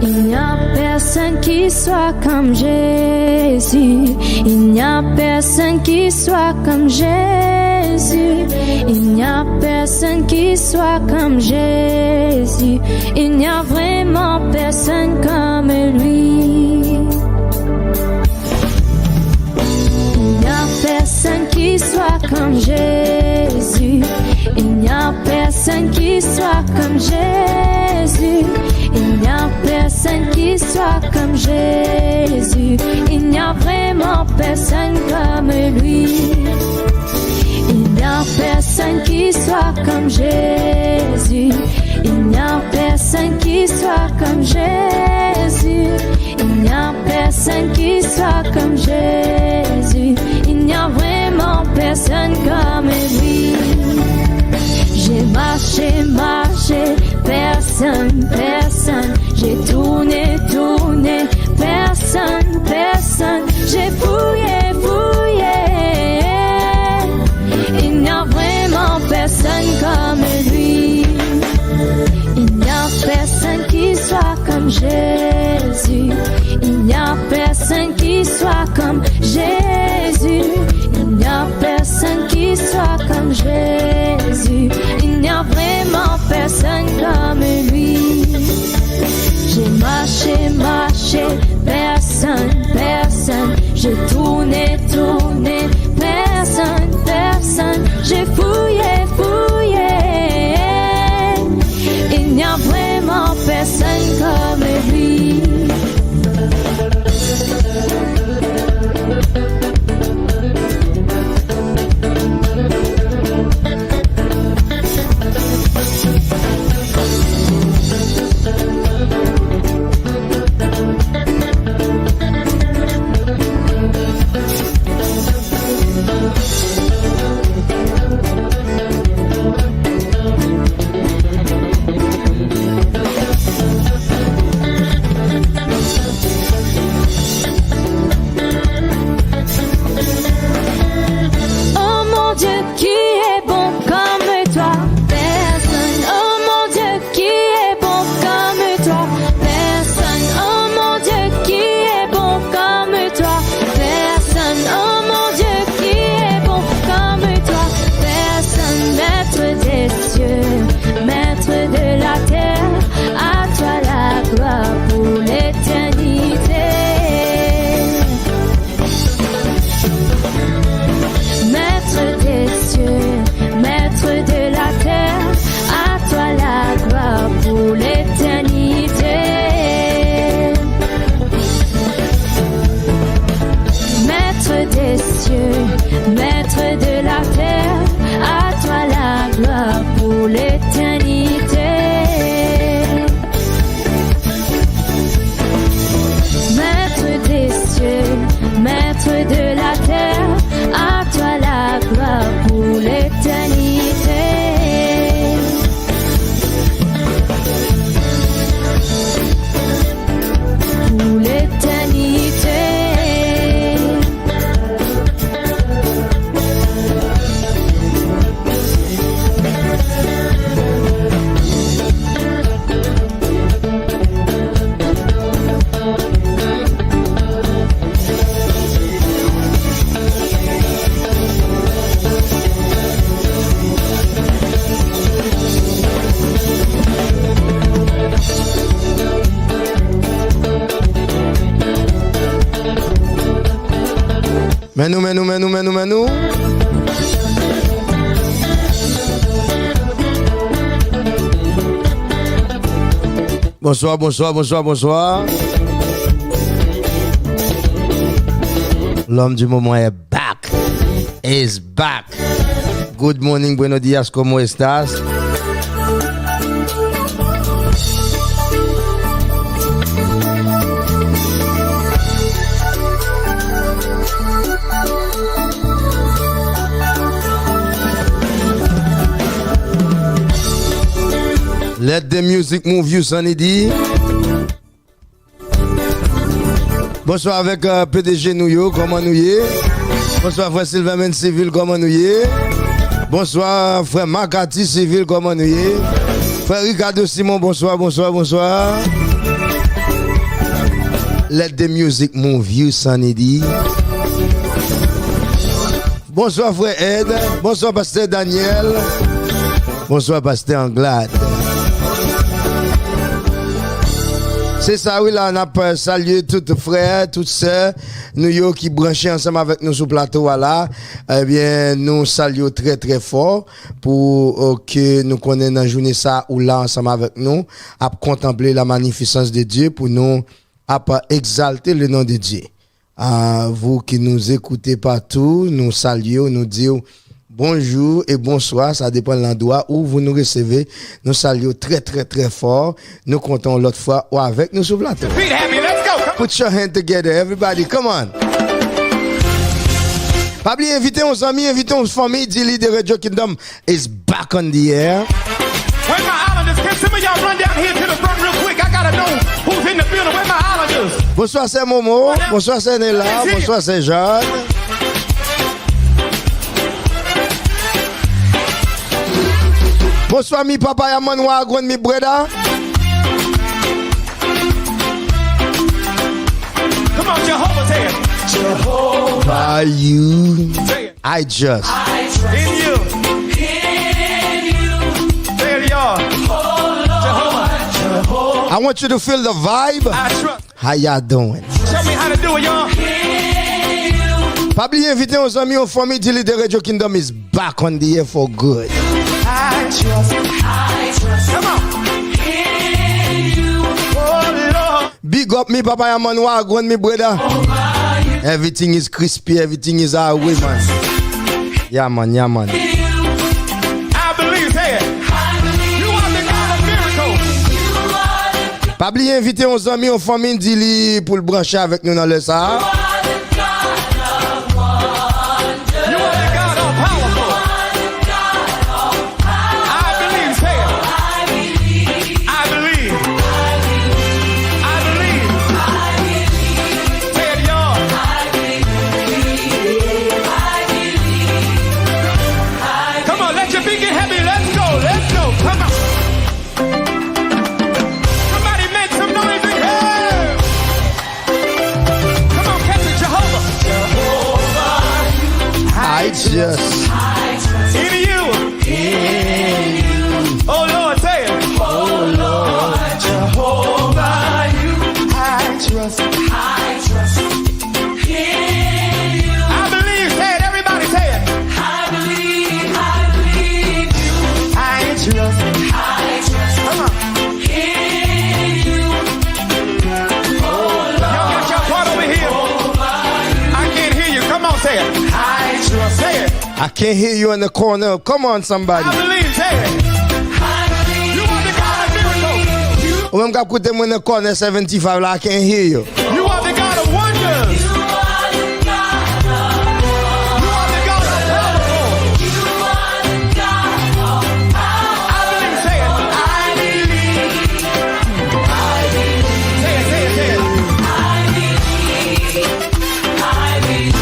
Il n'y a personne qui soit comme Jésus. Il n'y a personne qui soit comme Jésus. Il n'y a personne qui soit comme Jésus. Il n'y a vraiment personne comme lui. Il n'y a personne qui soit comme Jésus. Il n'y a personne qui soit comme Jésus. Il n'y a personne qui soit comme Jésus. Il n'y a vraiment personne comme lui. Il n'y a personne qui soit comme Jésus. Il n'y a personne qui soit comme Jésus. Il n'y a personne qui soit comme Jésus. Il n'y a vraiment personne comme lui. J'ai marché, marché, personne, personne. J'ai tourné, tourné, personne, personne. J'ai fouillé, fouillé. Il n'y a vraiment personne comme lui. Il n'y a personne qui soit comme Jésus. Il n'y a personne qui soit comme Jésus. Il n'y a personne qui soit comme Jésus. Il n'y a vraiment personne comme lui. J'ai marché, marché, personne, personne. J'ai tourné, tourné, personne, personne. J'ai fouillé, fouillé. Il n'y a vraiment personne comme lui. Manu. Bonsoir. L'homme du moment est back. Is back. Good morning, buenos días, ¿cómo estás? Let the music move you, Sunny D. Bonsoir avec PDG Nouyo, comment nous y est? Bonsoir frère Sylvain Men Civil, comment nous y est? Bonsoir frère Makati Civil, comment nous y est? Frère Ricardo Simon, bonsoir, bonsoir, bonsoir. Let the music move you, Sunny D. Bonsoir frère Ed, bonsoir pasteur Daniel, bonsoir pasteur Anglade. C'est ça, oui, là, on a salué tous frères, toutes sœurs, nous qui branchés ensemble avec nous sur le plateau, voilà. Eh bien, nous saluons très, très fort pour que nous connaissions dans la journée ça ou là ensemble avec nous, à contempler la magnificence de Dieu, pour nous, à exalter le nom de Dieu. À vous qui nous écoutez partout, nous saluons, nous disons bonjour et bonsoir, ça dépend de l'endroit où vous nous recevez. Nous saluons très très très fort. Nous comptons l'autre fois ou avec nous sur le plateau. Put your hand together, everybody, come on. Pas oublier, invitez nos amis, invitez nos familles. Dilly de Radio Kingdom is back on the air. Where my islanders? Can some of y'all run down here to the front real quick? I gotta know who's in the building. Where my islanders? Bonsoir, c'est Momo. Bonsoir, c'est Nella. Bonsoir, c'est Jeanne. Bonsoir, mi papa, ya man wagwan, mi brother. Come on, Jehovah, say it. Jehovah, you, I just in you. There you are. Jehovah. I want you to feel the vibe. How y'all doing? Show me how to do it, y'all. Pas oublier inviter nos amis aux familles Dilly de Radio Kingdom is back on the air for good. I trust. Come on. In you. Oh, Lord. Big up me, Papa Yaman Wagwan, me brother. Everything is crispy, everything is our way, man. Yeah, man, yeah, man. I believe, say it. You are the God of miracles. Pas oublier inviter nos amis aux familles Dilly pour le brancher avec nous dans le Sahara. Yes. In you. Oh Lord, say it. Oh Lord, Jehovah, you. I trust. In you. I believe, say it, everybody say it. I believe you. I trust. Come on. In you. Oh Lord. Y'all got your part over here. I can't hear you. Come on, say it. I trust. Say it. I can't hear you in the corner. Come on, somebody. I believe, say it. I believe. You are the God of miracles. When I put them in the corner 75, I can't hear you. You are the God of wonders. You are the God of wonders. You are the God of powerful. You are the God of power. I believe, say it. I believe. I believe. Say it, say it, say it. I believe. I believe.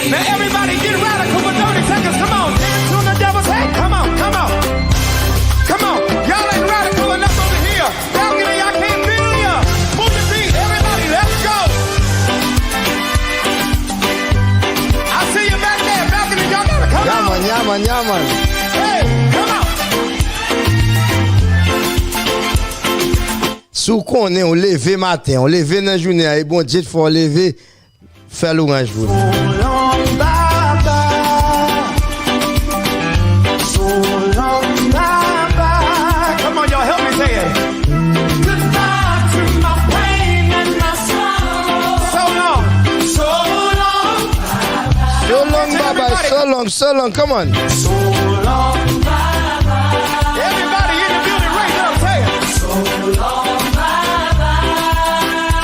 Now everybody get radical for 30 seconds. Come on, dance on the devil's head. Come on, come on. Come on. Y'all ain't radical enough over here. Balcony, I can't feel ya. Move the beat. Everybody, let's go. I see you back there. Balcony, y'all gotta come on. Yeah, man. Hey, come on. Sous qu'on est, on lève matin, on lève dans la journée, et bon Dieu, faut lever, faire l'orange vous. Come on, y'all, help me say it. Goodbye to my pain and my sorrow. So long. So long, come on. So long, bye-bye. Everybody in the building, raise up, say it. So long, bye-bye.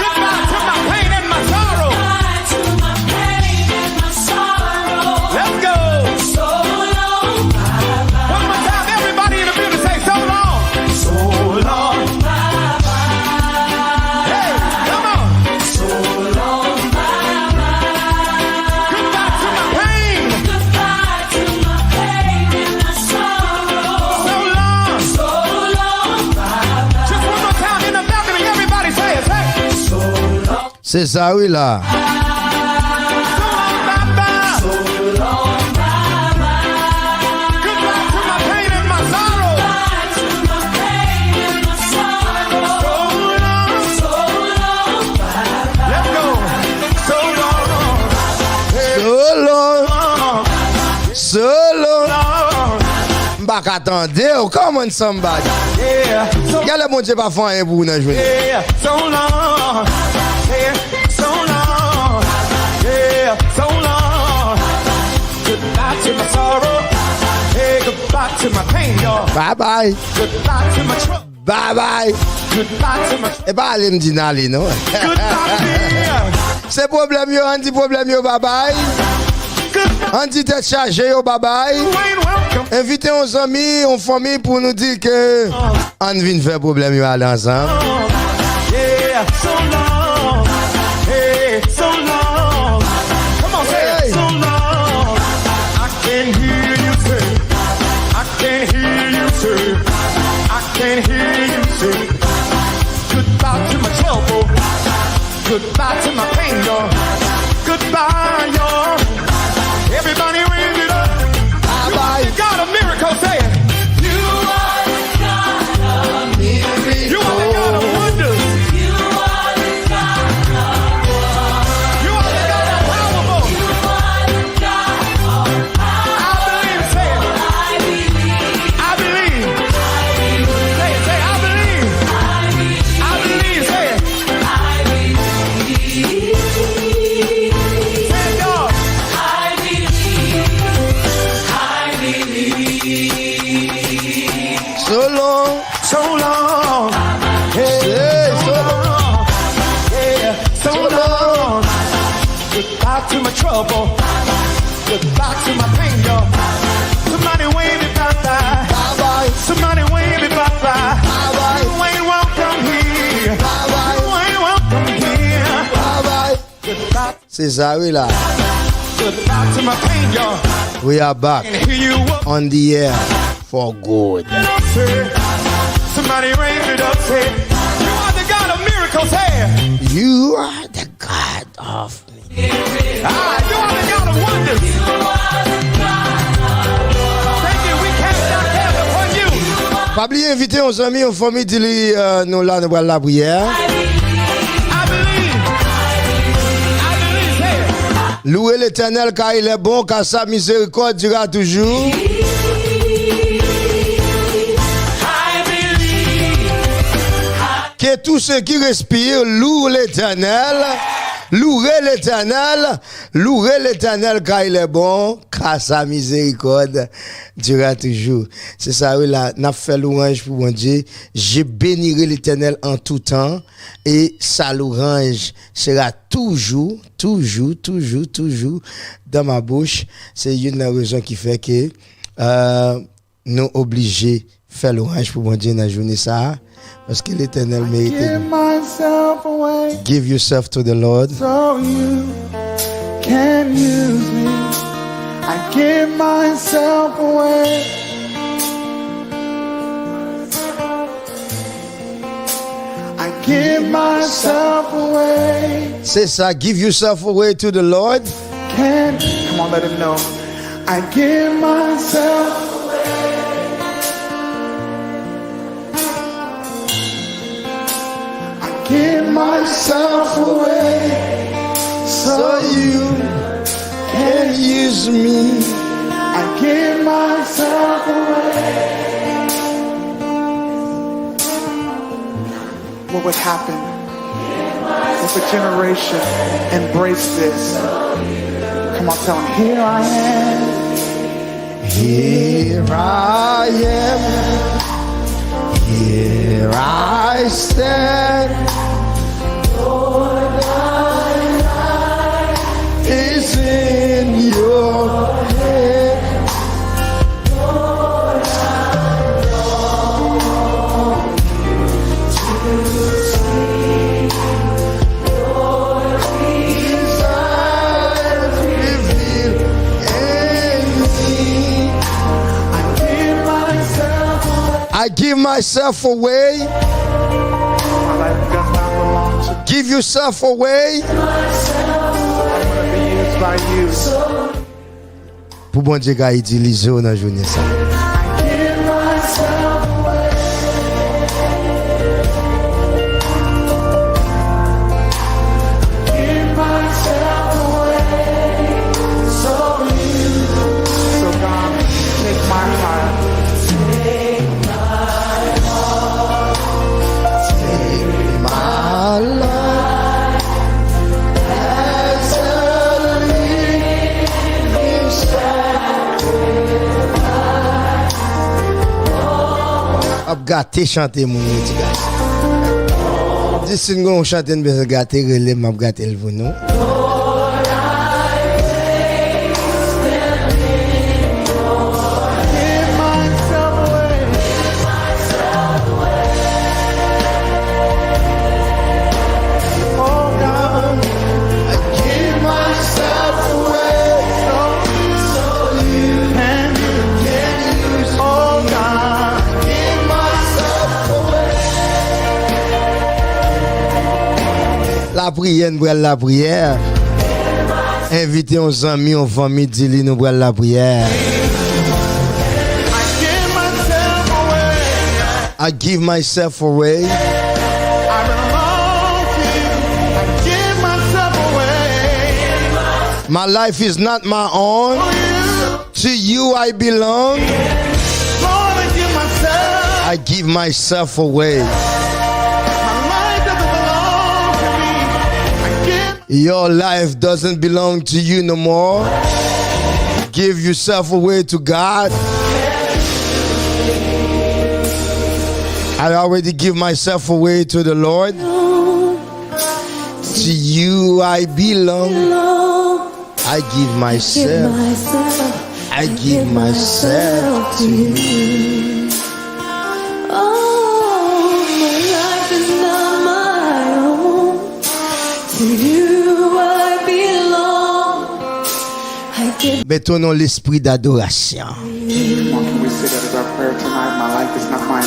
Goodbye to my pain and my sorrow. Goodbye to my pain and my sorrow. C'est ça, oui, là. Solo. Mbak attendez, come on somebody. Y'a le bon Dieu pas faire un bout dans jouer. So long. So long. So long. Goodbye to my sorrow. Hey, goodbye to my pain, y'all. Bye bye. Goodbye to my trouble. Bye bye. Goodbye to my Et pas aller me dire n'aller, non? goodbye. C'est problème yo, on dit problème yo, bye bye. On dit tête chargée yo, bye bye. Invitez nos amis, nos familles pour nous dire que on vient faire problème yo aller ensemble. Yeah, so long. Hey, so long. Come on, say it. So long. I can hear you say. I can hear you say. I can hear you say. Goodbye to my trouble. Goodbye to my pain, y'all. Goodbye, y'all. Everybody raise it up. You got a miracle, say it. You are the God of miracles. You are the God of wonders. You are the God of wonders. You are the God of powerful. You are the God of power. I believe, say it. I believe. I believe. I believe. Say it, say I believe. I believe. I believe, say it. I believe. Say it, y'all. I believe. I believe. So long. So long. Hey, so long. Yeah, so long. Goodbye to my trouble. Goodbye to my pain, y'all. Somebody wave it bye-bye. Bye-bye. Somebody wave it bye-bye. Bye-bye. You ain't welcome here. Bye-bye. You ain't welcome here. Bye-bye. Goodbye, C'est ça, oui, là. goodbye to my pain, y'all. We are back And hear you up, on the air for good. say. Somebody raise it up, say. You are the God of miracles, say. You are the God of me. Ah, you are the God of wonders. Thank you. We cast our cares upon you. Pas oublier inviter nos amis, nos familles, dire nous là, nous voilà la prière. I believe. I believe. Say it. Louez l'Éternel car il est bon, car sa miséricorde durera toujours. I believe. Que tous ceux qui respirent louent l'Éternel. Louez l'Éternel. Louez l'Éternel car il est bon, car sa miséricorde durera toujours. C'est ça, oui, là, n'a fait louange pour mon Dieu. Je bénirai l'Éternel en tout temps et sa louange sera toujours dans ma bouche. C'est une raison qui fait que nous obligés de faire louange pour mon Dieu dans la journée ça. Parce que l'Éternel mérite. Give myself away Give yourself to the Lord. so you can use me. I give myself away. I give myself away. C'est ça. Give yourself away to the Lord. Come on, let him know. I give myself. Give myself away So you can use me. I give myself away. What would happen if a generation embraced this? Come on, tell them, here I am. Here I am. Here I stand. Lord, my life is in your hands. Lord, I long to see your desires revealed in me. I give myself away. My life does not belong to me. Give yourself away. I want to be used by you. Pour bon Dieu qu'a utilisé dans la journée ça. Gâté chanter mon petit gars. Dis si nous chanter bien gâté relève m'a gâté le vous non. La prière, nous prenons la prière. Invitez nos amis, nos familles, dis-lui, nous prenons la prière. I give myself away. I belong to you. I give myself away. My life is not my own. To you I belong. Lord, I give myself away. Your life doesn't belong to you no more. Give yourself away to God. I already give myself away to the Lord. To you I belong. I give myself. I give myself to you. Oh, my life is not my own. To you I belong. I give. Mettons l'esprit d'adoration. Can we say that as our prayer tonight? My life is not my own.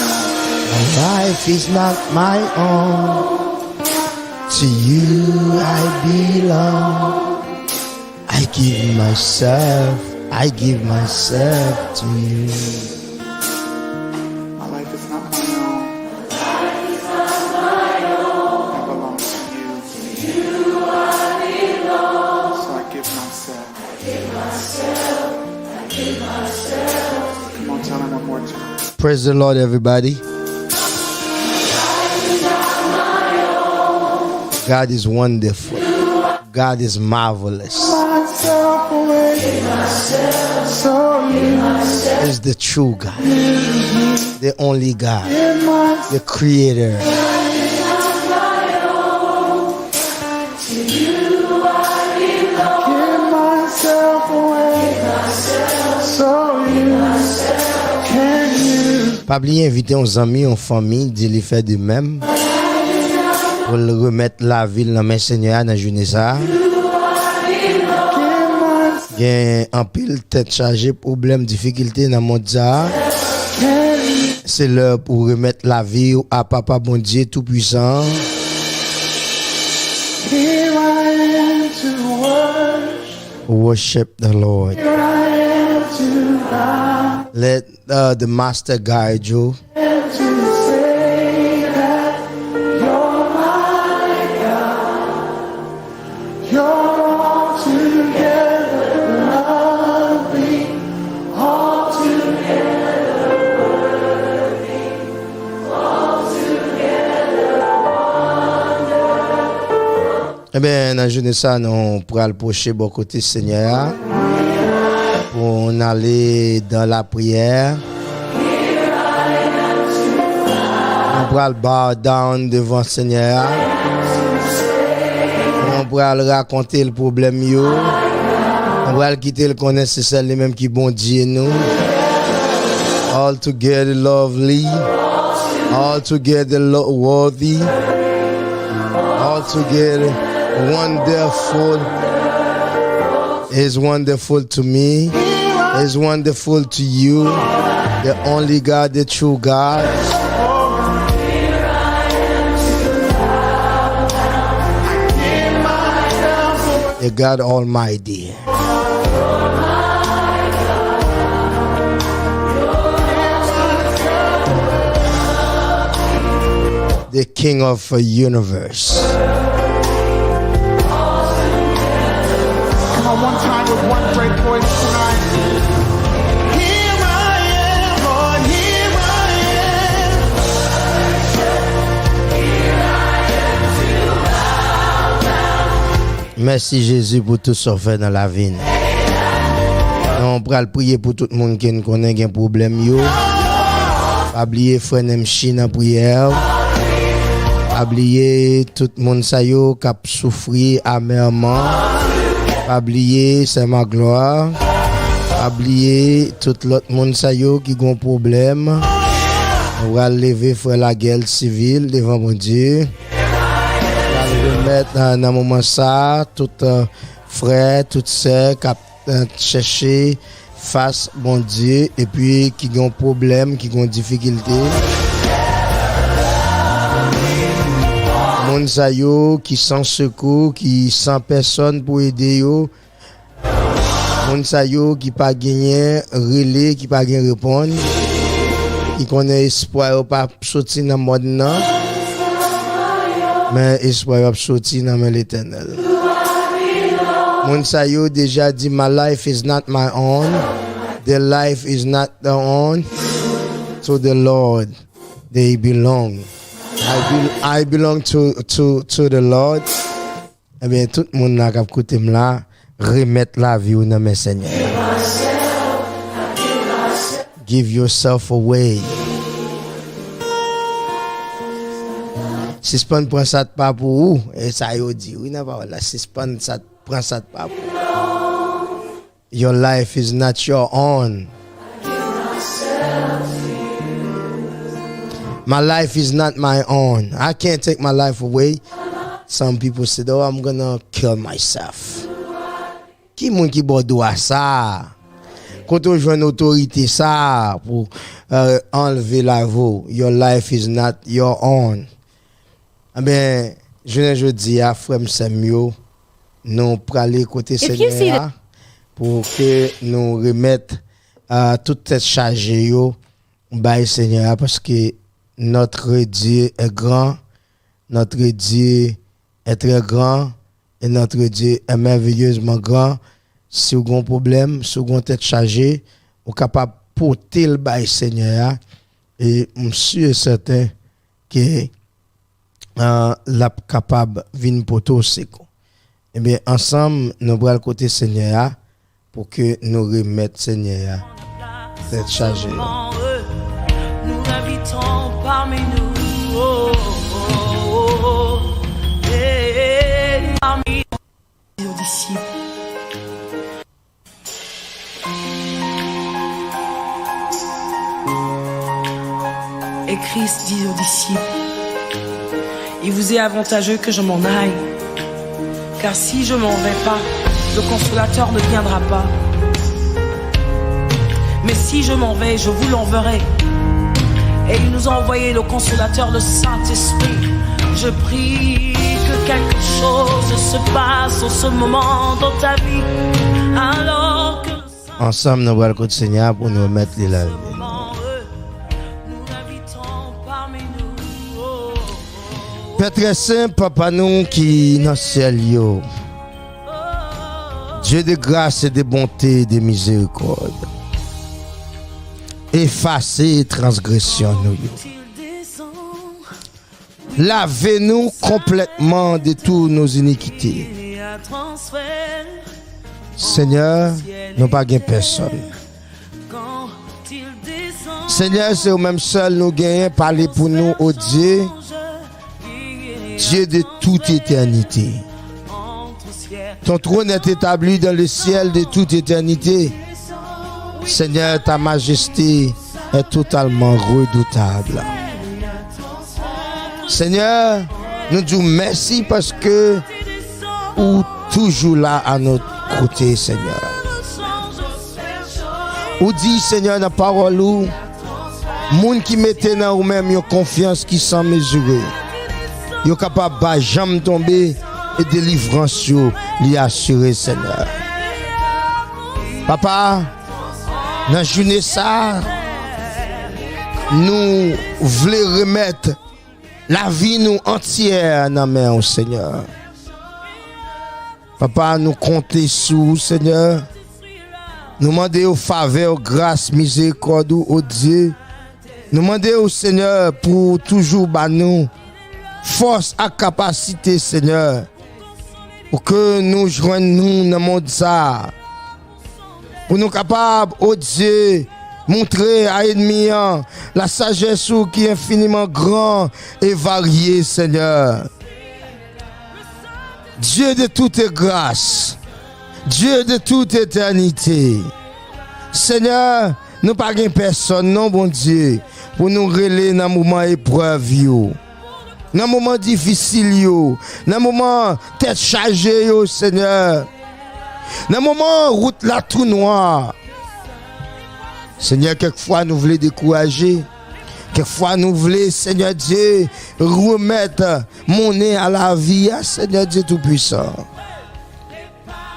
My life is not my own. To you I belong. I give myself. I give myself to you. My life is not my own. I belong to you. So I give myself. Come on, tell him one more time. Praise the Lord, everybody. God is wonderful. God is marvelous. Myself away. So you Is the true God, the only God, the Creator. give myself away. So you can use. Pas oublier inviter nos amis, nos familles, de les faire de même. Pour le remettre la ville dans mes seigneurs dans la journée ça. Il y a un pile tête chargée, problème, difficulté dans le monde ça. C'est l'heure pour remettre la vie à Papa bon Dieu tout puissant. Here I am to Worship the Lord. Here I am to bow. Let the Master guide you. And to say that you're my God. You're all together lovely, all together worthy, all together wonderful. Eh bien, dans la journée ça, nous pourrons approcher bon côté Seigneur pour aller dans la prière. On pourra bow down devant le Seigneur. On pourra raconter le problème yo. On pourra quitter le connaître c'est celle même qui bon Dieu nous. All together lovely. All together worthy. All together wonderful. Is wonderful to me. Is wonderful to you. The only God, the true God. the God Almighty. The King of the universe. Come on, one time with one great voice tonight. Here I am, Lord, here I am. Merci Jésus pour tout ce fait dans la vie. On va prier pour tout le monde qui connaît un problème. Pas oublier frère Nemchi dans prière. Pas oublier tout le monde qui a souffert amèrement. Pas oublier c'est ma gloire. Pas oublier tout l'autre monde qui a un problème. On va lever frère la guerre civile devant mon Dieu. On va mettre dans un moment ça tout frère, tout sœur qui chercher face bon Dieu et puis qui ont problème, qui ont difficulté. Moun sa yo qui sans secours, qui sans personne pour aider yo. Moun sa yo qui pas gagné relais, qui pas gagné répondre. Qui connaît espoir pas sortir dans mode nan. Mais espoir sortir dans l'Éternel. Moun sa yo déjà dit my life is not my own. The life is not their own. To the Lord they belong. I belong to the Lord. Eh bien, tout le monde qui a écouté là, remettre la vie dans mes seigneurs. Give yourself away. Si pas prend ça pas pour vous, et ça y dit, oui, n'a pas là. Si pas ça prend ça pas pour vous. Your life is not your own. My life is not my own. I can't take my life away. Some people said, oh, I'm gonna kill myself. Qui moun ki bo doa ça? Quand on joue une autorité ça pour enlever la vie. Your life is not your own. Eh bien, je dis à frère Samuel, nous praler côté Seigneur pour que nous remettre toute cette charge yo by Seigneur parce que notre Dieu est grand, notre Dieu est très grand et notre Dieu est merveilleusement grand. Si vous avez un problème, si vous avez tête chargée, vous êtes capable de porter le bail Seigneur et je suis certain que la capable de venir porter aussi. Eh bien, ensemble, nous allons le côté Seigneur pour que nous remettions Seigneur tête chargée. Nous habitons parmi nous, oh, oh, oh, et parmi nos disciples. Et Christ dit aux disciples, il vous est avantageux que je m'en aille, car si je m'en vais pas, le consolateur ne viendra pas. Mais si je m'en vais, je vous l'enverrai. Et il nous a envoyé le consolateur, le Saint-Esprit. Je prie que quelque chose se passe en ce moment dans ta vie. Alors que ensemble, nous allons le Seigneur pour nous mettre les laves. Père très saint, Papa nous qui dans le ciel, Dieu de grâce et de bonté et de miséricorde. Effacer transgression nous. Lavez-nous complètement de toutes nos iniquités. Seigneur, nous pas gain personne. Seigneur, c'est au même seul nous gagnons, parler pour nous au Dieu, Dieu de toute éternité. Ton trône est établi dans le ciel de toute éternité. Seigneur, ta majesté est totalement redoutable. Seigneur, nous disons merci parce que ou toujours là à notre côté, Seigneur. Ou dit, Seigneur, dans la parole, ou moun qui mettait dans ou même une confiance qui sans mesurer. Yo capable de jamais tomber et délivrance lui assurer, Seigneur. Papa, dans la journée ça, nous voulons remettre la vie nous entière dans la main au Seigneur. Papa, nous comptons sur Seigneur. Nous demandons aux faveurs, grâce, miséricorde au Dieu. Nous demandons au Seigneur pour toujours nous force et capacité, Seigneur, pour que nous joignions dans le monde ça. Pour nous capables, au Dieu, montrer à l'ennemi la sagesse qui est infiniment grande et variée, Seigneur. Dieu de toute grâce, Dieu de toute éternité. Seigneur, nous pas gain personne, non, bon Dieu, pour nous relayer dans le moment épreuve, dans le moment difficile, dans le moment tête chargée, Seigneur. Dans le moment route la tout noire. Seigneur, quelquefois nous voulons décourager. Quelquefois nous voulons, Seigneur Dieu, remettre mon nez à la vie, Seigneur Dieu Tout-Puissant.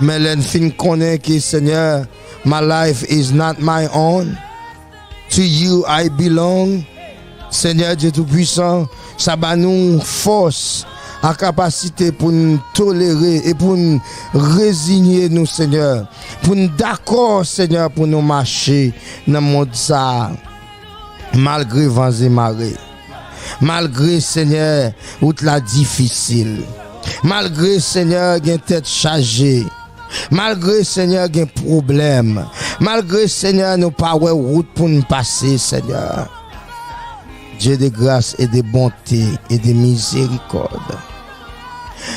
Mais l'enfin connaît que, Seigneur, my life is not my own. To you I belong. Seigneur Dieu Tout-Puissant, ça va nous force à capacité pour nous tolérer et pour nous résigner nous, Seigneur. Pour nous d'accord, Seigneur, pour nous marcher dans le monde ça. Malgré vents et marées. Malgré, Seigneur, route la difficile. Malgré, Seigneur, une tête chargée. Malgré, Seigneur, un problème. Malgré, Seigneur, nous pas route pour nous passer, Seigneur. Dieu de grâce et de bonté et de miséricorde.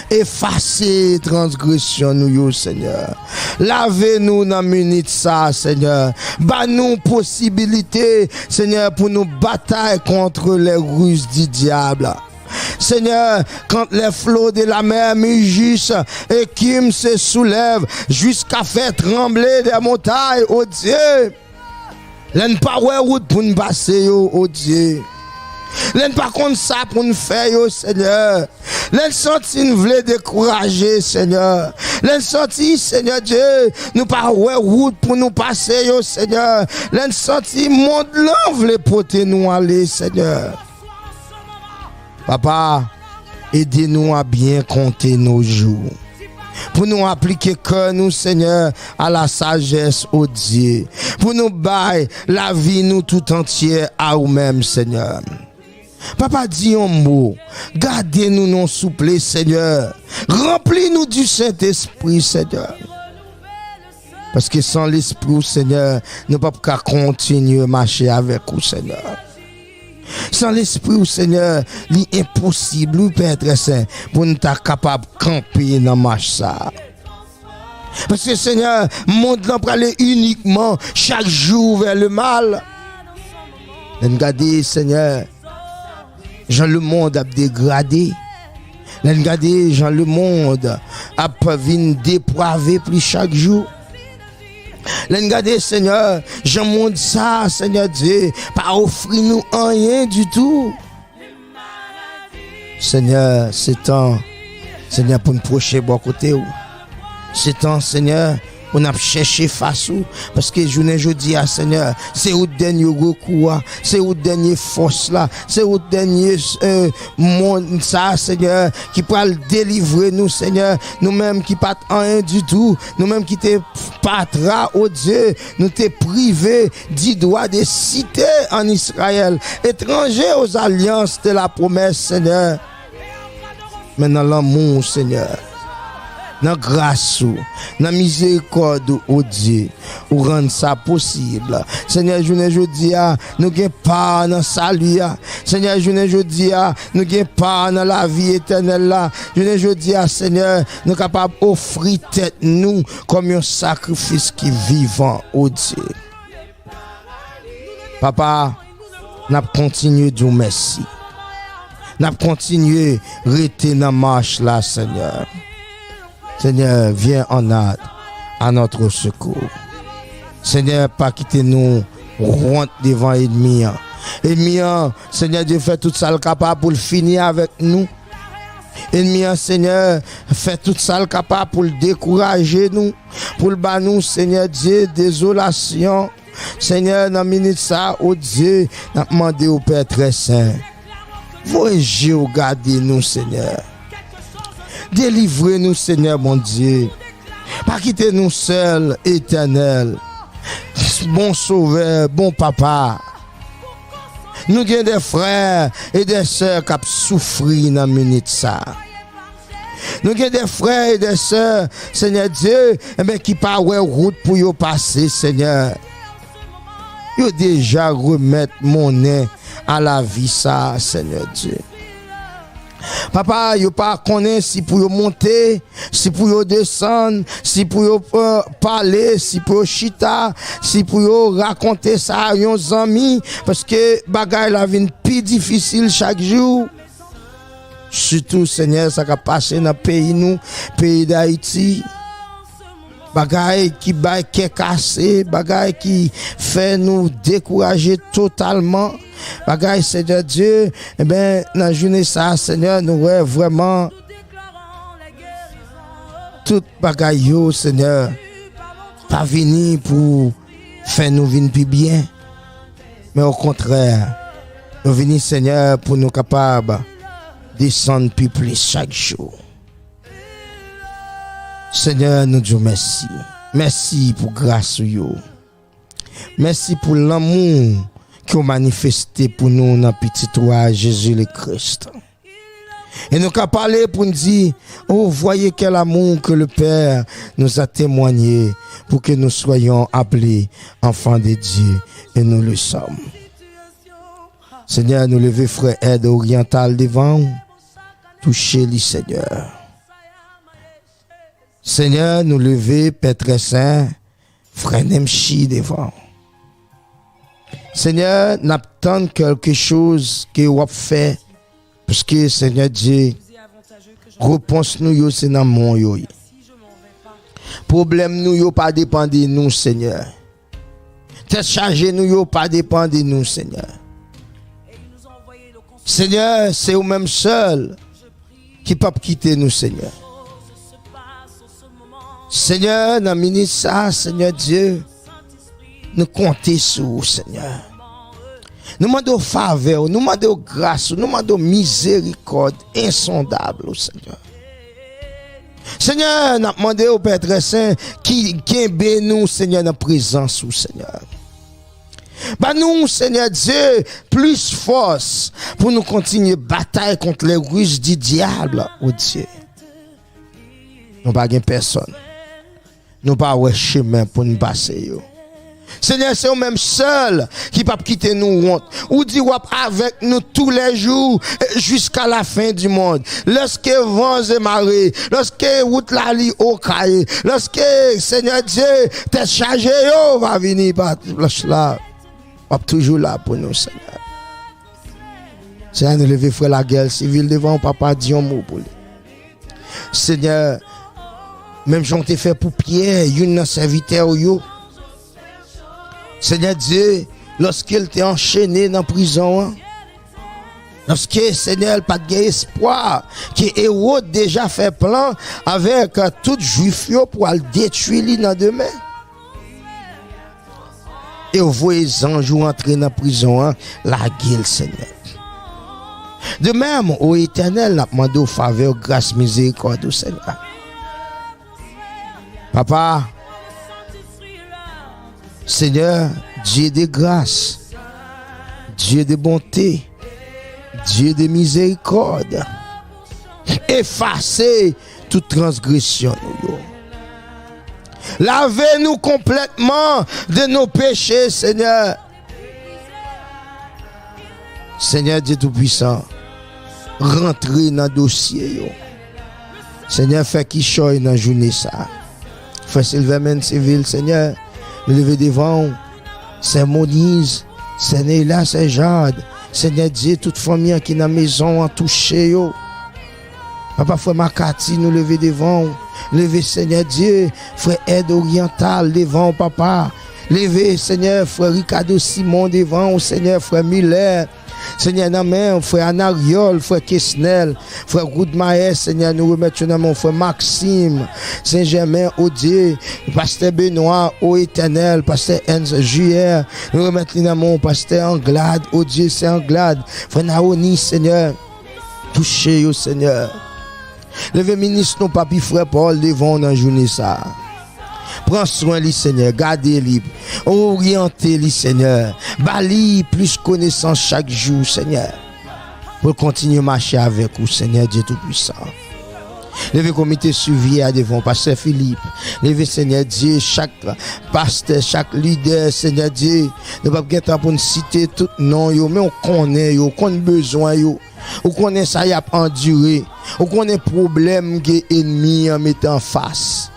Effacez transgression nous, Seigneur. Lavez-nous dans minute ça, Seigneur. Bat-nous possibilité, Seigneur, pour nous batailler contre les ruses du diable. Seigneur, quand les flots de la mer mugissent et qui se soulèvent jusqu'à faire trembler des montagnes, oh Dieu. L'en pas route pour nous passer, oh Dieu. L'en pas contre ça pour nous faire, oh Seigneur. L'en senti nous voulons décourager, Seigneur. L'en senti, Seigneur Dieu, nous pas route pour nous passer, oh Seigneur. L'en senti monde là voulait porter nous aller, Seigneur. Papa, aidez-nous à bien compter nos jours. Pour nous appliquer cœur nous, Seigneur, à la sagesse, au Dieu. Pour nous bailler la vie nous tout entière à nous-mêmes, Seigneur. Papa, dis un mot. Gardez-nous non souple, Seigneur. Remplis-nous du Saint-Esprit, Seigneur. Parce que sans l'Esprit, Seigneur, nous ne pouvons pas continuer à marcher avec vous, Seigneur. Sans l'Esprit, Seigneur, c'est impossible, Père très saint, pour nous être capable de camper dans la marche ça. Parce que, Seigneur, le monde n'a pas aller uniquement chaque jour vers le mal. Regardez, Seigneur, Jean le monde a dégradé. Regardez, Jean le monde a venir dépraver plus chaque jour. Regardez, Seigneur, Jean monde ça, Seigneur Dieu, pas offrir nous rien du tout. Seigneur, c'est temps, Seigneur, pour nous procher bon côté. C'est temps, Seigneur, pour nous chercher face où. Parce que journée jeudi, Seigneur, c'est au dernier recours, c'est au dernier force là, c'est au dernier monde ça, Seigneur, qui peut délivrer nous, Seigneur, nous-mêmes qui pas rien du tout, nous-mêmes qui t'es patra, oh Dieu, nous t'es privé du droit de citer en Israël, étrangers aux alliances de la promesse, Seigneur. Mais dans l'amour, Seigneur, dans grâce, dans miséricorde, oh Dieu, ou rendre ça possible. Seigneur, je dis, nous n'avons pas dans le salut. Seigneur, je dis, nous n'avons pas dans la vie éternelle. Je dis, Seigneur, nous sommes capables d'offrir tête nous comme un sacrifice qui est vivant, oh Dieu. Papa, nous continuons de dire merci. Nous continuons de rester dans la marche là, Seigneur. Seigneur, viens en aide à notre secours. Seigneur, pas quitter nous, rentre devant l'ennemi. Ennemi, Seigneur Dieu, fait tout ça le capable pour le finir avec nous. Ennemi, Seigneur, fait tout ça le capable pour le décourager nous, pour le bas nous, Seigneur Dieu, désolation. Seigneur, dans minute ça, oh Dieu, n'a demandé au Père très saint. Voyez, regardez nous, Seigneur. Délivrez-nous, Seigneur, mon Dieu. Pas quitter nous seuls, éternel. Bon sauveur, bon papa. Nous avons des frères et des sœurs qui ont souffert dans la minute ça. Nous avons des frères et des sœurs, Seigneur Dieu, qui pas ouais route pour y passer, Seigneur. Ils ont déjà remettre mon nez à la vie ça, Seigneur Dieu. Papa, yo pas connaît si pour yo monter, si pour yo descendre, si pour yo parler, si pour yo chita, si pour yo raconter ça à yon amis parce que bagay la vie plus difficile chaque jour. Surtout Seigneur, ça va passer dans pays nous, pays d'Haïti. Bagay qui bail qui cassé, bagay qui fait nous décourager totalement. Bagay Seigneur Dieu, eh ben dans journée ça Seigneur nous vraiment tout bagay yo Seigneur pas venir pour faire nous vivre plus bien, mais au contraire nous venir Seigneur pour nous capables descendre plus chaque jour. Seigneur, nous disons merci. Merci pour grâce yo. Merci pour l'amour que vous manifesté pour nous dans petit roi Jésus le Christ. Et nous avons parlé pour nous dire, oh, voyez quel amour que le Père nous a témoigné pour que nous soyons appelés enfants de Dieu. Et nous le sommes. Seigneur, nous levons frère aide oriental devant. Touchez-les, Seigneur. Seigneur, nous lever, Père très saint, frère Nemchi devant. Seigneur, n'attend quelque chose que vous avez fait, parce que Seigneur Dieu, réponse nous, c'est dans mon yo. Problème nous, pas dépend de nous, Seigneur. Tête chargée nous, pas dépend de nous, Seigneur. Seigneur, c'est vous-même seul qui peut quitter nous, Seigneur. Seigneur, dans le ça, Seigneur Dieu, nous comptons sur vous, Seigneur. Nous demandons faveur, nous demandons grâce, nous demandons miséricorde insondable, Seigneur. Seigneur, nous demandons au Père très saint qui bénit nous, Seigneur, dans la présence, Seigneur. Bah nous, Seigneur Dieu, plus force pour nous continuer bataille contre les ruses du diable, oh Dieu. Nous n'avons pas personne. Nous n'avons pas chemin pour nous passer. Seigneur, c'est vous-même seul qui peut quitter nous honte. Ou dit avec nous tous les jours jusqu'à la fin du monde. Lorsque vents et marées, lorsque route la lit au cahier, lorsque Seigneur Dieu t'es chargé, va venir par là. Toujours là pour nous, Seigneur. Seigneur, nous levons frère la guerre civile devant papa, dis un mot pour lui. Seigneur, même j'en t'ai fait pour Pierre, une serviteur yo. Seigneur Dieu, lorsqu'il t'est enchaîné dans la prison, lorsque Seigneur pas de espoir, que Hérode déjà fait plan avec tout juif pour le détruire dans demain. Et vous voyez les anges entrer dans la prison, la gueule, Seigneur. De même, au Éternel, n'a demandé aux faveurs, grâce, miséricorde au Seigneur. Papa, Seigneur, Dieu de grâce, Dieu de bonté, Dieu de miséricorde, effacez toute transgression. Lavez-nous complètement de nos péchés, Seigneur. Seigneur Dieu Tout-Puissant, rentrez dans le dossier. Seigneur, fais qui choye dans la journée ça. Frère Sylvain Civil, Seigneur, levez devant, c'est Moniz, c'est Néla, c'est Jade. Seigneur Dieu, toute famille qui est dans la maison a touché. Papa, frère Makati, nous lever devant. Levez, Seigneur Dieu, frère Aide Oriental devant, papa. Levez, Seigneur, frère Ricardo Simon devant, Seigneur, frère Miller. Seigneur, dans main, frère Anariol, frère Kesnel, frère Goudmaes, Seigneur, nous remettons dans mon frère Maxime, Saint-Germain, oh Dieu, pasteur Benoît, oh Éternel, pasteur Enz Juer, nous remettons dans mon pasteur Anglade, oh Dieu, c'est Anglade, frère Naoni, Seigneur, touchez, oh Seigneur. Levez ministre, non papi, frère Paul, devant dans la journée ça. Prends soin lui Seigneur, gardez-lui, orientez-lui Seigneur, bali plus connaissance chaque jour Seigneur, pour continuer à marcher avec vous Seigneur Dieu Tout-Puissant. Levez comité suivi à devant pasteur Philippe, levez Seigneur Dieu chaque pasteur, chaque leader Seigneur Dieu, ne pas pas temps pour nous citer tout nom yo, mais on connaît besoin yo. On connaît ça y a enduré, on connaît problème que ennemi en mettant en face.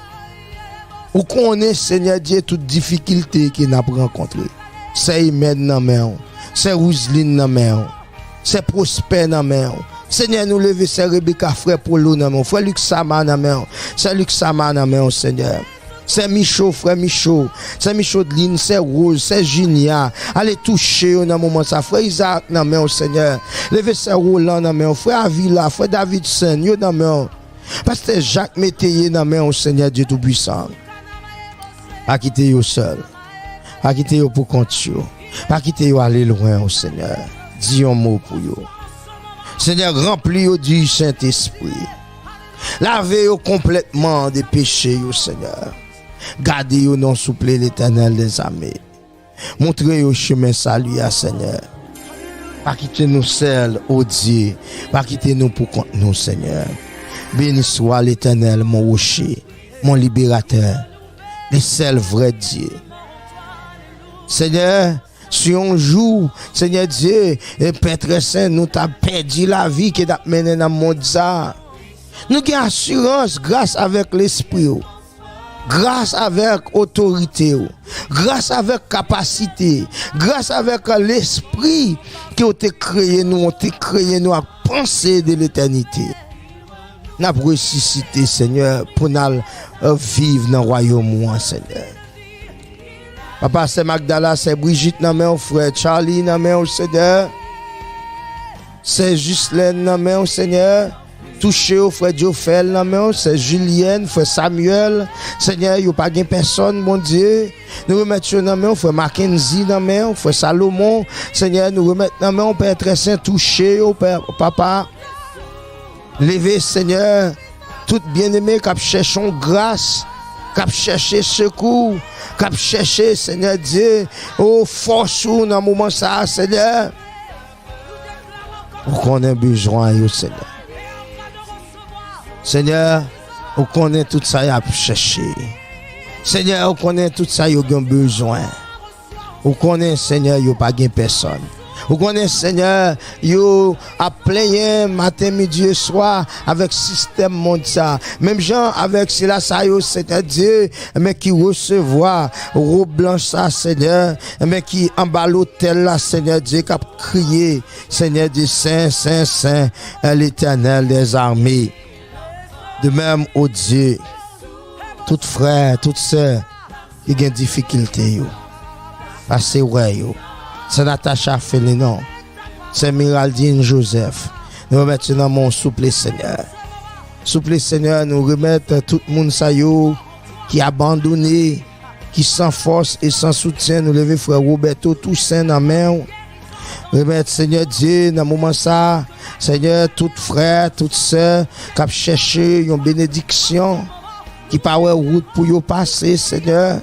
Ou connaît Seigneur Dieu toute difficulté qu'il n'a rencontré. C'est Imed dans main, c'est Rousline dans main, c'est Prosper dans main. Seigneur nous lever c'est Rebecca frère Polo dans main, frère Luc Sama dans main, c'est Luc Sama dans main Seigneur. C'est Michaud, frère Michaud, c'est Michaud de Line, c'est Rose, c'est Junia. Allez toucher dans moment ça, frère Isaac dans main Seigneur. Lever c'est Roland dans main, frère Avila, frère Davidson yo dans main. Pasteur Jacques Métayer dans main Seigneur Dieu Tout-Puissant. Pas quitter yo seul, pas quitter yo pour compte yo, pas quitter yo aller loin au Seigneur. Dis un mot pour yo. Seigneur, remplis yo du Saint-Esprit. Lavez yo complètement des péchés yo Seigneur. Gardez yo non souple l'Éternel des armées. Montrez yo chemin salut à Seigneur. Pas quitter nous seuls, oh Dieu, pas quitter nous pour compte nous Seigneur. Béni soit l'Éternel mon rocher, mon libérateur. Le seul vrai Dieu. Seigneur, si on joue, Seigneur Dieu, et Père très saint, nous t'a perdu la vie qui t'a mené dans le monde ça. Nous avons assurance grâce avec l'esprit, grâce avec autorité, grâce avec capacité, grâce avec l'esprit qui a été créé nous, à penser de l'éternité. Nous avons ressuscité, Seigneur, pour nous vivre dans le royaume, Seigneur. Papa, c'est Magdala, c'est Brigitte, non, frère Charlie, non, Seigneur. C'est Justine, non, Seigneur. Touché au frère Diofel, non, c'est Julienne, frère Samuel. Seigneur, il n'y a pas de personne, mon Dieu. Nous remettons non, frère Makenson, non, frère Salomon. Seigneur, nous remettons non, Père très saint, touché au Père, Papa. Levez, Seigneur, tout bien-aimé qui cherchent grâce, qui cherchent secours, qui cherchent, Seigneur Dieu, oh, force dans le moment ça, Seigneur. Vous connaissez besoin, Seigneur. Seigneur, vous connaissez tout ça, vous chercher. Seigneur, vous connaissez tout ça, vous avez besoin. Vous connaissez, Seigneur, vous n'avez pas de personne. Vous connaissez, Seigneur, vous a plein matin, midi et soir avec système mondial. Même gens avec cela, ça y est, c'est-à-dire, mais qui recevoir robe blanche, ça, Seigneur, mais qui emballe l'hôtel, là, Seigneur Dieu, qui a crié, Seigneur Dieu, Saint, Saint, Saint, l'Éternel des armées. De même, oh Dieu, tout frère, toute sœur, qui a des difficultés, parce que, ouais, c'est Natacha Félénon, c'est Miraldine Joseph. Nous remettons dans mon souple Seigneur. Souple Seigneur, nous remettons tout le monde qui a abandonné, qui sans force et sans soutien. Nous levons frère Roberto Toussaint dans la main. Remettre Seigneur Dieu dans le moment ça. Seigneur, tout frère, toute sœur, qui a cherché une bénédiction, qui pas route pour y passer, Seigneur.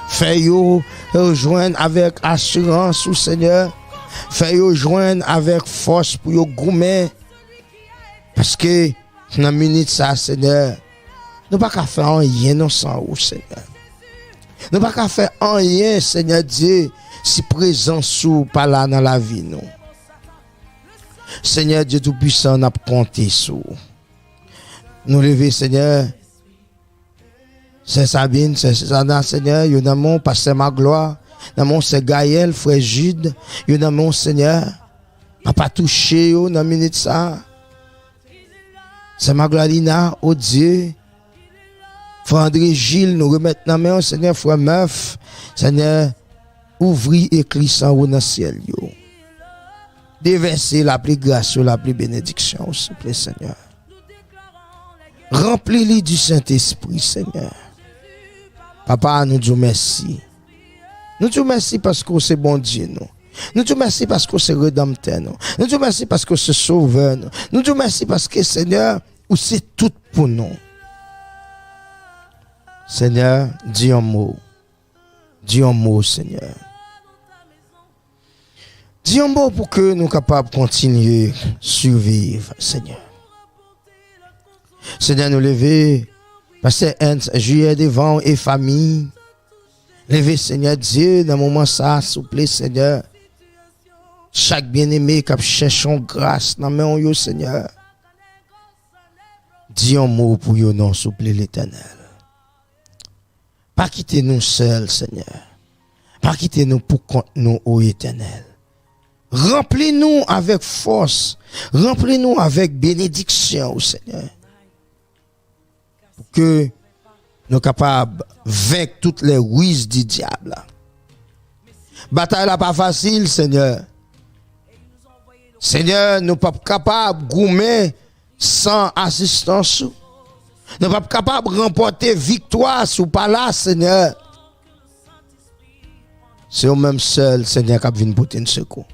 Fais-yo rejoindre avec assurance, ou Seigneur. Fais-yo rejoindre avec force pour yo goumer. Parce que dans la minute ça, Seigneur, nous ne pouvons pas faire rien non sans vous, Seigneur. Nous ne pouvons pas faire rien, Seigneur Dieu, si présent sous pas là dans la vie, nous. Seigneur Dieu Tout-Puissant, nous avons compté sur. Nous lever, Seigneur. C'est Sabine, c'est Sana, Seigneur, yo dans mon pasteur Magloire, dans mon c'est Gaël, frère Jude, yo dans mon Seigneur, papa touché yo dans minute ça. C'est Maglalina, oh Dieu. Frère André Gilles, nous remettons dans main, Seigneur, frère Meuf, Seigneur, ouvri écrit sans haut dans le ciel yo. déverser la plus grâce, la plus bénédiction, s'il te plaît, Seigneur. Remplis-les du Saint-Esprit, Seigneur. Papa, nous disons merci. Nous disons merci parce que c'est bon Dieu, nous. Nous disons merci parce que c'est rédempteur, nous. Nous disons merci parce que c'est sauveur, nous. Nous disons merci parce que, Seigneur, c'est tout pour nous. Seigneur, dis un mot. Dis un mot, Seigneur. Dis un mot pour que nous soyons capables de continuer à survivre, Seigneur. Seigneur, nous lever, passer un juillet devant et famille. Lever, Seigneur Dieu, dans le moment ça, s'il vous plaît, Seigneur. Chaque bien-aimé qui cherche grâce dans mes mains, Seigneur. Dis un mot pour vous, non, s'il vous plaît, l'Éternel. Pas quitter nous seuls, Seigneur. Pas quitter nous pour compte nous, ô Éternel. Remplis-nous avec force. Remplis-nous avec bénédiction, Seigneur. Pour que nous soyons capables de vaincre toutes les ruses du diable. Bataille là pas facile, Seigneur. Seigneur, nous ne sommes pas capables de goumer sans assistance. Nous ne sommes pas capables de remporter victoire sous pas là, Seigneur. C'est au même seul, Seigneur, qui vient porter un secours.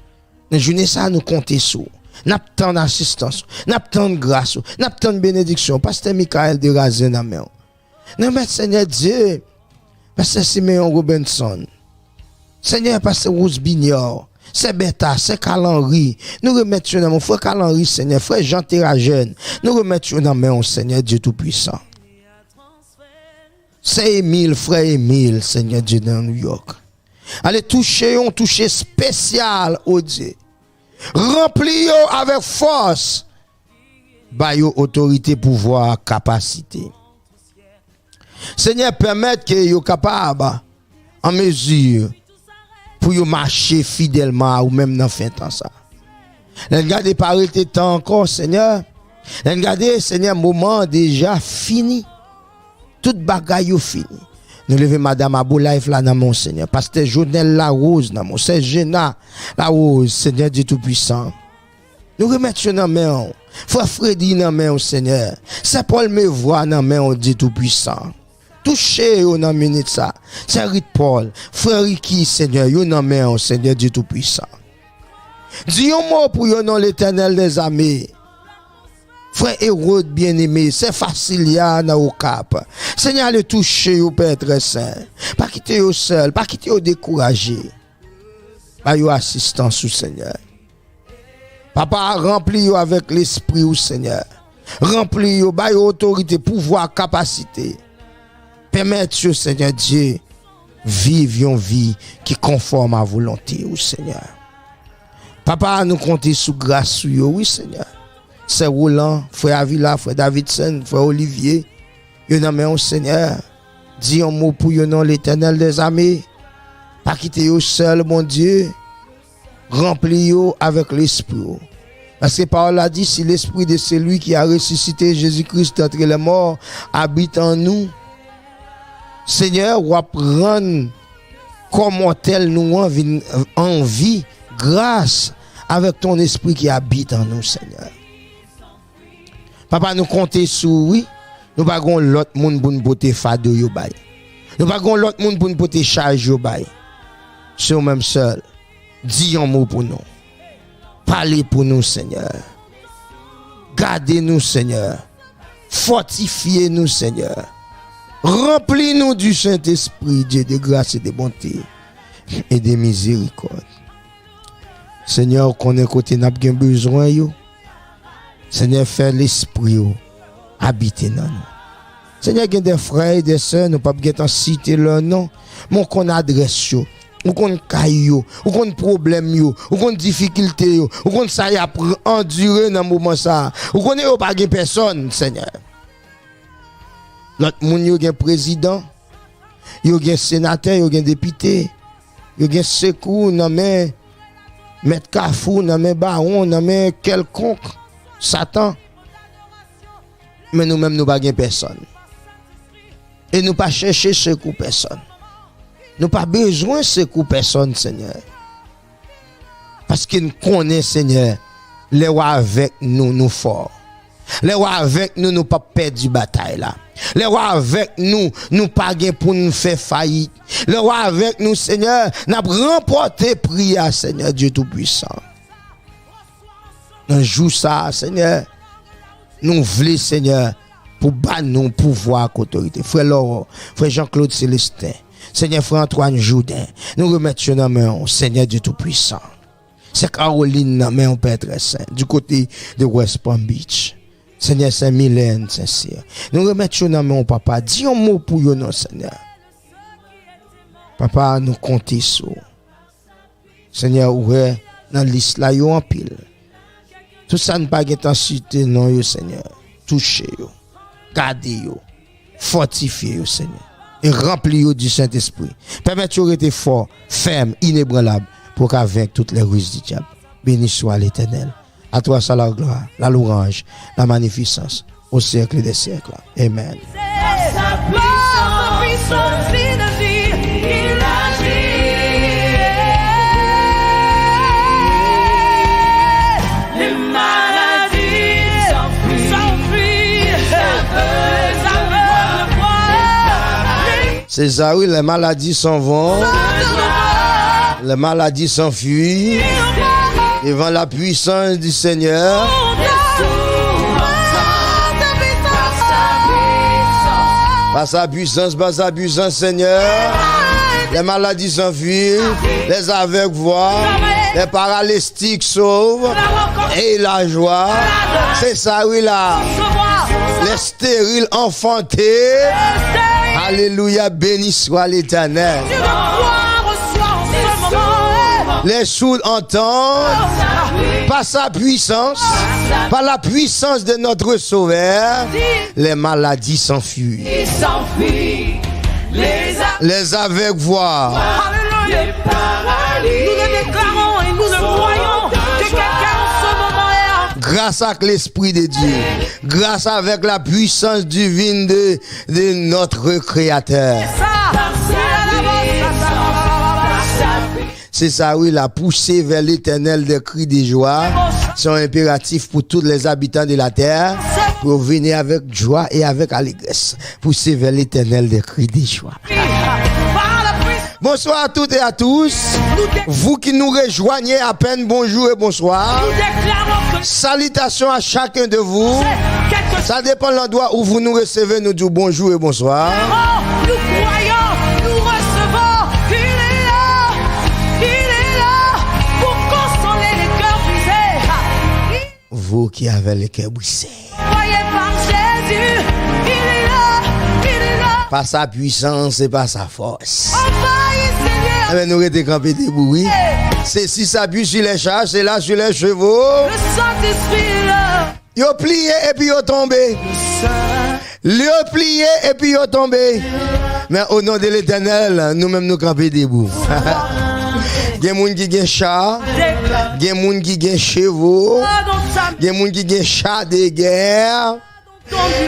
Nous journée ça, nous comptons sur. Nous avons d'assistance, nous avons de grâce, nous avons de bénédiction. Pasteur Michael de Razen dans main. Nous mettons Seigneur Dieu, Pasteur Simeon Robinson, Seigneur Pasteur Rose Bignor, c'est Beta, c'est Calenry. Nous remettons dans mon frère Calenry, Seigneur, frère Jean Terrajeune. Nous remettons dans main, Seigneur Dieu Tout-Puissant. C'est Émile, frère Émile, Seigneur Dieu dans New York. Allez toucher un toucher spécial au Dieu. Remplis-yo avec force. Bayo autorité, pouvoir, capacité. Seigneur, permettre que yo capable en mesure pour yo marcher fidèlement ou même dans fin temps ça. Regardez parler tes temps encore, Seigneur. Regardez, Seigneur, moment déjà fini. Toute bagaille yo fini. Nous levons Madame Abou Life là dans mon Seigneur. Pasteur Jonel La Rose dans mon Seigneur. Géna La Rose, Seigneur Dieu Tout-Puissant. Nous remettons dans main. Frère Freddy dans main, Seigneur. Saint Paul me voit dans main, Dieu Tout-Puissant. Touchez yo dans minute ça. C'est Rit Paul. Frère Ricky, Seigneur, yo dans main, Seigneur Dieu Tout-Puissant. Dis un mot pour yo dans l'Éternel des armées. Frère Hérode bien-aimé, c'est facile ya na au cap. Seigneur, le toucher au Père très saint. Pas quitter au seul, pas quitter au découragé. Pas yo assistance au Seigneur. Papa, remplis yo avec l'esprit au Seigneur. Remplis yo, ba yo autorité, pouvoir, capacité. Permettez au Seigneur Dieu vivre une vie qui conforme à volonté au Seigneur. Papa, nous comptons sous grâce sur yo, oui Seigneur. C'est Roland, frère Avila, frère Davidson, frère Olivier. Yo nan men au Seigneur. Dis un mot pour yo non l'Éternel des armées. Pas quitter yo seul, mon Dieu. Remplis yo avec l'esprit. Parce que Paul a dit, si l'esprit de celui qui a ressuscité Jésus-Christ d'entre les morts habite en nous, Seigneur, ou apprendre comment tel nous en vie grâce avec ton esprit qui habite en nous, Seigneur. Papa, nous comptons sur oui. Nous pas gon l'autre monde pour nous porter fado yo bay. Nous pas gon l'autre monde pour nous porter charge yo bay. C'est au même seul. Dis un mot pour nous. Parlez pour nous, Seigneur. Gardez-nous, Seigneur. Fortifiez-nous, Seigneur. Remplis-nous du Saint-Esprit, Dieu de grâce et de bonté et de miséricorde. Seigneur, qu'on est côté n'a pas besoin yo. Seigneur, fais l'esprit habiter dans nous. Seigneur, il y a des frères et des sœurs, nous ne pouvons pas citer leur nom, mais qu'on adresse yo, ou qu'on caille ou qu'on problème yo, ou qu'on difficulté yo, ou qu'on ça y a endurer dans moment ça, ou qu'on est pas personne, Seigneur. L'autre monde yo gen président, yo gen sénateur, yo gen député, yo gen secours nan men maître Kafou, nan men baron, nan men quelconque Satan. Mais nous-mêmes, nous n'avons pas personne. Et nous pas chercher secours personne. Nous pas besoin de secours personne, Seigneur. Parce qu'il connaît, Seigneur, les rois avec nous, nous forts. Les rois avec nous, nous pas perdre du bataille là. Les rois avec nous, nous pas gain pour nous faire faillite. Les rois avec nous, Seigneur, n'a remporté prière, Seigneur Dieu Tout-Puissant. Dans jour ça, Seigneur, nous voulons, Seigneur, pour battre nous pouvoir autorité. Frère Laurent, frère Jean-Claude Célestin, Seigneur frère Antoine Jourdain, nous remettons dans main, Seigneur Dieu Tout-Puissant. C'est Caroline dans main, Père très saint, du côté de West Palm Beach. Seigneur Saint-Mylène, sincère. Nous remettons dans main, papa. Dis un mot pour nous, non, Seigneur. Papa, nous comptons sur. Seigneur, ouais, dans liste là, yo en pile. Tout ça ne pas être cité, non, yo, Seigneur. Touchez, yo. Gardez, yo. Fortifiez, yo, Seigneur. Et remplis, yo, du Saint-Esprit. Permettez, yo, rester fort, ferme, inébranlable, pour qu'avec toutes les ruses du diable. Béni soit l'Éternel. À toi, ça la gloire, la louange, la magnificence, au siècle des siècles. Amen. Sa puissance, il agit. Les maladies s'enfuient. Les aveugles voient. C'est ça, oui, les maladies s'en vont. Les maladies s'enfuient. Devant la puissance du Seigneur. Par sa puissance, Seigneur. Les maladies s'enfuient. Les aveugles voient. Les paralytiques sauvent. Et la joie. C'est ça, oui, là. Les stériles enfantés. Alléluia, béni soit l'Éternel. Les sourds entendent par sa puissance, par la puissance de notre Sauveur, les maladies s'enfuient. Les aveugles voient. Les paralyses. Nous le déclarons et nous le croyons que quelqu'un en ce moment est en Grâce à l'Esprit de Dieu, grâce avec la puissance divine de notre Créateur. C'est ça, oui, la poussée vers l'Éternel des cris de joie sont impératifs pour tous les habitants de la terre pour venir avec joie et avec allégresse. Pousser vers l'Éternel des cris de joie. Bonsoir à toutes et à tous. Vous qui nous rejoignez à peine, bonjour et bonsoir. Salutations à chacun de vous. Ça dépend de l'endroit où vous nous recevez, nous disons bonjour et bonsoir. Nous croyons, nous recevons. Il est là pour consoler les cœurs brisés. Vous qui avez les cœurs brisés. Voyez par Jésus, il est là. Par sa puissance et par sa force. Envahis, Seigneur. Mais nous étions campés debout, oui. C'est si ça appuie sur les chars, c'est là sur les chevaux. Le Saint-Esprit est là. Ils ont plié et puis ils ont tombé. Ils ont plié et puis ils ont tombé. Mais au nom de l'Éternel, nous-mêmes nous campés debout. Il y a des gens qui ont chars, il y a des gens qui ont chevaux, il y a des gens qui ont chars de guerre.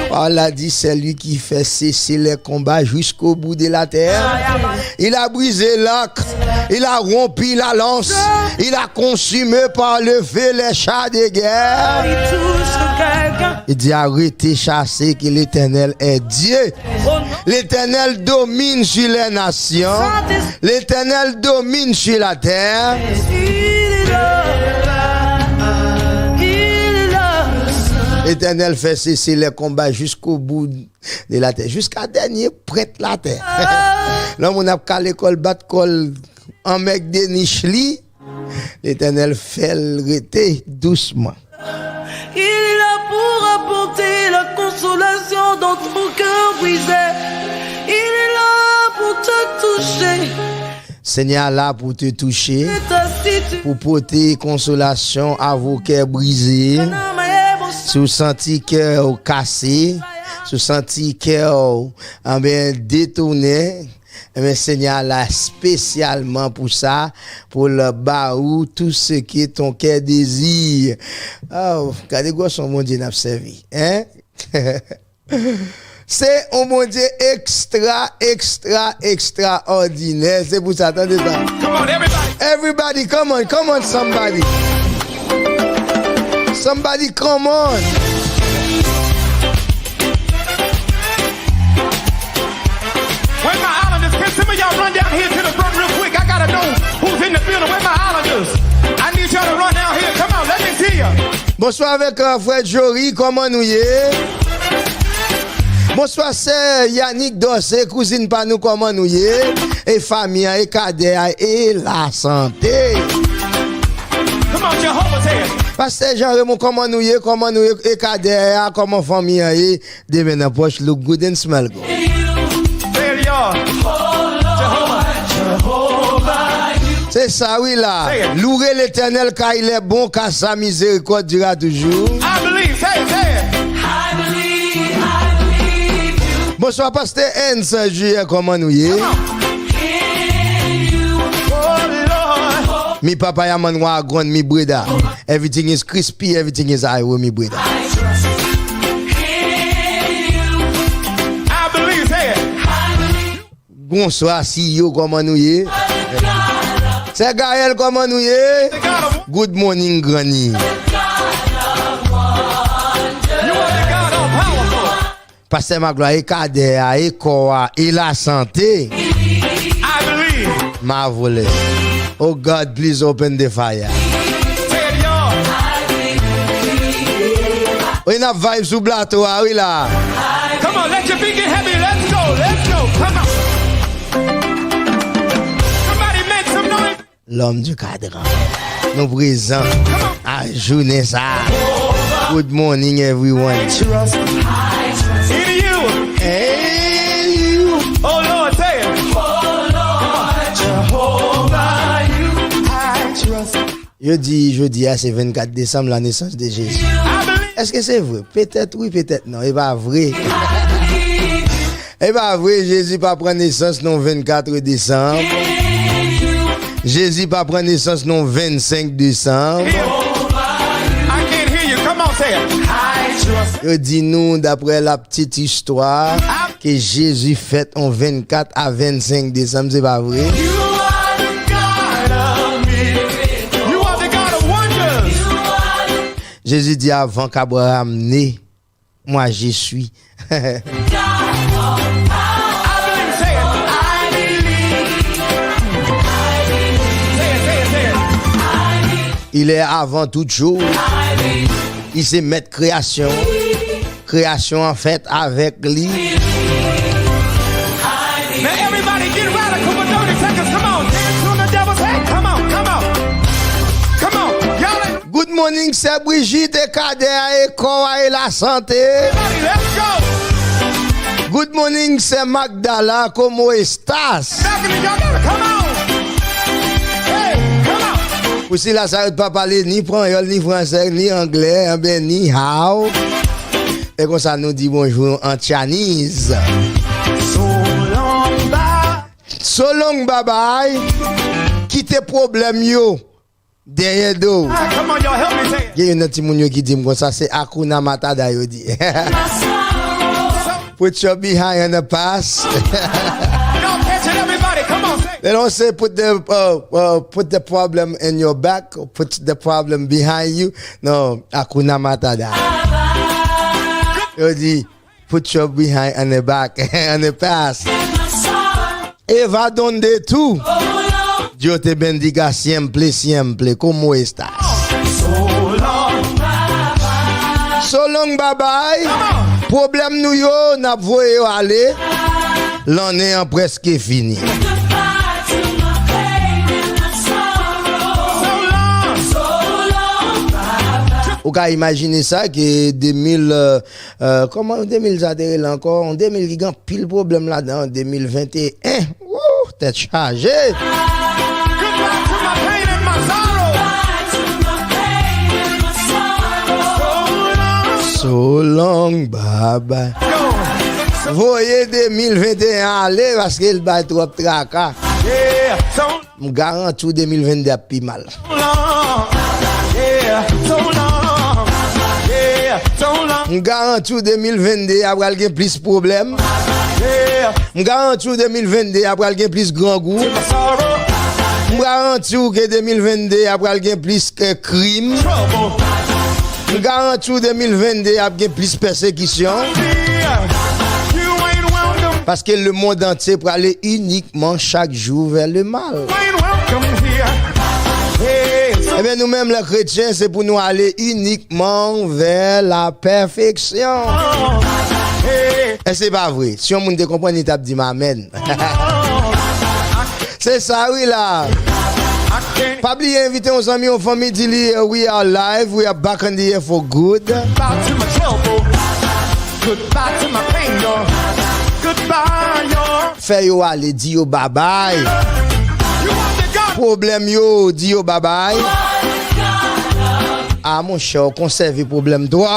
Allah dit, c'est lui qui fait cesser les combats jusqu'au bout de la terre. Il a brisé l'arc, il a rompu la lance, il a consumé par le feu les chars de guerre. Il dit, arrêtez chasser que l'Éternel est Dieu. L'Éternel domine sur les nations. L'Éternel domine sur la terre. L'Éternel fait cesser les combats jusqu'au bout de la terre, jusqu'à dernier prêtre la terre. Là, on a qu'à l'école battre col en mec de Nichli. L'Éternel fait le rete doucement. Il est là pour apporter la consolation dans ton cœur brisé. Il est là pour te toucher. Seigneur là pour te toucher, pour porter consolation à vos cœurs brisés. Si vous sentez cœur cassé, si vous sentez cœur détourné, mais Seigneur là spécialement pour ça, pour le baou, tout ce qui est ton cœur désire. Oh, regardez quoi son mon Dieu n'a servi, hein? C'est un mon Dieu extraordinaire. C'est pour ça, attendez ça. Come on, everybody. Everybody, come on, somebody. Somebody, come on. Where my islanders? Can some of y'all run down here to the front real quick? I gotta know who's in the building. Where my islanders? I need y'all to run down here. Come on, let me see ya. Bonsoir avec frère Jory, comment nous y est? Bonsoir sœur Yannick Dossé, cousine pas nous comment nous y est? Et famille, et cadet, et la santé. Come on, Jehovah's here. Pasteur Jean-Raymond, comment nous y est? Et cadet, comment famille, et de maintenant poche, look good and smell good. There you are. C'est ça, oui, là. Louer l'éternel car il est bon, car sa miséricorde durera toujours. I believe, say it. I believe you. Bonsoir, pasteur Hans, Juillet, comment nous y est? Oh, Lord. Mi papa yaman wa agron, mi breda. Everything is crispy, everything is high, mi breda. I believe, say it. Bonsoir, CEO, comment nous y est? C'est Gaël, comment nous y est? Good morning, Granny. You are the God all powerful. Pasteur Magloire, et Kader, et Koa, et la santé. I believe. Marvelous. Oh God, please open the fire. Say it, y'all. Oui, na vibe sous plateau, oui là. Come on, let your feet get heavy. Let's go. Come on. Somebody make some noise. L'homme du cadran. Nous présents à journée ça. Good morning, everyone. Trust in you. Hey, you. Oh, Lord, say it. Oh, Lord. Jehovah, you. I trust. Je dis, c'est 24 décembre, la naissance de Jésus. I believe. Est-ce que c'est vrai? Peut-être oui, peut-être non. Et pas vrai. Et pas vrai, Jésus pas prendre naissance non 24 décembre. Jésus pas prendre naissance non 25 décembre. I can't hear you. Come on, say it. I trust. Je dis nous, d'après la petite histoire, que Jésus fête en 24 à 25 décembre, c'est pas vrai? You are the God of miracles. You are the God of wonders. Jésus dit avant qu'Abraham naisse, moi je suis. I believe, say it. I believe. Say it. Il est avant toute chose. Il sait mettre création. Création en fait avec lui. Now everybody get radical for 30 seconds. Come on, dance on the devil's head. Come on. Y'all ain't Good morning, c'est Brigitte et Kader et Koa et la santé. ready. Let's go. Good morning, c'est Magdala, como estás? Back in the, y'all gotta come on. Hey, come on. Ou si la ça pas parler ni espagnol, ni français, ni anglais, ben ni how. Et comme ça nous dit bonjour en Chinese. So long, bye bye. Quitte problème yo. Derrière dos. Come on, y'all help me say it. Il y a un petit moun yo qui dit comme ça, c'est Hakuna Matata yo dit. Put your behind in the past. Y'all catch it, everybody. Come on, say it. They don't say put the problem in your back or put the problem behind you. No, Hakuna Matata. Yo dit put your behind in the back and the past. Eva donde tú. Dios te bendiga siempre, siempre. ¿Cómo estás? So long, bye bye. Problème nous yo, n'a voye yo aller. L'année en presque fini. Ou ka imaginer ça que 2000 comment 2000 ça là encore en 2000 il y a pile problème là-dedans en 2021. Ouh, tête chargée. Goodbye to my pain and my sorrow. So long, bye bye. Voyez 2021 aller parce qu'il va trop tracas. Yeah, so Me garantis 2022 a pi mal. long. Yeah, so long. Yeah, so long. Me garantis 2022 a pral gen plus problème. Yeah, Me garantis 2022 a pral gen plus grand goût. my sorrow. Me garantis que 2022 après il y a plus que crime. Nous garantissons 2022 après plus persécution. Parce que le monde entier pour aller uniquement chaque jour vers le mal. Eh bien, nous-mêmes, les chrétiens, c'est pour nous aller uniquement vers la perfection. Et c'est pas vrai. Si on ne comprend, il t'a dit Amen. C'est ça, oui, là. Pas oublier inviter nos amis, aux familles, dire we are live, we are back on the air for good. Goodbye to my trouble. Goodbye to my pain, y'all. Goodbye, y'all. Fait yo aller, di yo bye bye. You want the God. Problème yo, di yo bye bye. Ah, mon cher, conserve problème trop.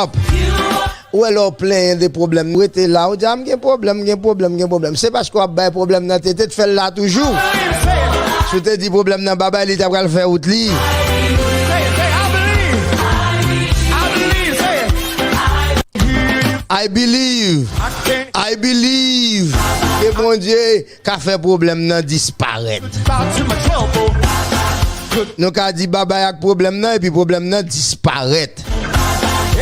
Ou alors plein de problèmes. Ou était là, ou dit, j'ai problème. C'est parce qu'on a un problème dans tête, tu fais là toujours. Si tu te dis problème dans baba, il t'a le faire out li. I believe que mon Dieu qu'a fait problème nan disparaître. Nous qu'a dit baba y a problème nan et puis problème nan disparaître.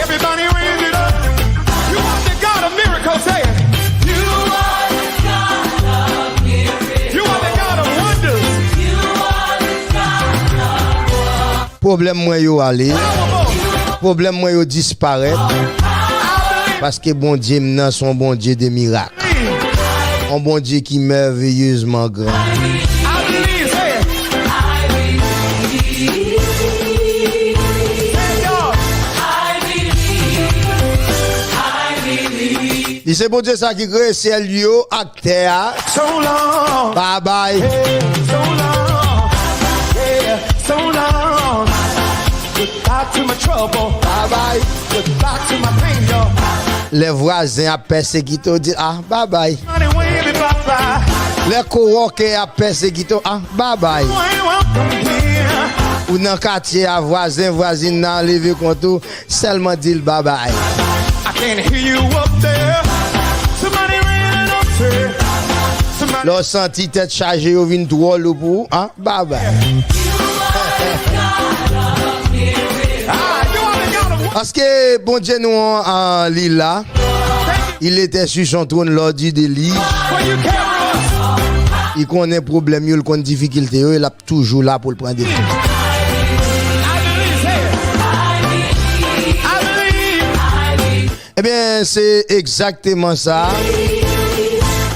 Everybody raise it up. You want the God of miracles, say it. You are the God of miracles. You are the God of wonders. You are the God of Problème moi yo aller. Problème moi yo disparaître. Parce que bon Dieu maintenant son bon Dieu de miracles. Un bon Dieu qui merveilleusement grand. I believe, say it. I believe. Say y'all. Et c'est bon Dieu ça qui crée ciel yo ak terre. So long. Bye bye. So long. Yeah, so long. Goodbye to my trouble. Bye bye. Goodbye to my pain, y'all. Les voisins a persécuté dit ah bye bye. Money, wavy, bye-bye. Les coworkers a persécuté ah bye bye. You ain't welcome here. Ou dans quartier à voisine nan levé compte seulement dit bye bye. I can't hear you up there. Somebody ran it up there. Somebody. Leur senti tête chargée au vin drôle ou pour ah bye bye. Parce que bon Dieu nous en lila, il était sur son trône lors du délit. Well, you carry us. Il connaît problème, il connaît difficulté, il est toujours là pour le prendre des choses. I believe, say it. I believe. Eh bien, c'est exactement ça.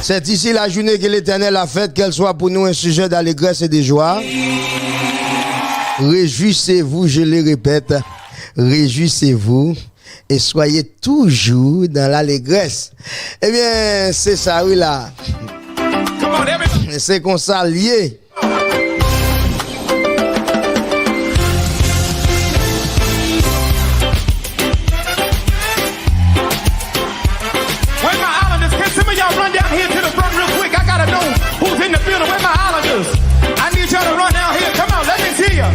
C'est ici la journée que l'Éternel a faite, qu'elle soit pour nous un sujet d'allégresse et de joie. Réjouissez-vous, je le répète. Réjouissez-vous et soyez toujours dans l'allégresse. Eh bien, c'est ça, oui, là. Come on, everybody. C'est qu'on s'allie. Where my islanders? Can some of y'all run down here to the front real quick? I gotta know who's in the building. Where my islanders? I need y'all to run down here. Come on, let me see ya.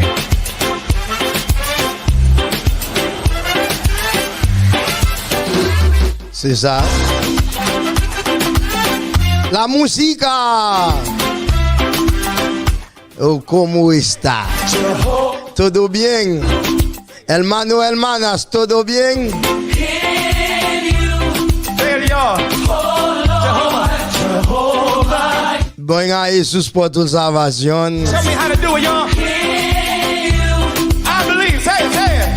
C'est ça. La música. Oh, ¿cómo está? ¿Todo bien? Hermanas, ¿todo bien? There y'all. Jehovah. Bon a Jesús por tu salvación. Tell me how to do it, y'all. I believe. Say it, say it.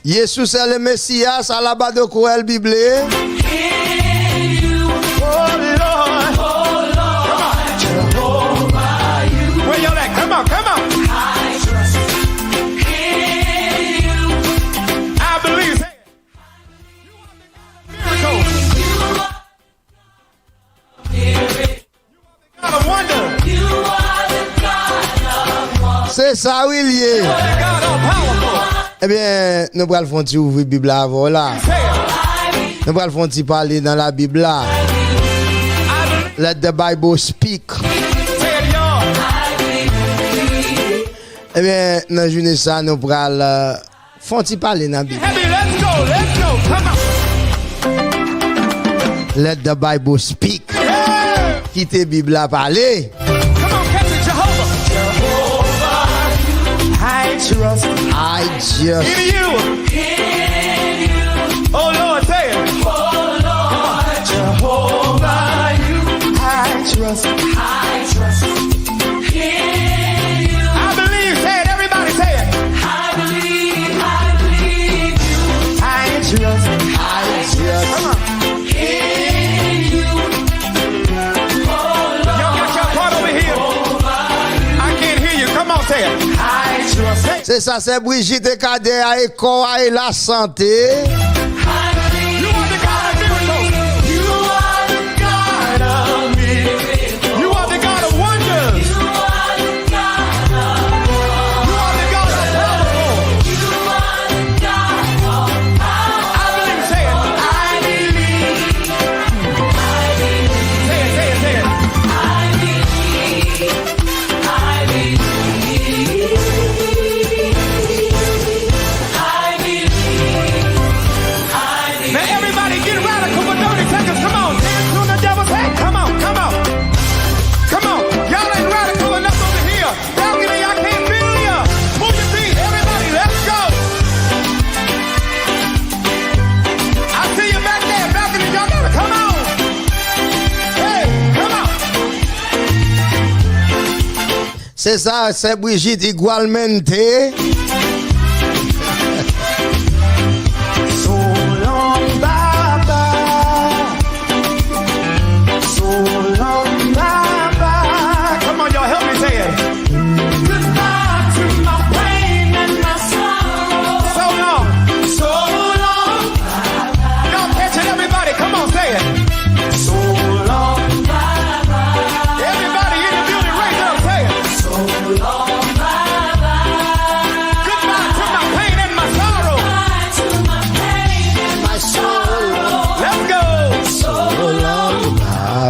Jesús es el Mesías, alabado con el Bible. Oh, Lord. Come on. Where y'all at? Come on, come on. I believe. Say it. Miracles. God of wonder. C'est ça, oui, lié. God all powerful. Eh bien, nous allons faire un petit ouvrir la Bible avant là. Say it. Nous allons faire un petit parler dans la Bible là. Let the Bible speak. Say it, y'all. Eh bien, dans la journée ça, nous allons faire un petit parler dans la Bible. Heavy, let's go, let's go. Come on. Let the Bible speak. Yeah. Quittez la Bible à parler. Come on, catch trust I just. in you. Oh Lord, say it. Oh Lord, Jehovah, you. I trust. I believe. Say it. Everybody say it. I believe you. I trust. Come on. Y'all got your part over here. I can't hear you. Come on, say it. I trust. C'est ça, c'est Brigitte Cadet à École et la santé. You are the God of miracles. You are the God of miracles. You are the God of wonders. You are the God of powerful. You are the God of power. I believe. Say it. I believe. Say it. Say it. Say it. Now everybody get radical for 30 seconds. Come on, dance to the devil's head. Come on, come on. Come on. Y'all ain't radical enough over here. Balcony, I can't feel ya. Move your feet. Everybody, let's go. I see you back there. Balcony, y'all gotta come on. Hey, come on. C'est ça, c'est Brigitte igualmente. So long, bye-bye. So long, bye-bye. Come on, y'all, help me say it. Goodbye to my pain and my sorrow. So long. So long, bye-bye. Y'all catch it, everybody. Come on, say it. So long, bye-bye. Everybody in the building, raise up, say it. So long, bye-bye. Goodbye to my pain and my sorrow. Let's go.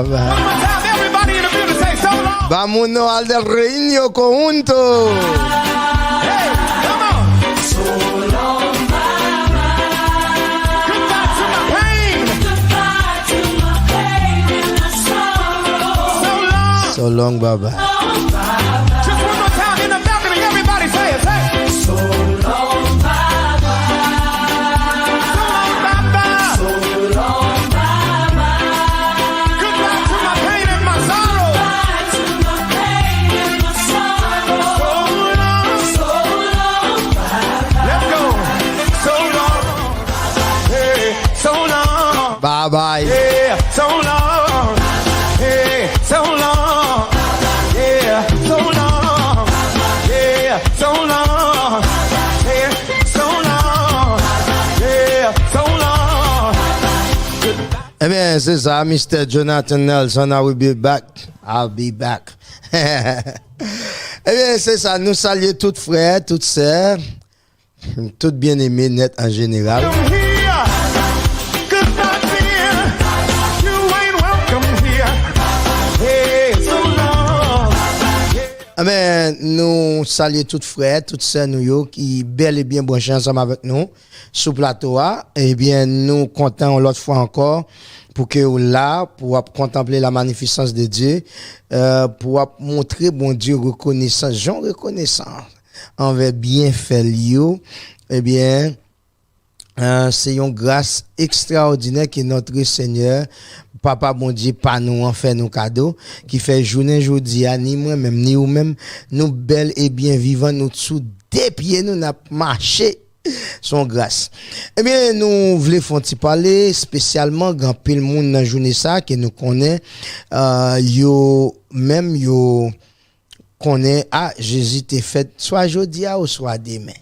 One more time, everybody in the building say so long. Vámonos al del reino conjunto. Hey, come on. So long, bye-bye. Goodbye to my pain. Goodbye to my pain and my sorrow. So long. So long, baba. Just one more time in the balcony, everybody say it. Say it. So long, bye-bye. So long, bye-bye. Goodbye to my pain and my sorrow. So long, let's go. So long, hey, so long, Bye bye. yeah, so long, hey, so long, yeah, so long, yeah, so long, yeah, so long, yeah, so long. Eh bien, c'est ça, Mr. Jonathan Nelson, I will be back. I'll be back. Eh bien, c'est ça, nous saluons toutes frères, toutes sœurs, toutes bien-aimées, net en général. Welcome here, goodbye dear, you ain't welcome here. Hey, so long. Eh bien, nous saluons toutes frères, toutes sœurs, nous yo, qui bel et bien branchés ensemble avec nous, sous plateau. Eh bien, nous comptons l'autre fois encore pour que vous là, pour contempler la magnificence de Dieu, pour montrer bon Dieu reconnaissance, Jean reconnaissance envers bienfait yo. Eh bien, c'est une grâce extraordinaire que notre Seigneur, Papa bon Dieu, pas nous en fait nos cadeaux, qui fait journée aujourd'hui, ni moi-même, ni vous-même, nous belles et bien vivants, nous sous des pieds, nous n'a marché. Son grâce. Eh bien, nous voulons parler spécialement grand pile monde dans journée ça que nous connaît yo connaît Jésus t'est fait soit aujourd'hui ou soit demain.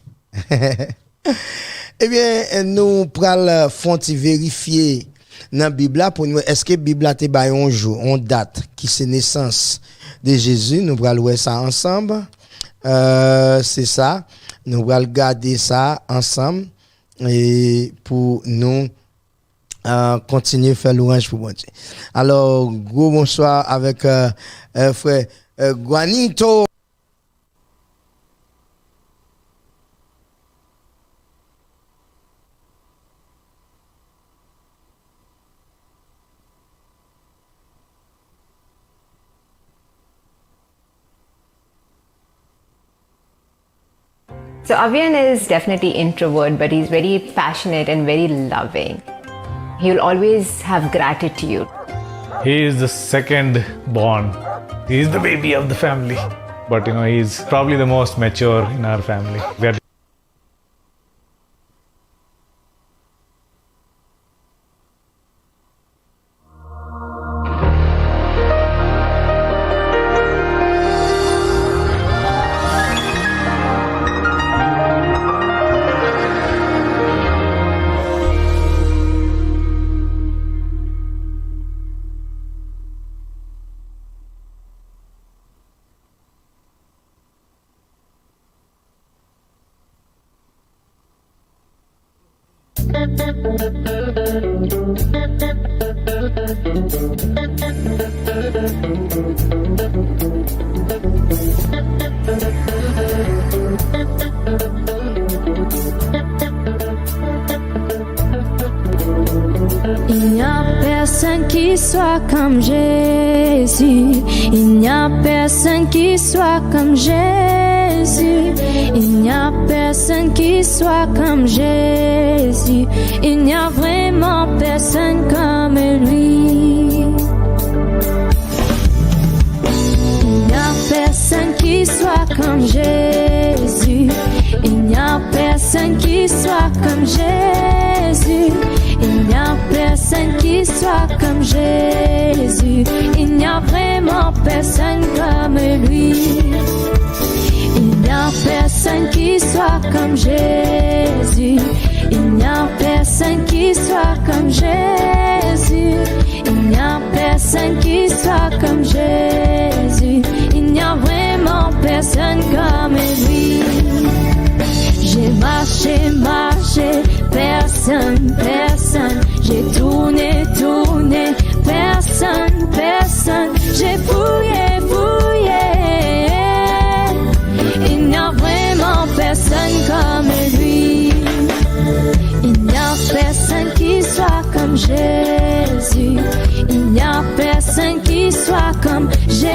Eh bien, nous pral fonti vérifier dans la Bible pour nous est-ce que Bible te ba un jour, on date qui c'est naissance de Jésus, nous pral voir ça ensemble. C'est ça. Nous allons regarder ça ensemble et pour nous continuer à faire l'orange pour bon Dieu. Alors, gros bonsoir avec frère Guanito. So Avian is definitely introvert, but he's very passionate and very loving. He'll always have gratitude. He is the second born. He's the baby of the family. But he's probably the most mature in our family. Il n'y a personne qui soit comme Jésus. Il n'y a personne qui soit comme Jésus. Il n'y a personne qui soit comme Jésus. Il n'y a vraiment personne comme lui. Il n'y a personne qui soit comme Jésus. Il n'y a personne qui soit comme Jésus. Il n'y a personne qui soit comme Jésus. Il n'y a vraiment personne comme lui. Il n'y a personne qui soit comme Jésus. Il n'y a personne qui soit comme Jésus. Il n'y a personne qui soit comme Jésus. Il n'y a vraiment personne comme lui. J'ai marché, marché, personne, personne. J'ai tourné, tourné, personne, personne. J'ai fouillé, fouillé. Il n'y a vraiment personne comme lui. Il n'y a personne qui soit comme Jésus. Il n'y a personne qui soit comme Jésus.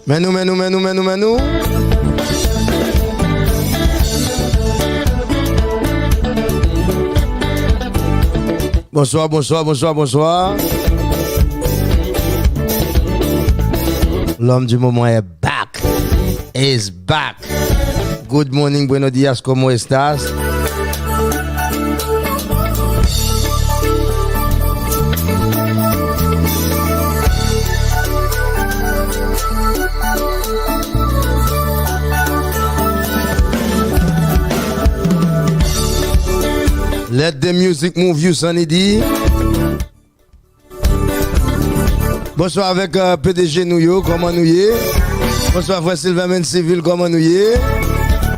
Menou. Bonsoir. L'homme du moment est back. Is back. Good morning, buenos días, ¿cómo estás? Let the music move you, Sonny D. Bonsoir avec PDG Nouyo, comment nous y est? Bonsoir frère Sylvain Men Civil, comment nous y est?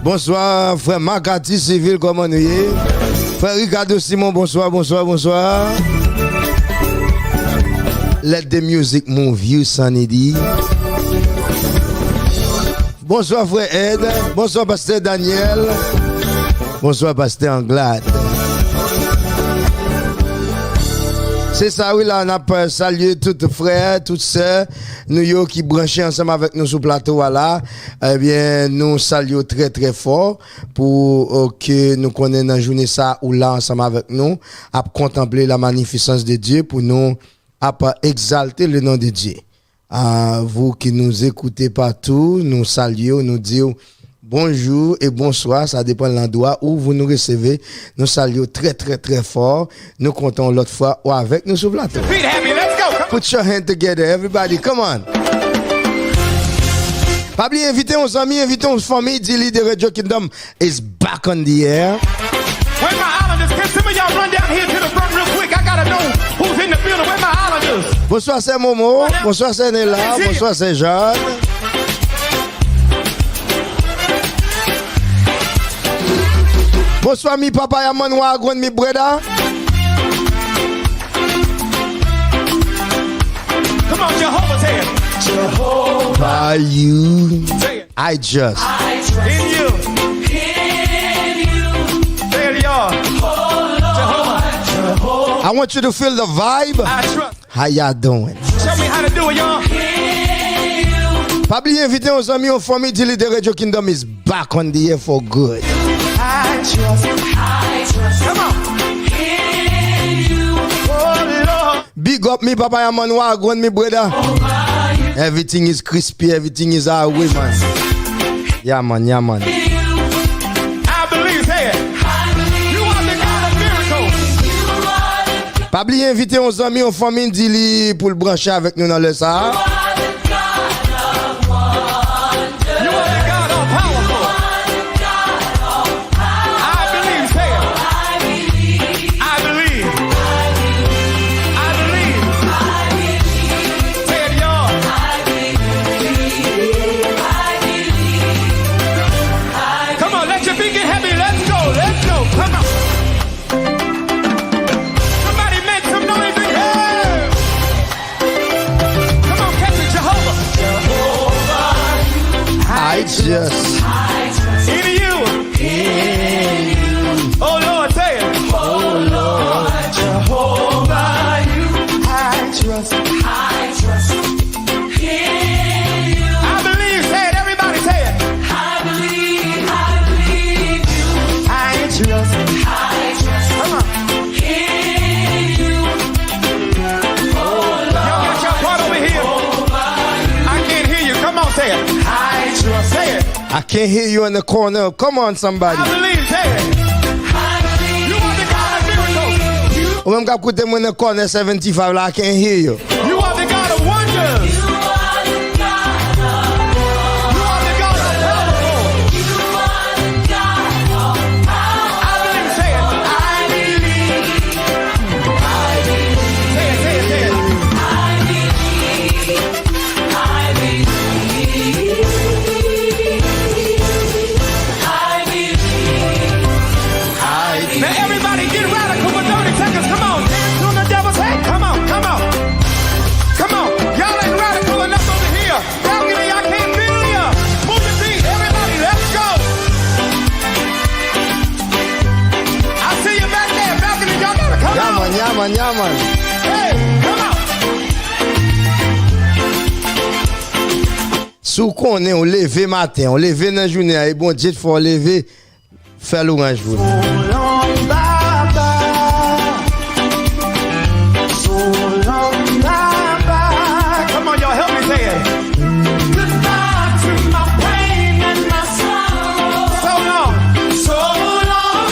Bonsoir frère Makati Civil, comment nous y est? Frère Ricardo Simon, bonsoir. Let the music move you, Sonny D. Bonsoir frère Ed, bonsoir pasteur Daniel, bonsoir pasteur Anglade. C'est ça, oui, là, on a salué toutes frères, toutes sœurs, nous qui branchés ensemble avec nous sur le plateau, voilà. Eh bien, nous saluons très, très fort pour que nous connaissions dans la journée ça ou là ensemble avec nous, à contempler la magnificence de Dieu, pour nous, à exalter le nom de Dieu. À vous qui nous écoutez partout, nous saluons, nous disons bonjour et bonsoir, ça dépend de l'endroit où vous nous recevez. Nous saluons très, très, très fort. Nous comptons l'autre fois ou avec nous sur le plateau. Put your hand together, everybody, come on. Pas oublier, invitez nos amis, invitez nos familles. Dilly de Radio Kingdom is back on the air. Where my islanders? Can some of y'all run down here to the front real quick? I gotta know who's in the building. Where my islanders? Bonsoir, c'est Momo. Bonsoir, c'est Nella. Bonsoir, c'est Jeanne. Bonsoir, mi papa, ya man wagwan, mi brother. Come on, Jehovah, say it. Jehovah, you. I just. In you. There you are. Jehovah. I want you to feel the vibe. I trust. How y'all doing? Show me how to do it, y'all. Pas oublier, inviter nos amis, aux familles, Dilly de Radio Kingdom is back on the air for good. I trust. Come on. In you. Oh, Lord. Big up me, papa, ya man wagwan, me brother. Everything is crispy, everything is our way, man. Yeah, man. I believe, say it. You are the God of miracles. Pas oublier, inviter nos amis, aux familles, Dilly, pour le brancher avec nous dans le Sahara. Just in you. Oh Lord, say it. Oh Lord, Jehovah, you. I trust. In you. I believe, say it, everybody say it. I believe you. I trust. Come on. In you. Oh Lord. Y'all got your part over here. I can't hear you. Come on, say it. I trust. Say it. I can't hear you in the corner. Come on, somebody. I believe, say it. You are the God of miracles. When I put them in the corner 75, I can't hear you. You are the God of wonders. You are the God of wonders. You are the God of miracles. You are the God of power. I believe, say it. I believe. Say it. I believe. Now everybody get radical for 30 seconds. Come on, dance on the devil's head. Come on. Y'all ain't radical enough over here. Balcony, I can't feel ya. Move the beat, everybody, let's go. I see you back there, balcony. Y'all gotta come on. Yeah, man. Hey, come on. sous qu'on est, on lever matin, on lever dans la journée, et bon Dieu, faut lever, faire l'orange pour nous. Come on, y'all, help me say it. Goodbye to my pain and my sorrow. So long, so long.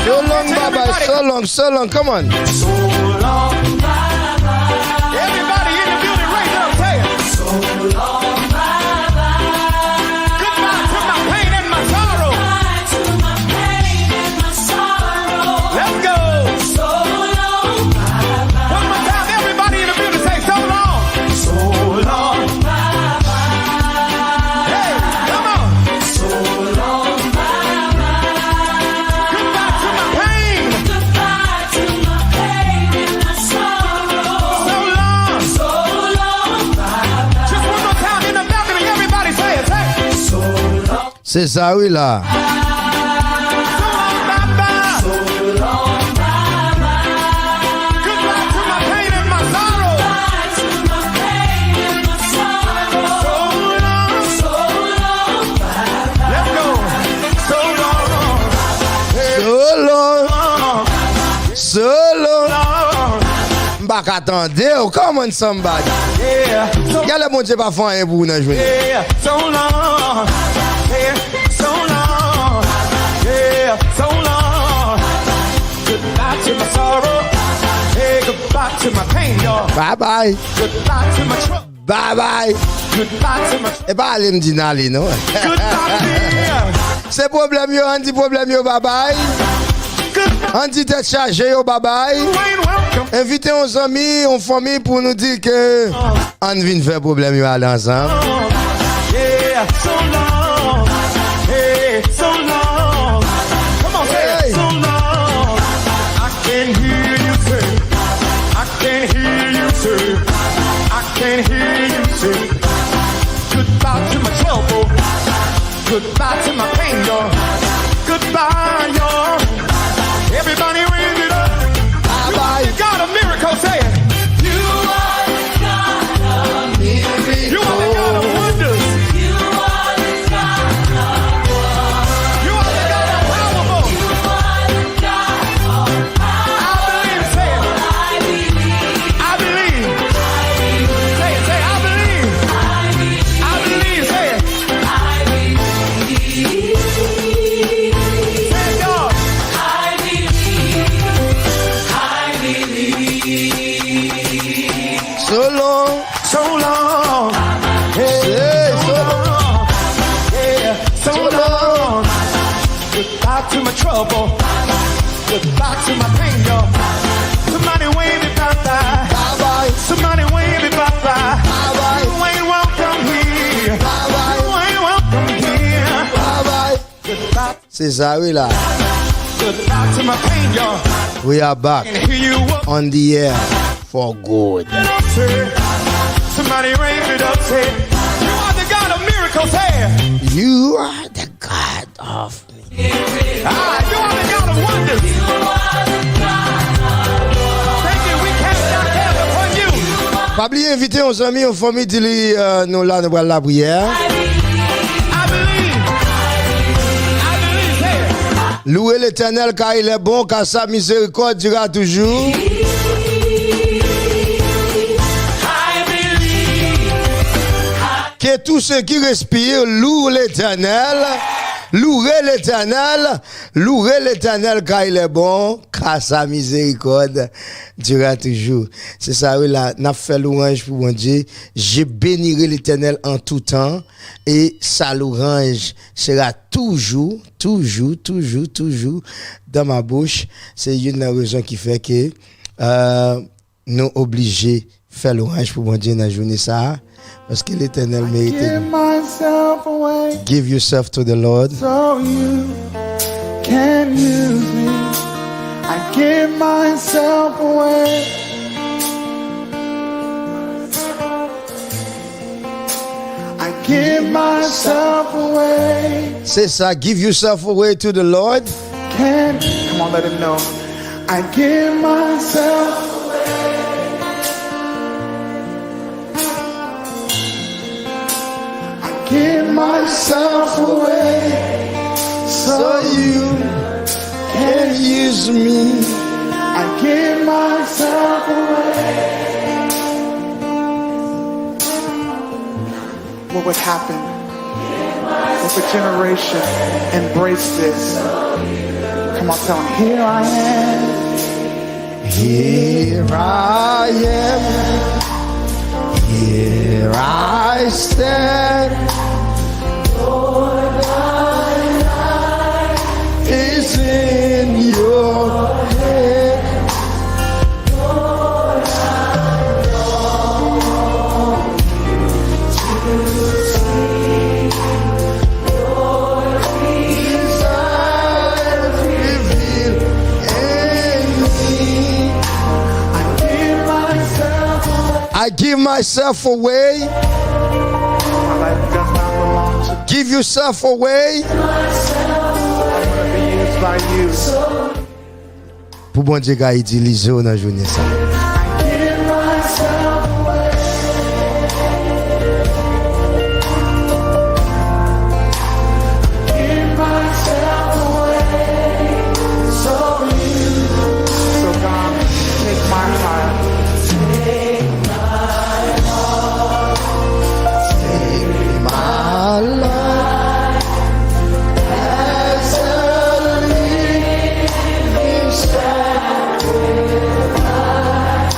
So long, bye-bye, so long, come on. So long, bye-bye. Everybody in the building, raise it up, say it. So long, bye-bye. Goodbye to my pain and my sorrow. Goodbye to my pain and my sorrow. Let's go. So long, bye-bye. One more time, everybody in the building, say so long. So long, bye-bye. Hey, come on. So long, bye-bye. Goodbye to my pain. Goodbye to my pain and my sorrow. So long, bye-bye. Just one more time in the balcony, everybody say it, say it. So long, C'est ça, oui, là. bye-bye. So long, bye-bye. Goodbye to my pain and my sorrow. Goodbye to my pain and my sorrow. So long, bye-bye. Let's go. So long, So long. M'bak attendre, oh, come on somebody. yeah, so Y'a le bon Dieu pas faire un pour nous dans la journée. yeah, so long, yeah, so long, yeah, so long. Goodbye to my sorrow, hey, goodbye to my pain, y'all. Bye bye. Goodbye to my trouble, Bye bye. goodbye to my Et pas aller me dire d'aller, non? goodbye, yeah. C'est problème yo, on dit problème yo, bye bye. On dit tête chargée yo, bye bye. You ain't welcome. Invitez nos amis, nos familles pour nous dire que on vient faire problème yo aller ensemble. Yeah, so long, hey, so long. Come on, say Hey. it. So long, I can hear you say, I can hear you say, I can hear you say, goodbye to my trouble, goodbye to my pain, y'all, goodbye, y'all. Everybody raise it up. You got a miracle, say it. You are the God of miracles. You are the God of wonders. You are the God of wonders. You are the God of powerful. You are the God of power. I believe, say it. I believe. I believe. Say it, say it. I believe. I believe, say it. Say it, y'all. So long. So long. Hey, Hey, so long. Yeah, so long. Goodbye to my trouble. Goodbye to my pain, y'all. Somebody wave it bye-bye. Bye Somebody wave it bye-bye. bye. You ain't welcome here. Bye-bye. You ain't welcome here. Bye bye. Goodbye, C'est ça, oui, là. goodbye to my pain, y'all. We are back And here you up, on the air for good. say. Somebody wave it up, say. You are the God of miracles, say. You are the God of me. Ah, you are the God of wonders. Thank you. We cast our cares upon you. Pas oublier inviter nos amis, nos familles, dire nous là, nous voilà la prière. I believe. I believe. Say it. Louez l'Éternel car il est bon, car sa miséricorde durera toujours. I believe. Que tous ceux qui respirent louent l'Éternel. Louez l'Éternel, louez l'Éternel car il est bon, car sa miséricorde durera toujours. C'est ça, oui, là, n'a fait louange pour mon Dieu. Je bénirai l'Éternel en tout temps et sa louange sera toujours dans ma bouche. C'est une des raisons qui fait que nous obligés de faire louange pour mon Dieu dans la journée ça. Parce que l'Éternel mérite. Give myself away Give yourself to the Lord. so you can use me. I give myself away. I give myself away. C'est ça, give yourself away to the Lord. Come on, let him know. I give myself. give myself away so you can use me. I give myself away. What would happen if a generation embraced this? Come on, tell them, here I am. Here I am. Here I stand. Lord, my life is in your hand. Lord, I long to see your desires revealed in me. I give myself away. My life does not belong to me. Give yourself away. I want to be used by you. Pour bon Dieu qu'a utilisé dans la journée ça. I give myself away. Give myself away. So God, take my heart. My life as a living sacrifice.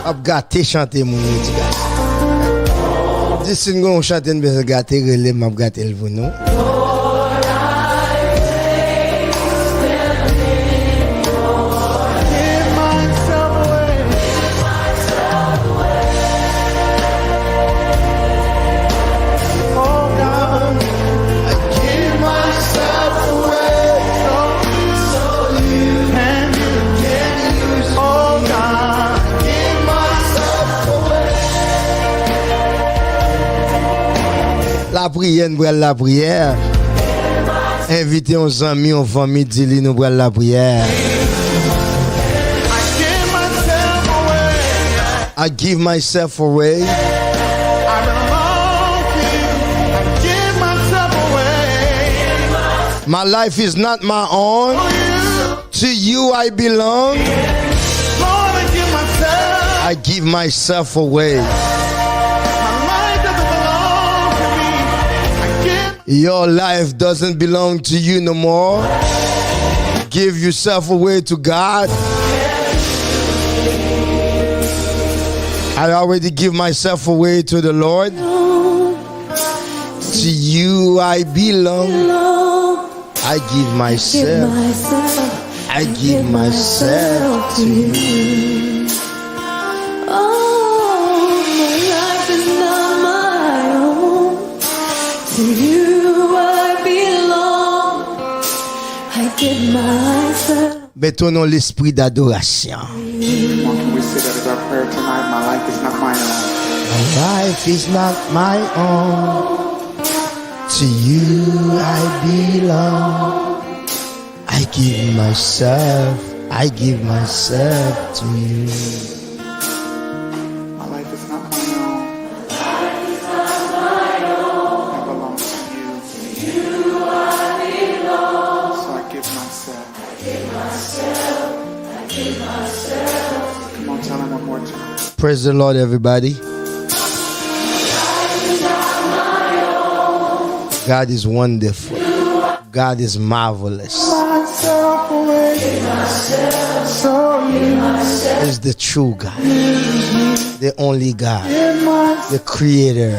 I've got to chante mon petit gars. Dis si nous chanter bien gâter relais m'a gâter le vous non. La prière, nous prenons la prière. Invitez nos amis, nos familles, dis-lui, nous prenons la prière. I give myself away. My life is not my own. To you I belong. I give myself away. Your life doesn't belong to you no more. Give yourself away to God. I already give myself away to the Lord. To you I belong. I give myself. I give myself to you. Oh, my life is not my own. To you I belong. I give myself. Mettons l'esprit d'adoration. Can we say that as our prayer tonight? My life is not my own. My life is not my own. To you I belong. I give myself to you. My life is not my own. I belong to you. So I give myself. Come on, tell him one more time. Praise the Lord, everybody. God is wonderful. God is marvelous. Is the true God, the only God, the creator.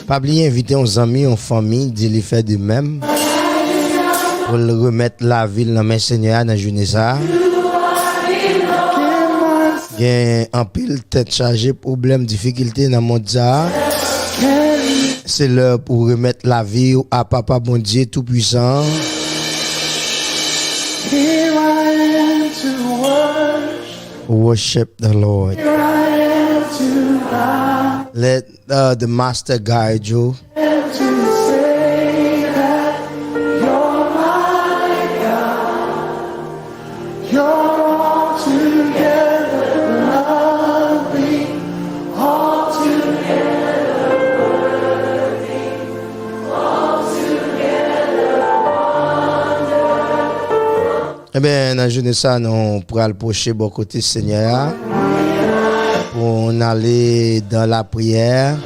Pas oublier inviter nos amis, nos familles, de les faire de même. Pour le remettre la ville dans mes seigneurs dans la journée ça. Il y a un pile tête chargée, problème, difficulté dans le monde ça. C'est l'heure pour remettre la vie à Papa bon Dieu tout puissant. Worship the Lord. Let the Master guide you. Eh bien, dans la journée, ça, nous pourrons le pocher bon côté Seigneur pour aller dans la prière.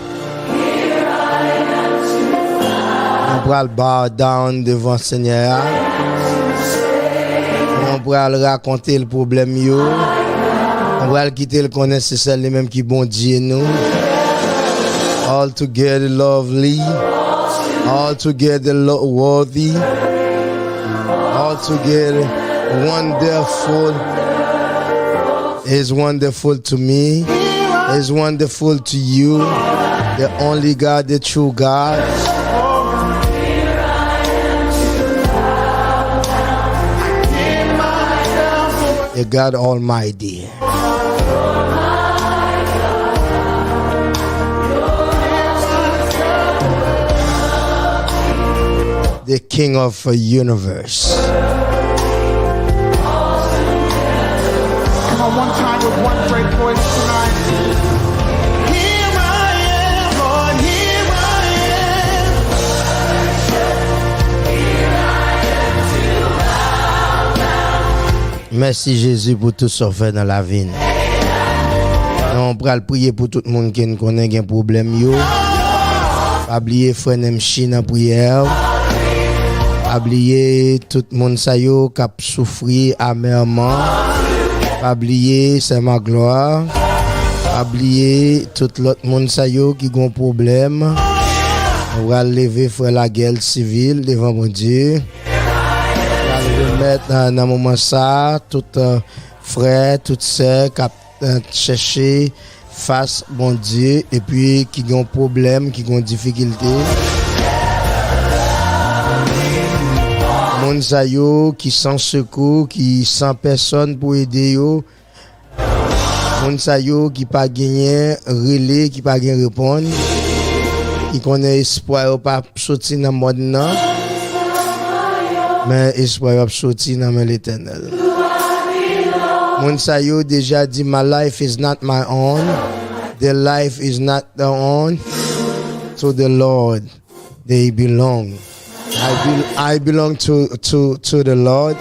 On pourra le bow down devant le Seigneur. On pourra le raconter le problème. On pourra le quitter le connaître, c'est celle même qui bon Dieu nous. All together lovely. All together worthy. All together wonderful. Is wonderful to me. Is wonderful to you. The only God, the true God. The God Almighty. The King of the universe. Come on, one time with one great voice tonight. Here I am, Lord, here I am. Merci Jésus pour tout ce fait dans la vie. On va prier pour tout le monde qui connaît un problème. Pas oublier frère Nemchi dans la prière. Pas oublier tout le monde qui a souffert amèrement. Pas oublier c'est ma gloire. Pas oublier tout l'autre monde qui a un problème. On va lever frère la guerre civile devant mon Dieu. Mettre dans le moment ça, tout frère, tout sœur qui chercher face bon Dieu et puis qui ont problème, qui ont difficulté. Moun sa yo qui sans secours, qui sans personne pour aider yo. Moun sa yo qui pas gagné relais, qui pas gagné répondre. Qui connaît espoir pas sortir dans mode nan. Mais espoir a sorti dans l'Éternel. Moun sa yo déjà dit my life is not my own. The life is not their own. To the Lord they belong. I belong to the Lord.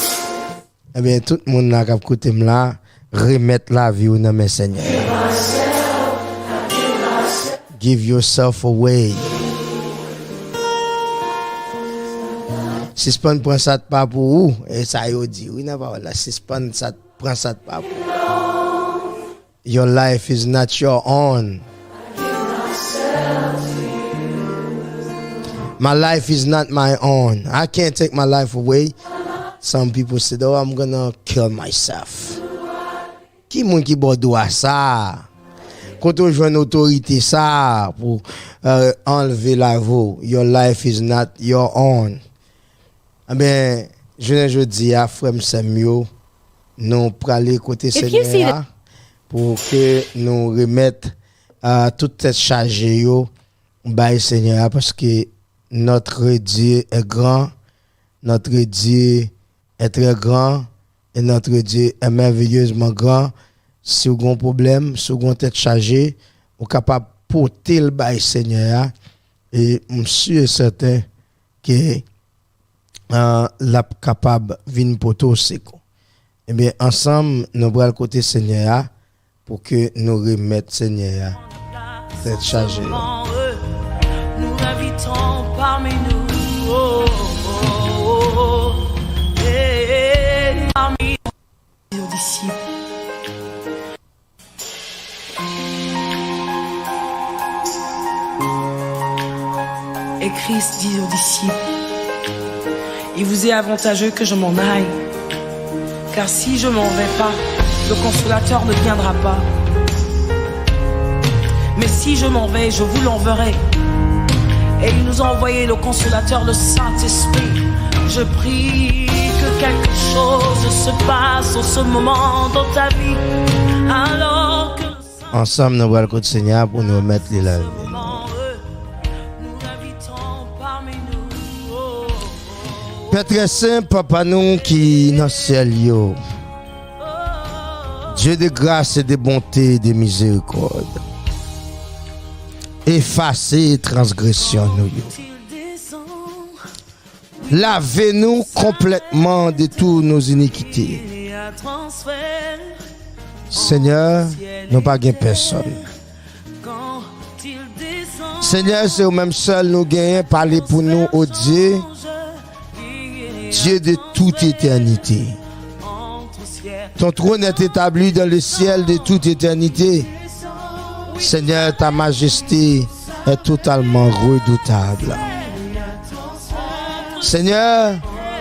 Eh bien tout le monde là qui écoute là remettre la vie dans mes Seigneur. Give yourself away. Suspend prend ça pas pour vous et ça yo dit oui n'a pas là suspend ça prend ça pas pour. Your life is not your own. My life is not my own. I can't take my life away. Some people say, "Oh, I'm gonna kill myself." Qui moun qui bordoa ça? Quand on joue une autorité ça pour enlever la vie. Your life is not your own. Eh bien, je dis à frère Samuel, nous pour aller côté Seigneur pour que nous remettre toute cette charge yo by Seigneur parce que notre Dieu est grand, notre Dieu est très grand et notre Dieu est merveilleusement grand. Si vous avez un problème, si vous avez une tête chargée, vous êtes capable de porter le by Seigneur et je suis certain que la capable vinn poto seko. Eh bien ensemble nous bral côté Seigneur pour que nous remettre Seigneur cette charge. Nous l'invitons parmi nous. Oh, oh, oh, parmi nos disciples. Et Christ dit aux disciples: il vous est avantageux que je m'en aille, car si je m'en vais pas, le consolateur ne viendra pas. Mais si je m'en vais, je vous l'enverrai. Et il nous a envoyé le consolateur, le Saint-Esprit. Je prie que quelque chose se passe en ce moment dans ta vie. Alors que ensemble nous allons côté Seigneur pour nous mettre les la vie. Père Saint, Papa nous qui dans le ciel yo. Dieu de grâce et de bonté et de miséricorde. Effacer transgression nous yo. Lavez-nous complètement de toutes nos iniquités. Seigneur, nous pas gain personne. Seigneur, c'est au même seul nous gagnons, parler pour nous, au Dieu, Dieu de toute éternité. Ton trône est établi dans le ciel de toute éternité. Seigneur, ta majesté est totalement redoutable. Seigneur,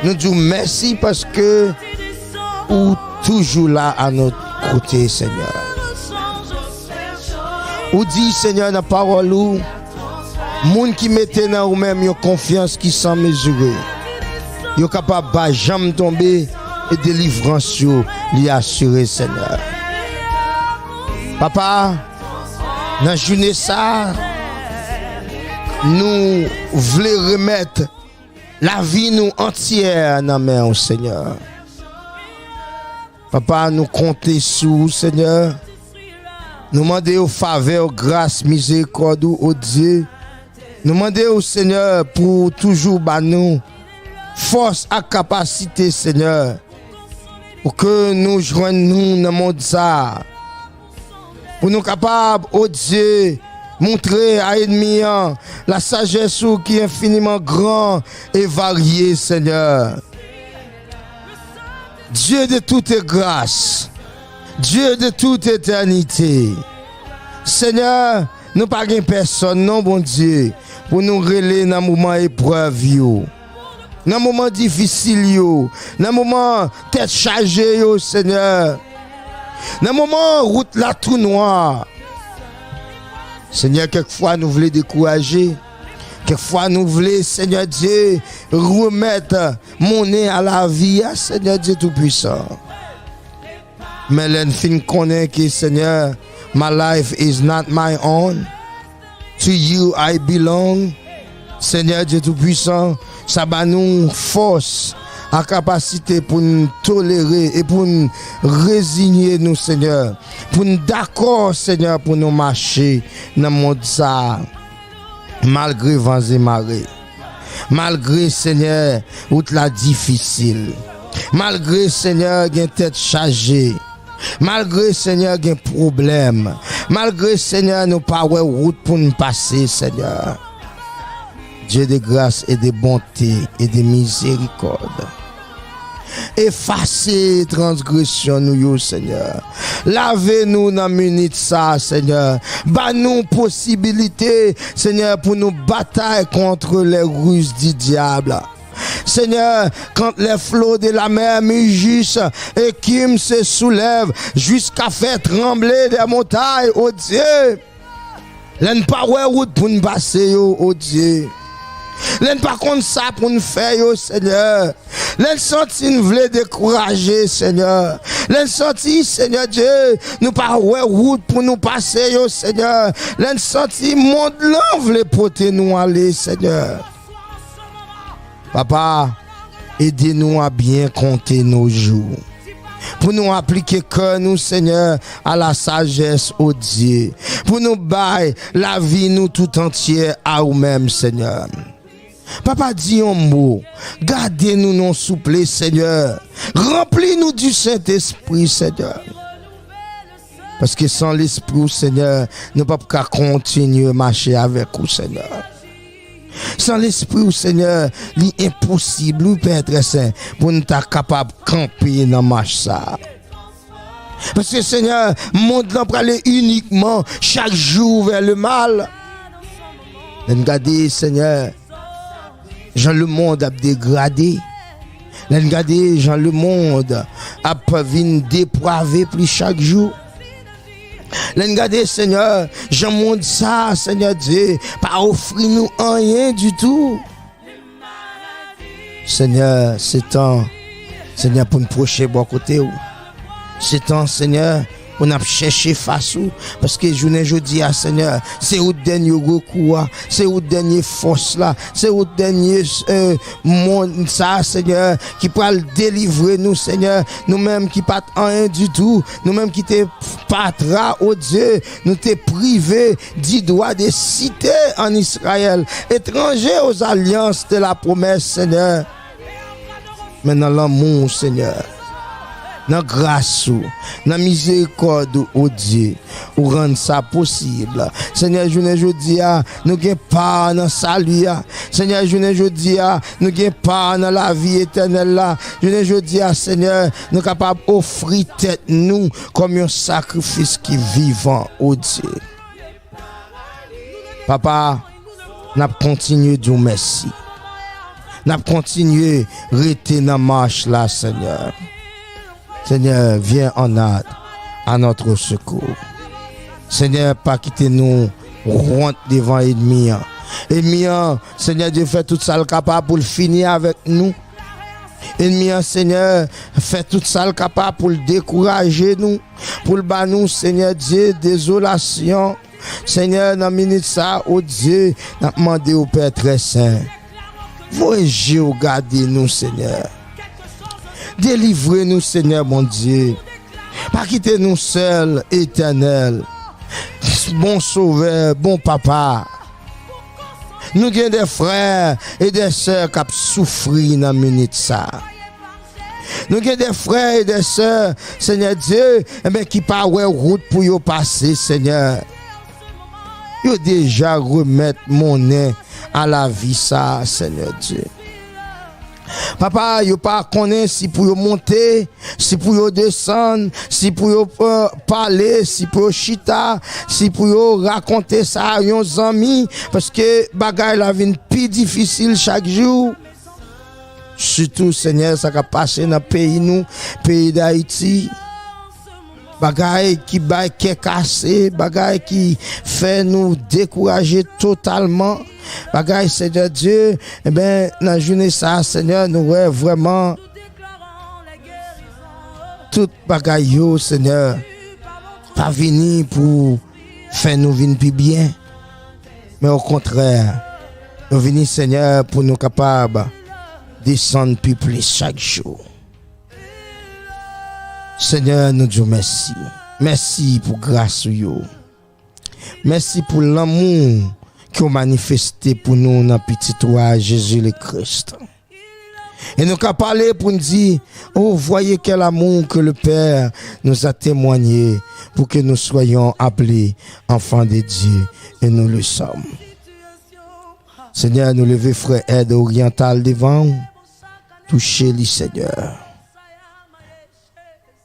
nous disons merci parce que ou toujours là à notre côté, Seigneur. Ou dit, Seigneur, dans la parole, moun qui mettait dans vous-même une confiance qui sans mesurer. Yo capable de jamais tomber et délivrance lui assurer, Seigneur. Papa, dans la journée ça, nous voulons remettre la vie nous entière dans la main au Seigneur. Papa, nous comptons sur Seigneur. Nous demandons aux faveurs, grâce, miséricorde au Dieu. Nous demandons au Seigneur pour toujours nous force et capacité, Seigneur, pour que nous joignions dans le monde ça. Pour nous capables, oh Dieu, montrer à l'ennemi la sagesse qui est infiniment grand et variée, Seigneur. Dieu de toute grâce, Dieu de toute éternité. Seigneur, nous pas gain personne, non, bon Dieu, pour nous relayer dans le moment épreuve, dans le moment difficile, dans le moment tête chargée, Seigneur. Dans le moment route la tout noire. Seigneur, quelquefois nous voulons décourager. Quelquefois nous voulons, Seigneur Dieu, remettre mon nez à la vie, Seigneur Dieu Tout-Puissant. Mais l'enfin connaît que, Seigneur, my life is not my own. To you I belong. Seigneur Dieu Tout-Puissant, ça va nous force à capacité pour nous tolérer et pour nous résigner nous, Seigneur. Pour nous d'accord, Seigneur, pour nous marcher dans le monde ça. Malgré vents et marées. Malgré, Seigneur, route la difficile. Malgré, Seigneur, une tête chargée. Malgré, Seigneur, un problème. Malgré, Seigneur, nous pas de route pour nous passer, Seigneur. Dieu de grâce et de bonté et de miséricorde. Effacez transgression nous, Seigneur. Lavez-nous dans la minute ça, Seigneur. Bas-nous possibilité, Seigneur, pour nous batailler contre les ruses du diable. Seigneur, quand les flots de la mer mugissent et qui se soulèvent jusqu'à faire trembler des montagnes, oh Dieu. L'en pas route pour nous passer, oh Dieu. L'en pas contre ça pour nous faire, oh Seigneur. L'en senti nous voulons décourager, Seigneur. L'en senti, Seigneur Dieu, nous pas route pour nous passer, oh Seigneur. L'en senti monde là voulait porter nous aller, Seigneur. Papa, aidez-nous à bien compter nos jours. Pour nous appliquer cœur nous, Seigneur, à la sagesse, au Dieu. Pour nous bailler la vie nous tout entière à nous-mêmes, Seigneur. Papa, dis un mot. Gardez-nous non souple, Seigneur. Remplis-nous du Saint-Esprit, Seigneur. Parce que sans l'Esprit, Seigneur, nous ne pouvons pas continuer à marcher avec vous, Seigneur. Sans l'Esprit, Seigneur, l'impossible, Père Saint, pour nous être capable de camper dans la marche ça. Parce que, Seigneur, le monde n'a pas aller uniquement chaque jour vers le mal. Regardez, Seigneur, Jean le monde a dégradé. Regardez, Jean le monde a vu dépravé plus chaque jour. Regardez, Seigneur, Jean monde ça, Seigneur Dieu, pas offrir nous rien du tout. Seigneur, c'est temps, Seigneur, pour nous procher bon côté. C'est temps, Seigneur, On a cherché face parce que journée jeudi à Seigneur, c'est au dernier recours, c'est au dernier force là, c'est au dernier monde ça Seigneur qui peut le délivrer nous Seigneur, nous-mêmes qui pas rien du tout, nous-mêmes qui t'es patra au Dieu, nous t'es privé du droit de citer en Israël, étrangers aux alliances de la promesse Seigneur. Maintenant l'amour Seigneur, dans grâce, dans miséricorde au Dieu, ou rendre ça possible. Seigneur, je dis, nous n'avons pas dans salut. Seigneur, je dis, nous n'avons pas dans la vie éternelle. Je dis, Seigneur, nous sommes capables d'offrir tête nous comme un sacrifice qui est vivant au Dieu. Papa, nous continuons de dire merci. Nous continuons de rester dans la marche là, Seigneur. Seigneur, viens en aide à notre secours. Seigneur, pas quitter nous, rentre devant l'ennemi. Ennemi, Seigneur Dieu, fait tout ça le capable pour le finir avec nous. Ennemi, Seigneur, fait tout ça le capable pour le décourager nous, pour le battre nous, Seigneur Dieu, désolation. Seigneur, dans la minute ça, oh Dieu, nous demandons au Père très saint. Voyez, regardez nous, Seigneur. Délivrez-nous, Seigneur, mon Dieu. Pas quitter nous seuls, éternel. Bon sauveur, bon papa. Nous avons des frères et des sœurs qui ont souffert dans la minute ça. Nous avons des frères et des sœurs, Seigneur Dieu, qui n'ont pas route pour y passer, Seigneur. Ils ont déjà remettre mon nez à la vie, ça, Seigneur Dieu. Papa, yo pas connaît si pour monter, si pour descendre, si pour parler, si pour chita, si pour raconter ça à nos amis, parce que bagaille la vie plus difficile chaque jour. Surtout, Seigneur, ça va passer dans le pays nous, pays d'Haïti. Bagaille qui est cassé, bagaille qui fait nous décourager totalement. Bagaille, Seigneur Dieu, eh bien, dans la journée ça, Seigneur, nous avons vraiment tout bagaille, Seigneur, pas venir pour faire nous venir plus bien, mais au contraire, nous venir, Seigneur, pour nous capables de descendre plus chaque jour. Seigneur, nous disons merci. Merci pour grâce. Merci pour l'amour que vous manifesté pour nous dans petit roi Jésus le Christ. Et nous avons parlé pour nous dire, oh, voyez quel amour que le Père nous a témoigné pour que nous soyons appelés enfants de Dieu. Et nous le sommes. Seigneur, nous levons frère aide orientale devant. Touchez-les, Seigneur.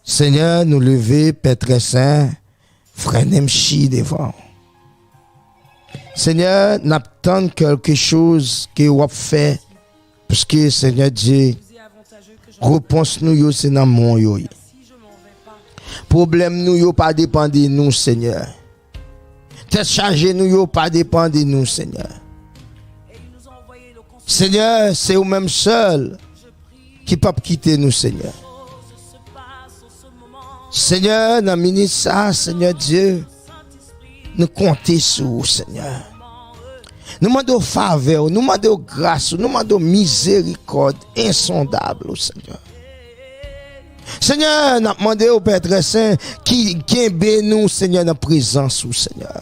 Seigneur, nous lever, Père très saint, frère Nemchi devant. Seigneur, n'attend quelque chose que vous avez fait, parce que Seigneur Dieu, réponse nous, c'est dans mon yo. Problème nous, pas dépend de nous, Seigneur. Tête chargée nous, pas dépend de nous, Seigneur. Seigneur, c'est vous-même seul qui peut quitter nous, Seigneur. Seigneur, dans le ministère, Seigneur Dieu, nous comptons sur vous, Seigneur. Nous demandons faveur, nous demandons grâce, nous demandons miséricorde insondable, Seigneur. Seigneur, nous demandons au Père très saint qui bénit nous, Seigneur, dans la présence, Seigneur.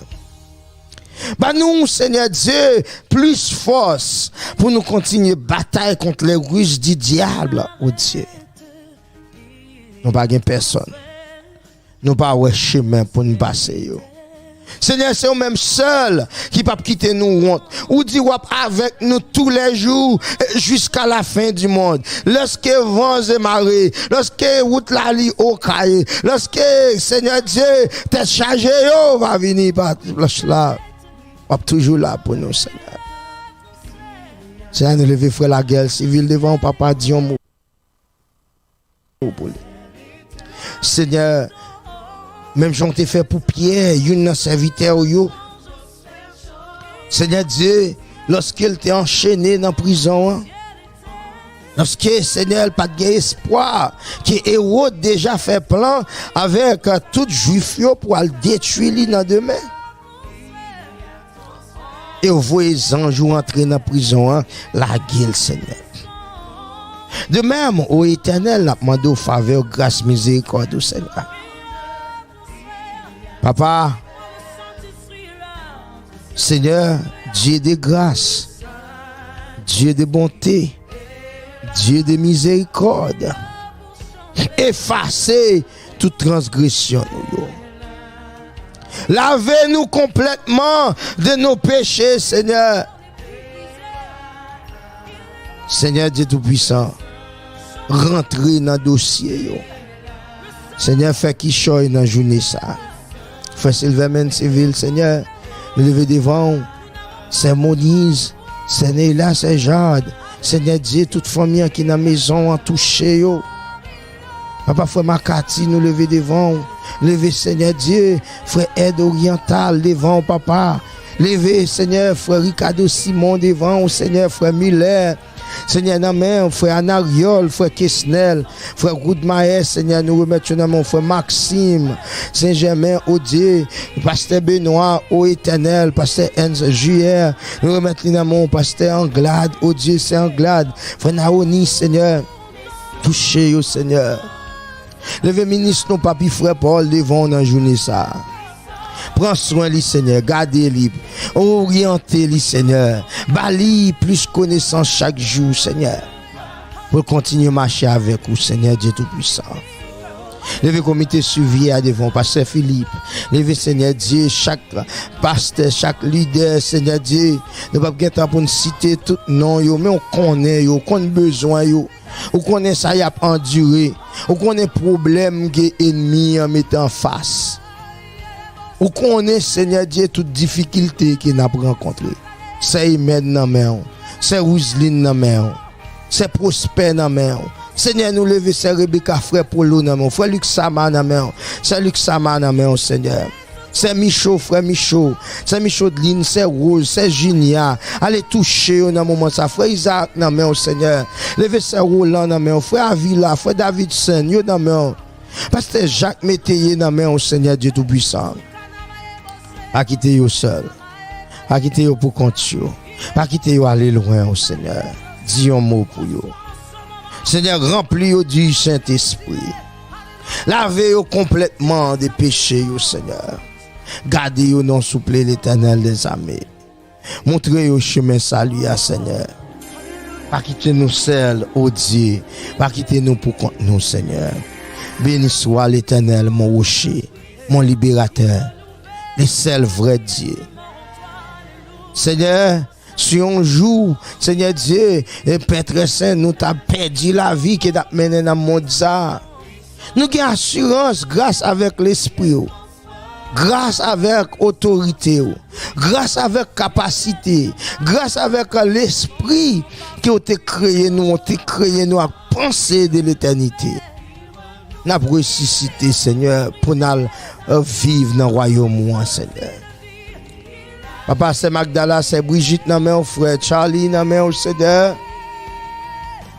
Bah nous, Seigneur Dieu, plus force pour nous continuer bataille contre les ruses du diable, oh Dieu. Nous n'avons pas personne. Nous n'avons pas de chemin pour nous passer. Seigneur, c'est vous-même seul qui peut quitter nous honte. Ou dit avec nous tous les jours jusqu'à la fin du monde. Lorsque vents et marées, lorsque route la lit au cahier, lorsque Seigneur Dieu t'es chargé, va venir par là. On est toujours là pour nous, Seigneur. Seigneur, nous lever frère la guerre civile devant papa Dion. Seigneur, même j'en t'ai fait pour Pierre, une serviteur yo. Seigneur Dieu, lorsqu'il t'est enchaîné dans la prison, Lorsque Seigneur pas de espoir, que Hérode déjà fait plan avec tout juif pour le détruire dans demain. Et vous voyez les anges entrer dans la prison, la gueule, Seigneur. De même, au Éternel, n'a demandé aux faveurs, grâce, miséricorde au Seigneur. Papa, Seigneur, Dieu de grâce, Dieu de bonté, Dieu de miséricorde, effacez toute transgression. Lavez-nous complètement de nos péchés, Seigneur. Seigneur Dieu Tout-Puissant, rentrez dans le dossier. Seigneur, fais qui choye dans la journée ça. Fais Sylvain Civil, Seigneur, levez devant. C'est Moniz, c'est Néla, c'est Jade. Seigneur Dieu, toute famille qui est dans la maison a touché. Papa, frère Makati, nous lever devant. Levez, Seigneur Dieu, frère Aide Oriental devant, papa. Levez, Seigneur, frère Ricardo Simon devant, Seigneur, frère Miller. Seigneur, non, frère Anariol, frère Kesnel, frère Goudmaes, Seigneur, nous remettons dans mon frère Maxime, Saint-Germain, au Dieu, pasteur Benoît, au Éternel, pasteur Enz Juer, nous remettons dans mon pasteur Anglade, au Dieu, c'est Anglade, frère Naoni, Seigneur, touchez au Seigneur. Levez ministre, non, papi, frère Paul, devant dans la journée ça. Prends soin lui Seigneur, gardez-lui, orientez-lui Seigneur, bali plus connaissance chaque jour Seigneur, pour continuer à marcher avec vous Seigneur Dieu Tout-Puissant. Levez comité suivi à devant pasteur Philippe, levez Seigneur Dieu chaque pasteur, chaque leader Seigneur Dieu, ne pas bien temps pour nous citer tout nom yo, mais on connaît besoin yo. On connaît ça y a enduré, on connaît problème que ennemi en mettant en face. Ou connaît Seigneur Dieu toute difficulté qu'il n'a pas rencontré. C'est Imed dans main, c'est Rousline dans main, c'est Prosper dans main. Seigneur nous lever c'est Rebecca frère Polo dans main, frère Luc Sama dans main, c'est Luc Sama dans main Seigneur. C'est Michaud, frère Michaud, c'est Michaud de Line, c'est Rose, c'est Junia. Allez toucher dans moment ça, frère Isaac dans main Seigneur. Lever c'est Roland dans main, frère Avila, frère Davidson, yo dans main. Pasteur Jacques Métayer dans main Seigneur Dieu Tout-Puissant. Pas quitter yo seul, pas quitter yo pour compte yo, pas quitter yo aller loin au Seigneur. Dis un mot pour yo. Seigneur, remplis yo du Saint-Esprit. Lavez yo complètement des péchés yo Seigneur. Gardez yo non souple l'Éternel des armées. Montrez yo chemin salut à Seigneur. Pas quitter nous seuls, ô Dieu, pas quitter nous pour compte nous Seigneur. Béni soit l'Éternel mon rocher, mon libérateur. Le seul vrai Dieu. Seigneur, si on joue, Seigneur Dieu, et Père très saint, nous t'a perdu la vie qui t'a mené dans le monde ça. Nous avons assurance grâce avec l'esprit, grâce avec autorité, grâce avec capacité, grâce avec l'esprit qui a créé nous, à penser de l'éternité. Nous avons ressuscité, Seigneur, pour nous vivre dans le royaume, Seigneur. Papa, c'est Magdala, c'est Brigitte, mon frère Charlie, mon Seigneur.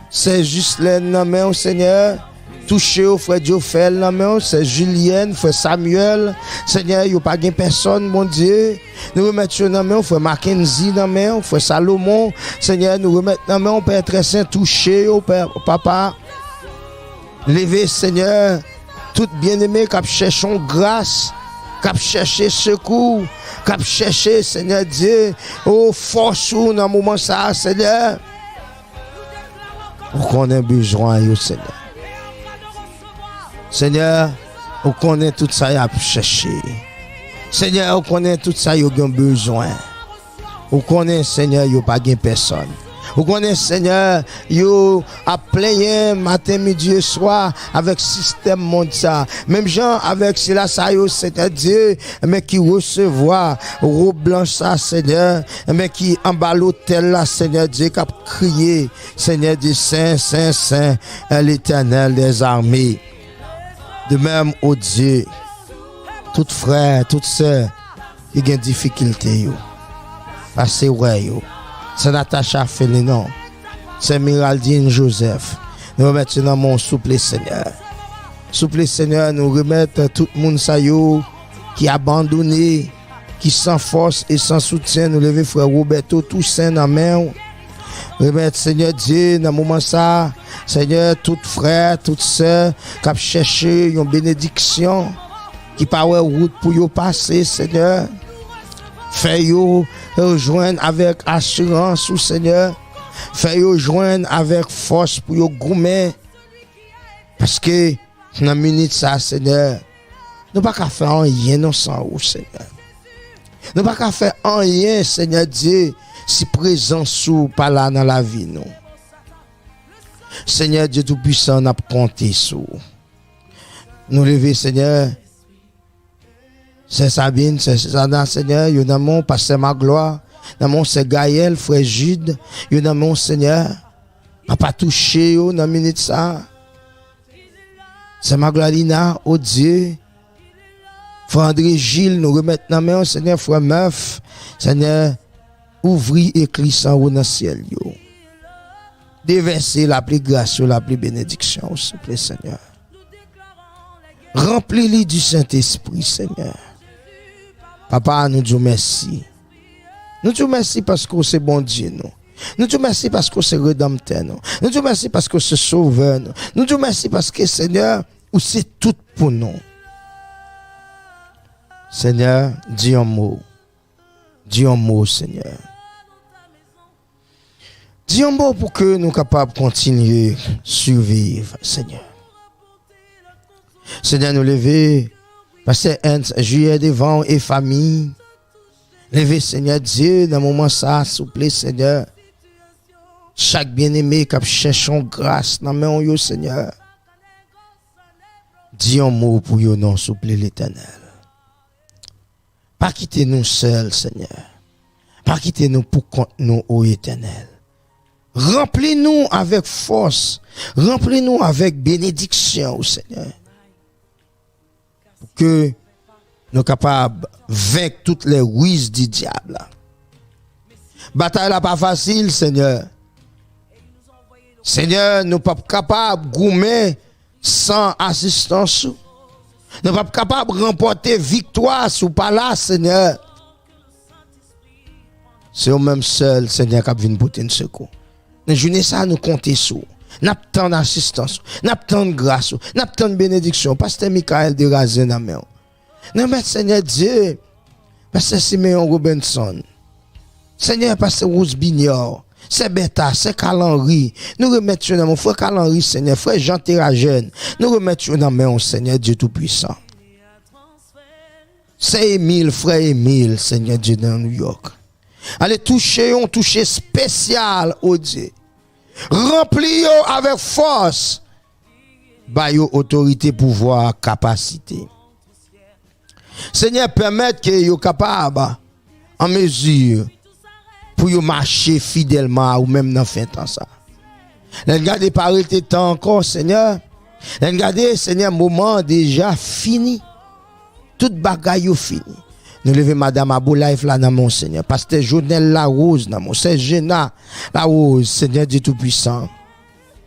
C'est Justine, mon Seigneur. Touché au frère Diofel, c'est Julienne, frère Samuel. Seigneur, il n'y a pas de personne, mon Dieu. Nous remettons dans main, frère Makenson, frère Salomon. Seigneur, nous remettons dans main, Père très saint, touché au Père, Papa. Levez, Seigneur, tout bien-aimé qui cherchent grâce, qui cherchent secours, qui cherchent, Seigneur Dieu, oh, force dans le moment ça, Seigneur. Vous connaissez besoin, Seigneur. Seigneur, vous connaissez tout ça, vous chercher. Seigneur, vous connaissez tout ça, vous avez besoin. Vous connaissez, Seigneur, vous n'avez pas de personne. Vous connaissez, Seigneur, vous avez plein matin, midi et soir avec le système mondial. Même gens avec cela, ça, Seigneur Dieu, mais qui recevoir robe blanche, ça, Seigneur, mais qui emballe l'hôtel, là, Seigneur Dieu, qui a crié, Seigneur Dieu, Saint, Saint, Saint, l'Éternel des armées. De même, au Dieu, tout frère, toute sœur, il y a des difficultés. Parce que, ouais, c'est Natacha Félénon. c'est Miraldine Joseph. Nous remettons dans mon souple Seigneur. Souple Seigneur, nous remettons tout le monde ça yo qui abandonné, qui sans force et sans soutien. Nous levons frère Roberto Toussaint dans la main. Remettre Seigneur Dieu dans le moment ça. Seigneur, tout frère, toute sœur qui a cherché une bénédiction, qui pas ouais route pour yo passer, Seigneur. Fais yo rejoindre avec assurance, Seigneur. Fais yo joindre avec force pour yo goumer. Parce que dans la minute ça, Seigneur, nous pas qu'à faire rien non sans vous, Seigneur. Nous pas qu'à faire rien, Seigneur Dieu, si présent sous pas là dans la vie, non. Seigneur Dieu Tout-Puissant, n'a compté sur nous lever, Seigneur. C'est Sabine, c'est Sana, Seigneur. Yo dans mon pasteur Magloire, dans mon c'est Gaël, frère Jude. Yo dans mon Seigneur. Papa touché yo dans minute ça. C'est Maglalina, oh Dieu. Frère André Gilles, nous remettons dans main, Seigneur, frère Meuf. Seigneur, ouvri écrit sans dans le ciel yo. Déverser la plus grâce, la plus bénédiction, s'il vous plaît, Seigneur. Remplis-les du Saint-Esprit, Seigneur. Papa, nous disons merci. Nous disons merci parce que c'est bon Dieu, nous. Nous disons merci parce que c'est rédempteur, nous. Nous disons merci parce que c'est sauveur, nous. Nous disons merci parce que, Seigneur, c'est tout pour nous. Seigneur, dis un mot. Dis un mot, Seigneur. Dis un mot pour que nous soyons capables de continuer à survivre, Seigneur. Seigneur, nous lever, passer un juillet devant et famille. Lever, Seigneur Dieu, dans le moment ça, s'il vous plaît, Seigneur. Chaque bien-aimé qui cherche grâce dans le main, Seigneur. Dis un mot pour nous, non, s'il vous plaît, l'Éternel. Pas quitter nous seuls, Seigneur. Pas quitter nous pour compte nous, ô Éternel. Remplis-nous avec force. Remplis-nous avec bénédiction, Seigneur. Pour que nous soyons capables de vaincre toutes les ruses du diable. Bataille n'est pas facile, Seigneur. Seigneur, nous ne sommes pas capables de goumer sans assistance. Nous ne sommes pas capables de remporter victoire sous pas là, Seigneur. C'est au même seul, Seigneur, qui vient pour te secours. Nous journée ça, nous comptons sur. Nous avons d'assistance, nous avons de grâce, nous avons de bénédiction. Pasteur Michael de Razen dans main. Nous mettons Seigneur Dieu, Pasteur Simeon Robinson, Seigneur Pasteur Rose Bignor, c'est Beta, c'est Calenry. Nous remettons dans mon frère Calenry, Seigneur, frère Jean Terrajeune. Nous remettons dans main, Seigneur Dieu Tout-Puissant. C'est Émile, frère Émile, Seigneur Dieu dans New York. Allez toucher un toucher spécial au Dieu. Remplis avec force. Bayo autorité, pouvoir, capacité. Seigneur, permettre que yo capable en mesure pour yo marcher fidèlement ou même dans fin temps ça. Regardez par le temps encore, Seigneur. Regardez, Seigneur, moment déjà fini. Toute bagaille yo fini. Nous levons Madame Abou Life là dans mon Seigneur. Pasteur Jonel La Rose dans mon Seigneur Géna La Rose, Seigneur Dieu Tout-Puissant.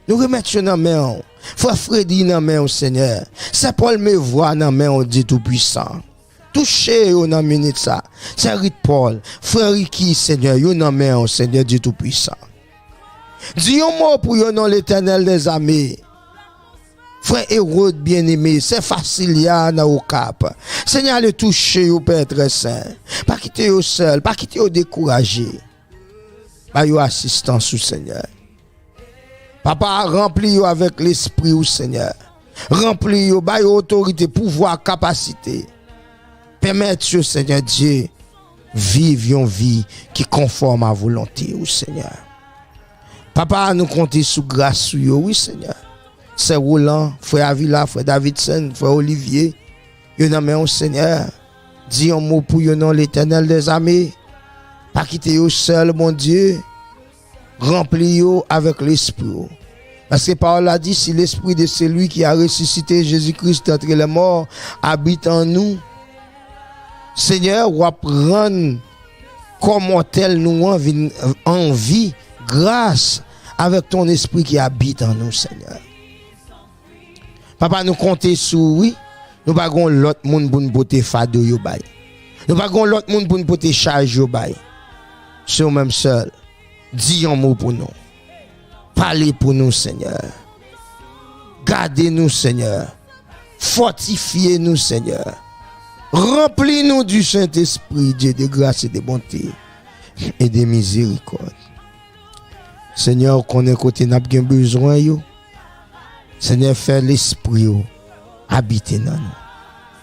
Nous remettons dans main. Frère Freddy dans main, Seigneur. C'est Paul me voit dans main, Dieu Tout-Puissant. Touchez au dans minute ça. C'est Rit Paul. Frère Ricky, Seigneur, yo dans main, Seigneur Dieu Tout-Puissant. Dis un mot pour yo dans l'Éternel des armées. Frère Hérode bien-aimé, c'est facile ya dans au cap. Seigneur, le toucher au Père très saint. Pas quitter au seul, pas quitter au découragé. Pas yo assistance au Seigneur. Papa, remplis yo avec l'esprit au Seigneur. Remplis yo, ba yo autorité, pouvoir, capacité. Permettez au Seigneur Dieu vivre une vie qui conforme à la volonté au Seigneur. Papa, nous comptons sous grâce sur yo, oui Seigneur. C'est Roland, frère Avila, frère Davidson, frère Olivier. Yo nan men au Seigneur. Dis un mot pour yo non l'Éternel des armées. Pas quitter yo seul, mon Dieu. Remplis yo avec l'esprit. Parce que Paul a dit, si l'esprit de celui qui a ressuscité Jésus-Christ d'entre les morts habite en nous, Seigneur, ou apprendre comment tel nous en vie grâce avec ton esprit qui habite en nous, Seigneur. Papa, nous comptons sur oui. Nous pas gon l'autre monde pour nous porter fado yo bay. Nous pas gon l'autre monde pour nous porter charge yo bay. C'est même seul. Dis un mot pour nous. Parlez pour nous, Seigneur. Gardez-nous, Seigneur. Fortifiez-nous, Seigneur. Remplis-nous du Saint-Esprit, Dieu de grâce et de bonté et de miséricorde. Seigneur, qu'on ait côté n'a pas besoin yo. Seigneur, fais l'esprit yo habiter dans nous.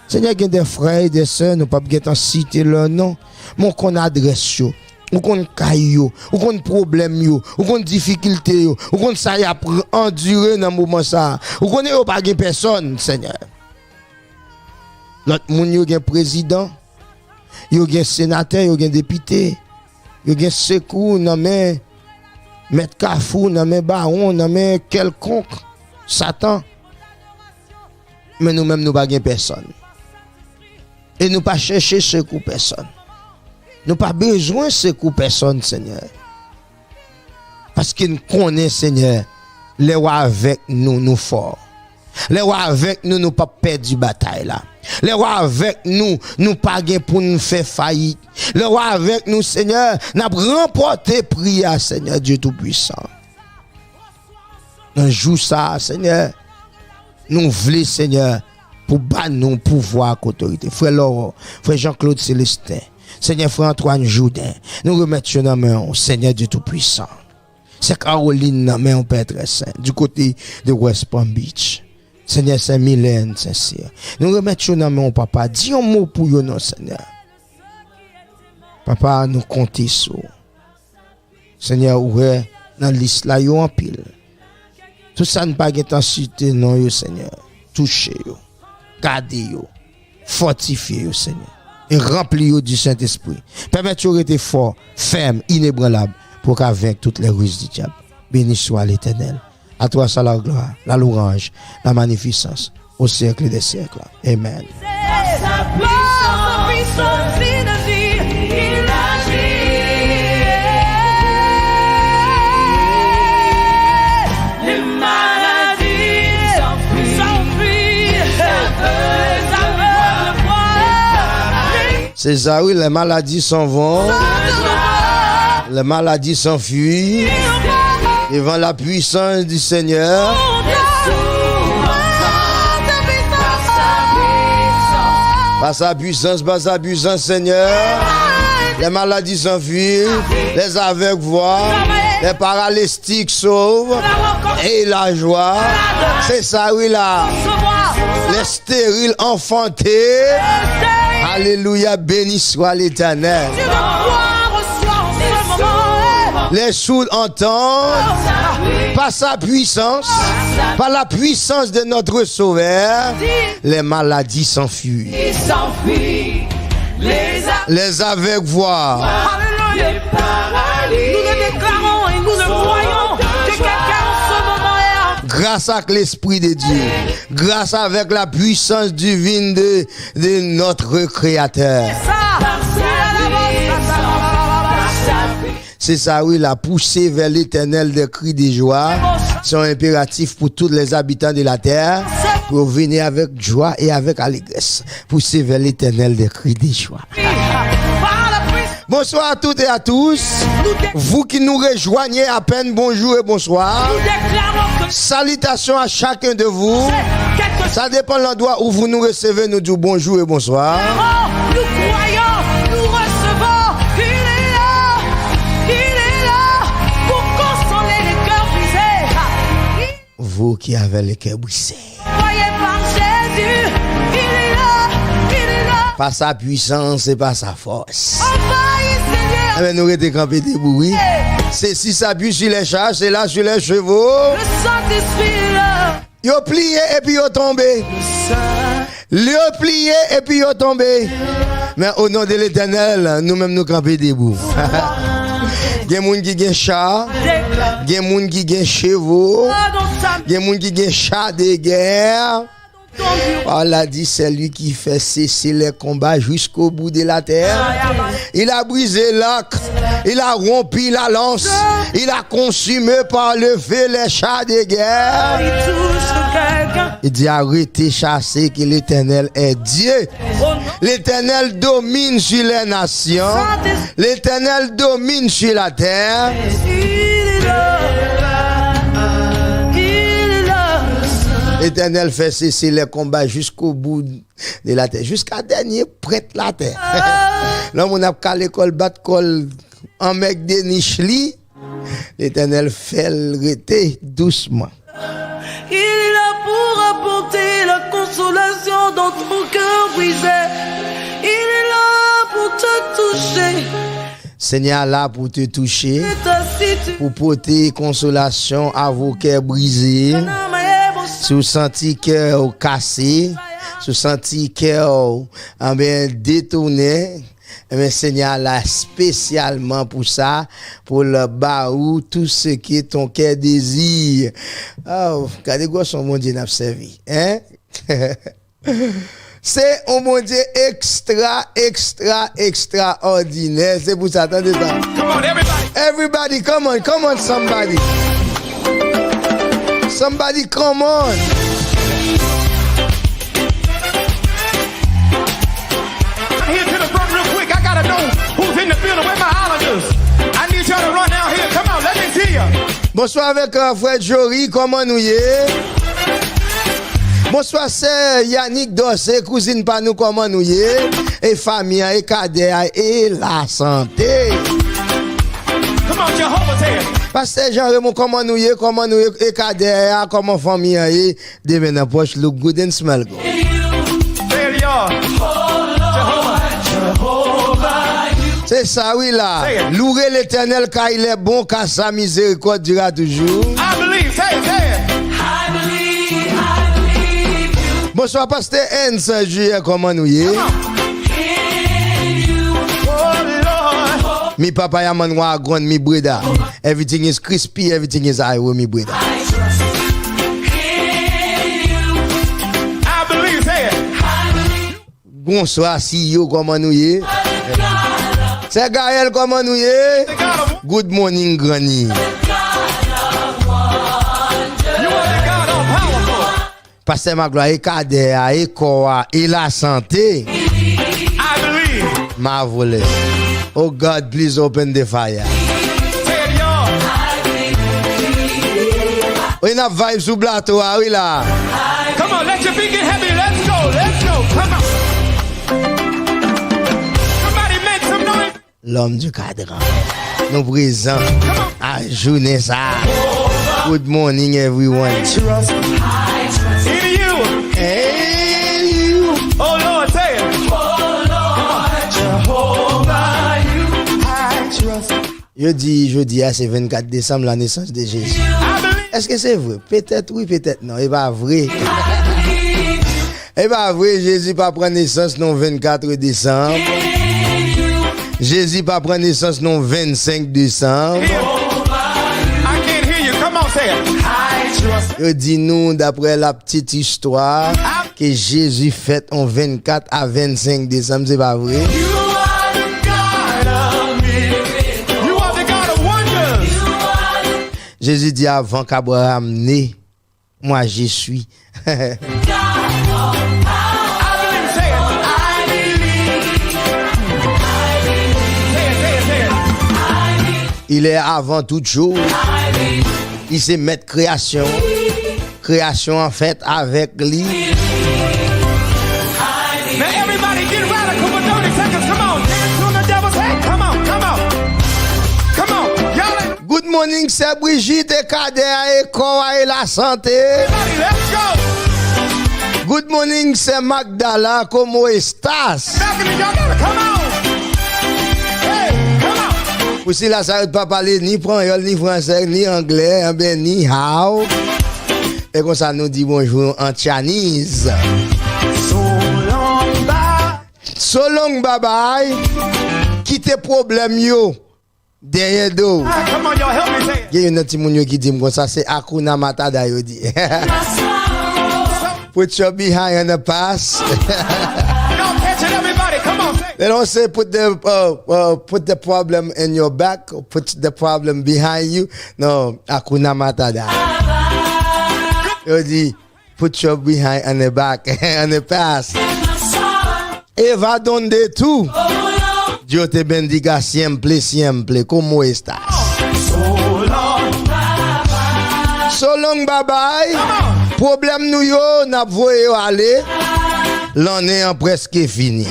Seigneur, il y a des frères et des sœurs, nous ne pouvons pas citer leur nom, mais qu'on adresse yo, ou qu'on caille yo, ou qu'on problème yo, ou qu'on difficulté yo, ou qu'on ça y a endurer dans moment ça, ou qu'on est pas de personne, Seigneur. L'autre monde yo gen président, yo gen sénateur, yo gen député, yo gen secours nan men mettre Kafou, nan men baron, nan men quelconque Satan. Mais nous-mêmes, nous n'avons pas personne. Et nous pas chercher secours personne. Nous pas besoin de secours personne, Seigneur. Parce qu'il nous connaît, Seigneur, les rois avec nous, nous forts. Les rois avec nous, nous pas perdre du bataille là. Les rois avec nous, nous pas pour nous faire faillite. Les rois avec nous, Seigneur, nous remporté prière, Seigneur Dieu Tout-Puissant. Un jour ça, Seigneur, nous voulons, Seigneur, pour battre nos pouvoirs autorité. Frère Laurent, frère Jean-Claude Célestin, Seigneur frère Antoine Jourdain, nous remettons dans main au Seigneur Dieu Tout-Puissant. C'est Caroline dans main au Père très saint, du côté de West Palm Beach. Seigneur Saint-Mylène, sincère. Nous remettons dans main au Papa. Dis un mot pour nous, Seigneur. Papa, nous comptons sur. Seigneur, ouvrez dans liste là, en pile. Tout ça ne pas intensité non yo Seigneur. Touchez yo, gardez yo, fortifiez yo Seigneur et remplis yo du Saint-Esprit. Permettez yo rester fort, ferme, inébranlable pour qu'à vaincre toutes les ruses du diable. Béni soit l'Éternel. À toi soit la gloire, la louange, la magnificence au siècle des siècles. Amen. C'est ça, oui, les maladies s'en vont, les maladies s'enfuient devant la puissance du Seigneur. Par sa puissance, Seigneur, les maladies s'enfuient, les aveugles voient, les paralytiques sauvent et la joie. C'est ça, oui, là. Les stériles enfantés. Alléluia, béni soit l'Éternel. Les sourds entendent par sa puissance, par la puissance de notre Sauveur, les maladies s'enfuient. Les aveugles voient. Nous le déclarons et nous le croyons que quelqu'un en ce moment est grâce à l'Esprit de Dieu, grâce avec la puissance divine de notre Créateur. C'est ça, oui, la poussée vers l'Éternel des cris de joie sont impératifs pour tous les habitants de la terre pour venir avec joie et avec allégresse. Pousser vers l'Éternel des cris de joie. Bonsoir à toutes et à tous. Vous qui nous rejoignez à peine, bonjour et bonsoir. Salutations à chacun de vous. Ça dépend de l'endroit où vous nous recevez, nous disons bonjour et bonsoir. Nous croyons, nous recevons, il est là pour consoler les cœurs brisés. Vous qui avez les cœurs brisés. Voyez par Jésus, il est là. Par sa puissance et par sa force. Envahis, Seigneur. Mais nous étions campés debout, oui. C'est si ça appuie sur les chars, c'est là sur les chevaux. Le Saint-Esprit est là. Yo plié et puis yo tombé. Yo plié et puis yo tombé. Mais au nom de l'Éternel, nous-mêmes nous campés debout. Il y a des gens qui ont char, il y a des gens qui ont chevaux, il y a des gens qui ont char de guerre. Allah dit, c'est lui qui fait cesser les combats jusqu'au bout de la terre. il a brisé l'arc, il a rompu la lance, il a consumé par le feu les chars de guerre. Il touche quelqu'un. Il dit arrêtez, chassez, que l'Éternel est Dieu. L'Éternel domine sur les nations, l'Éternel domine sur la terre. L'Éternel fait cesser les combats jusqu'au bout de la terre, jusqu'à dernier prête la terre. L'homme on a qu'à l'école bat col en mec de nicheli. L'Éternel fait le rete doucement. Il est là pour apporter la consolation dans ton cœur brisé. Il est là pour te toucher. Seigneur là pour te toucher, Et ta situation. pour porter consolation à vos cœurs brisés. Si vous sentez cœur cassé, si vous sentez cœur détourné, Seigneur là spécialement pour ça, pour le baou, tout ce qui ton cœur désire. Oh, regardez quoi son mon Dieu n'a servi, hein? C'est un bon Dieu extraordinaire. C'est pour ça, attendez ça. Come on, everybody. Everybody, come on, somebody. Somebody, come on. Here to the front real quick. I gotta know who's in the building. Where my islanders? I need y'all to run down here. Come on, let me see you. Bonsoir avec frère Jory, comment nous y est? Bonsoir sœur Yannick Dossé, cousine pas nous, comment nous y est? Et famille, et cadet, et la santé. Come on, Jehovah's here. Pasteur Jean-Raymond, comment nous y est? Et cadet, comment famille, et demain dans poche, look good and smell good. There you are. C'est ça, oui, là. Louer l'Éternel car il est bon, car sa miséricorde durera toujours. I believe. Say it. Bonsoir, pasteur Hans, Juillet, comment nous y est? Oh, Lord. Mi papa ya man wa gon mi brother. Everything is crispy, everything is high with mi brother. I believe. Say it. Bonsoir, CEO, comment nous y est? C'est Gaël, comment nous y est? The God of Good morning, Granny. you are the God all powerful. Pasteur Magloire, et Kader, et Koa, et la santé. I believe. Marvelous. Oh God, please open the fire. Say it, y'all. On a vibe sous plateau, ah oui là. Come on, let your feet get heavy. Let's go. Come on. Somebody make some noise. L'homme du cadran. Nous présents à journée ça. Good morning, everyone. Trust in you. Hey, you. Oh Lord, say it. Oh Lord, Jehovah, I trust. Jeudi, c'est 24 décembre, la naissance de Jésus. I believe. Est-ce que c'est vrai? Peut-être oui, peut-être non. Et pas vrai. Et pas vrai, Jésus pas prendre naissance non 24 décembre. Jésus pas prendre naissance non 25 décembre. I can't hear you. Come on, say it. I trust. Je dis nous, d'après la petite histoire, que Jésus fête en 24 à 25 décembre, c'est pas vrai? You are the God of miracles. You are the God of wonders. Jésus dit avant qu'Abraham naît, moi je suis. I believe. Say it. I believe. Say it. Il est avant toute chose. Il sait mettre création. Création en fait avec lui. Now everybody get radical for 30 seconds. Come on, dance to the devil's head. Come on. Y'all. Good morning, c'est Brigitte et Kader et Koa et la santé. Everybody, let's go. Good morning, c'est Magdala, como estás? Back in the y'all gotta come on. Hey, come on. Pour si la ça pas parler ni créole, ni français, ni anglais, ni how. Et comme ça nous dit bonjour en Chinese. So long, bye bye. Quitte problème yo. Derrière dos. Come on, y'all help me say it. Il y a un petit moun yo qui dit comme ça, c'est Akuna Matata yo dit. Put your behind on the pass. Y'all catch it, everybody. Come Come on, say it. They don't say put the problem in your back or put the problem behind you. No, Hakuna Matata. You dit put your behind and the back and the past. Eva donde tú. Dios te bendiga siempre, siempre. ¿Cómo estás? So long, bye bye. Problème nous yo, n'a voye yo aller. L'année en presque fini.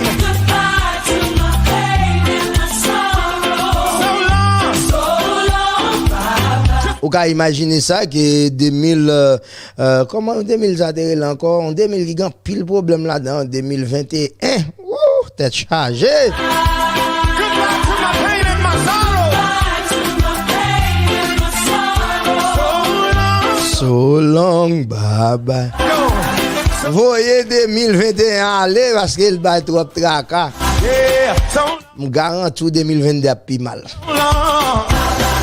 Ou ka imaginer ça que 2000 comment 2000 ça était encore en 2000 il y a pile problème là-dedans 2021. Ouh, tête chargée. So long, bye bye. Voyez 2021 aller parce qu'il va trop tracas. Yeah, so Je garantis 2022 a pi mal. long.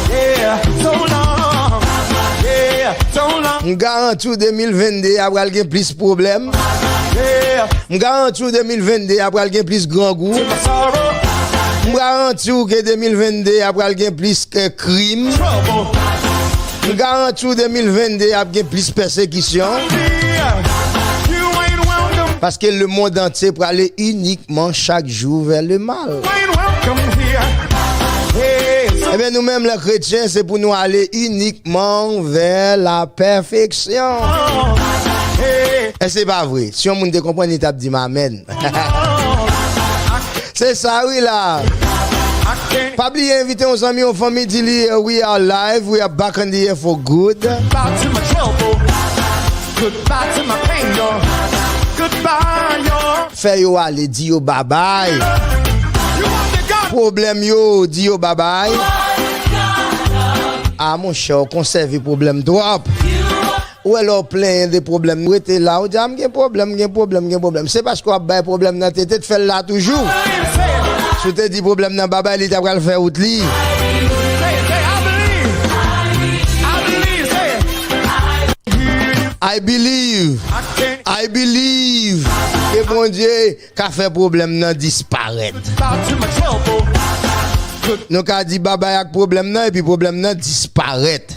Yeah, so long. Yeah, so long. Je garantis 2022 a pral gen plus problème. Yeah, Je garantis 2022 a pral gen plus grand goût. my sorrow, Je garantis que 2022 a pral gen plus que crime. trouble. Je garantis 2022 a gen plus persécution. Yeah, you ain't welcome. Parce que le monde entier pour aller uniquement chaque jour vers le mal. Ain't welcome here. Yeah, Eh bien, nous-mêmes, les chrétiens, c'est pour nous aller uniquement vers la perfection. hey, Et c'est pas vrai. Si on monde te comprend, il t'a dit amen. C'est ça, oui, là. I can't Pas oublier inviter nos amis, aux familles, dire we are live, we are back on the air for good. goodbye to my trouble. Goodbye to my pain, y'all. Goodbye, y'all. Fait yo aller, di yo bye bye. You want the God. Problème yo, di yo bye bye. Ah, mon cher, conserve problème trop. Ou alors plein de problèmes. Ou était là, ou dit, ah, gen problème. C'est parce qu'on a des problèmes dans tête, fait là toujours. Si tu te dis problème dans baba, il t'a le faire out li. Say, I believe. I believe, say. I believe que bon Dieu qu'a fait problème nan disparaître. Goodbye to my trouble. Nous qu'a dit baba yak problème nan et puis problème nan disparaître.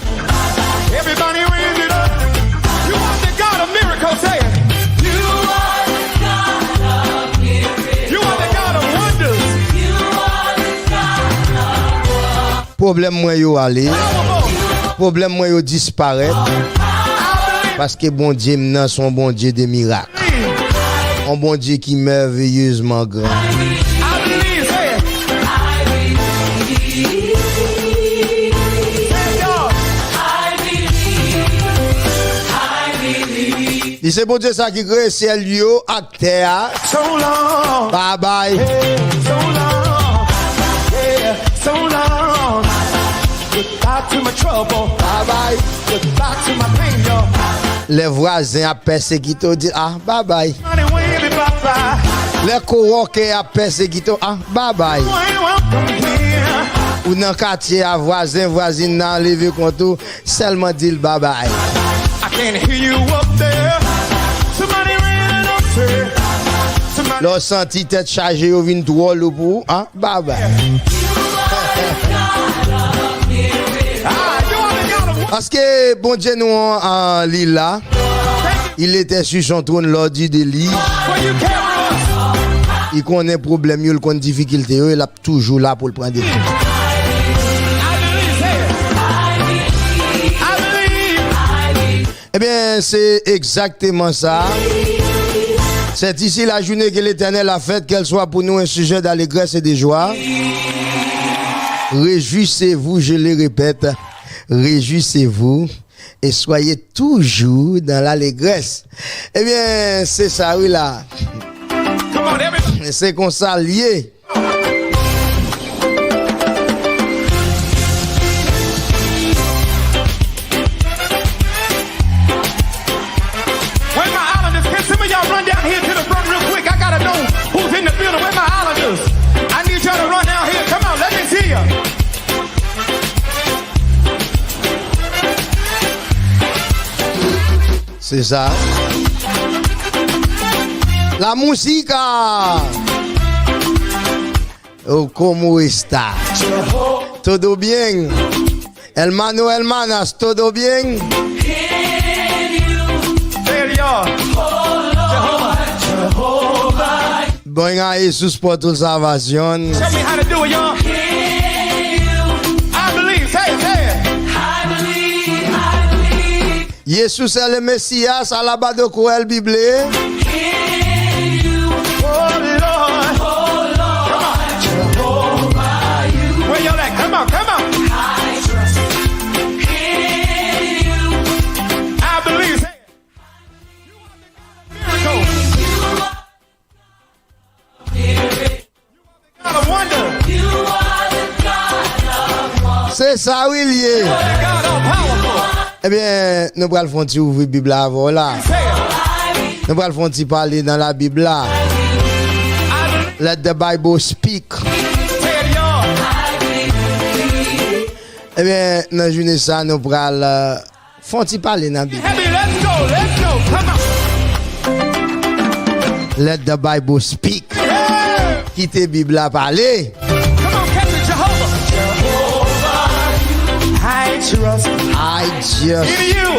Everybody raise it up. You want the God of miracles, say it. You are the God of miracles. You are the God of wonders. You are the God of Problème moi yo aller, powerful. problème moi yo disparaître parce que bon Dieu nan son bon Dieu de miracles. Un bon Dieu qui merveilleusement grand. I believe, say it. Say y'all. Et c'est bon Dieu ça qui crée ciel yo ak terre. So long. Bye bye. So long. Yeah, so long. Goodbye to my trouble. Bye bye. Goodbye to my pain, y'all. Les voisins a persécuté dit ah bye bye. Money wavy bye-bye. Les coworkers a persécuté ah bye bye. You ain't welcome here. Ou dans quartier à voisine nan levé konto seulement dit bye bye. I can't hear you up there. Somebody ran it up there. Somebody. Leur senti tête chargée au vin trop lourd pour ah bye bye. Ah, you are the God of Parce que bon Dieu nous en l'île là, il était sur son trône lors du délit. where you carry us. Il connaît problème, il connaît difficulté, il est toujours là pour le prendre. I believe, say it. I believe. Eh bien, c'est exactement ça. C'est ici la journée que l'Éternel a faite, qu'elle soit pour nous un sujet d'allégresse et de joie. Réjouissez-vous, je le répète, réjouissez-vous et soyez toujours dans l'allégresse. Eh bien, c'est ça, oui là. Come on, everybody. C'est qu'on s'allie. Where my islanders? Can some of y'all run down here to the front real quick? I gotta know who's in the building. Where my islanders? I need y'all to run down here. Come on, let me see ya. C'est ça. La musique. O como está? Todo bien? Hermanas, todo bien? Say it, y'all. Buen a Jesús por tu salvación. Tell me how to do it, y'all. I believe. Say it, say it. Jesús es el Mesías, alabado con el Bible. Oh, Lord. Come on. Where y'all at? Come on, come on. I believe. Say it. Miracle. God of wonder. C'est ça, William. God all powerful. Eh bien, nous allons faire un petit ouvrir la Bible avant là. Say it. Nous allons faire un petit parler dans la Bible là. Let the Bible speak. Say it, y'all. Eh bien, dans la journée ça, nous allons faire un petit parler dans la Bible. Heavy, let's go, let's go. Come on. Let the Bible speak. Yeah. Quittez la Bible à parler. Come on, catch it, Jehovah. I trust I just in you.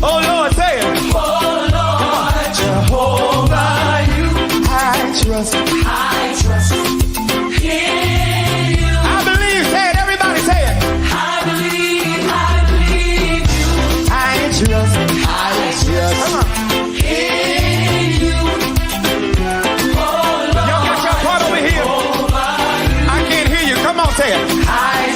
Oh Lord, say it. Oh Lord, Jehovah, I trust in you. I believe, say it, everybody say it. I believe you. I trust Come on. In you. Oh Lord, y'all got your part over here. I can't hear you. Come on, say it. I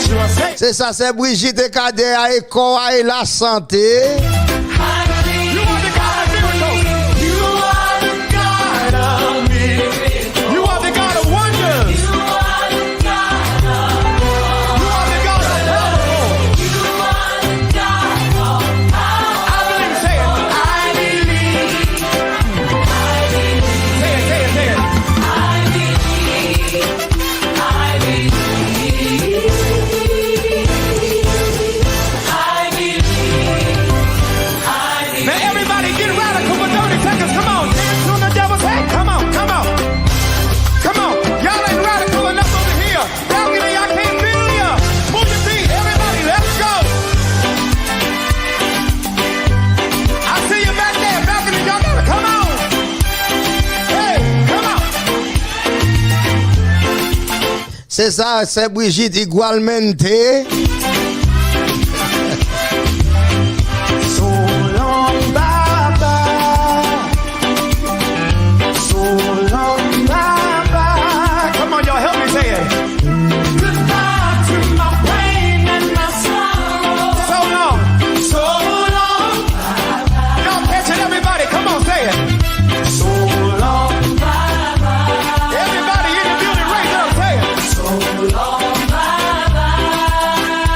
trust. c'est ça, c'est Brigitte et Kader à l'école et la santé. You are the God of miracles. You are the God of miracles. You are the God of wonders. You are the God of you are the God of powerful. You are the God of power. I believe, say it. I believe. Say it, say it, say it. I believe. I believe. Now everybody get radical for 30 seconds. Come on, dance on the devil's head. Come on, come on. Come on. Y'all ain't radical enough over here. Balcony, I can't feel ya. Move your feet. Everybody, let's go. I see you back there. Balcony, y'all gotta come on. Hey, come on. C'est ça, c'est Brigitte igualmente. So long, bye-bye. So long, bye-bye. Come on, y'all, help me say it. Goodbye to my pain and my sorrow. So long, bye-bye. Y'all catch it, everybody. Come on, say it. So long, bye-bye. Everybody in the building, raise up, say it. So long, bye-bye.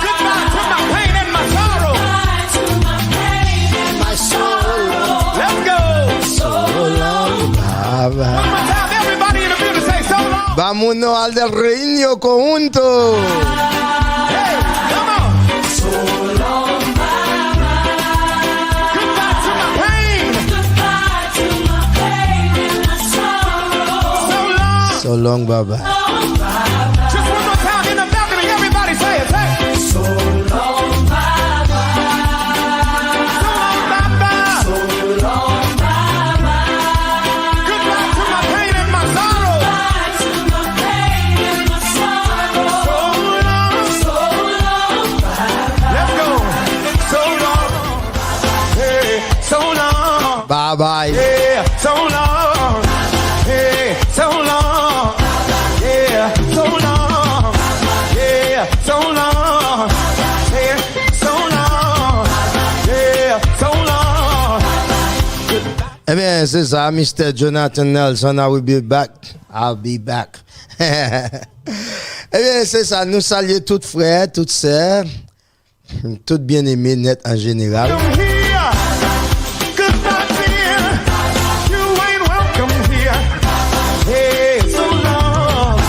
Goodbye to my pain and my sorrow. Let's go. One more time, everybody in the building say so long. Vámonos al del reino conjunto. Hey, come on. So long, goodbye to my pain. Goodbye to my pain and my sorrow. So long. So long, bye-bye. Just one more time in the balcony, everybody say it. Say it. So long, bye-bye. So long, bye-bye. So long, bye-bye. Goodbye to my pain and my sorrow. Goodbye to my pain and my sorrow. So long, bye-bye. Let's go. So long, hey, so long, Bye-bye. yeah, so long, hey, so long, yeah, so long, yeah, so long, yeah, so long, yeah, so long. Eh bien, c'est ça, Mr. Jonathan Nelson, I will be back. I'll be back. Eh bien, c'est ça, nous saluons toutes frères, toutes sœurs, toutes bien-aimées, net en général. Welcome here, goodbye dear, you ain't welcome here. Hey, so long.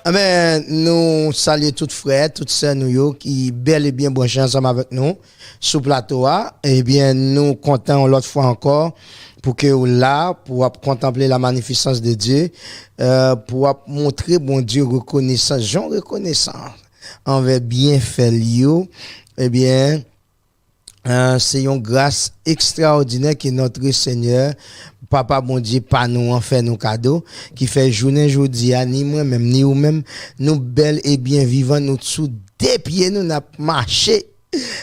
Amen. Nous saluons toutes frères, toutes sœurs nous qui bel et bien branchés ensemble avec nous sous plateau. Eh bien, nous comptons l'autre fois encore pour que vous là pour contempler la magnificence de Dieu, pour montrer bon Dieu reconnaissance, Jean reconnaissance envers bienfait lié. Eh bien, c'est une grâce extraordinaire que notre Seigneur Papa bon Dieu pas nous en fait nos cadeaux qui fait journée journée ni moi même ni ou même nous belles et bien vivants nous sous des pieds nous n'a marché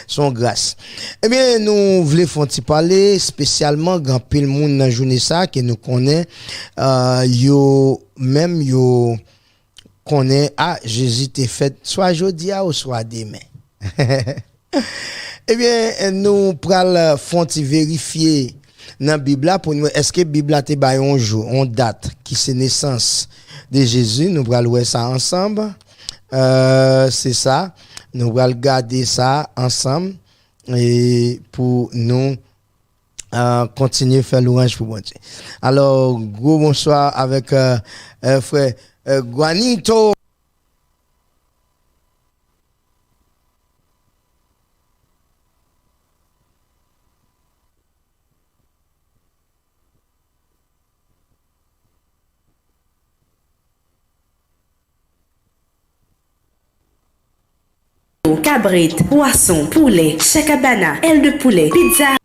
son grâce. Eh bien nous voulons faire parler spécialement grand pile monde dans journée ça que nous connaît yo connaît Jésus t'est fait soit aujourd'hui ou soit demain. Eh bien nous pral font vérifier dans la Bible pour nous est-ce que la Bible a te bail un jour on date qui c'est naissance de Jésus nous allons voir ça ensemble c'est ça nous allons regarder ça ensemble et pour nous continuer faire louange pour bon Dieu. Alors gros bonsoir avec frère Guanito. Cabrite, poisson, poulet, chacabana, aile de poulet, pizza.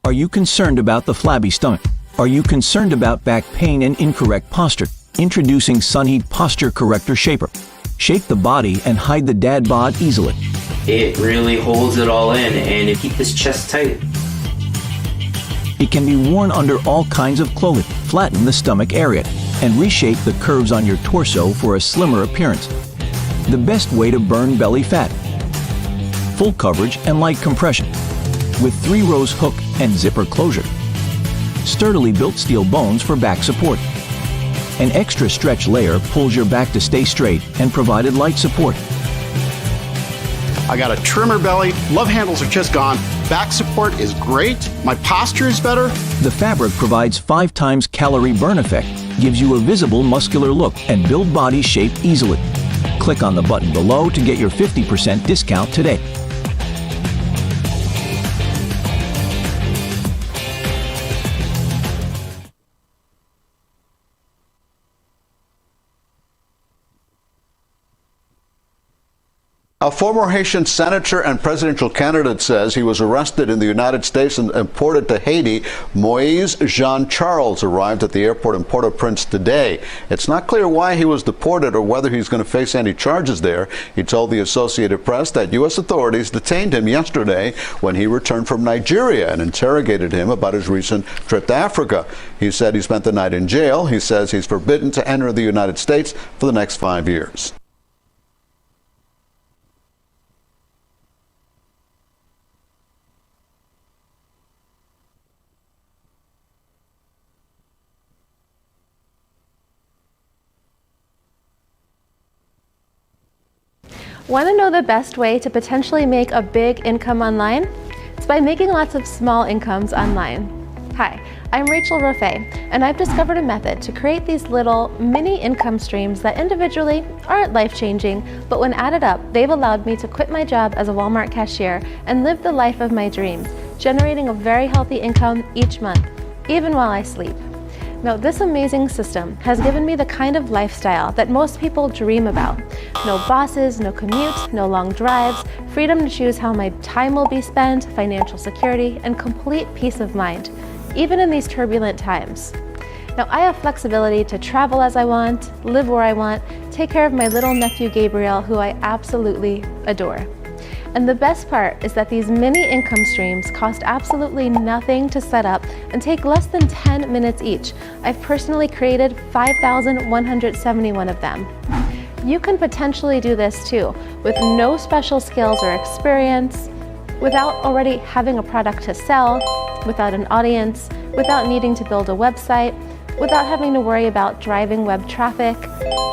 Are you concerned about the flabby stomach? Are you concerned about back pain and incorrect posture? Introducing Sunheat Posture Corrector Shaper. Shape the body and hide the dad bod easily. It really holds it all in and it keeps his chest tight. It can be worn under all kinds of clothing, flatten the stomach area, and reshape the curves on your torso for a slimmer appearance. The best way to burn belly fat. Full coverage and light compression. With 3 rows hook and zipper closure. Sturdily built steel bones for back support. An extra stretch layer pulls your back to stay straight and provided light support. I got a trimmer belly, love handles are just gone, back support is great, my posture is better. The fabric provides 5 times calorie burn effect, gives you a visible muscular look, and build body shape easily. Click on the button below to get your 50% discount today. A former Haitian senator and presidential candidate says he was arrested in the United States and imported to Haiti. Moise Jean-Charles arrived at the airport in Port-au-Prince today. It's not clear why he was deported or whether he's going to face any charges there. He told the Associated Press that U.S. authorities detained him yesterday when he returned from Nigeria and interrogated him about his recent trip to Africa. He said he spent the night in jail. He says he's forbidden to enter the United States for the next 5 years. Want to know the best way to potentially make a big income online? It's by making lots of small incomes online. Hi, I'm Rachel Roffet, and I've discovered a method to create these little mini income streams that individually aren't life-changing, but when added up, they've allowed me to quit my job as a Walmart cashier and live the life of my dreams, generating a very healthy income each month, even while I sleep. Now, this amazing system has given me the kind of lifestyle that most people dream about. No bosses, no commute, no long drives, freedom to choose how my time will be spent, financial security, and complete peace of mind, even in these turbulent times. Now, I have flexibility to travel as I want, live where I want, take care of my little nephew Gabriel, who I absolutely adore. And the best part is that these mini income streams cost absolutely nothing to set up and take less than 10 minutes each. I've personally created 5,171 of them. You can potentially do this too, with no special skills or experience, without already having a product to sell, without an audience, without needing to build a website, without having to worry about driving web traffic,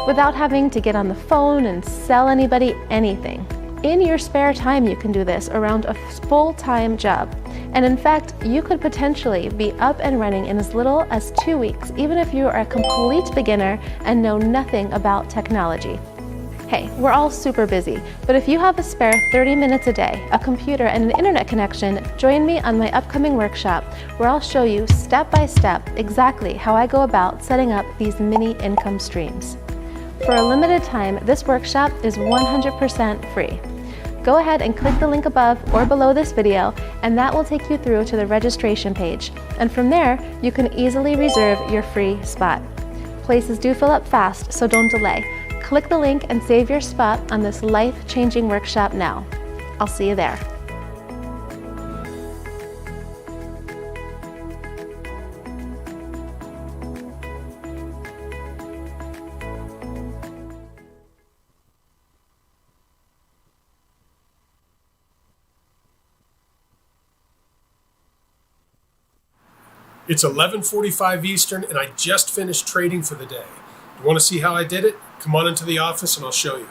without having to get on the phone and sell anybody anything. In your spare time, you can do this around a full-time job. And in fact, you could potentially be up and running in as little as 2 weeks, even if you are a complete beginner and know nothing about technology. Hey, we're all super busy, but if you have a spare 30 minutes a day, a computer, and an internet connection, join me on my upcoming workshop where I'll show you step by step exactly how I go about setting up these mini income streams. For a limited time, this workshop is 100% free. Go ahead and click the link above or below this video, and that will take you through to the registration page. And from there, you can easily reserve your free spot. Places do fill up fast, so don't delay. Click the link and save your spot on this life-changing workshop now. I'll see you there. It's 11:45 Eastern, and I just finished trading for the day. You want to see how I did it? Come on into the office and I'll show you.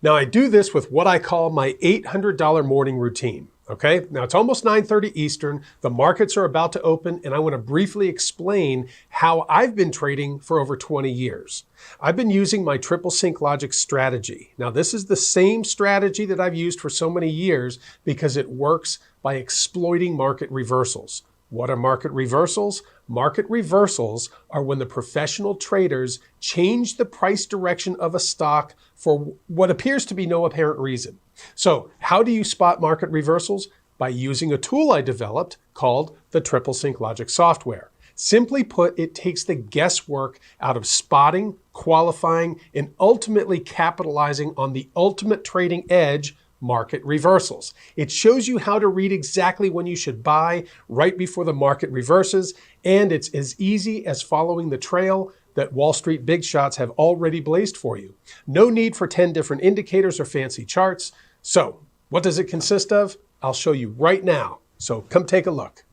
Now, I do this with what I call my $800 morning routine. Okay, now it's almost 9:30 Eastern. The markets are about to open, and I want to briefly explain how I've been trading for over 20 years. I've been using my triple sync logic strategy. Now, this is the same strategy that I've used for so many years because it works by exploiting market reversals. What are market reversals? Market reversals are when the professional traders change the price direction of a stock for what appears to be no apparent reason. So how do you spot market reversals? By using a tool I developed called the Triple Sync Logic software. Simply put, it takes the guesswork out of spotting, qualifying, and ultimately capitalizing on the ultimate trading edge, market reversals. It shows you how to read exactly when you should buy right before the market reverses, and it's as easy as following the trail that Wall Street big shots have already blazed for you. No need for 10 different indicators or fancy charts. So, what does it consist of? I'll show you right now. So come take a look.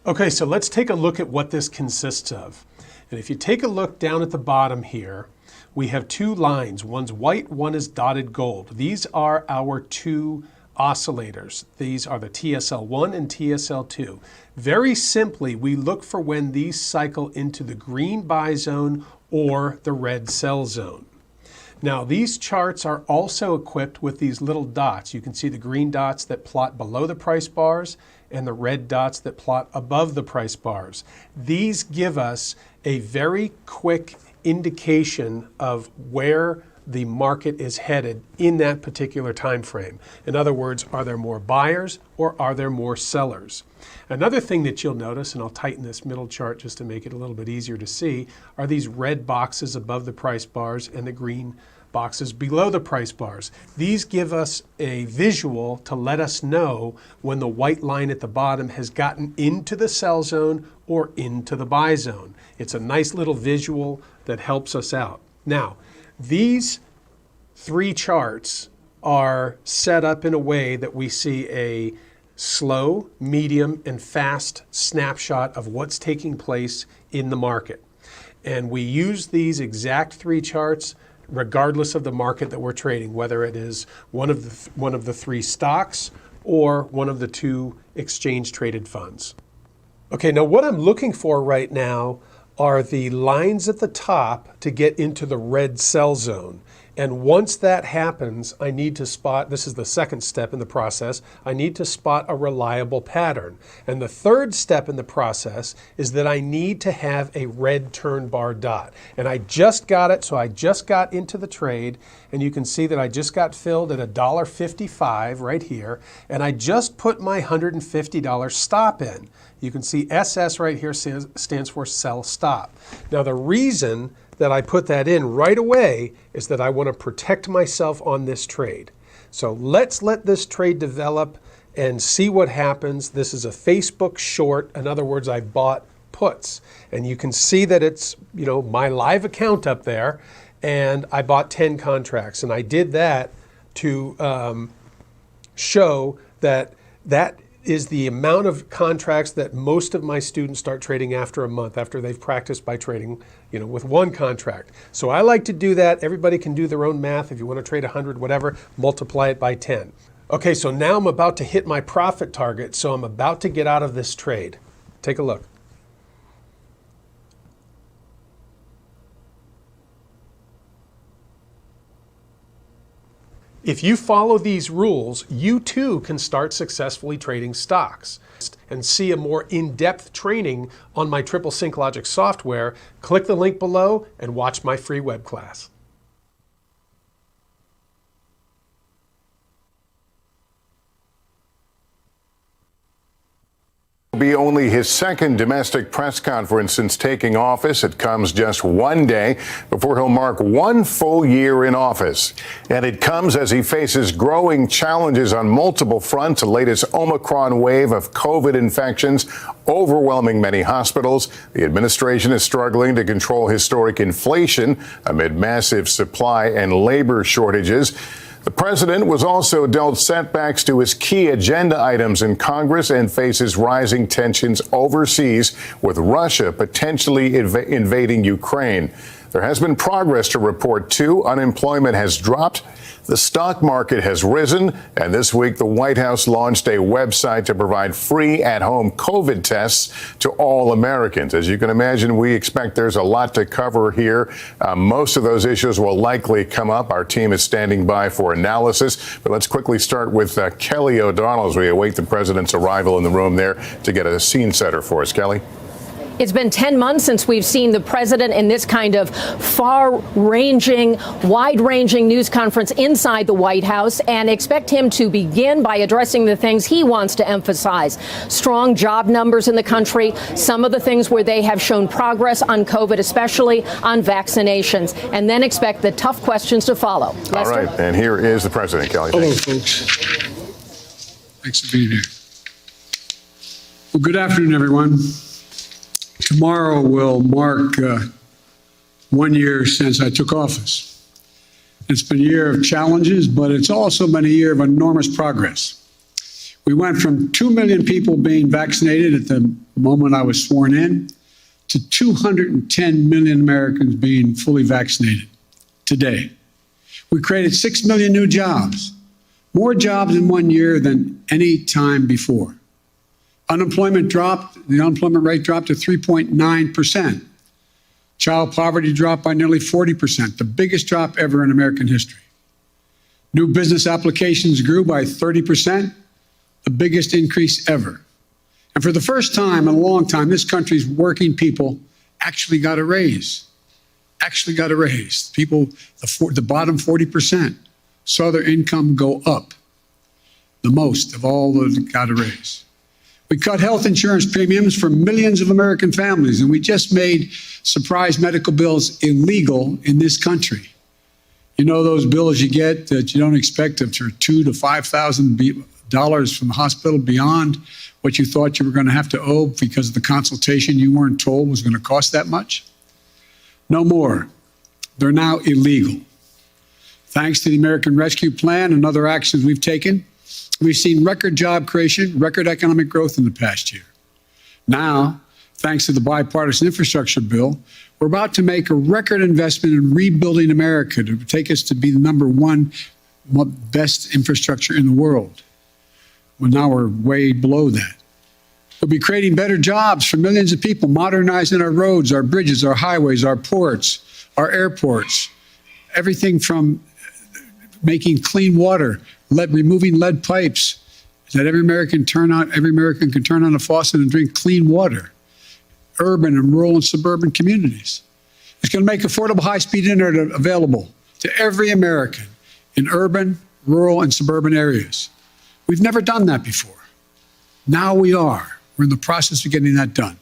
Okay, so let's take a look at what this consists of. And if you take a look down at the bottom here, we have two lines. One's white, one is dotted gold. These are our two oscillators. These are the TSL1 and TSL2. Very simply, we look for when these cycle into the green buy zone or the red sell zone. Now, these charts are also equipped with these little dots. You can see the green dots that plot below the price bars and the red dots that plot above the price bars. These give us a very quick indication of where the market is headed in that particular time frame. In other words, are there more buyers or are there more sellers? Another thing that you'll notice, and I'll tighten this middle chart just to make it a little bit easier to see, are these red boxes above the price bars and the green boxes below the price bars. These give us a visual to let us know when the white line at the bottom has gotten into the sell zone or into the buy zone. It's a nice little visual that helps us out. Now, these three charts are set up in a way that we see a slow, medium, and fast snapshot of what's taking place in the market. And we use these exact three charts regardless of the market that we're trading, whether it is one of the three stocks or one of the two exchange traded funds. Okay, now what I'm looking for right now are the lines at the top to get into the red sell zone. And once that happens, I need to spot, this is the second step in the process, I need to spot a reliable pattern. And the third step in the process is that I need to have a red turn bar dot. And I just got it, so I just got into the trade, and you can see that I just got filled at $1.55 right here, and I just put my $150 stop in. You can see SS right here stands for sell stop. Now the reason that I put that in right away is that I want to protect myself on this trade. So let's let this trade develop and see what happens. This is a Facebook short. In other words, I bought puts. And you can see that it's, my live account up there, and I bought 10 contracts. And I did that to show that that is the amount of contracts that most of my students start trading after a month, after they've practiced by trading, with one contract. So I like to do that. Everybody can do their own math. If you want to trade 100, whatever, multiply it by 10. Okay, so now I'm about to hit my profit target, so I'm about to get out of this trade. Take a look. If you follow these rules, you too can start successfully trading stocks. And see a more in-depth training on my Triple Sync Logic software, click the link below and watch my free web class. Be only his second domestic press conference since taking office. It comes just one day before he'll mark 1 full year in office. And it comes as he faces growing challenges on multiple fronts. The latest Omicron wave of COVID infections overwhelming many hospitals. The administration is struggling to control historic inflation amid massive supply and labor shortages. The president was also dealt setbacks to his key agenda items in Congress and faces rising tensions overseas, with Russia potentially invading Ukraine. There has been progress to report, too. Unemployment has dropped. The stock market has risen. And this week, the White House launched a website to provide free at-home COVID tests to all Americans. As you can imagine, we expect there's a lot to cover here. Most of those issues will likely come up. Our team is standing by for analysis. But let's quickly start with Kelly O'Donnell as we await the president's arrival in the room there to get a scene setter for us. Kelly? It's been 10 months since we've seen the president in this kind of far-ranging, wide-ranging news conference inside the White House, and expect him to begin by addressing the things he wants to emphasize. Strong job numbers in the country, some of the things where they have shown progress on COVID, especially on vaccinations, and then expect the tough questions to follow. Lester? All right, and here is the president, Kelly. Hello, folks. Thanks for being here. Well, good afternoon, everyone. Tomorrow will mark 1 year since I took office. It's been a year of challenges, but it's also been a year of enormous progress. We went from 2 million people being vaccinated at the moment I was sworn in to 210 million Americans being fully vaccinated today. We created 6 million new jobs, more jobs in 1 year than any time before. Unemployment dropped, the unemployment rate dropped to 3.9%. Child poverty dropped by nearly 40%, the biggest drop ever in American history. New business applications grew by 30%, the biggest increase ever. And for the first time in a long time, this country's working people actually got a raise. People, the bottom 40%, saw their income go up, the most of all that got a raise. We cut health insurance premiums for millions of American families, and we just made surprise medical bills illegal in this country. You know those bills you get that you don't expect of $2,000 to $5,000 from the hospital beyond what you thought you were going to have to owe because of the consultation you weren't told was going to cost that much? No more. They're now illegal. Thanks to the American Rescue Plan and other actions we've taken, we've seen record job creation, record economic growth in the past year. Now, thanks to the bipartisan infrastructure bill, we're about to make a record investment in rebuilding America to take us to be the #1 best infrastructure in the world. Well, now we're way below that. We'll be creating better jobs for millions of people, modernizing our roads, our bridges, our highways, our ports, our airports, everything from making clean water, removing lead pipes, that every American can turn on a faucet and drink clean water. Urban and rural and suburban communities. It's going to make affordable high-speed internet available to every American in urban, rural, and suburban areas. We've never done that before. Now we are. We're in the process of getting that done.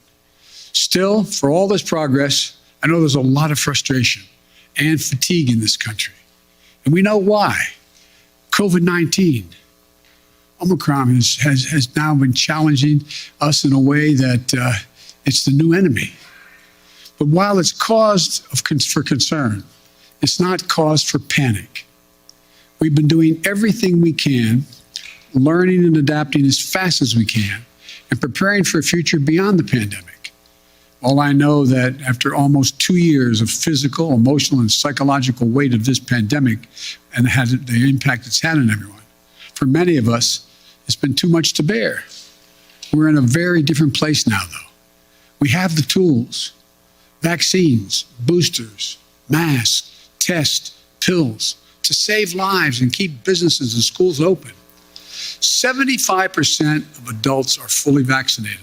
Still, for all this progress, I know there's a lot of frustration and fatigue in this country. And we know why. COVID-19, Omicron has now been challenging us in a way that it's the new enemy. But while it's cause for concern, it's not cause for panic. We've been doing everything we can, learning and adapting as fast as we can, and preparing for a future beyond the pandemic. All I know that after almost 2 years of physical, emotional, and psychological weight of this pandemic and the impact it's had on everyone, for many of us, it's been too much to bear. We're in a very different place now, though. We have the tools, vaccines, boosters, masks, tests, pills to save lives and keep businesses and schools open. 75% of adults are fully vaccinated.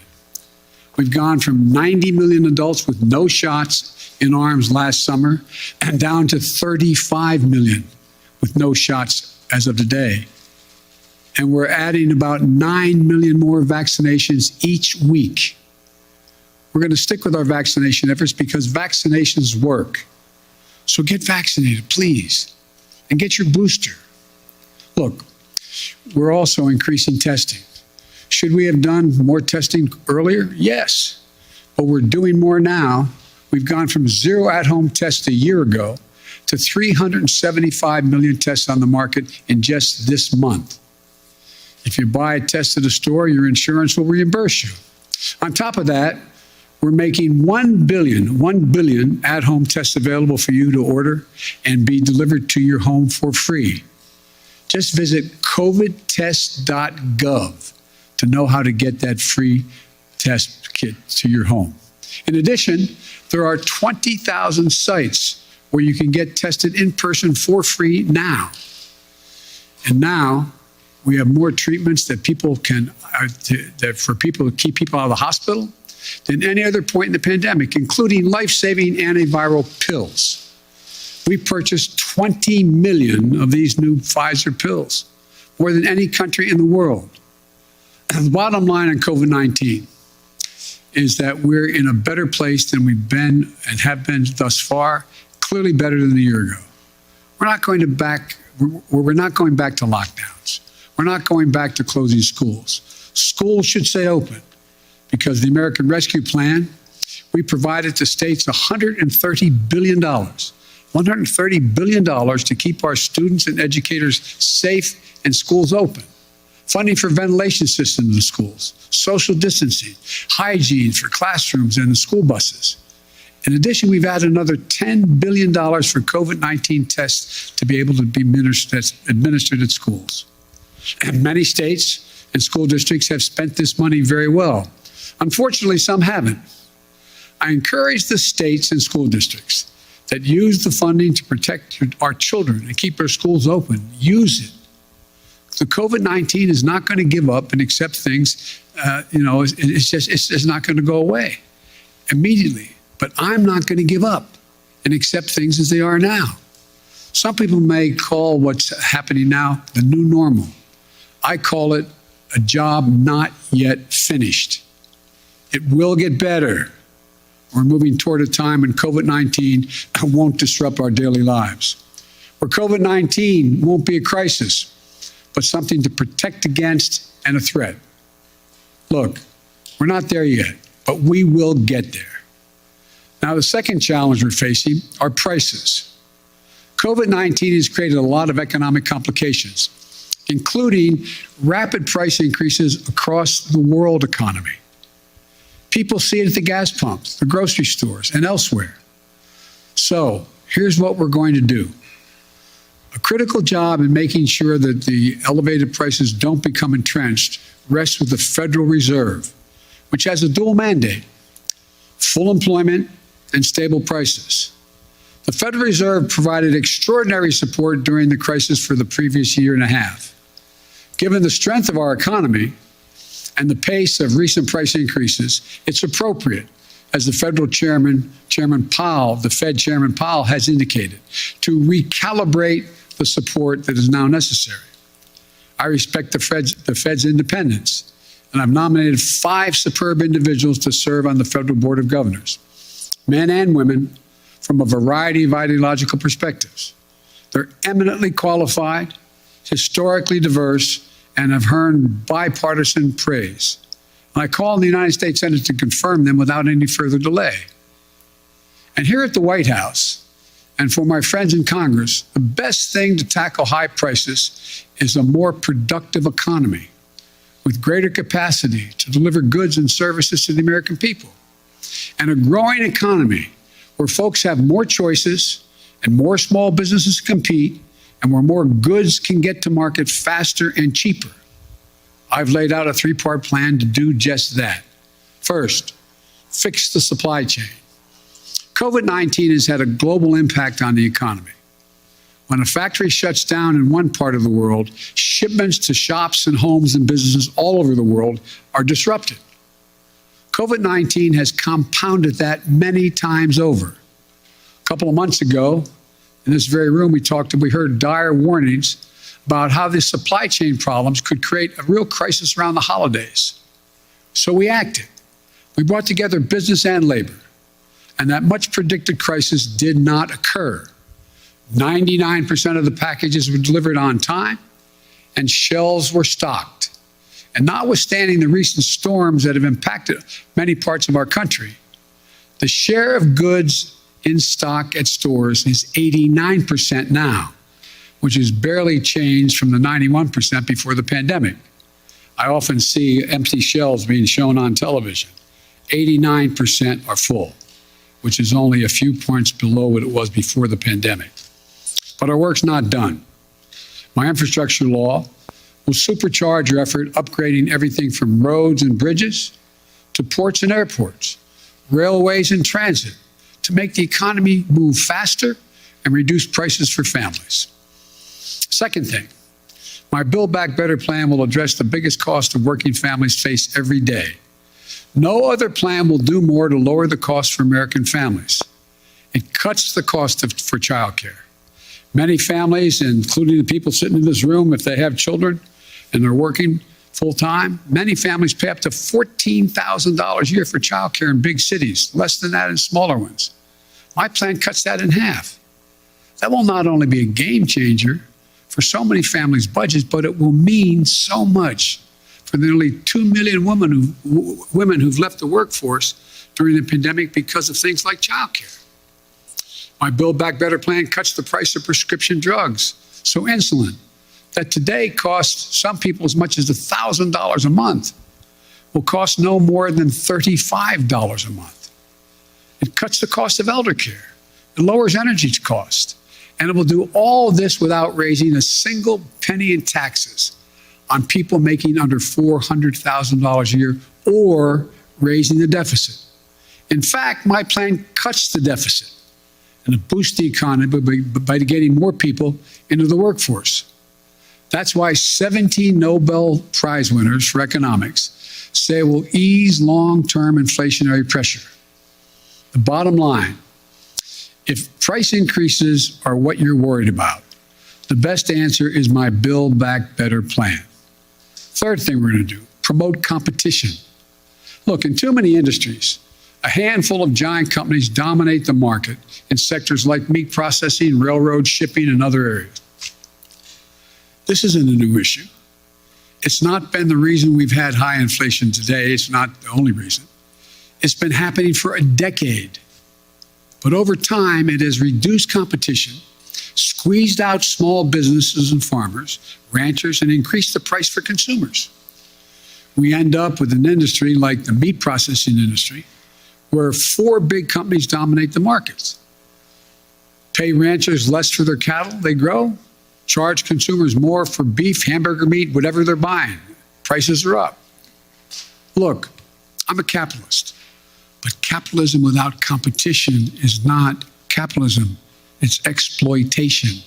We've gone from 90 million adults with no shots in arms last summer and down to 35 million with no shots as of today. And we're adding about 9 million more vaccinations each week. We're going to stick with our vaccination efforts because vaccinations work. So get vaccinated, please, and get your booster. Look, we're also increasing testing. Should we have done more testing earlier? Yes, but we're doing more now. We've gone from 0 at-home tests a year ago to 375 million tests on the market in just this month. If you buy a test at a store, your insurance will reimburse you. On top of that, we're making 1 billion at-home tests available for you to order and be delivered to your home for free. Just visit covidtest.gov to know how to get that free test kit to your home. In addition, there are 20,000 sites where you can get tested in person for free now. And now we have more treatments that people can, for people to keep people out of the hospital than any other point in the pandemic, including life-saving antiviral pills. We purchased 20 million of these new Pfizer pills, more than any country in the world. The bottom line on COVID-19 is that we're in a better place than we've been and have been thus far, clearly better than a year ago. We're not going back to lockdowns. We're not going back to closing schools. Schools should stay open because the American Rescue Plan, we provided to states $130 billion. $130 billion to keep our students and educators safe and schools open. Funding for ventilation systems in schools, social distancing, hygiene for classrooms and the school buses. In addition, we've added another $10 billion for COVID-19 tests to be able to be administered at schools. And many states and school districts have spent this money very well. Unfortunately, some haven't. I encourage the states and school districts that use the funding to protect our children and keep our schools open. Use it. The COVID-19 is not going to give up and accept things. It's just not going to go away immediately. But I'm not going to give up and accept things as they are now. Some people may call what's happening now the new normal. I call it a job not yet finished. It will get better. We're moving toward a time when COVID-19 won't disrupt our daily lives, where COVID-19 won't be a crisis, but something to protect against and a threat. Look, we're not there yet, but we will get there. Now, the second challenge we're facing are prices. COVID-19 has created a lot of economic complications, including rapid price increases across the world economy. People see it at the gas pumps, the grocery stores, and elsewhere. So here's what we're going to do. A critical job in making sure that the elevated prices don't become entrenched rests with the Federal Reserve, which has a dual mandate: full employment and stable prices. The Federal Reserve provided extraordinary support during the crisis for the previous year and a half. Given the strength of our economy and the pace of recent price increases, it's appropriate, as the federal chairman, Chairman Powell, the Fed Chairman Powell has indicated, to recalibrate the support that is now necessary. I respect the Fed's independence, and I've nominated 5 superb individuals to serve on the Federal Board of Governors, men and women from a variety of ideological perspectives. They're eminently qualified, historically diverse, and have earned bipartisan praise. And I call on the United States Senate to confirm them without any further delay. And here at the White House, and for my friends in Congress, the best thing to tackle high prices is a more productive economy with greater capacity to deliver goods and services to the American people. And a growing economy where folks have more choices and more small businesses compete, and where more goods can get to market faster and cheaper. I've laid out a 3-part plan to do just that. First, fix the supply chain. COVID-19 has had a global impact on the economy. When a factory shuts down in one part of the world, shipments to shops and homes and businesses all over the world are disrupted. COVID-19 has compounded that many times over. A couple of months ago, in this very room, we heard dire warnings about how the supply chain problems could create a real crisis around the holidays. So we acted. We brought together business and labor, and that much predicted crisis did not occur. 99% of the packages were delivered on time, and shelves were stocked. And notwithstanding the recent storms that have impacted many parts of our country, the share of goods in stock at stores is 89% now, which has barely changed from the 91% before the pandemic. I often see empty shelves being shown on television. 89% are full, which is only a few points below what it was before the pandemic. But our work's not done. My infrastructure law will supercharge our effort upgrading everything from roads and bridges to ports and airports, railways and transit, to make the economy move faster and reduce prices for families. Second thing, my Build Back Better plan will address the biggest cost of working families face every day. No other plan will do more to lower the cost for American families. It cuts the cost for childcare. Many families, including the people sitting in this room, if they have children and they're working full-time, many families pay up to $14,000 a year for childcare in big cities, less than that in smaller ones. My plan cuts that in half. That will not only be a game changer for so many families' budgets, but it will mean so much for the nearly 2 million women who've left the workforce during the pandemic because of things like childcare. My Build Back Better plan cuts the price of prescription drugs, so insulin, that today costs some people as much as $1,000 a month, will cost no more than $35 a month. It cuts the cost of elder care. It lowers energy costs. And it will do all this without raising a single penny in taxes on people making under $400,000 a year or raising the deficit. In fact, my plan cuts the deficit and it boosts the economy by getting more people into the workforce. That's why 17 Nobel Prize winners for economics say it will ease long-term inflationary pressure. The bottom line, if price increases are what you're worried about, the best answer is my Build Back Better plan. Third thing we're going to do, promote competition. Look, in too many industries, a handful of giant companies dominate the market in sectors like meat processing, railroad, shipping, and other areas. This isn't a new issue. It's not been the reason we've had high inflation today. It's not the only reason. It's been happening for a decade. But over time, it has reduced competition, squeezed out small businesses and farmers, ranchers, and increased the price for consumers. We end up with an industry like the meat processing industry, where 4 big companies dominate the markets. Pay ranchers less for their cattle they grow, charge consumers more for beef, hamburger meat, whatever they're buying. Prices are up. Look, I'm a capitalist, but capitalism without competition is not capitalism. it's exploitation.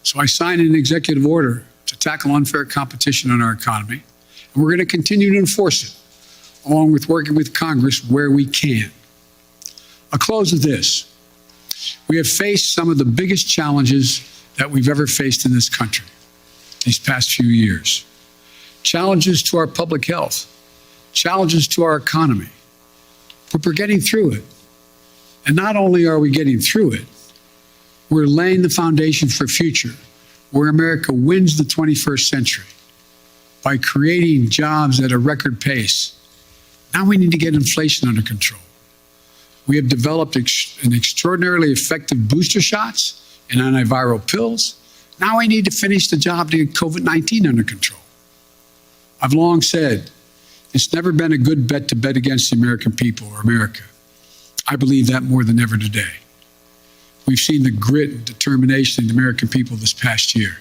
So I signed an executive order to tackle unfair competition in our economy, and we're going to continue to enforce it, along with working with Congress where we can. I'll close with this. We have faced some of the biggest challenges that we've ever faced in this country these past few years. Challenges to our public health, challenges to our economy. But we're getting through it. And not only are we getting through it, we're laying the foundation for a future where America wins the 21st century by creating jobs at a record pace. Now we need to get inflation under control. We have developed an extraordinarily effective booster shots and antiviral pills. Now we need to finish the job to get COVID-19 under control. I've long said, it's never been a good bet to bet against the American people or America. I believe that more than ever today. We've seen the grit and determination of the American people this past year.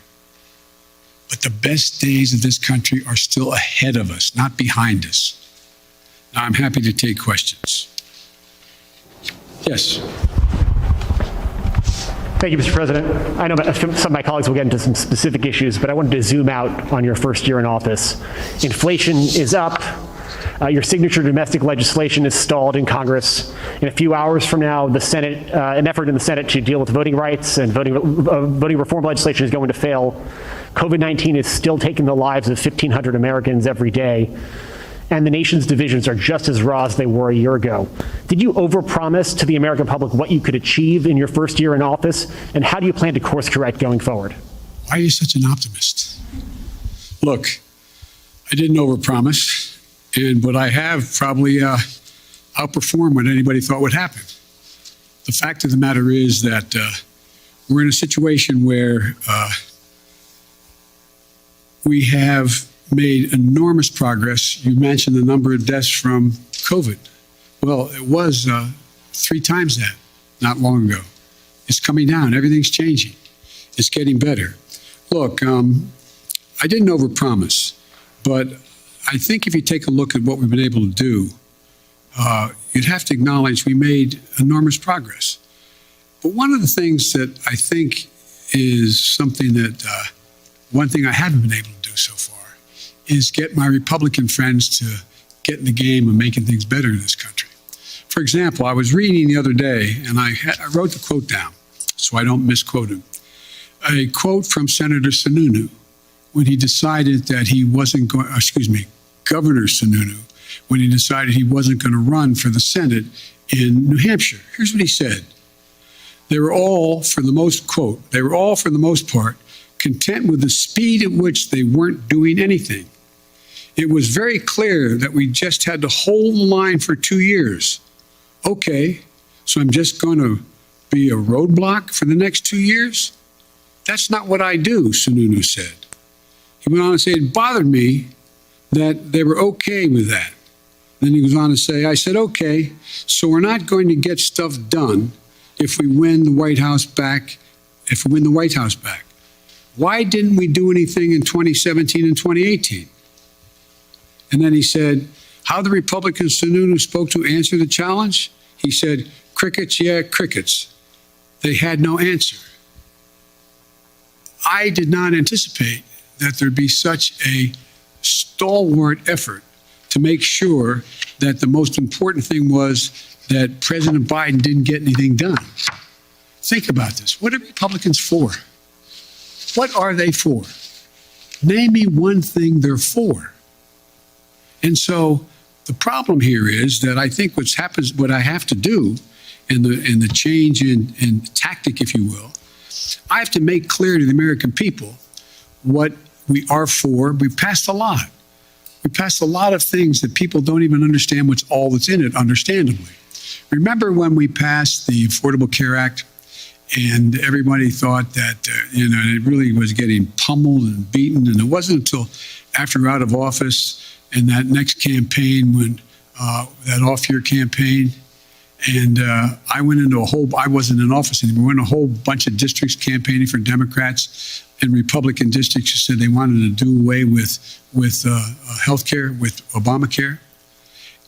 But the best days of this country are still ahead of us, not behind us. Now, I'm happy to take questions. Yes. Thank you, Mr. President. I know some of my colleagues will get into some specific issues, but I wanted to zoom out on your first year in office. Inflation is up. Your signature domestic legislation is stalled in Congress. In a few hours from now, the Senate, an effort in the Senate to deal with voting rights and voting reform legislation is going to fail. COVID-19 is still taking the lives of 1,500 Americans every day. And the nation's divisions are just as raw as they were a year ago. Did you overpromise to the American public what you could achieve in your first year in office? And how do you plan to course correct going forward? Why are you such an optimist? Look, I didn't overpromise, but I have probably outperformed what anybody thought would happen. The fact of the matter is that we're in a situation where we have made enormous progress. You mentioned the number of deaths from COVID. Well, it was 3 times that not long ago. It's coming down. Everything's changing. It's getting better. Look, I didn't overpromise, but I think if you take a look at what we've been able to do, you'd have to acknowledge we made enormous progress. But one of the things that I think is something that, one thing I haven't been able to do so far, is get my Republican friends to get in the game of making things better in this country. For example, I was reading the other day, and I wrote the quote down so I don't misquote him. A quote from Senator Sununu when he decided that he wasn't going, Governor Sununu, when he decided he wasn't going to run for the Senate in New Hampshire. Here's what he said. They were all, for the most part, content with the speed at which they weren't doing anything. It was very clear that we just had to hold the line for 2 years. Okay, so I'm just going to be a roadblock for the next 2 years? That's not what I do, Sununu said. He went on to say, it bothered me that they were okay with that. Then he goes on to say, I said, okay, so we're not going to get stuff done if we win the White House back, Why didn't we do anything in 2017 and 2018? And then he said, how the Republican Sununu spoke to answer the challenge? He said, crickets, yeah, crickets. They had no answer. I did not anticipate that there'd be such a stalwart effort to make sure that the most important thing was that President Biden didn't get anything done. Think about this. What are Republicans for? What are they for? Name me one thing they're for. And so the problem here is that I think what I have to do in the change in tactic, if you will, I have to make clear to the American people what we are for. We passed a lot. We passed a lot of things that people don't even understand what's all that's in it, understandably. Remember when we passed the Affordable Care Act and everybody thought that, it really was getting pummeled and beaten. And it wasn't until after we're out of office and that next campaign, when that off-year campaign, and I wasn't in office anymore, went in a whole bunch of districts campaigning for Democrats and Republican districts who said they wanted to do away with health care, with Obamacare.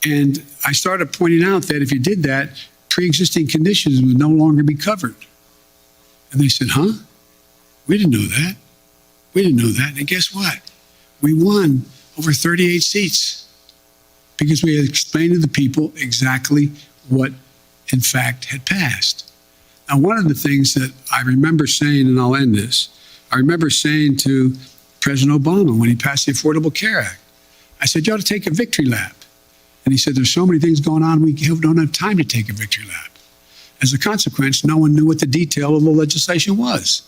And I started pointing out that if you did that, pre-existing conditions would no longer be covered. And they said, huh? We didn't know that. We didn't know that. And guess what? We won over 38 seats because we had explained to the people exactly what, in fact, had passed. Now, one of the things that I remember saying, and I'll end this, I remember saying to President Obama when he passed the Affordable Care Act, I said, you ought to take a victory lap. And he said, there's so many things going on, we don't have time to take a victory lap. As a consequence, no one knew what the detail of the legislation was.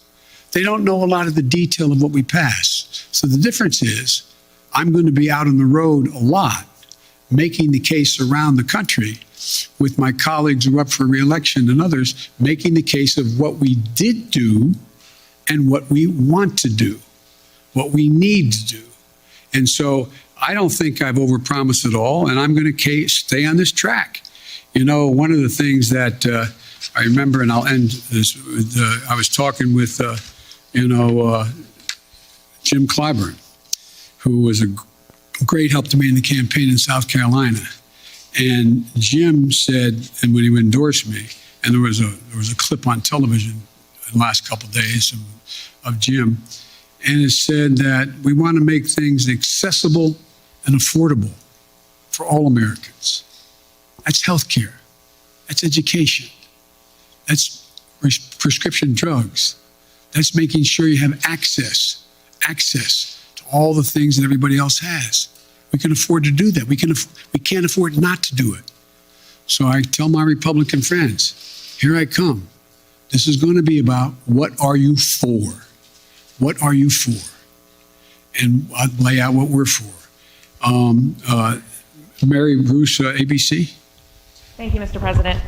They don't know a lot of the detail of what we passed. So the difference is, I'm going to be out on the road a lot, making the case around the country with my colleagues who are up for re-election and others, making the case of what we did do and what we want to do, what we need to do. And so I don't think I've overpromised at all, and I'm going to stay on this track. You know, one of the things that I remember, and I'll end this with, I was talking with, Jim Clyburn, who was a great help to me in the campaign in South Carolina. And Jim said, and when he endorsed me, and there was a clip on television in the last couple of days of Jim, and it said that we want to make things accessible and affordable for all Americans. That's healthcare. That's education. That's prescription drugs. That's making sure you have access to all the things that everybody else has. We can afford to do that. We can't afford not to do it. So I tell my Republican friends, here I come. This is going to be about what are you for? What are you for? And I'll lay out what we're for. Mary Bruce, ABC. Thank you, Mr. President.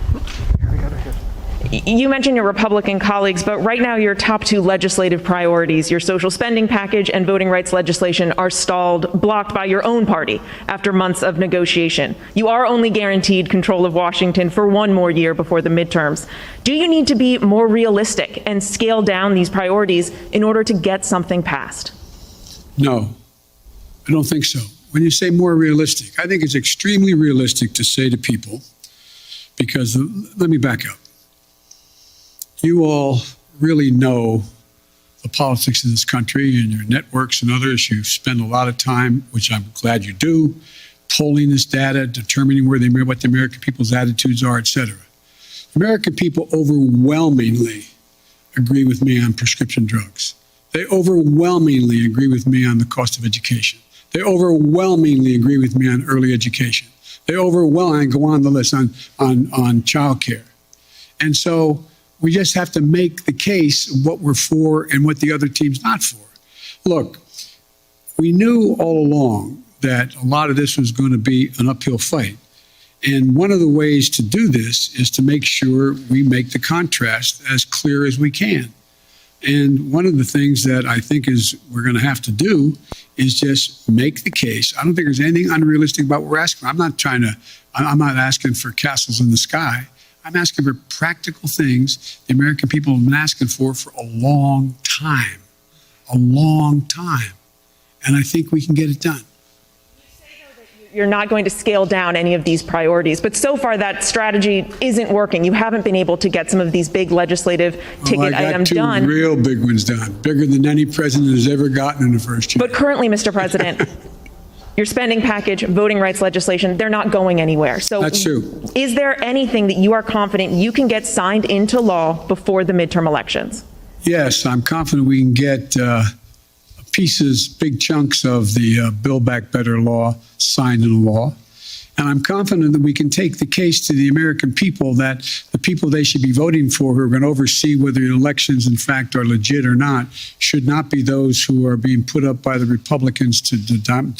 You mentioned your Republican colleagues, but right now your top two legislative priorities, your social spending package and voting rights legislation, are stalled, blocked by your own party after months of negotiation. You are only guaranteed control of Washington for one more year before the midterms. Do you need to be more realistic and scale down these priorities in order to get something passed? No, I don't think so. When you say more realistic, I think it's extremely realistic to say to people, because let me back up. You all really know the politics of this country and your networks and others. You spend a lot of time, which I'm glad you do, polling this data, determining what the American people's attitudes are, et cetera. American people overwhelmingly agree with me on prescription drugs. They overwhelmingly agree with me on the cost of education. They overwhelmingly agree with me on early education. They overwhelmingly go on the list on child care. And so we just have to make the case what we're for and what the other team's not for. Look, we knew all along that a lot of this was going to be an uphill fight. And one of the ways to do this is to make sure we make the contrast as clear as we can. And one of the things that I think is we're going to have to do is just make the case. I don't think there's anything unrealistic about what we're asking. I'm not asking for castles in the sky. I'm asking for practical things the American people have been asking for a long time. A long time. And I think we can get it done. You're not going to scale down any of these priorities, but so far that strategy isn't working. You haven't been able to get some of these big legislative ticket items done. I got two real big ones done, bigger than any president has ever gotten in the first year. But currently, Mr. President, your spending package, voting rights legislation, they're not going anywhere. So that's true. Is there anything that you are confident you can get signed into law before the midterm elections? Yes, I'm confident we can get pieces, big chunks of the Build Back Better law signed into law. And I'm confident that we can take the case to the American people that the people they should be voting for, who are going to oversee whether the elections in fact are legit or not, should not be those who are being put up by the Republicans to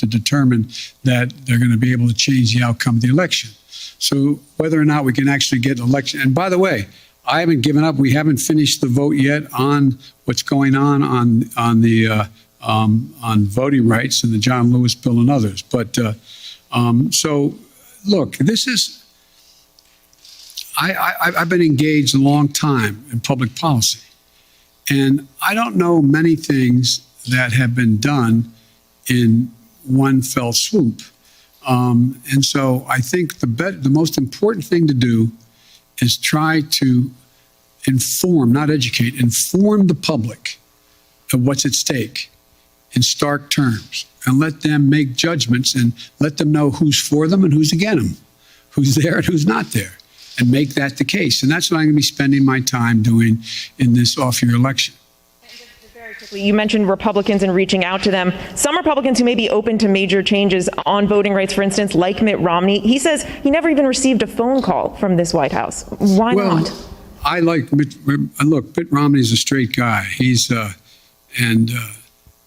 determine that they're going to be able to change the outcome of the election. So whether or not we can actually get an election, and by the way, I haven't given up. We haven't finished the vote yet on what's going on voting rights and the John Lewis bill and others. But so, look, this is, I've been engaged a long time in public policy, and I don't know many things that have been done in one fell swoop. And so I think the most important thing to do is try to inform, not educate, inform the public of what's at stake in stark terms, and let them make judgments and let them know who's for them and who's against them, who's there and who's not there, and make that the case. And that's what I'm going to be spending my time doing in this off-year election. You mentioned Republicans and reaching out to them. Some Republicans who may be open to major changes on voting rights, for instance, like Mitt Romney, he says he never even received a phone call from this White House. Why not? I like Mitt Romney's a straight guy.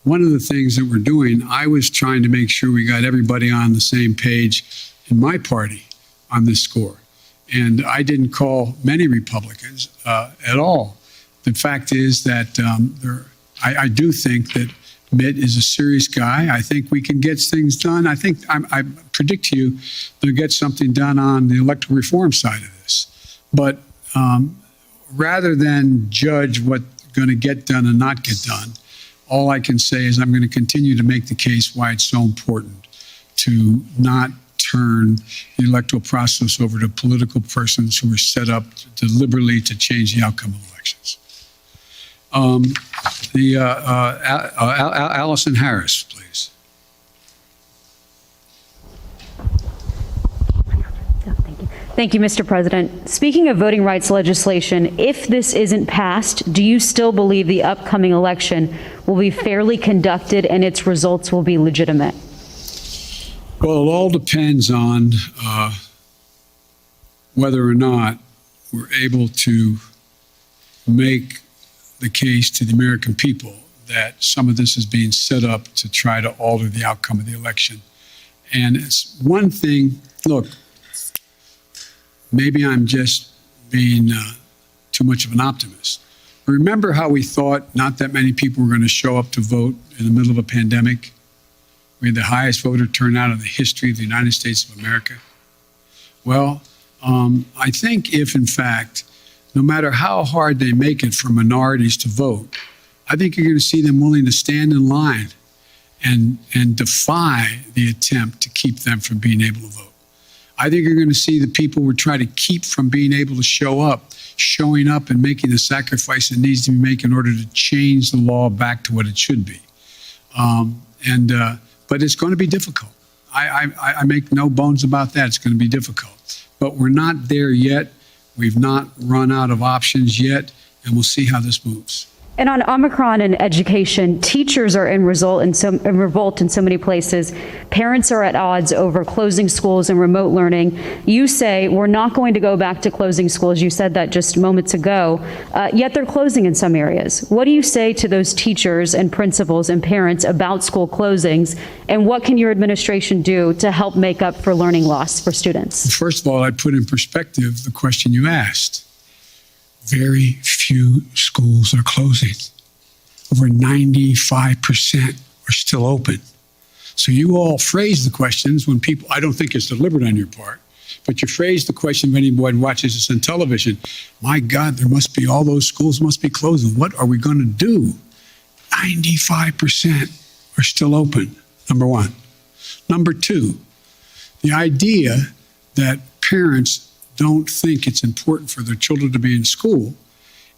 One of the things that we're doing, I was trying to make sure we got everybody on the same page in my party on this score. And I didn't call many Republicans at all. The fact is that I do think that Mitt is a serious guy. I think we can get things done. I think I predict to you they'll get something done on the electoral reform side of this. But rather than judge what's going to get done and not get done, all I can say is I'm going to continue to make the case why it's so important to not turn the electoral process over to political persons who are set up deliberately to change the outcome of elections. Allison Harris, please. Thank you, Mr. President. Speaking of voting rights legislation, if this isn't passed, do you still believe the upcoming election will be fairly conducted and its results will be legitimate? Well, it all depends on whether or not we're able to make the case to the American people that some of this is being set up to try to alter the outcome of the election. And it's one thing, look, maybe I'm just being too much of an optimist. Remember how we thought not that many people were going to show up to vote in the middle of a pandemic? We had the highest voter turnout in the history of the United States of America. Well, I think if, in fact, no matter how hard they make it for minorities to vote, I think you're going to see them willing to stand in line and defy the attempt to keep them from being able to vote. I think you're going to see the people we're trying to keep from being able to show up, showing up and making the sacrifice that needs to be made in order to change the law back to what it should be. But it's going to be difficult. I make no bones about that. It's going to be difficult. But we're not there yet. We've not run out of options yet, and we'll see how this moves. And on Omicron and education, teachers are in revolt in so many places. Parents are at odds over closing schools and remote learning. You say we're not going to go back to closing schools. You said that just moments ago, yet they're closing in some areas. What do you say to those teachers and principals and parents about school closings? And what can your administration do to help make up for learning loss for students? First of all, I'd put in perspective the question you asked. Very few schools are closing. Over 95% are still open. So you all phrase the questions when people, I don't think it's deliberate on your part, but you phrase the question when anyone watches this on television. My God, there must be, all those schools must be closing. What are we going to do? 95% are still open, number one. Number two, the idea that parents don't think it's important for their children to be in school,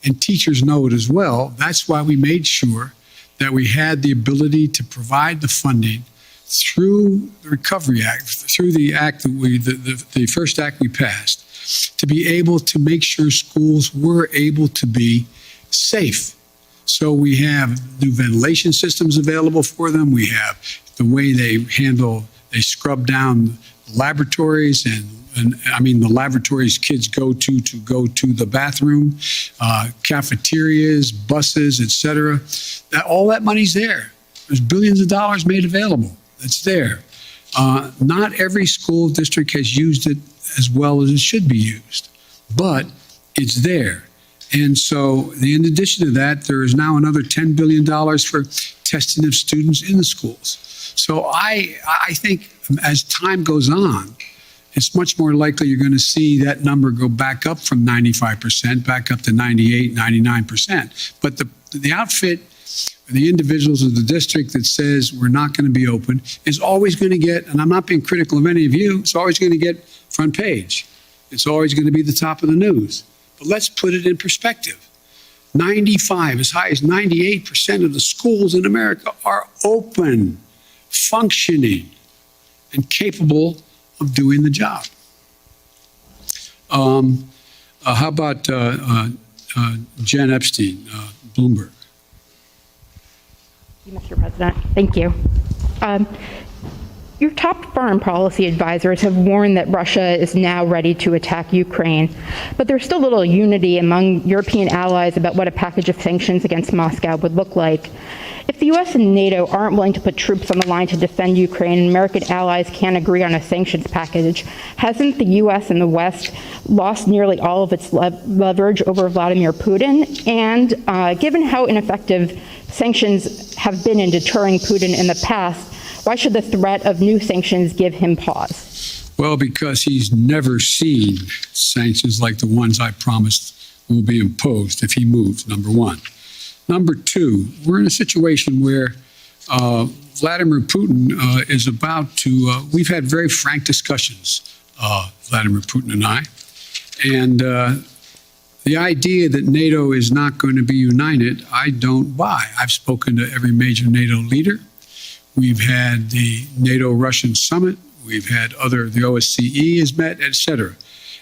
and teachers know it as well. That's why we made sure that we had the ability to provide the funding through the Recovery Act, through the act that the first act we passed, to be able to make sure schools were able to be safe. So we have new ventilation systems available for them. We have the way they scrub down laboratories and the laboratories kids go to the bathroom, cafeterias, buses, etc. All that money's there. There's billions of dollars made available. It's there. Not every school district has used it as well as it should be used, but it's there. And so, in addition to that, there is now another $10 billion for testing of students in the schools. So I think as time goes on, it's much more likely you're going to see that number go back up from 95%, back up to 98, 99%. But the outfit, the individuals of the district that says we're not going to be open is always going to get, and I'm not being critical of any of you, it's always going to get front page. It's always going to be the top of the news. But let's put it in perspective. 95, as high as 98% of the schools in America are open, functioning, and capable of doing the job. How about Jen Epstein, Bloomberg? Mr. President, thank you. Your top foreign policy advisors have warned that Russia is now ready to attack Ukraine, but there's still little unity among European allies about what a package of sanctions against Moscow would look like. If the U.S. and NATO aren't willing to put troops on the line to defend Ukraine and American allies can't agree on a sanctions package, hasn't the U.S. and the West lost nearly all of its leverage over Vladimir Putin? And given how ineffective sanctions have been in deterring Putin in the past, why should the threat of new sanctions give him pause? Well, because he's never seen sanctions like the ones I promised will be imposed if he moves, number one. Number two, we're in a situation where Vladimir Putin is about to, we've had very frank discussions, Vladimir Putin and I, and the idea that NATO is not going to be united, I don't buy. I've spoken to every major NATO leader. We've had the NATO-Russian summit. We've had the OSCE has met, et cetera.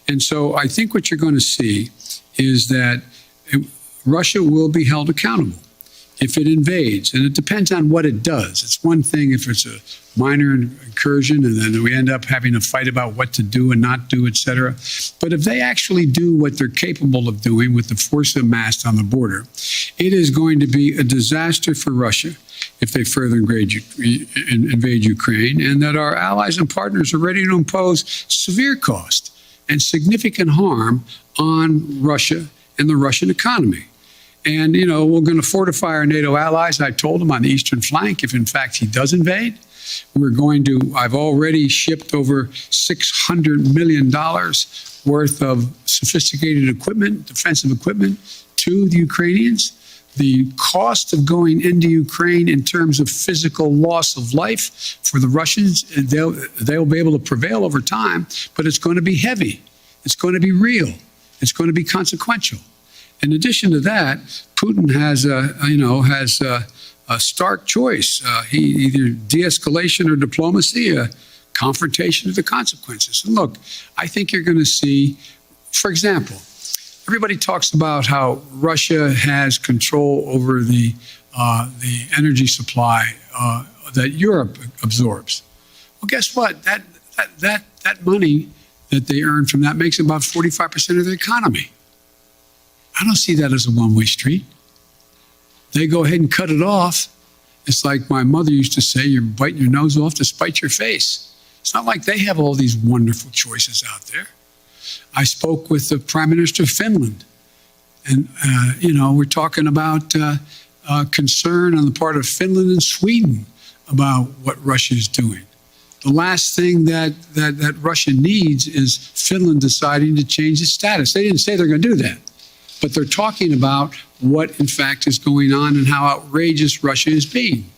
And so I think what you're going to see is that Russia will be held accountable if it invades. And it depends on what it does. It's one thing if it's a minor incursion and then we end up having a fight about what to do and not do, et cetera. But if they actually do what they're capable of doing with the force amassed on the border, it is going to be a disaster for Russia if they further invade Ukraine, and that our allies and partners are ready to impose severe cost and significant harm on Russia and the Russian economy. And, you know, we're going to fortify our NATO allies, I told them, on the eastern flank if, in fact, he does invade. I've already shipped over $600 million worth of sophisticated equipment, defensive equipment, to the Ukrainians. The cost of going into Ukraine in terms of physical loss of life for the Russians, they'll be able to prevail over time, but it's going to be heavy. It's going to be real. It's going to be consequential. In addition to that, Putin has a stark choice. He either de-escalation or diplomacy, a confrontation of the consequences. And look, I think you're going to see, for example, everybody talks about how Russia has control over the energy supply that Europe absorbs. Well, guess what? That money that they earn from that makes about 45% of their economy. I don't see that as a one-way street. They go ahead and cut it off. It's like my mother used to say, you're biting your nose off to spite your face. It's not like they have all these wonderful choices out there. I spoke with the Prime Minister of Finland, and, we're talking about concern on the part of Finland and Sweden about what Russia is doing. The last thing that Russia needs is Finland deciding to change its status. They didn't say they're going to do that, but they're talking about what, in fact, is going on and how outrageous Russia is being.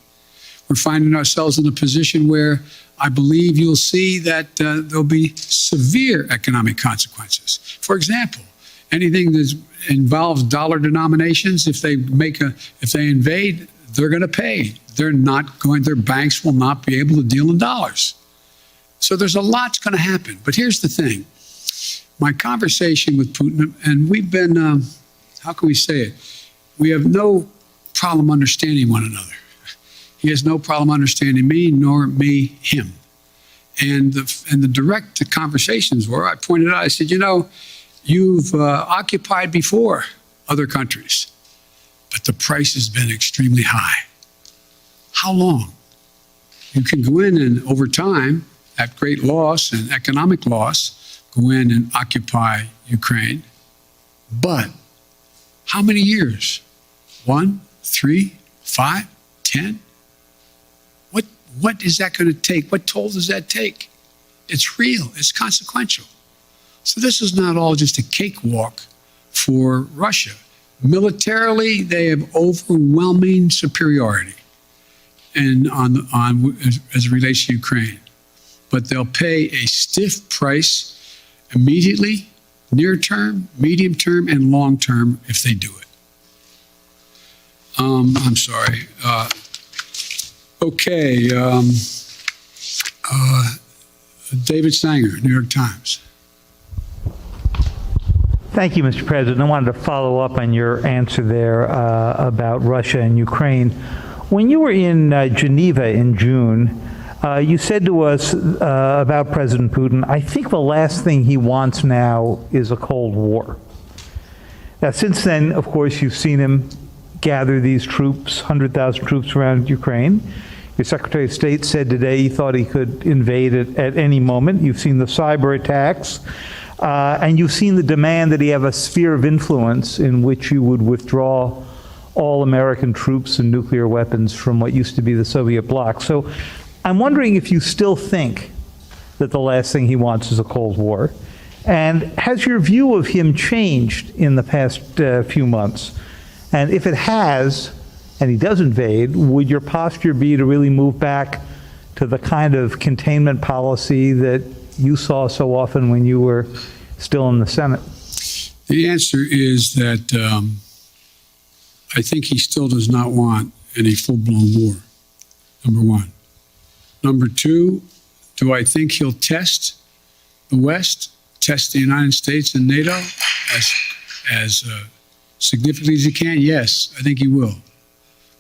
We're finding ourselves in a position where I believe you'll see that there'll be severe economic consequences. For example, anything that involves dollar denominations, if they invade, they're going to pay. Their banks will not be able to deal in dollars. So there's a lot's going to happen. But here's the thing. My conversation with Putin, and we've been, how can we say it? We have no problem understanding one another. He has no problem understanding me, nor me him. And the direct conversations were, I pointed out, I said, you've occupied before other countries, but the price has been extremely high. How long? You can go in and over time, at great loss and economic loss, go in and occupy Ukraine. But how many years? 1, 3, 5, 10? What is that going to take? What toll does that take? It's real. It's consequential. So this is not all just a cakewalk for Russia. Militarily, they have overwhelming superiority as it relates to Ukraine. But they'll pay a stiff price immediately near term, medium term, and long term if they do it. I'm sorry. Okay. David Sanger, New York Times. Thank you, Mr. President. I wanted to follow up on your answer there about Russia and Ukraine. When you were in Geneva in June, you said to us about President Putin, I think the last thing he wants now is a Cold War. Now, since then, of course, you've seen him gather these troops, 100,000 troops around Ukraine. Your Secretary of State said today he thought he could invade it at any moment. You've seen the cyber attacks, and you've seen the demand that he have a sphere of influence in which you would withdraw all American troops and nuclear weapons from what used to be the Soviet bloc. So I'm wondering if you still think that the last thing he wants is a Cold War. And has your view of him changed in the past few months? And if it has, and he does invade, would your posture be to really move back to the kind of containment policy that you saw so often when you were still in the Senate? The answer is that I think he still does not want any full-blown war, number one. Number two, do I think he'll test the West, test the United States and NATO as significantly as he can? Yes, I think he will.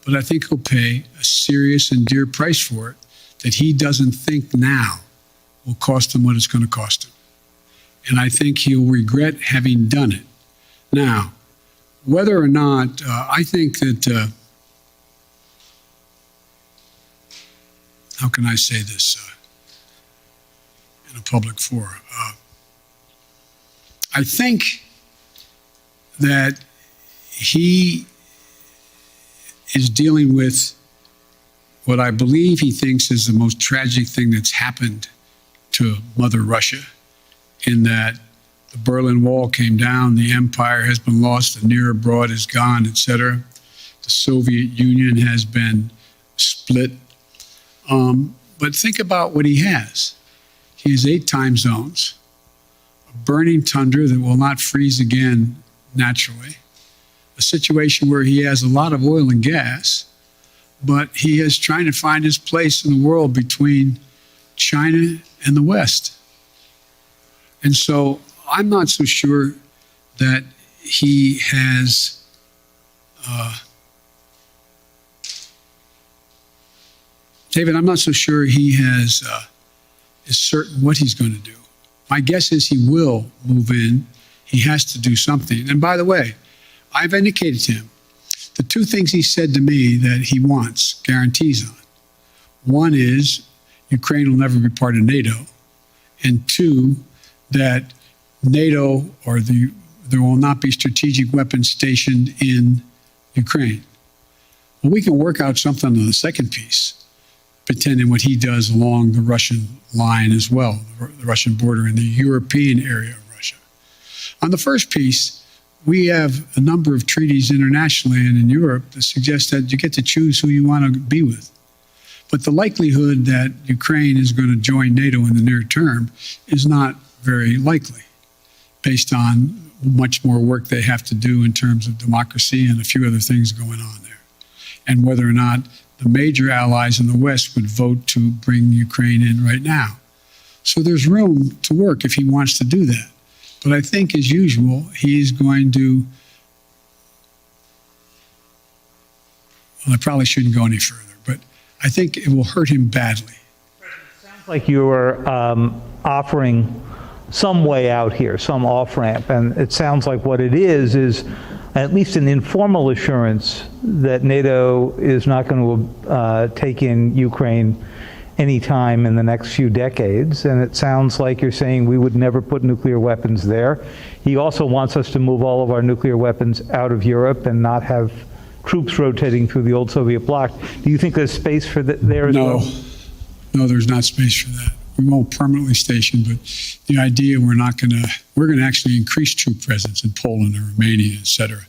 But I think he'll pay a serious and dear price for it that he doesn't think now will cost him what it's going to cost him. And I think he'll regret having done it. Now, whether or not, I think that, how can I say this in a public forum? I think that he is dealing with what I believe he thinks is the most tragic thing that's happened to Mother Russia, in that the Berlin Wall came down, the empire has been lost, the near abroad is gone, etc. The Soviet Union has been split. But think about what he has. He has 8 time zones, a burning tundra that will not freeze again naturally, a situation where he has a lot of oil and gas, but he is trying to find his place in the world between China and the West. And so I'm not so sure that he has David, I'm not so sure he is certain what he's going to do. My guess is he will move in. He has to do something. And by the way, I've indicated to him the 2 things he said to me that he wants guarantees on. One is Ukraine will never be part of NATO. And 2, that NATO or there will not be strategic weapons stationed in Ukraine. Well, we can work out something on the second piece, pretending what he does along the Russian line as well, the Russian border in the European area of Russia. On the first piece, we have a number of treaties internationally and in Europe that suggest that you get to choose who you want to be with. But the likelihood that Ukraine is going to join NATO in the near term is not very likely, based on much more work they have to do in terms of democracy and a few other things going on there, and whether or not the major allies in the West would vote to bring Ukraine in right now. So there's room to work if he wants to do that. But I think, as usual, he's going to, well, I probably shouldn't go any further, but I think it will hurt him badly. Sounds like you're offering some way out here, some off-ramp, and it sounds like what it is at least an informal assurance that NATO is not going to take in Ukraine anytime in the next few decades. And it sounds like you're saying we would never put nuclear weapons there. He also wants us to move all of our nuclear weapons out of Europe and not have troops rotating through the old Soviet bloc. Do you think there's space for that there as well? No, there's not space for that. We won't permanently station, but the idea we're going to actually increase troop presence in Poland and Romania, et cetera,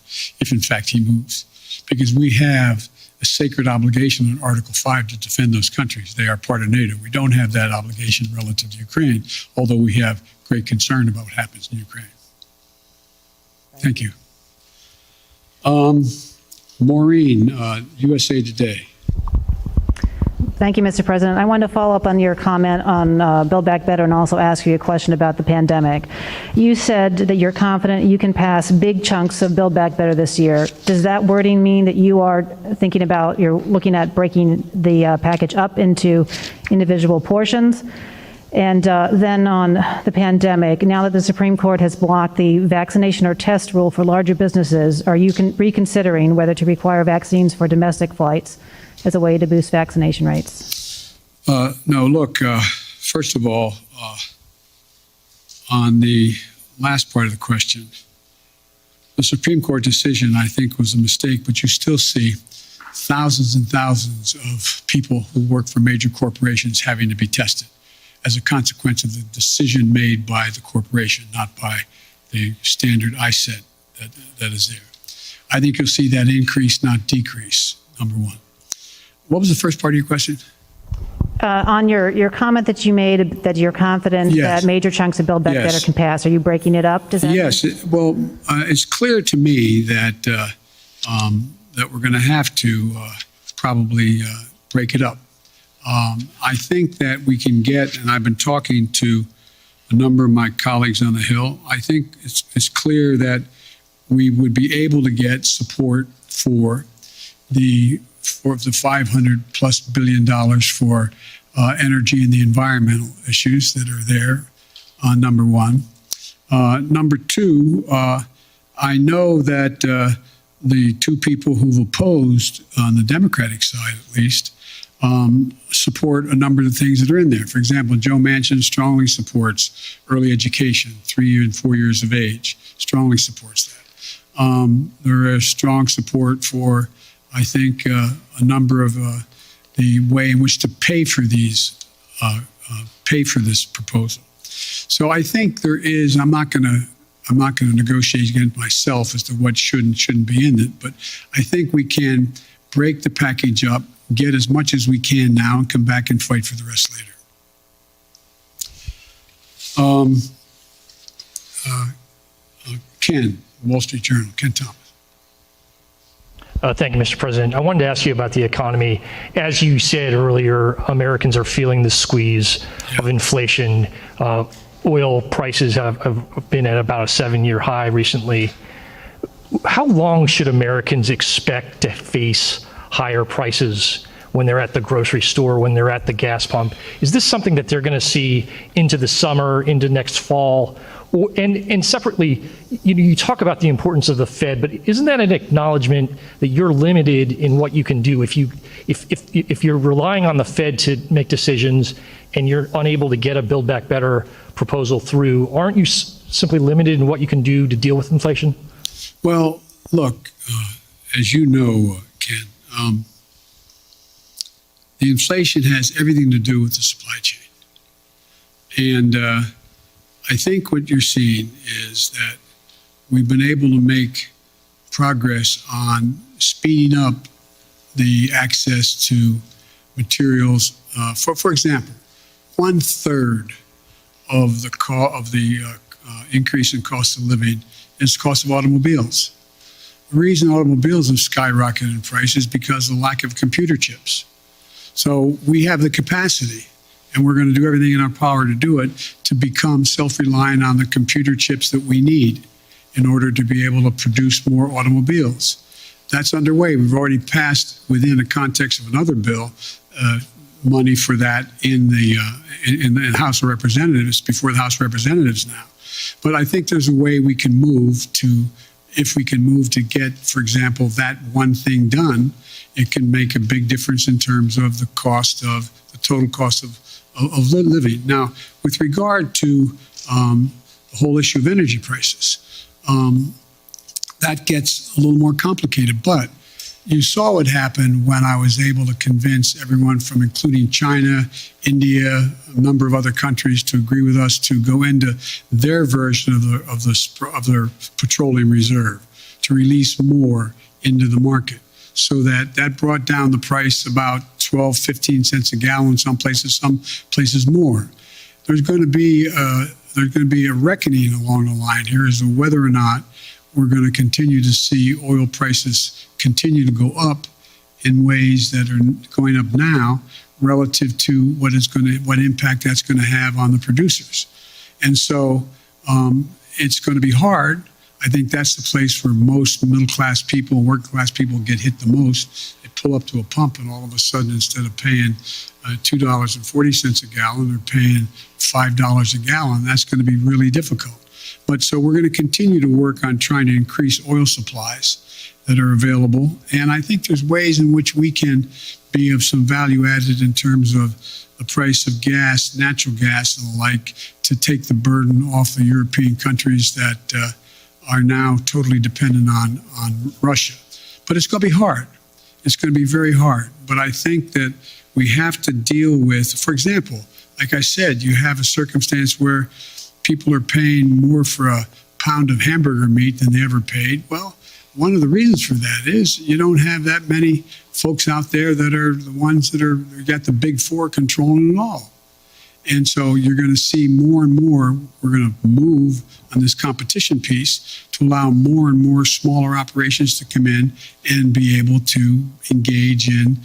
if in fact he moves. Because we have a sacred obligation in Article 5 to defend those countries. They are part of NATO. We don't have that obligation relative to Ukraine, although we have great concern about what happens in Ukraine. Thank you. Maureen, USA Today. Thank you, Mr. President. I wanted to follow up on your comment on Build Back Better and also ask you a question about the pandemic. You said that you're confident you can pass big chunks of Build Back Better this year. Does that wording mean that you are thinking about, you're looking at breaking the package up into individual portions? And then on the pandemic, now that the Supreme Court has blocked the vaccination or test rule for larger businesses, are you reconsidering whether to require vaccines for domestic flights as a way to boost vaccination rates? No, look, first of all, on the last part of the question, the Supreme Court decision, I think, was a mistake, but you still see thousands and thousands of people who work for major corporations having to be tested as a consequence of the decision made by the corporation, not by the standard ISET that is there. I think you'll see that increase, not decrease, number one. What was the first part of your question? On your comment that you made that you're confident that major chunks of Build Back Better can pass, are you breaking it up? Does that it's clear to me that that we're going to have to probably break it up. I think that we can get, and I've been talking to a number of my colleagues on the Hill, I think it's clear that we would be able to get support for the $500+ billion for energy and the environmental issues that are there, number one. Number two, I know that the two people who've opposed, on the Democratic side at least, support a number of the things that are in there. For example, Joe Manchin strongly supports early education, 3 and 4 years of age, strongly supports that. There is strong support for, I think, a number of the way in which to pay for these, pay for this proposal. So I think there is. I'm not going to negotiate against myself as to what should and shouldn't be in it, but I think we can break the package up, get as much as we can now, and come back and fight for the rest later. Ken, Wall Street Journal, Ken Thomas. Thank you, Mr. President. I wanted to ask you about the economy. As you said earlier, Americans are feeling the squeeze of inflation. Oil prices have been at about a 7-year high recently. How long should Americans expect to face higher prices when they're at the grocery store, when they're at the gas pump? Is this something that they're going to see into the summer, into next fall? And separately, you talk about the importance of the Fed, but isn't that an acknowledgement that you're limited in what you can do? If you're relying on the Fed to make decisions and you're unable to get a Build Back Better proposal through, aren't you simply limited in what you can do to deal with inflation? Well, look, as you know, Ken, the inflation has everything to do with the supply chain. And I think what you're seeing is that we've been able to make progress on speeding up the access to materials. For example, 1/3 of the increase in cost of living is the cost of automobiles. The reason automobiles have skyrocketed in price is because of the lack of computer chips. So we have the capacity, and we're going to do everything in our power to do it, to become self-reliant on the computer chips that we need in order to be able to produce more automobiles. That's underway. We've already passed, within the context of another bill, money for that in the House of Representatives, before the House of Representatives now. But I think there's a way we can move to, if we can move to get, for example, that one thing done, it can make a big difference in terms of the cost of, the total cost of living. Now, with regard to the whole issue of energy prices, that gets a little more complicated. But you saw what happened when I was able to convince everyone from, including China, India, a number of other countries, to agree with us to go into their version of their petroleum reserve, to release more into the market. So that brought down the price about 12, 15 cents a gallon, some places more. There's going to be a reckoning along the line here as to whether or not we're going to continue to see oil prices continue to go up in ways that are going up now relative to what impact that's going to have on the producers. And so it's going to be hard. I think that's the place where most middle-class people, working-class people get hit the most. They pull up to a pump and all of a sudden, instead of paying $2.40 a gallon, they're paying $5 a gallon. That's going to be really difficult. But so we're going to continue to work on trying to increase oil supplies that are available. And I think there's ways in which we can be of some value added in terms of the price of gas, natural gas and the like, to take the burden off the European countries that are now totally dependent on Russia. But it's going to be hard. It's going to be very hard. But I think that we have to deal with, for example, like I said, you have a circumstance where people are paying more for a pound of hamburger meat than they ever paid. Well, one of the reasons for that is you don't have that many folks out there that are the ones that are got the big four controlling it all. And so you're going to see more and more, we're going to move on this competition piece to allow more and more smaller operations to come in and be able to engage in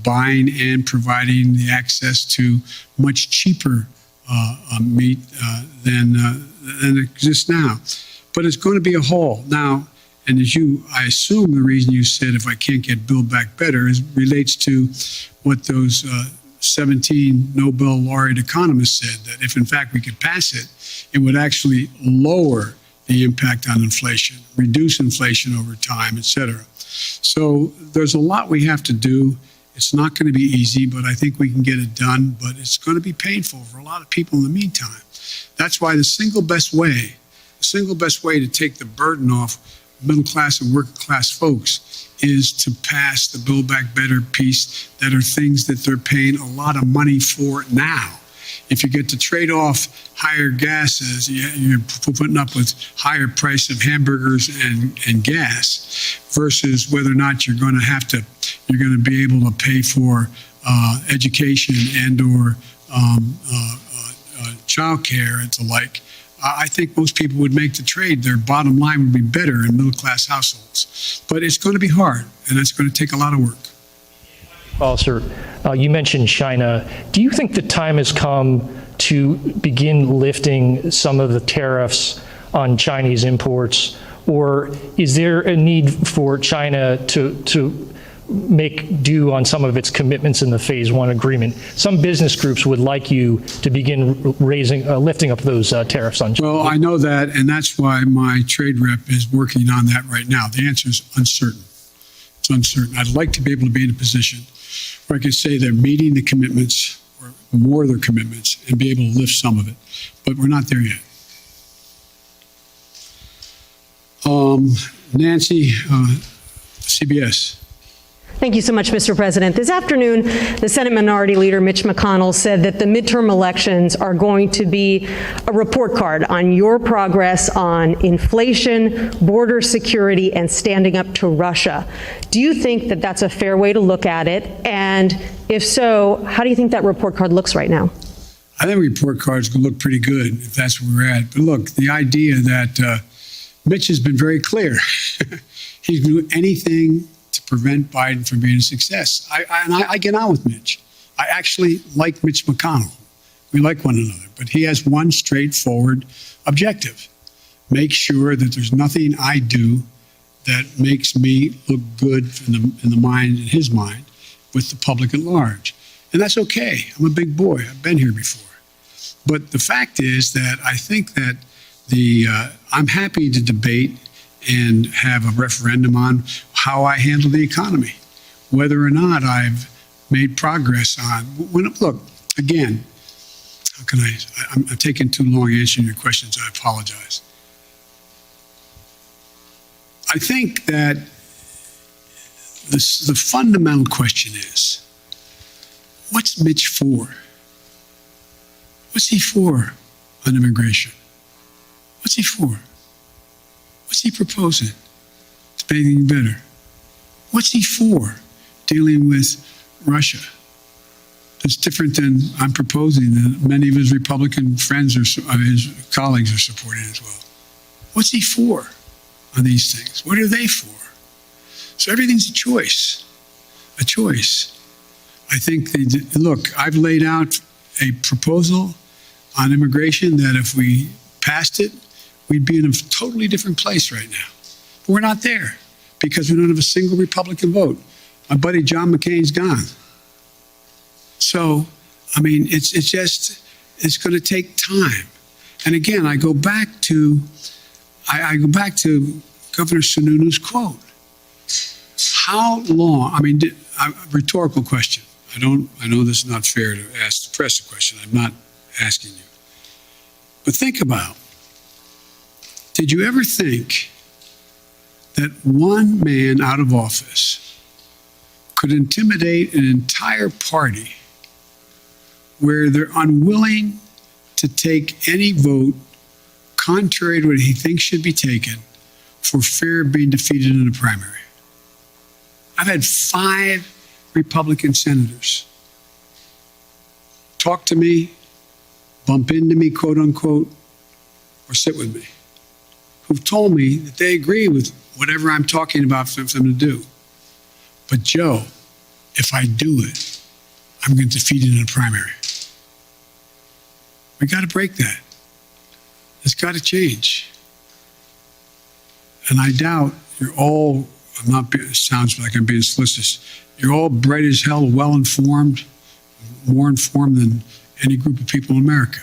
buying and providing the access to much cheaper meat than exists now. But it's going to be a haul. Now, and I assume the reason you said if I can't get Build Back Better relates to what those 17 Nobel laureate economists said, that if in fact we could pass it, it would actually lower the impact on inflation, reduce inflation over time, et cetera. So there's a lot we have to do. It's not going to be easy, but I think we can get it done, but it's going to be painful for a lot of people in the meantime. That's why the single best way to take the burden off middle class and working class folks is to pass the Build Back Better piece that are things that they're paying a lot of money for now. If you get to trade off higher gases, you're putting up with higher price of hamburgers and gas versus whether or not you're going to be able to pay for education and or childcare and the like. I think most people would make the trade. Their bottom line would be better in middle-class households. But it's going to be hard, and it's going to take a lot of work. Well, sir, you mentioned China. Do you think the time has come to begin lifting some of the tariffs on Chinese imports? Or is there a need for China to make due on some of its commitments in the Phase 1 agreement? Some business groups would like you to begin lifting up those tariffs on China. Well, I know that, and that's why my trade rep is working on that right now. The answer is uncertain. It's uncertain. I'd like to be able to be in a position where I can say they're meeting the commitments or more of their commitments and be able to lift some of it. But we're not there yet. Nancy, CBS. Thank you so much, Mr. President. This afternoon, the Senate Minority Leader Mitch McConnell said that the midterm elections are going to be a report card on your progress on inflation, border security, and standing up to Russia. Do you think that that's a fair way to look at it? And if so, how do you think that report card looks right now? I think report cards can look pretty good if that's where we're at. But look, the idea that Mitch has been very clear. He's doing anything to prevent Biden from being a success. I get on with Mitch. I actually like Mitch McConnell. We like one another, but he has one straightforward objective. Make sure that there's nothing I do that makes me look good in his mind, with the public at large. And that's okay. I'm a big boy. I've been here before. But the fact is that I think that I'm happy to debate and have a referendum on how I handle the economy, whether or not I've made progress on. Look, again, how can I'm taking too long answering your questions. I apologize. I think that the fundamental question is, what's Mitch for? What's he for on immigration? What's he for? What's he proposing to make anything better? What's he for dealing with Russia? It's different than I'm proposing that many of his Republican friends or his colleagues are supporting as well. What's he for on these things? What are they for? So everything's a choice. A choice. I think look, I've laid out a proposal on immigration that if we passed it, we'd be in a totally different place right now. But we're not there because we don't have a single Republican vote. My buddy John McCain's gone. So, I mean, it's going to take time. And again, I go back to Governor Sununu's quote. How long? I mean, a rhetorical question. I know this is not fair to ask the press a question. I'm not asking you. But think about, did you ever think that one man out of office could intimidate an entire party where they're unwilling to take any vote contrary to what he thinks should be taken for fear of being defeated in a primary? I've had 5 Republican senators talk to me, bump into me, quote unquote, or sit with me, who've told me that they agree with whatever I'm talking about for them to do. But Joe, if I do it, I'm going to defeat it in a primary. We got to break that. It's got to change. And I doubt you're all, it sounds like I'm being solicitous, you're all bright as hell, well-informed, more informed than any group of people in America.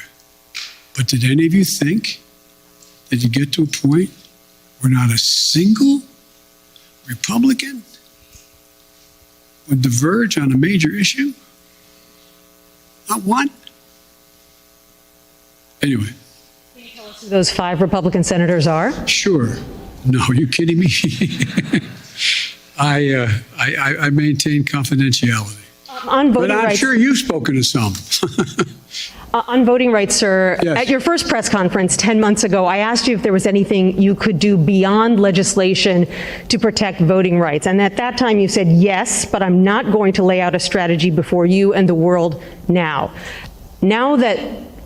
But did any of you think that you get to a point where not a single Republican would diverge on a major issue? Not one? Anyway. Can you tell us who those 5 Republican senators are? Sure. No, are you kidding me? I maintain confidentiality. On voting but I'm rights, sure you've spoken to some. on voting rights, sir, Yes. at your first press conference 10 months ago, I asked you if there was anything you could do beyond legislation to protect voting rights. And at that time you said yes, but I'm not going to lay out a strategy before you and the world now. Now that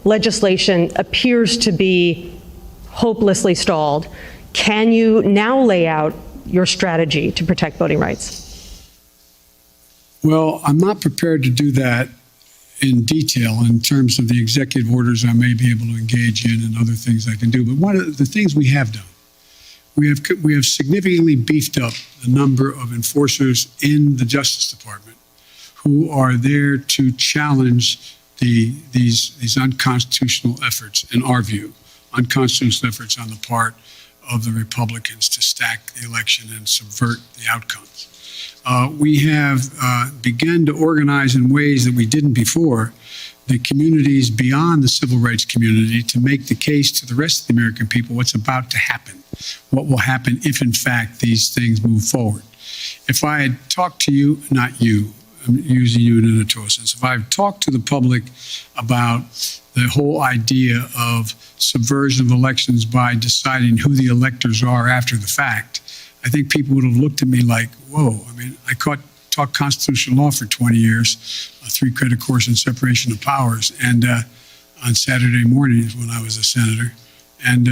legislation appears to be hopelessly stalled, can you now lay out your strategy to protect voting rights? Well, I'm not prepared to do that in detail in terms of the executive orders I may be able to engage in and other things I can do. But one of the things we have done, we have significantly beefed up the number of enforcers in the Justice Department who are there to challenge these unconstitutional efforts, in our view, unconstitutional efforts on the part of the Republicans to stack the election and subvert the outcomes. We have begun to organize in ways that we didn't before the communities beyond the civil rights community to make the case to the rest of the American people what's about to happen, what will happen if, in fact, these things move forward. If I had talked to you, not you, I'm using you in an editorial sense, if I had talked to the public about the whole idea of subversion of elections by deciding who the electors are after the fact, I think people would have looked at me like, whoa. I mean, I taught constitutional law for 20 years, a 3-credit course in separation of powers, and on Saturday mornings when I was a senator. And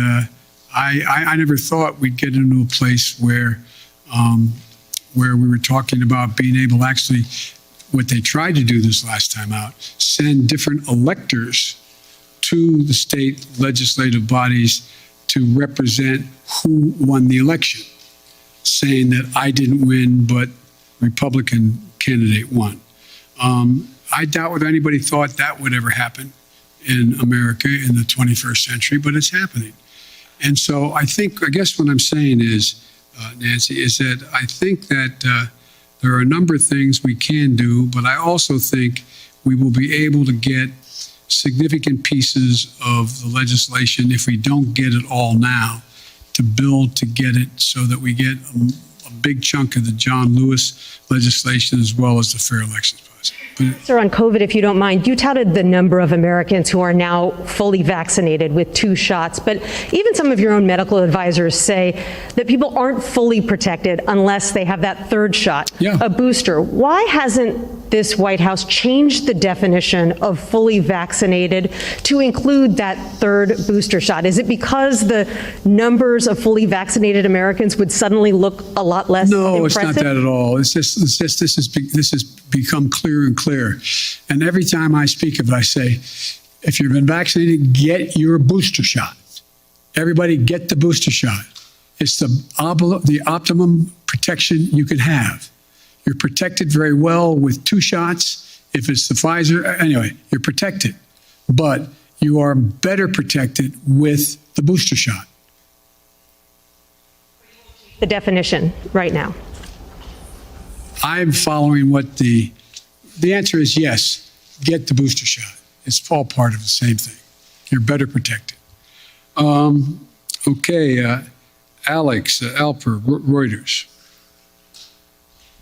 I never thought we'd get into a place where we were talking about being able to actually, what they tried to do this last time out, send different electors to the state legislative bodies to represent who won the election, saying that I didn't win, but Republican candidate won. I doubt whether anybody thought that would ever happen in America in the 21st century, but it's happening. And so I guess what I'm saying is, Nancy, is that I think that there are a number of things we can do, but I also think we will be able to get significant pieces of the legislation, if we don't get it all now, to build to get it so that we get a big chunk of the John Lewis legislation as well as the Fair Elections Bill. was. But Sir, on COVID, if you don't mind, you touted the number of Americans who are now fully vaccinated with 2 shots, but even some of your own medical advisors say that people aren't fully protected unless they have that 3rd shot, a booster. Why hasn't this White House changed the definition of fully vaccinated to include that 3rd booster shot? Is it because the numbers of fully vaccinated Americans would suddenly look a lot less no, impressive? it's not that at all. It's just this has become clearer and clearer. And every time I speak of it, I say, if you've been vaccinated, get your booster shot. Everybody get the booster shot. It's the optimum protection you can have. You're protected very well with 2 shots. If it's the Pfizer, anyway, you're protected. But you are better protected with the booster shot. The definition right now. I'm following what the answer is yes, get the booster shot. It's all part of the same thing. You're better protected. Okay, Alex Alper, Reuters.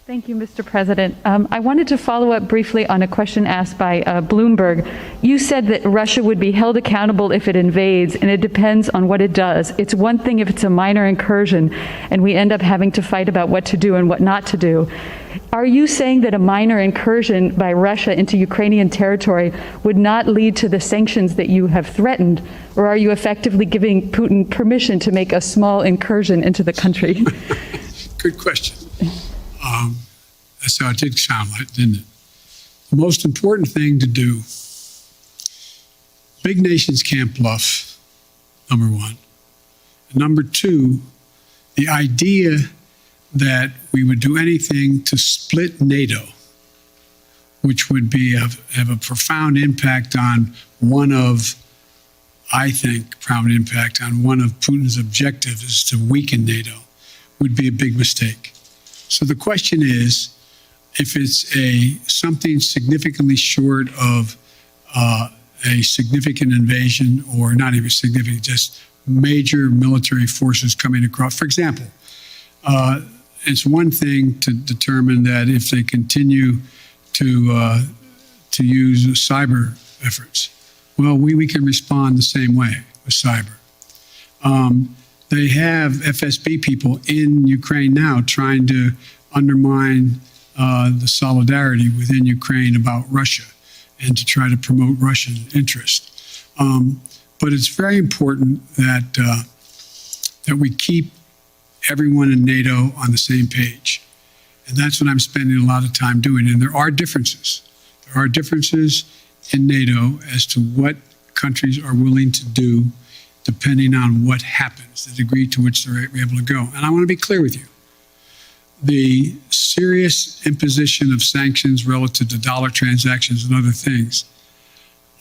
Thank you, Mr. President. I wanted to follow up briefly on a question asked by Bloomberg. You said that Russia would be held accountable if it invades, and it depends on what it does. It's one thing if it's a minor incursion, and we end up having to fight about what to do and what not to do. Are you saying that a minor incursion by Russia into Ukrainian territory would not lead to the sanctions that you have threatened, or are you effectively giving Putin permission to make a small incursion into the country? Good question. That's how it did sound like, didn't it? The most important thing to do, big nations can't bluff, number one. And number 2, the idea that we would do anything to split NATO, which would have a profound impact on profound impact on one of Putin's objectives is to weaken NATO, would be a big mistake. So the question is, if it's something significantly short of a significant invasion, or not even significant, just major military forces coming across. For example, it's one thing to determine that if they continue to use cyber efforts, well, we can respond the same way with cyber. They have FSB people in Ukraine now trying to undermine the solidarity within Ukraine about Russia and to try to promote Russian interest. But it's very important that we keep everyone in NATO on the same page. And that's what I'm spending a lot of time doing. And there are differences. There are differences in NATO as to what countries are willing to do depending on what happens, the degree to which they're able to go. And I want to be clear with you. The serious imposition of sanctions relative to dollar transactions and other things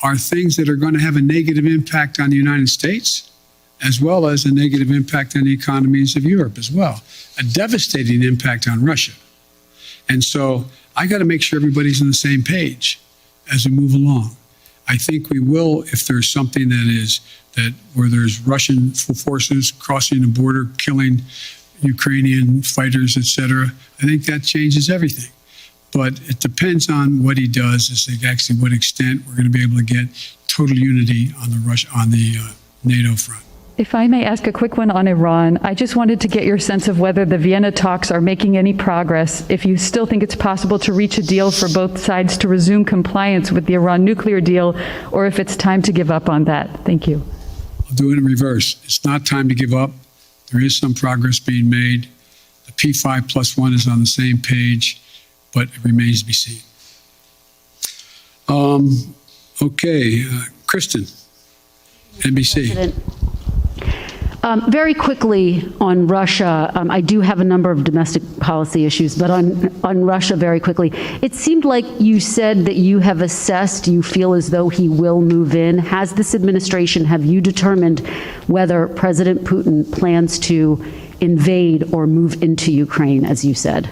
are things that are going to have a negative impact on the United States, as well as a negative impact on the economies of Europe as well, a devastating impact on Russia. And so I got to make sure everybody's on the same page as we move along. I think we will if there's something where there's Russian forces crossing the border, killing Ukrainian fighters, etc. I think that changes everything. But it depends on what he does, as to actually what extent we're going to be able to get total unity on the NATO front. If I may ask a quick one on Iran, I just wanted to get your sense of whether the Vienna talks are making any progress, if you still think it's possible to reach a deal for both sides to resume compliance with the Iran nuclear deal, or if it's time to give up on that. Thank you. I'll do it in reverse. It's not time to give up. There is some progress being made. The P5+1 is on the same page, but it remains to be seen. Okay, Kristen, NBC. President. Very quickly on Russia, I do have a number of domestic policy issues, but on Russia very quickly, it seemed like you said that you have assessed, you feel as though he will move in. Has this administration, have you determined whether President Putin plans to invade or move into Ukraine, as you said?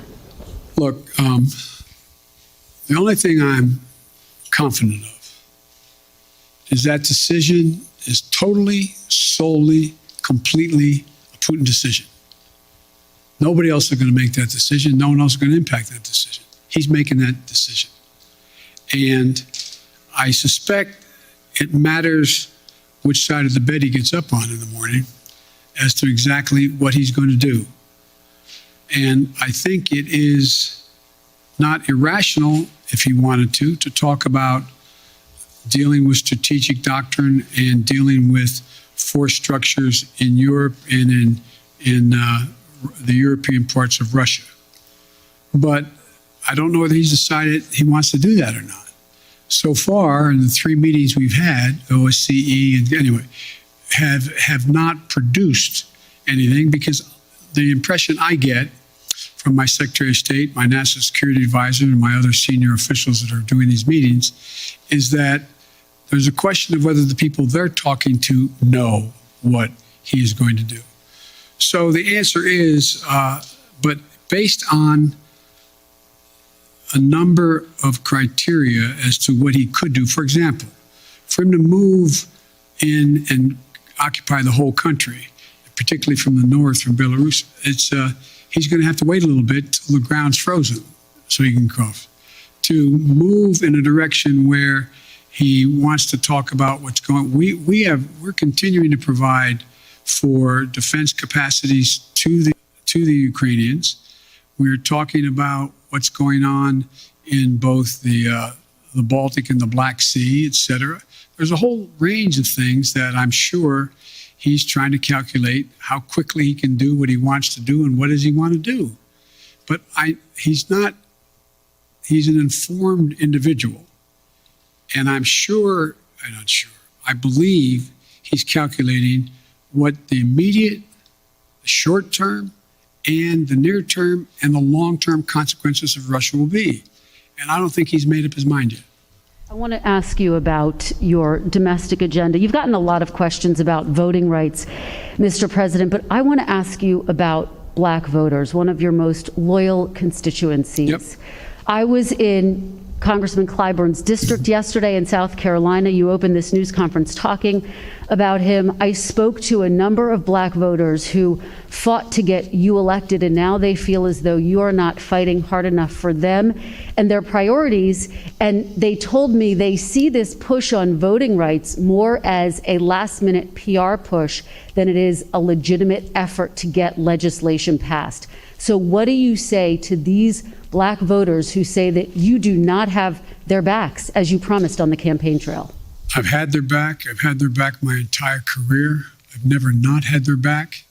Look, the only thing I'm confident of is that decision is totally, solely, completely a Putin decision. Nobody else is going to make that decision. No one else is going to impact that decision. He's making that decision. And I suspect it matters which side of the bed he gets up on in the morning as to exactly what he's going to do. And I think it is not irrational, if he wanted to talk about dealing with strategic doctrine and dealing with force structures in Europe and in the European parts of Russia. But I don't know whether he's decided he wants to do that or not. So far, in the 3 meetings we've had, OSCE, and anyway, have not produced anything, because the impression I get from my Secretary of State, my National Security Advisor, and my other senior officials that are doing these meetings is that there's a question of whether the people they're talking to know what he is going to do. So the answer is, but based on a number of criteria as to what he could do. For example, for him to move in and occupy the whole country, particularly from the north, from Belarus, he's going to have to wait a little bit till the ground's frozen so he can cross. To move in a direction where he wants to talk about what's going, we're continuing to provide for defense capacities to the Ukrainians. We're talking about what's going on in both the Baltic and the Black Sea, et cetera. There's a whole range of things that I'm sure he's trying to calculate how quickly he can do what he wants to do and what does he want to do. But he's an informed individual. And I believe he's calculating what the immediate, short term, and the near term and the long term consequences of Russia will be. And I don't think he's made up his mind yet. I want to ask you about your domestic agenda. You've gotten a lot of questions about voting rights, Mr. President, but I want to ask you about black voters, one of your most loyal constituencies. Yep. I was in Congressman Clyburn's district yesterday in South Carolina. You opened this news conference talking about him. I spoke to a number of black voters who fought to get you elected, and now they feel as though you are not fighting hard enough for them and their priorities. And they told me they see this push on voting rights more as a last-minute PR push than it is a legitimate effort to get legislation passed. So what do you say to these black voters who say that you do not have their backs, as you promised on the campaign trail? I've had their back. I've had their back my entire career. I've never not had their back.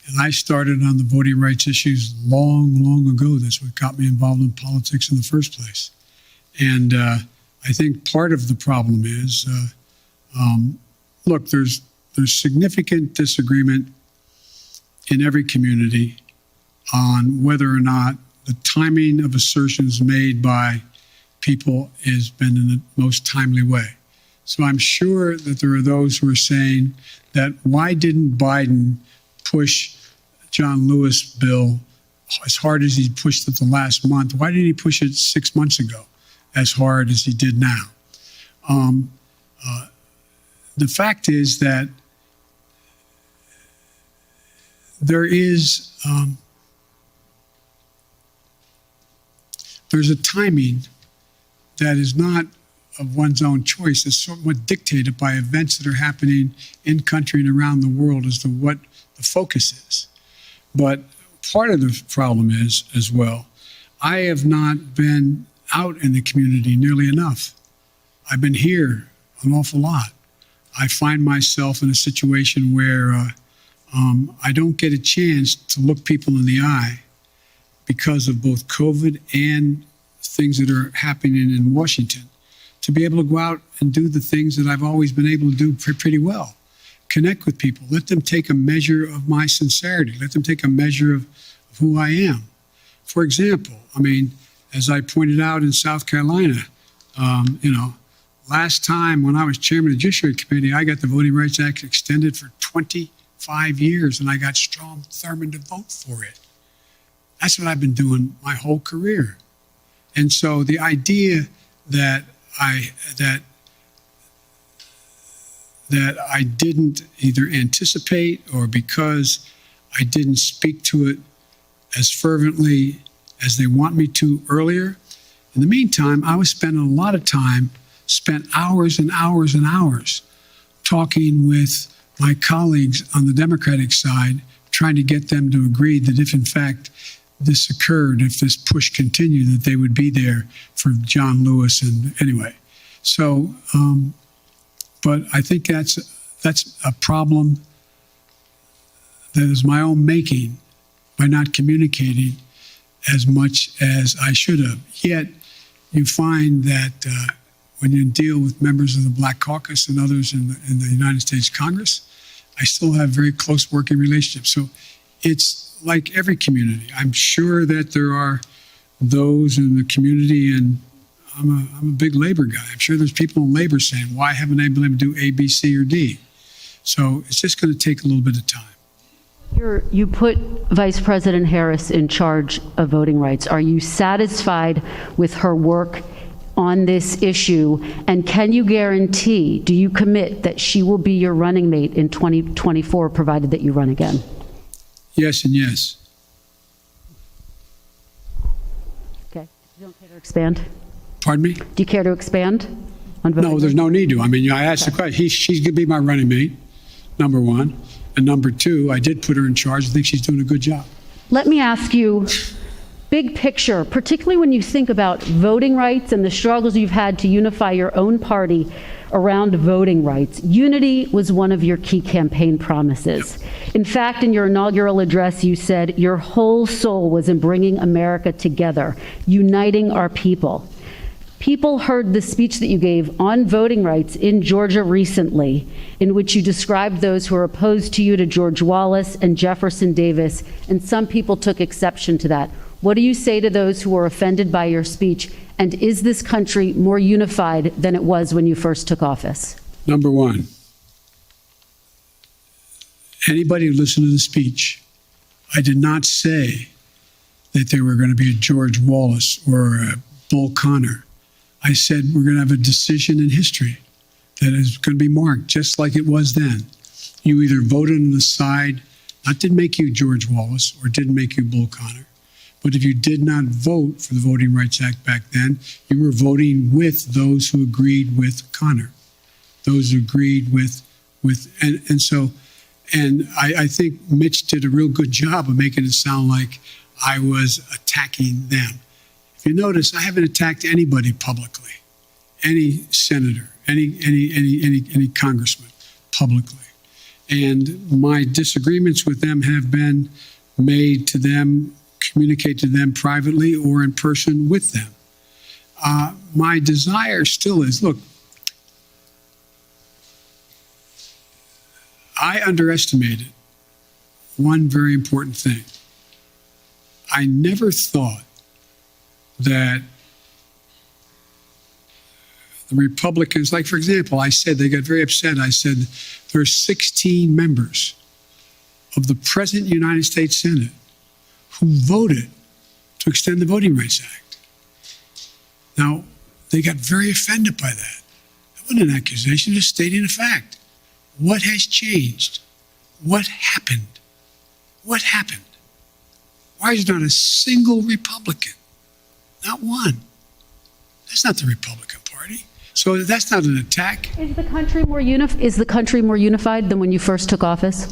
And I started on the voting rights issues long, long ago. That's what got me involved in politics in the first place. And I think part of the problem is, look, there's significant disagreement in every community on whether or not the timing of assertions made by people has been in the most timely way. So I'm sure that there are those who are saying that why didn't Biden push John Lewis bill as hard as he pushed it the last month? Why didn't he push it 6 months ago as hard as he did now? The fact is that there's a timing that is not of one's own choice. It's somewhat dictated by events that are happening in country and around the world as to what the focus is. But part of the problem is, as well, I have not been out in the community nearly enough. I've been here an awful lot. I find myself in a situation where I don't get a chance to look people in the eye because of both COVID and things that are happening in Washington, to be able to go out and do the things that I've always been able to do pretty well. Connect with people. Let them take a measure of my sincerity. Let them take a measure of who I am. For example, I mean, as I pointed out in South Carolina, last time when I was chairman of the Judiciary Committee, I got the Voting Rights Act extended for 25 years, and I got Strom Thurmond to vote for it. That's what I've been doing my whole career. And so the idea that I didn't either anticipate or because I didn't speak to it as fervently as they want me to earlier In the meantime, I was spending a lot of time, spent hours and hours and hours talking with my colleagues on the Democratic side, trying to get them to agree that if in fact this occurred, if this push continued, that they would be there for John Lewis. And anyway, so, but I think that's a problem that is my own making by not communicating as much as I should have. Yet you find that when you deal with members of the Black Caucus and others in the United States Congress, I still have very close working relationships. So it's like every community. I'm sure that there are those in the community, and I'm a big labor guy. I'm sure there's people in labor saying, why haven't I been able to do A, B, C, or D? So it's just going to take a little bit of time. You put Vice President Harris in charge of voting rights. Are you satisfied with her work on this issue? And can you guarantee, do you commit that she will be your running mate in 2024, provided that you run again? Yes and yes. Okay. You don't care to expand? Pardon me? Do you care to expand on voting? No, there's no need to. I mean, I asked the question. She's going to be my running mate, number one. And number two, I did put her in charge. I think she's doing a good job. Let me ask you, big picture, particularly when you think about voting rights and the struggles you've had to unify your own party around voting rights. Unity was one of your key campaign promises. In fact, in your inaugural address, you said your whole soul was in bringing America together, uniting our people. People heard the speech that you gave on voting rights in Georgia recently, in which you described those who are opposed to you to George Wallace and Jefferson Davis, and some people took exception to that. What do you say to those who were offended by your speech? And is this country more unified than it was when you first took office? Number one, anybody who listened to the speech, I did not say that they were going to be a George Wallace or a Bull Connor. I said we're going to have a decision in history that is going to be marked just like it was then. You either voted on the side that didn't make you George Wallace or didn't make you Bull Connor. But if you did not vote for the Voting Rights Act back then, you were voting with those who agreed with Connor, those who agreed with I think Mitch did a real good job of making it sound like I was attacking them. If you notice, I haven't attacked anybody publicly, any senator, any congressman publicly. And my disagreements with them have been made to them, communicate to them privately or in person with them. My desire still is, look, I underestimated one very important thing. I never thought that the Republicans, like, for example, I said, they got very upset. I said, there are 16 members of the present United States Senate who voted to extend the Voting Rights Act. Now, they got very offended by that. That wasn't an accusation, just stating a fact. What has changed? What happened? What happened? Why is there not a single Republican? Not one. That's not the Republican Party. So that's not an attack. Is the country more unified than when you first took office?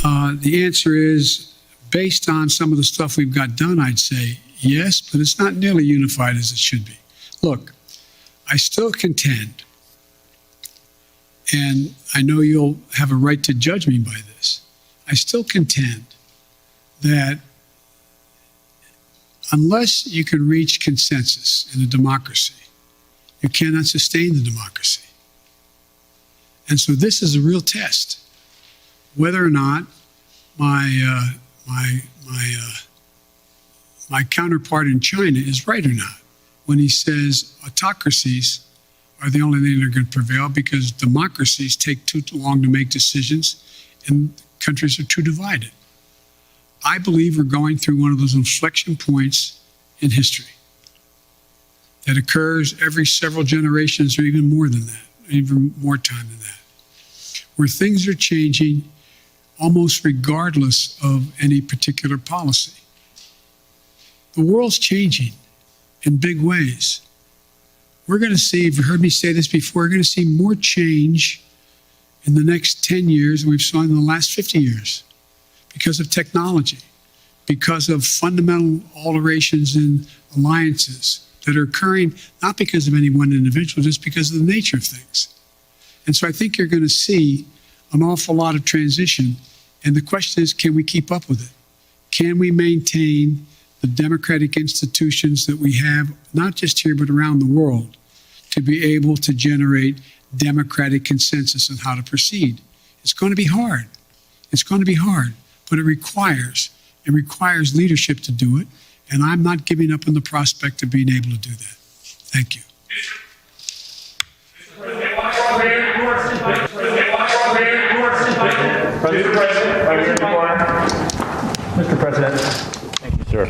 The answer is, based on some of the stuff we've got done, I'd say yes, but it's not nearly unified as it should be. Look, I still contend, and I know you'll have a right to judge me by this, I still contend that unless you can reach consensus in a democracy, you cannot sustain the democracy. And so this is a real test, whether or not my counterpart in China is right or not when he says autocracies are the only thing that are going to prevail because democracies take too long to make decisions and countries are too divided. I believe we're going through one of those inflection points in history that occurs every several generations or even more than that, even more time than that, where things are changing almost regardless of any particular policy. The world's changing. in big ways. We're going to see, you've heard me say this before, we're going to see more change in the next 10 years than we've seen in the last 50 years because of technology, because of fundamental alterations in alliances that are occurring not because of any one individual, just because of the nature of things. And so I think you're going to see an awful lot of transition. And the question is, can we keep up with it? Can we maintain the democratic institutions that we have, not just here, but around the world, to be able to generate democratic consensus on how to proceed? It's going to be hard. It's going to be hard, but it requires leadership to do it. And I'm not giving up on the prospect of being able to do that. Thank you. Mr. President. Thank you, sir.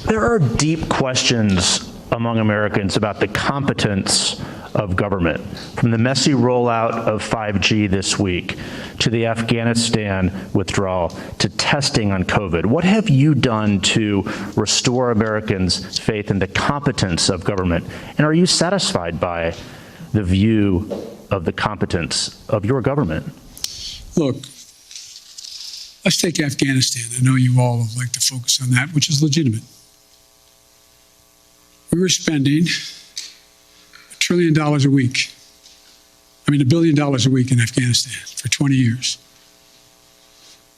There are deep questions among Americans about the competence of government, from the messy rollout of 5G this week to the Afghanistan withdrawal to testing on COVID. What have you done to restore Americans' faith in the competence of government? And are you satisfied by the view of the competence of your government? Look, let's take Afghanistan. I know you all like to focus on that, which is legitimate. We were spending $1 trillion a week. $1 billion a week in Afghanistan for 20 years.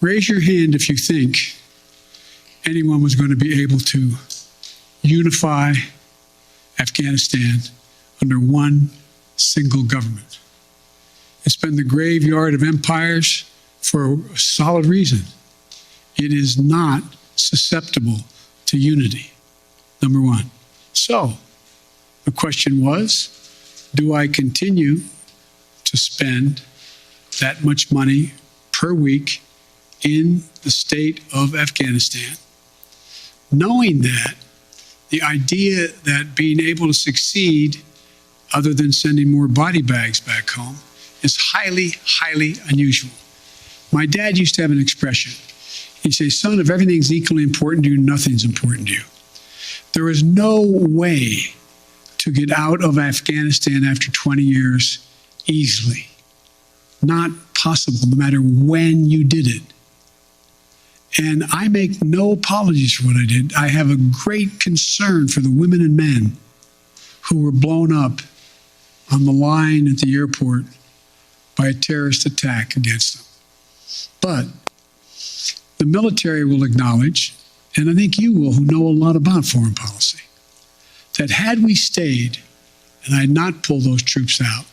Raise your hand if you think anyone was going to be able to unify Afghanistan under one single government. It's been the graveyard of empires for a solid reason. It is not susceptible to unity, number one. So the question was, do I continue to spend that much money per week in the state of Afghanistan, knowing that the idea that being able to succeed, other than sending more body bags back home, is highly, highly unusual. My dad used to have an expression. He'd say, son, if everything's equally important to you, nothing's important to you. There is no way to get out of Afghanistan after 20 years easily. Not possible, no matter when you did it. And I make no apologies for what I did. I have a great concern for the women and men who were blown up on the line at the airport by a terrorist attack against them. But the military will acknowledge, and I think you will, who know a lot about foreign policy, that had we stayed and I had not pulled those troops out,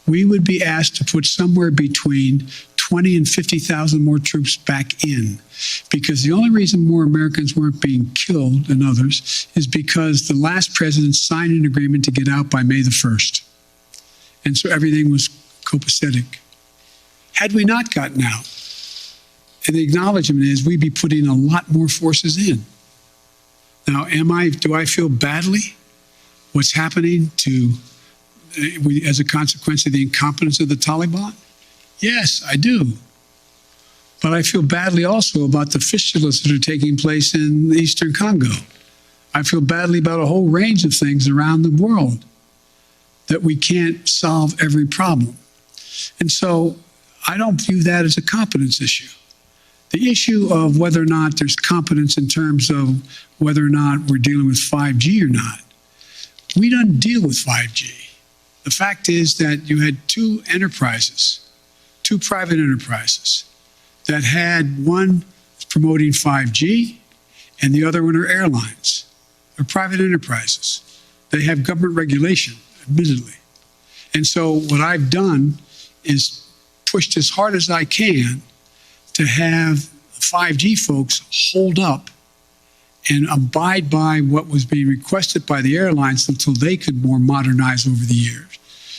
we would be asked to put somewhere between 20 and 50,000 more troops back in. Because the only reason more Americans weren't being killed than others is because the last president signed an agreement to get out by May the 1st. And so everything was copacetic. Had we not gotten out, and the acknowledgement is we'd be putting a lot more forces in. Now, do I feel badly what's happening as a consequence of the incompetence of the Taliban? Yes, I do. But I feel badly also about the fistulas that are taking place in Eastern Congo. I feel badly about a whole range of things around the world that we can't solve every problem. And so I don't view that as a competence issue. The issue of whether or not there's competence in terms of whether or not we're dealing with 5G or not, we don't deal with 5G. The fact is that you had two private enterprises, that had one promoting 5G and the other one are airlines. They're private enterprises. They have government regulation, admittedly. And so what I've done is pushed as hard as I can to have 5G folks hold up and abide by what was being requested by the airlines until they could more modernize over the years,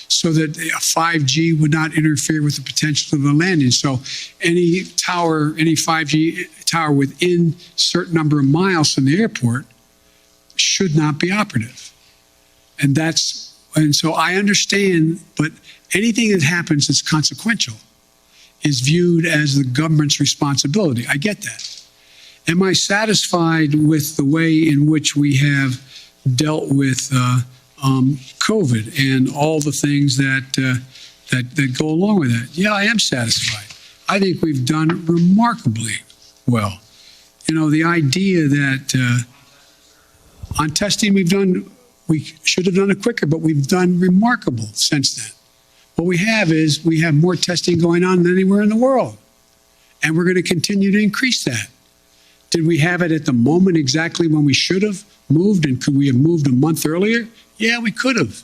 so that 5G would not interfere with the potential of the landing. So any 5G tower within a certain number of miles from the airport should not be operative. And so I understand, but anything that happens that's consequential is viewed as the government's responsibility. I get that. Am I satisfied with the way in which we have dealt with COVID and all the things that go along with that. Yeah, I am satisfied. I think we've done remarkably well. You know, the idea that on testing we should have done it quicker, but we've done remarkable since then. What we have more testing going on than anywhere in the world. And we're going to continue to increase that. Did we have it at the moment exactly when we should have moved? And could we have moved a month earlier? Yeah, we could have.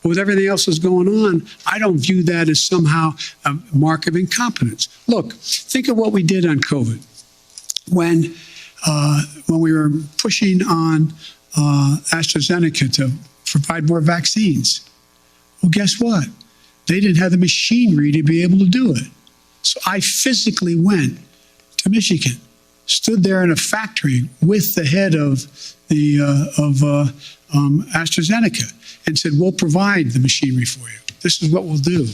But with everything else that's going on, I don't view that as somehow a mark of incompetence. Look, think of what we did on COVID. When we were pushing on AstraZeneca to provide more vaccines. Well, guess what? They didn't have the machinery to be able to do it. So I physically went to Michigan, stood there in a factory with the head of AstraZeneca and said, we'll provide the machinery for you. This is what we'll do.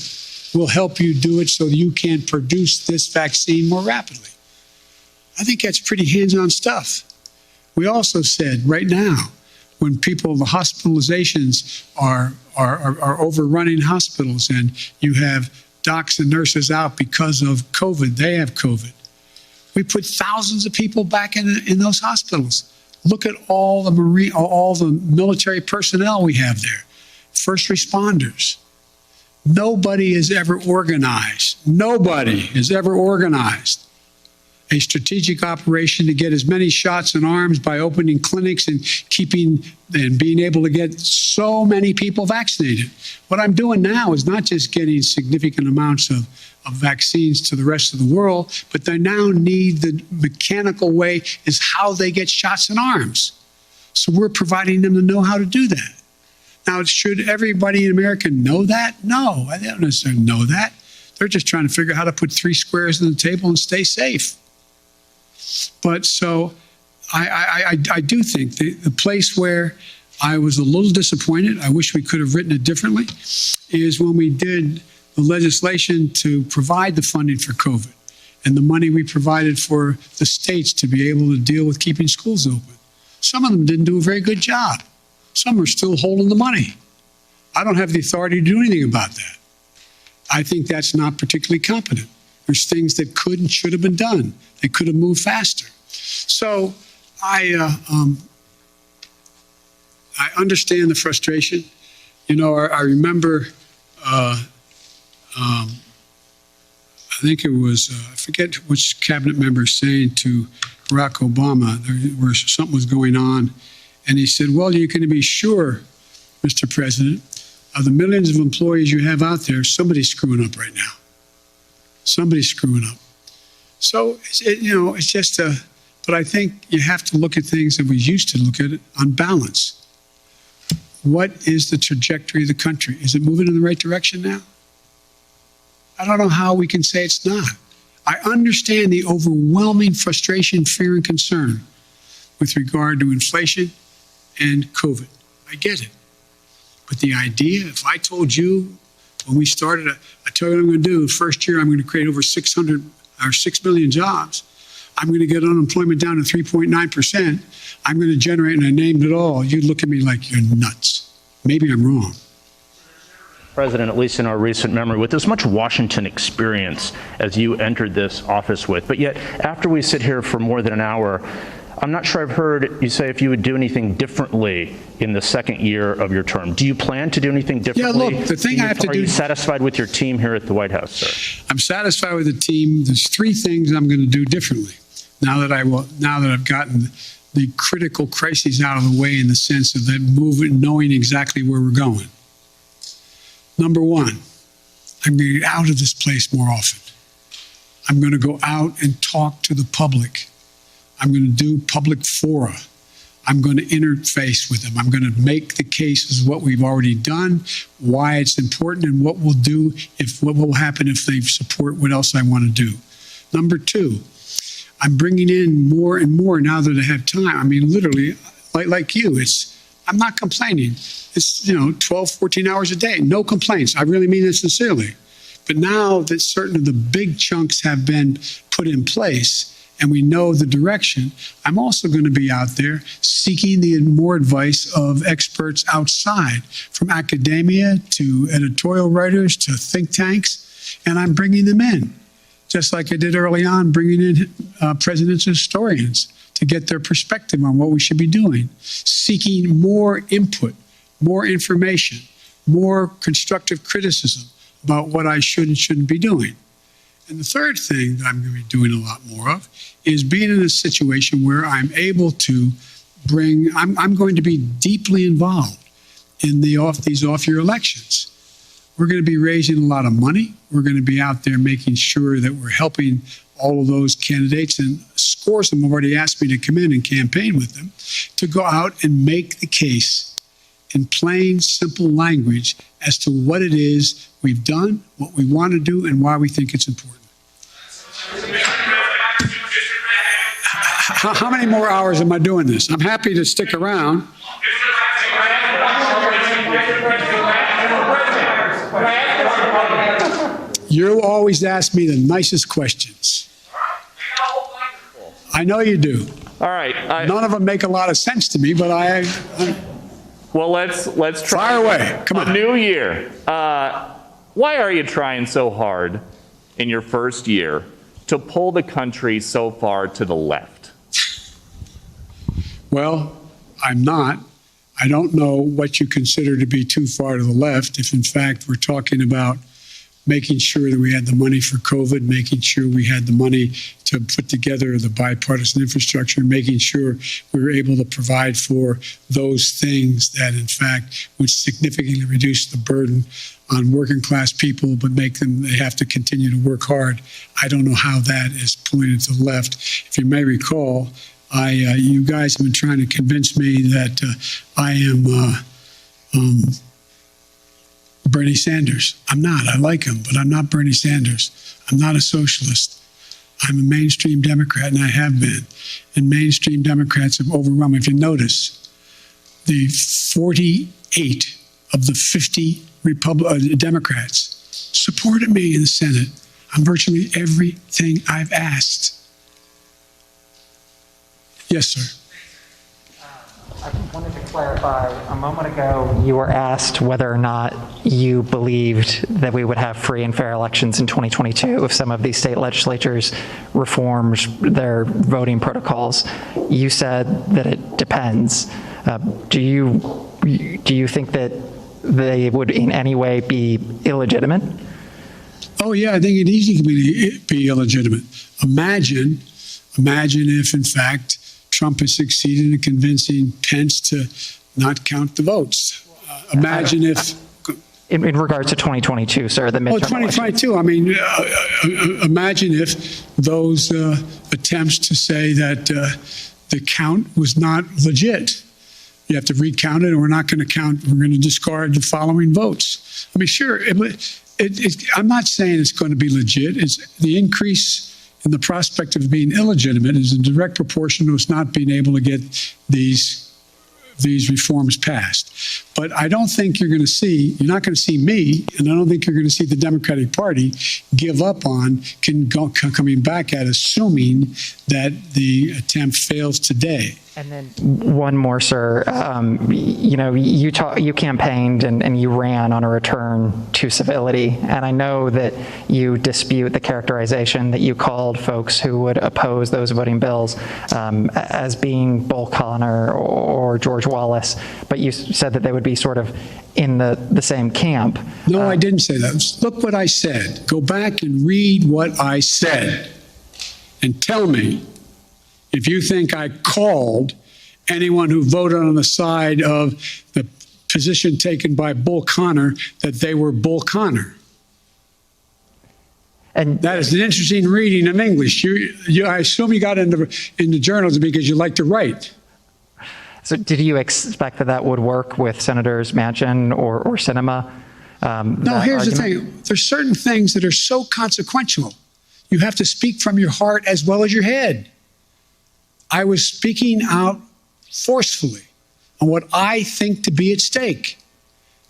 We'll help you do it so you can produce this vaccine more rapidly. I think that's pretty hands-on stuff. We also said right now, when the hospitalizations are overrunning hospitals and you have docs and nurses out because of COVID, they have COVID. We put thousands of people back in those hospitals. Look at all the military personnel we have there, first responders. Nobody has ever organized a strategic operation to get as many shots in arms by opening clinics and being able to get so many people vaccinated. What I'm doing now is not just getting significant amounts of vaccines to the rest of the world, but they now need the mechanical way is how they get shots in arms. So we're providing them to know how to do that. Now, should everybody in America know that? No, I don't necessarily know that. They're just trying to figure out how to put 3 squares on the table and stay safe. But so I do think the place where I was a little disappointed, I wish we could have written it differently, is when we did the legislation to provide the funding for COVID and the money we provided for the states to be able to deal with keeping schools open. Some of them didn't do a very good job. Some are still holding the money. I don't have the authority to do anything about that. I think that's not particularly competent. There's things that could and should have been done. They could have moved faster. So I understand the frustration. You know, I remember, I think it was, I forget which cabinet member saying to Barack Obama, where something was going on, and he said, well, you can be sure, Mr. President, of the millions of employees you have out there, somebody's screwing up right now. Somebody's screwing up. So, it's just but I think you have to look at things that we used to look at it on balance. What is the trajectory of the country? Is it moving in the right direction now? I don't know how we can say it's not. I understand the overwhelming frustration, fear, and concern with regard to inflation and COVID. I get it. But the idea, if I told you when we started, I tell you what I'm going to do. First year, I'm going to create over 6 million jobs. I'm going to get unemployment down to 3.9%. I'm going to generate, and I named it all. You'd look at me like you're nuts. Maybe I'm wrong. President, at least in our recent memory, with as much Washington experience as you entered this office with, but yet after we sit here for more than an hour, I'm not sure I've heard you say if you would do anything differently in the second year of your term. Do you plan to do anything differently? Yeah, look, the thing I have to do... Are you satisfied with your team here at the White House, sir? I'm satisfied with the team. There's 3 things I'm going to do differently now that I've gotten the critical crises out of the way in the sense of that movement, knowing exactly where we're going. Number 1, I'm going to get out of this place more often. I'm going to go out and talk to the public. I'm going to do public fora. I'm going to interface with them. I'm going to make the cases what we've already done, why it's important, and what we'll do what will happen if they support what else I want to do. Number 2, I'm bringing in more and more now that I have time. I mean, literally, like you, I'm not complaining. It's 12, 14 hours a day, no complaints. I really mean it sincerely. But now that certain of the big chunks have been put in place, and we know the direction, I'm also going to be out there seeking the more advice of experts outside, from academia to editorial writers to think tanks, and I'm bringing them in, just like I did early on, bringing in presidential historians to get their perspective on what we should be doing, seeking more input, more information, more constructive criticism about what I should and shouldn't be doing. And the third thing that I'm going to be doing a lot more of is being in a situation where I'm able to bring, I'm going to be deeply involved in these off-year elections. We're going to be raising a lot of money. We're going to be out there making sure that we're helping all of those candidates, and scores of them have already asked me to come in and campaign with them, to go out and make the case in plain, simple language as to what it is we've done, what we want to do, and why we think it's important. How many more hours am I doing this? I'm happy to stick around. You always ask me the nicest questions. I know you do. All right. None of them make a lot of sense to me, but well, let's try. Fire away. Come on. A new year. Why are you trying so hard in your first year to pull the country so far to the left? Well, I'm not. I don't know what you consider to be too far to the left. If in fact we're talking about making sure that we had the money for COVID, making sure we had the money to put together the bipartisan infrastructure, making sure we were able to provide for those things that in fact would significantly reduce the burden on working class people, but make them, they have to continue to work hard. I don't know how that is pulling to the left. If you may recall, you guys have been trying to convince me that I am Bernie Sanders. I'm not. I like him, but I'm not Bernie Sanders. I'm not a socialist. I'm a mainstream Democrat, and I have been. And mainstream Democrats have overwhelmed. If you notice, the 48 of the 50 Democrats supported me in the Senate on virtually everything I've asked. Yes, sir. I wanted to clarify, a moment ago you were asked whether or not you believed that we would have free and fair elections in 2022 if some of these state legislatures reformed their voting protocols. You said that it depends. Do you think that they would in any way be illegitimate? Oh yeah, I think it easily can be illegitimate. Imagine if in fact Trump has succeeded in convincing Pence to not count the votes. Imagine if... In regards to 2022, sir, the midterm 2022. I mean, imagine if those attempts to say that the count was not legit. You have to recount it, and we're not going to count, we're going to discard the following votes. I mean, sure, I'm not saying it's going to be legit. It's the increase and the prospect of being illegitimate is in direct proportion to us not being able to get these reforms passed. But I don't think you're not going to see me, and I don't think you're going to see the Democratic Party give up on coming back at assuming that the attempt fails today. And then one more, sir. You campaigned and you ran on a return to civility, and I know that you dispute the characterization that you called folks who would oppose those voting bills as being Bull Connor or George Wallace, but you said that they would be sort of in the same camp. No, I didn't say that. Look what I said. Go back and read what I said and tell me if you think I called anyone who voted on the side of the position taken by Bull Connor that they were Bull Connor. And that is an interesting reading of English. I assume you got into journalism because you like to write. So did you expect that would work with Senators Manchin or Sinema? No, here's the thing. There's certain things that are so consequential. You have to speak from your heart as well as your head. I was speaking out forcefully on what I think to be at stake.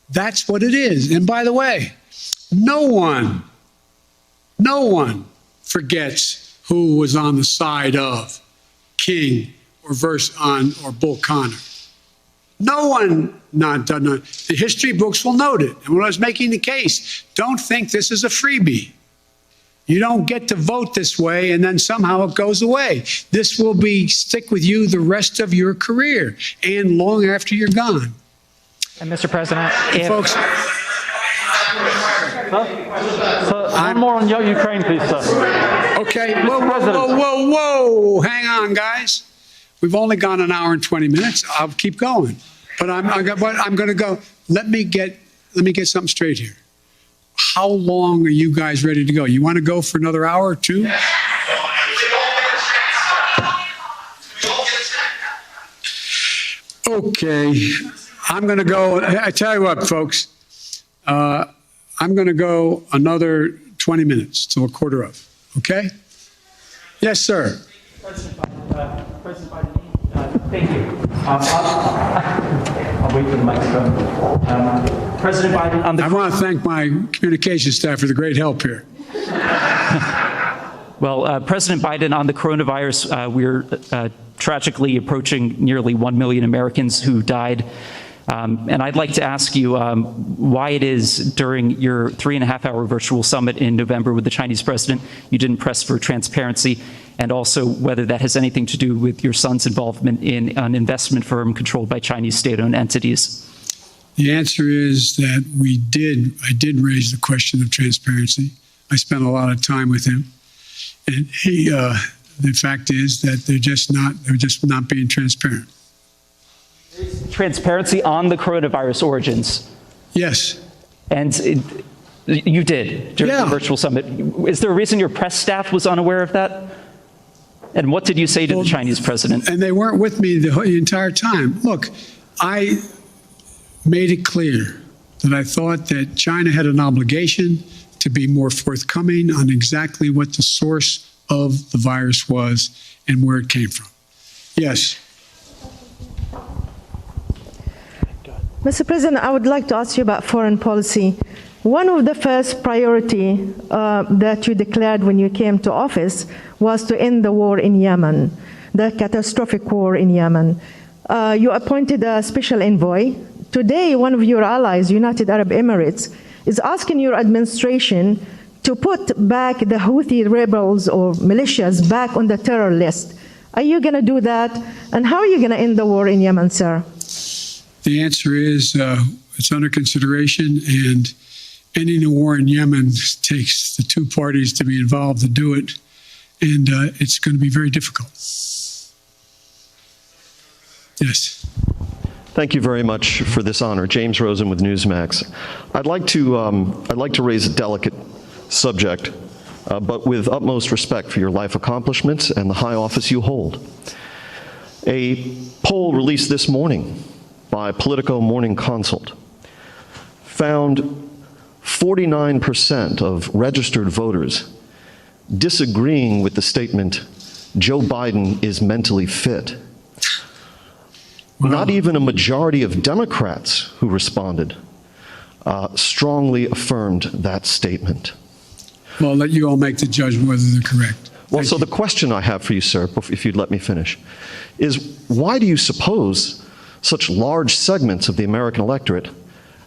That's what it is. And by the way, no one forgets who was on the side of King or Bull Connor. No one done it. The history books will note it. And when I was making the case, don't think this is a freebie. You don't get to vote this way and then somehow it goes away. This will stick with you the rest of your career and long after you're gone. And Mr. President, Folks, One more on Ukraine, please, sir. Okay, whoa. Hang on, guys. We've only gone an hour and 20 minutes. I'll keep going. But I'm going to go. Let me get something straight here. How long are you guys ready to go? You want to go for another hour or two? Okay. I'm going to go. I tell you what, folks. I'm going to go another 20 minutes till 15:45. Okay? Yes, sir. President Biden, thank you. I'll wait for the microphone. President Biden, I want to thank my communications staff for the great help here. Well, President Biden, on the coronavirus, we're tragically approaching nearly 1 million Americans who died. And I'd like to ask you why it is during your 3.5-hour virtual summit in November with the Chinese president you didn't press for transparency, and also whether that has anything to do with your son's involvement in an investment firm controlled by Chinese state-owned entities. The answer is that I did raise the question of transparency. I spent a lot of time with him, and the fact is that they're just not being transparent. Transparency on the coronavirus origins. Yes. And you did during the virtual summit. Is there a reason your press staff was unaware of that? And what did you say to the Chinese president? And they weren't with me the entire time. Look, I made it clear that I thought that China had an obligation to be more forthcoming on exactly what the source of the virus was and where it came from. Yes. Mr. President, I would like to ask you about foreign policy. One of the first priority that you declared when you came to office was to end the war in Yemen, the catastrophic war in Yemen. You appointed a special envoy. Today, one of your allies, United Arab Emirates, is asking your administration to put back the Houthi rebels or militias back on the terror list. Are you going to do that? And how are you going to end the war in Yemen, sir? The answer is it's under consideration, and ending the war in Yemen takes the two parties to be involved to do it, and it's going to be very difficult. Yes. Thank you very much for this honor. James Rosen with Newsmax. I'd like to raise a delicate subject, but with utmost respect for your life accomplishments and the high office you hold. A poll released this morning by Politico Morning Consult found 49% of registered voters disagreeing with the statement, Joe Biden is mentally fit. Wow. Not even a majority of Democrats who responded strongly affirmed that statement. Well, I'll let you all make the judgment whether they're correct. Well, so the question I have for you, sir, if you'd let me finish, is why do you suppose such large segments of the American electorate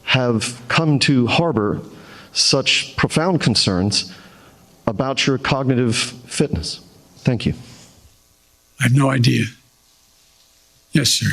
have come to harbor such profound concerns about your cognitive fitness? Thank you. I have no idea. Yes, sir.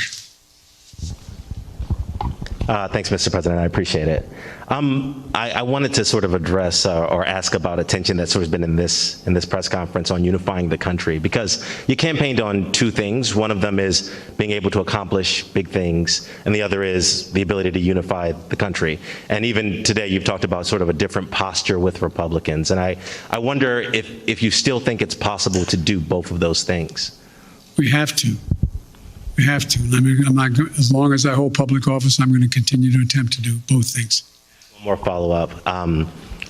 Thanks, Mr. President. I appreciate it. I wanted to sort of address or ask about attention that's sort of been in this press conference on unifying the country, because you campaigned on two things. One of them is being able to accomplish big things, and the other is the ability to unify the country. And even today, you've talked about sort of a different posture with Republicans. And I wonder if you still think it's possible to do both of those things. We have to. We have to. I mean, as long as I hold public office, I'm going to continue to attempt to do both things. One more follow-up.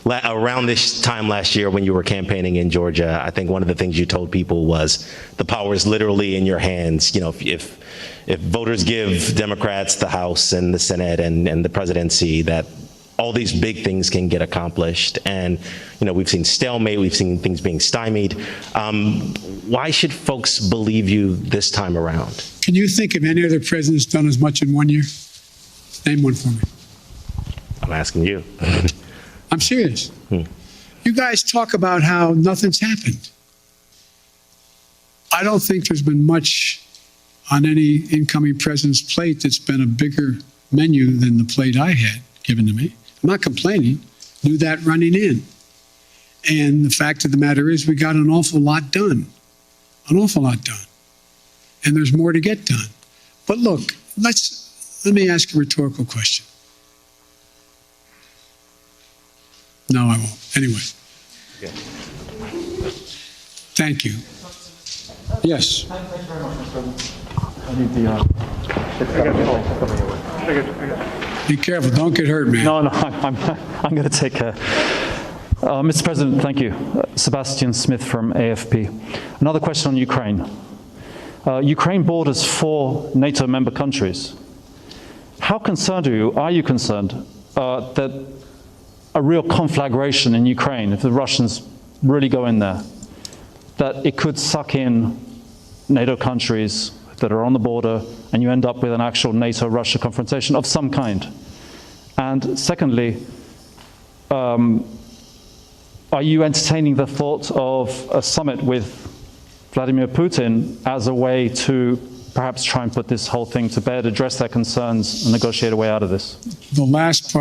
Around this time last year when you were campaigning in Georgia, I think one of the things you told people was the power is literally in your hands. You know, if voters give Democrats the House and the Senate and the presidency, that all these big things can get accomplished. And, we've seen stalemate, we've seen things being stymied. Why should folks believe you this time around? Can you think of any other president that's done as much in 1 year? Name one for me. I'm asking you. I'm serious. You guys talk about how nothing's happened. I don't think there's been much on any incoming president's plate that's been a bigger menu than the plate I had given to me. I'm not complaining. Knew that running in. And the fact of the matter is we got an awful lot done. An awful lot done. And there's more to get done. But look, let me ask a rhetorical question. No, I won't. Anyway. Okay. Thank you. Yes. Thank you very much, Mr. President. I need Be careful. Don't get hurt, man. No, I'm going to take care. Mr. President, thank you. Sebastian Smith from AFP. Another question on Ukraine. Ukraine borders 4 NATO member countries. How concerned are you concerned that a real conflagration in Ukraine, if the Russians really go in there, that it could suck in NATO countries that are on the border and you end up with an actual NATO-Russia confrontation of some kind? And secondly, are you entertaining the thought of a summit with Vladimir Putin as a way to perhaps try and put this whole thing to bed, address their concerns, and negotiate a way out of this? The last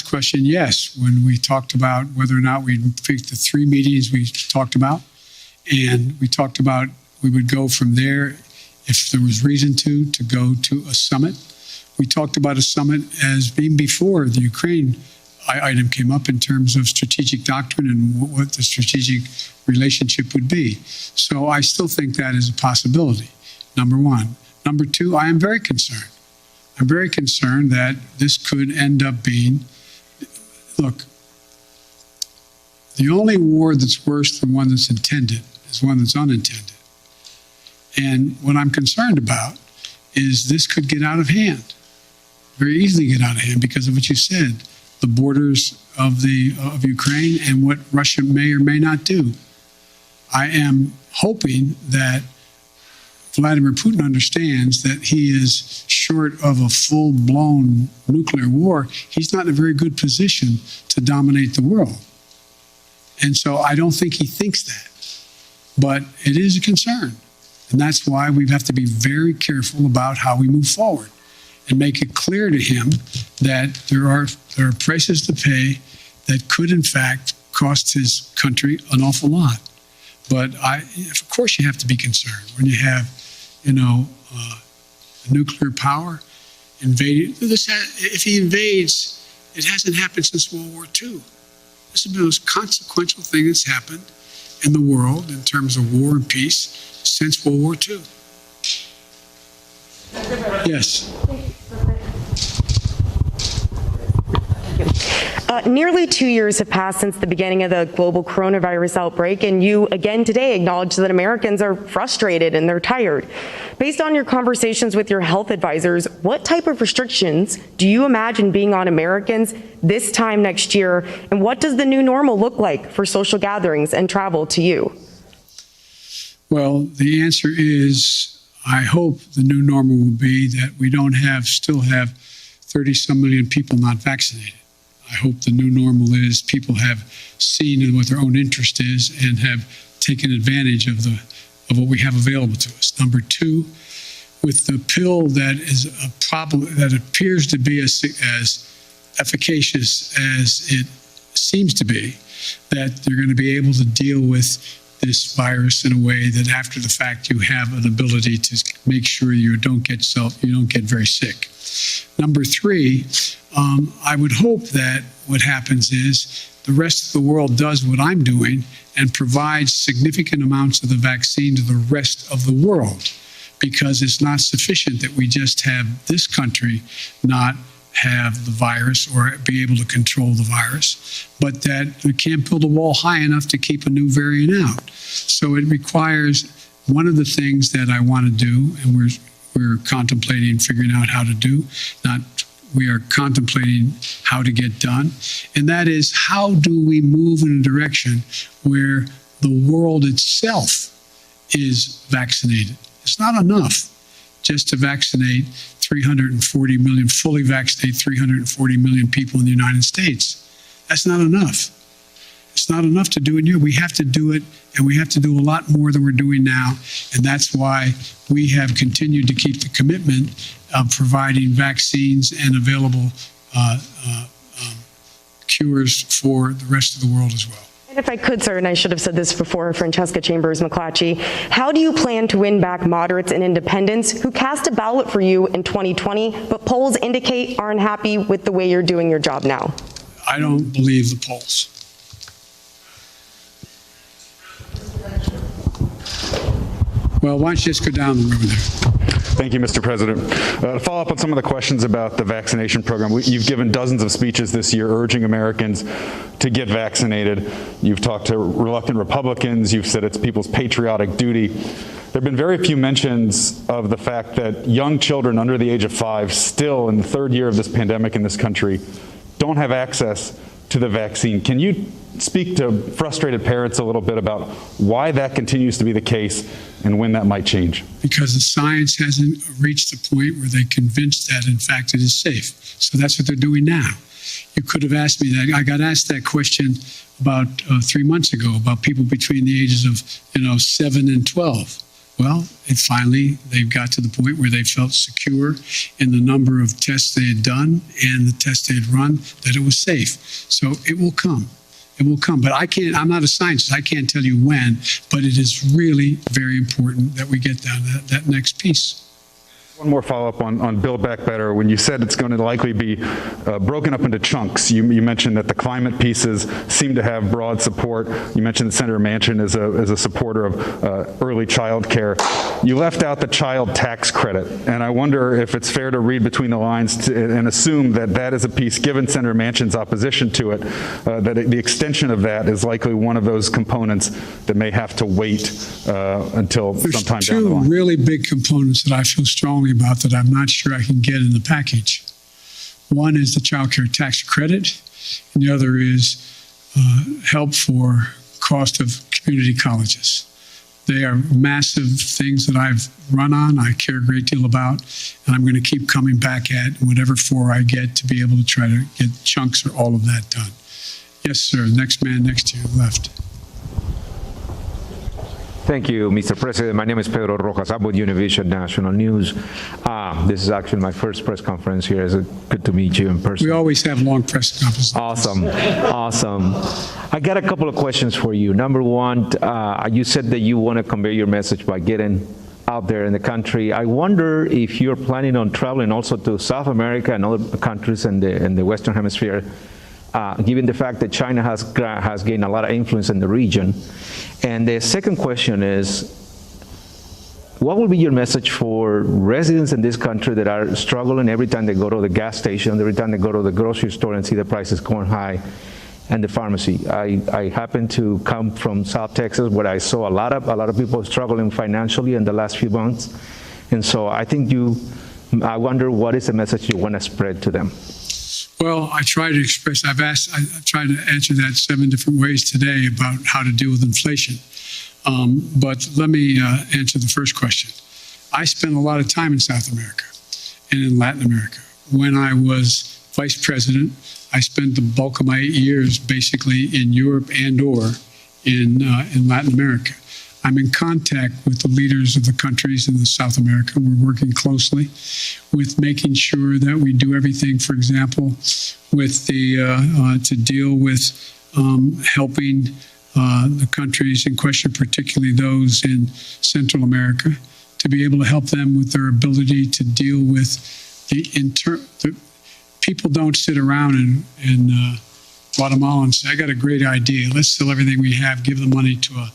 question, yes. When we talked about whether or not we'd pick the 3 meetings we talked about, and we talked about we would go from there if there was reason to go to a summit. We talked about a summit as being before the Ukraine item came up in terms of strategic doctrine and what the strategic relationship would be. So I still think that is a possibility, number one. Number two, I am very concerned. I'm very concerned that this could end up being, look, the only war that's worse than one that's intended is one that's unintended. And what I'm concerned about is this could get out of hand, very easily get out of hand because of what you said, the borders of Ukraine and what Russia may or may not do. I am hoping that Vladimir Putin understands that he is short of a full-blown nuclear war. He's not in a very good position to dominate the world. And so I don't think he thinks that. But it is a concern. And that's why we have to be very careful about how we move forward and make it clear to him that there are prices to pay that could, in fact, cost his country an awful lot. But of course you have to be concerned when you have, nuclear power invading. If he invades, it hasn't happened since World War II. This has been the most consequential thing that's happened in the world in terms of war and peace since World War II. Yes. Nearly 2 years have passed since the beginning of the global coronavirus outbreak, and you again today acknowledge that Americans are frustrated and they're tired. Based on your conversations with your health advisors, what type of restrictions do you imagine being on Americans this time next year, and what does the new normal look like for social gatherings and travel to you? Well, the answer is, I hope the new normal will be that we don't still have 30-some million people not vaccinated. I hope the new normal is people have seen what their own interest is and have taken advantage of what we have available to us. Number two, with the pill that is a problem that appears to be as efficacious as it seems to be, that they're going to be able to deal with this virus in a way that after the fact you have an ability to make sure you don't get very sick. Number three, I would hope that what happens is the rest of the world does what I'm doing and provides significant amounts of the vaccine to the rest of the world, because it's not sufficient that we just have this country not have the virus or be able to control the virus, but that we can't build a wall high enough to keep a new variant out. So it requires, one of the things that I want to do, and we're contemplating figuring out how to do, not we are contemplating how to get done, and that is how do we move in a direction where the world itself is vaccinated. It's not enough just to vaccinate 340 million, fully vaccinate 340 million people in the United States. That's not enough. It's not enough to do it here. We have to do it, and we have to do a lot more than we're doing now. And that's why we have continued to keep the commitment of providing vaccines and available cures for the rest of the world as well. And if I could, sir, and I should have said this before, Francesca Chambers McClatchy, how do you plan to win back moderates and independents who cast a ballot for you in 2020, but polls indicate aren't happy with the way you're doing your job now? I don't believe the polls. Well, why don't you just go down the road there? Thank you, Mr. President. To follow up on some of the questions about the vaccination program, you've given dozens of speeches this year urging Americans to get vaccinated. You've talked to reluctant Republicans. You've said it's people's patriotic duty. There have been very few mentions of the fact that young children under the age of 5, still in the third year of this pandemic in this country, don't have access to the vaccine. Can you speak to frustrated parents a little bit about why that continues to be the case and when that might change? Because the science hasn't reached the point where they're convinced that, in fact, it is safe. So that's what they're doing now. You could have asked me that. I got asked that question about 3 months ago about people between the ages of 7 and 12. Well, they've got to the point where they felt secure in the number of tests they had done and the tests they had run, that it was safe. So it will come. It will come. But I'm not a scientist. I can't tell you when, but it is really very important that we get down to that next piece. One more follow-up on Build Back Better. When you said it's going to likely be broken up into chunks, you mentioned that the climate pieces seem to have broad support. You mentioned that Senator Manchin is a supporter of early child care. You left out the child tax credit, and I wonder if it's fair to read between the lines and assume that that is a piece, given Senator Manchin's opposition to it, that the extension of that is likely one of those components that may have to wait until sometime down the line. There's two really big components that I feel strongly about that I'm not sure I can get in the package. One is the child care tax credit, and the other is help for cost of community colleges. They are massive things that I've run on, I care a great deal about, and I'm going to keep coming back at whatever floor I get to be able to try to get chunks or all of that done. Yes, sir. Next man next to your left. Thank you, Mr. President. My name is Pedro Rojas. I'm with Univision National News. This is actually my first press conference here. It's good to meet you in person. We always have long press conferences. Awesome. Awesome. I got a couple of questions for you. Number one, you said that you want to convey your message by getting out there in the country. I wonder if you're planning on traveling also to South America and other countries in the Western Hemisphere, given the fact that China has gained a lot of influence in the region. And the second question is, what will be your message for residents in this country that are struggling every time they go to the gas station, every time they go to the grocery store and see the prices going high, and the pharmacy? I happen to come from South Texas, where I saw a lot of people struggling financially in the last few months. And so I I wonder what is the message you want to spread to them? Well, I try to express, I've tried to answer that 7 different ways today about how to deal with inflation. But let me answer the first question. I spent a lot of time in South America and in Latin America. When I was vice president, I spent the bulk of my 8 years basically in Europe and or in Latin America. I'm in contact with the leaders of the countries in South America. We're working closely with making sure that we do everything, for example, with to deal with helping the countries in question, particularly those in Central America, to be able to help them with their ability to deal with the people don't sit around in Guatemala and say, I got a great idea. Let's sell everything we have, give the money to a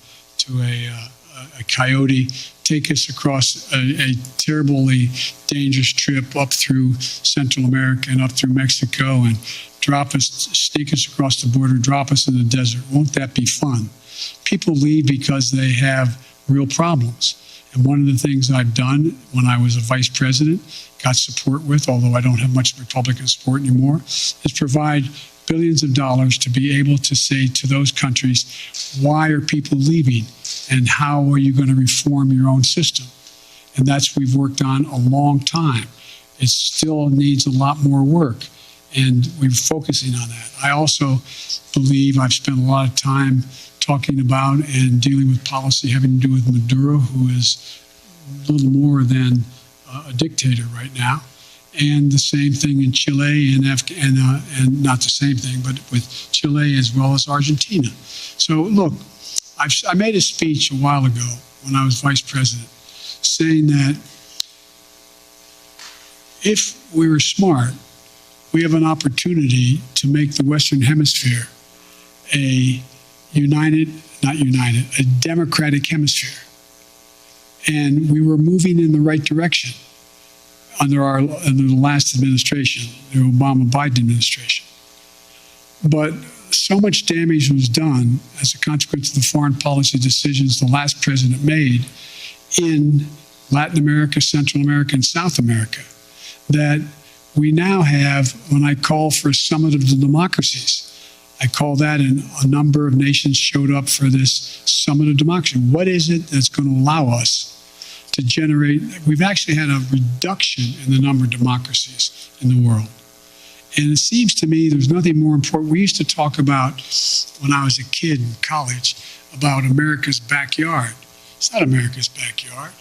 coyote, take us across a terribly dangerous trip up through Central America and up through Mexico and sneak us across the border, drop us in the desert. Won't that be fun? People leave because they have real problems. And one of the things I've done when I was a vice president, got support with, although I don't have much Republican support anymore, is provide billions of dollars to be able to say to those countries, why are people leaving and how are you going to reform your own system? And that's what we've worked on a long time. It still needs a lot more work, and we're focusing on that. I also believe I've spent a lot of time talking about and dealing with policy having to do with Maduro, who is a little more than a dictator right now. And the same thing in Chile and not the same thing, but with Chile as well as Argentina. So look, I made a speech a while ago when I was vice president saying that if we were smart, we have an opportunity to make the Western Hemisphere a a democratic hemisphere. And we were moving in the right direction under the last administration, the Obama-Biden administration. But so much damage was done as a consequence of the foreign policy decisions the last president made in Latin America, Central America, and South America, that we now have, when I call for a summit of the democracies, I call that, and a number of nations showed up for this summit of democracy. What is it that's going to allow us to generate? We've actually had a reduction in the number of democracies in the world. And it seems to me there's nothing more important. We used to talk about, when I was a kid in college, about America's backyard. It's not America's backyard.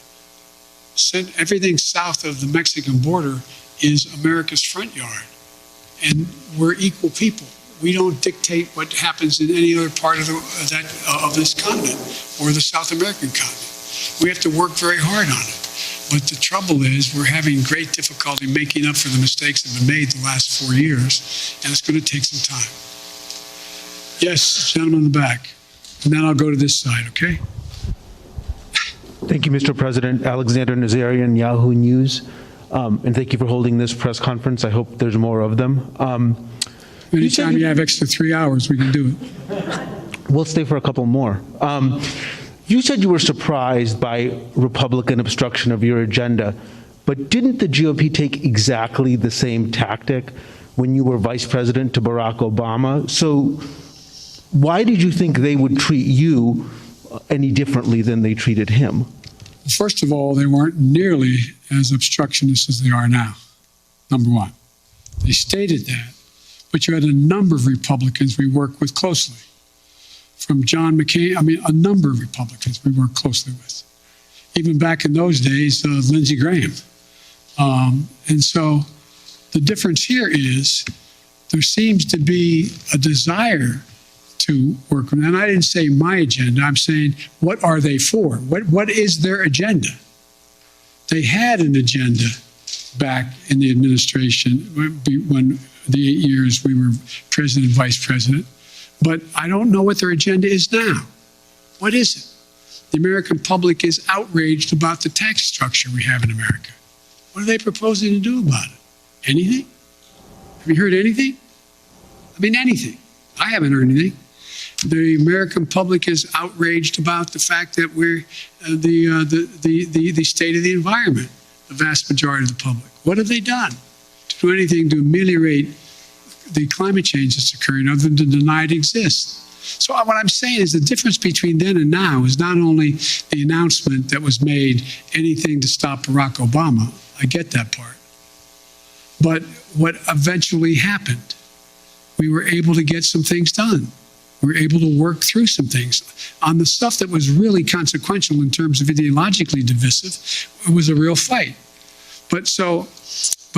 Everything south of the Mexican border is America's front yard. And we're equal people. We don't dictate what happens in any other part of this continent or the South American continent. We have to work very hard on it. But the trouble is we're having great difficulty making up for the mistakes that have been made the last 4 years, and it's going to take some time. Yes, gentleman in the back. And then I'll go to this side, okay? Thank you, Mr. President. Alexander Nazarian, Yahoo News. And thank you for holding this press conference. I hope there's more of them. Anytime you have extra 3 hours, we can do it. We'll stay for a couple more. You said you were surprised by Republican obstruction of your agenda, but didn't the GOP take exactly the same tactic when you were vice president to Barack Obama? So why did you think they would treat you any differently than they treated him? First of all, they weren't nearly as obstructionist as they are now, number one. They stated that, but you had a number of Republicans we worked with closely. From John McCain, a number of Republicans we worked closely with. Even back in those days, Lindsey Graham. And so the difference here is there seems to be a desire to work with, and I didn't say my agenda, I'm saying what are they for? What is their agenda? They had an agenda back in the administration when the 8 years we were president, vice president, but I don't know what their agenda is now. What is it? The American public is outraged about the tax structure we have in America. What are they proposing to do about it? Anything? Have you heard anything? Anything. I haven't heard anything. The American public is outraged about the fact that we're the state of the environment, the vast majority of the public. What have they done to do anything to ameliorate the climate change that's occurring other than to deny it exists? So what I'm saying is the difference between then and now is not only the announcement that was made, anything to stop Barack Obama. I get that part. But what eventually happened, we were able to get some things done. We were able to work through some things. On the stuff that was really consequential in terms of ideologically divisive, it was a real fight. But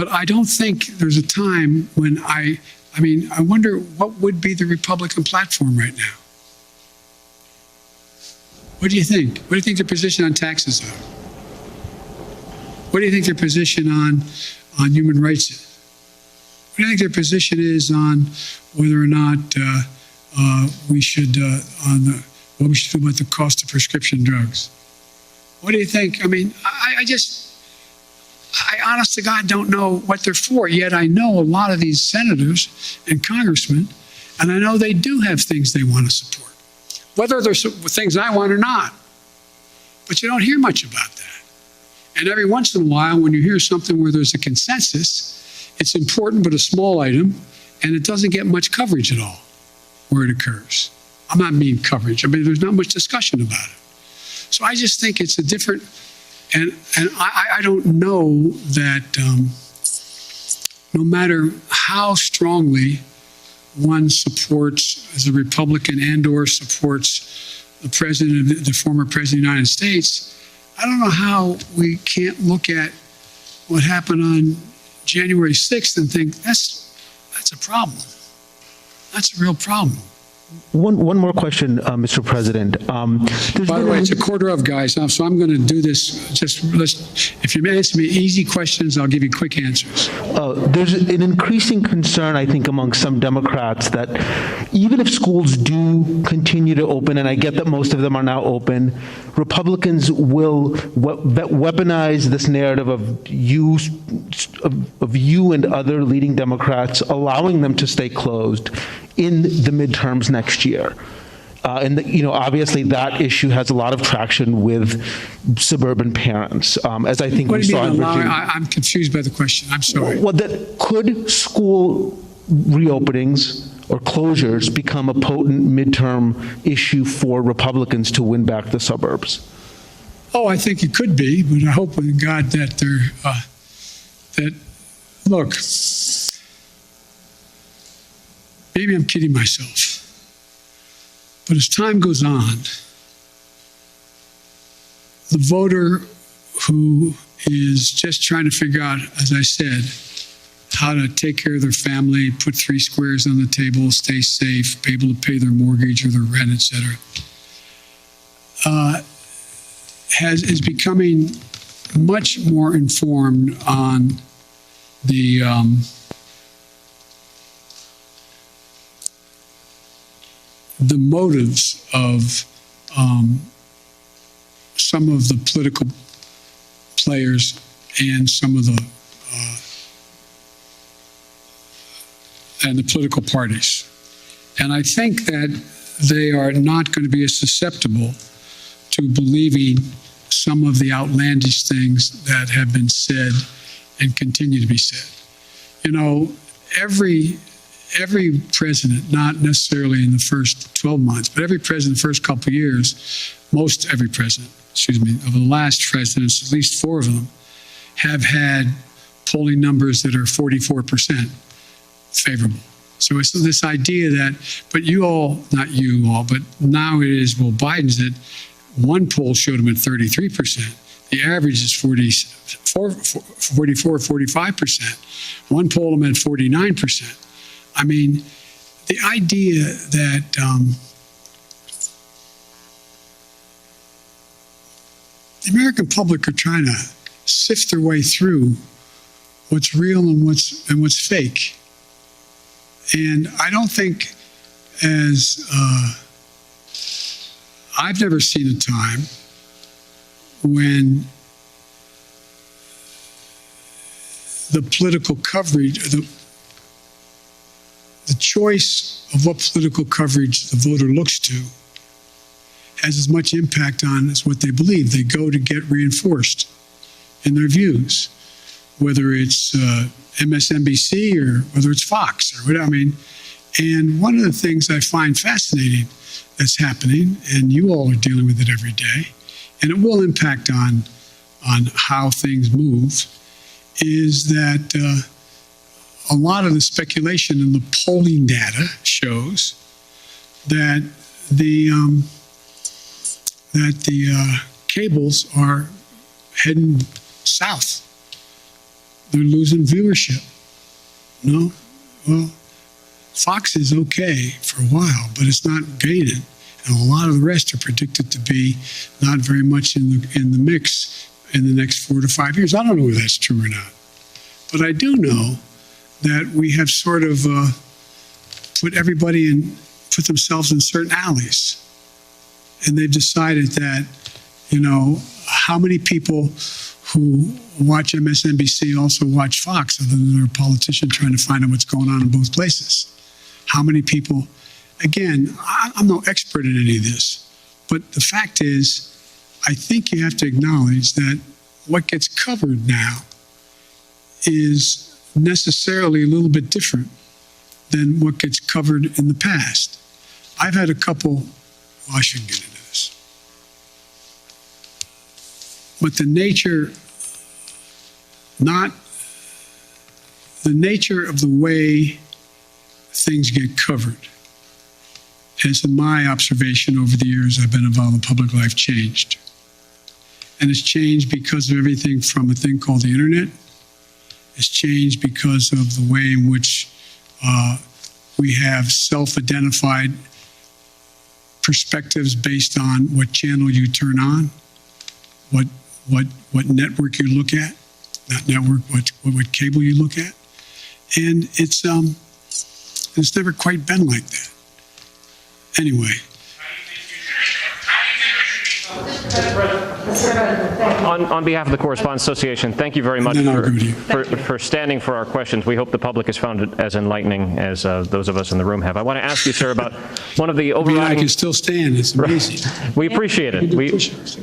I don't think there's a time when I wonder what would be the Republican platform right now? What do you think? What do you think their position on taxes are? What do you think their position on human rights is? What do you think their position is on whether or not we should do about the cost of prescription drugs? What do you think? I honest to God don't know what they're for, yet I know a lot of these senators and congressmen, and I know they do have things they want to support, whether they're things I want or not. But you don't hear much about that. And every once in a while, when you hear something where there's a consensus, it's important but a small item, and it doesn't get much coverage at all where it occurs. I'm not mean coverage. I mean, there's not much discussion about it. So I just think it's a different, and I don't know that no matter how strongly one supports, as a Republican and/or supports the president, the former president of the United States, I don't know how we can't look at what happened on January 6th and think that's a problem. That's a real problem. One more question, Mr. President. By the way, it's a quarter of, guys, so I'm going to do this. If you answer me easy questions, I'll give you quick answers. There's an increasing concern, I think, among some Democrats that even if schools do continue to open, and I get that most of them are now open, Republicans will weaponize this narrative of you and other leading Democrats, allowing them to stay closed in the midterms next year. Obviously that issue has a lot of traction with suburban parents, as I think we saw in Virginia. I'm confused by the question. I'm sorry. Well, could school reopenings or closures become a potent midterm issue for Republicans to win back the suburbs? Oh, I think it could be, but I hope with God that look, maybe I'm kidding myself, but as time goes on, the voter who is just trying to figure out, as I said, how to take care of their family, put 3 squares on the table, stay safe, be able to pay their mortgage or their rent, etc., is becoming much more informed on the motives of some of the political players and some of the political parties. And I think that they are not going to be as susceptible to believing some of the outlandish things that have been said and continue to be said. You know, every president, not necessarily in the first 12 months, but every president the first couple of years, every president, of the last presidents, at least 4 of them, have had polling numbers that are 44% favorable. So it's this idea that, but you all, not you all, but now it is, well, Biden's at, one poll showed him at 33%. The average is 44, 45%. One poll him at 49%. I mean, the idea that the American public are trying to sift their way through what's real and what's fake. And I don't think I've never seen a time when the political coverage, the choice of what political coverage the voter looks to has as much impact on as what they believe. They go to get reinforced in their views, whether it's MSNBC or whether it's Fox or whatever. I mean, and one of the things I find fascinating that's happening, and you all are dealing with it every day, and it will impact on how things move, is that a lot of the speculation in the polling data shows that the cables are heading south. They're losing viewership. No? Well, Fox is okay for a while, but it's not gaining. And a lot of the rest are predicted to be not very much in the mix in the next 4 to 5 years. I don't know whether that's true or not. But I do know that we have sort of put themselves in certain alleys. And they've decided that, you know, how many people who watch MSNBC also watch Fox, other than they're a politician trying to find out what's going on in both places? How many people, again, I'm no expert in any of this, but the fact is I think you have to acknowledge that what gets covered now is necessarily a little bit different than what gets covered in the past. I've had a couple, well, I shouldn't get into this, but the nature of the way things get covered has, in my observation over the years I've been involved in public life, changed. And it's changed because of everything from a thing called the internet. It's changed because of the way in which we have self-identified perspectives based on what channel you turn on, what network you look at, not network, what cable you look at. And it's never quite been like that. Anyway. On behalf of the Correspondents Association, thank you very much for standing for our questions. We hope the public has found it as enlightening as those of us in the room have. I want to ask you, sir, about one of the overriding... I can still stand. It's amazing. We appreciate it.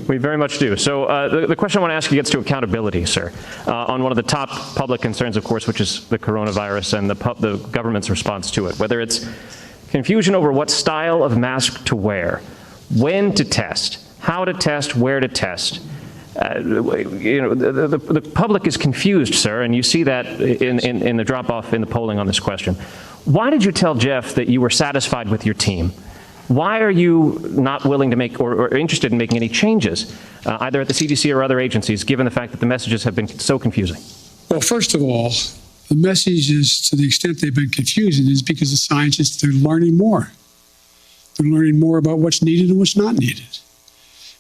We very much do. So the question I want to ask you gets to accountability, sir, on one of the top public concerns, of course, which is the coronavirus and the government's response to it, whether it's confusion over what style of mask to wear, when to test, how to test, where to test. The public is confused, sir, and you see that in the drop-off in the polling on this question. Why did you tell Jeff that you were satisfied with your team? Why are you not willing to make or interested in making any changes, either at the CDC or other agencies, given the fact that the messages have been so confusing? Well, first of all, the messages, to the extent they've been confusing, is because the scientists, they're learning more. They're learning more about what's needed and what's not needed.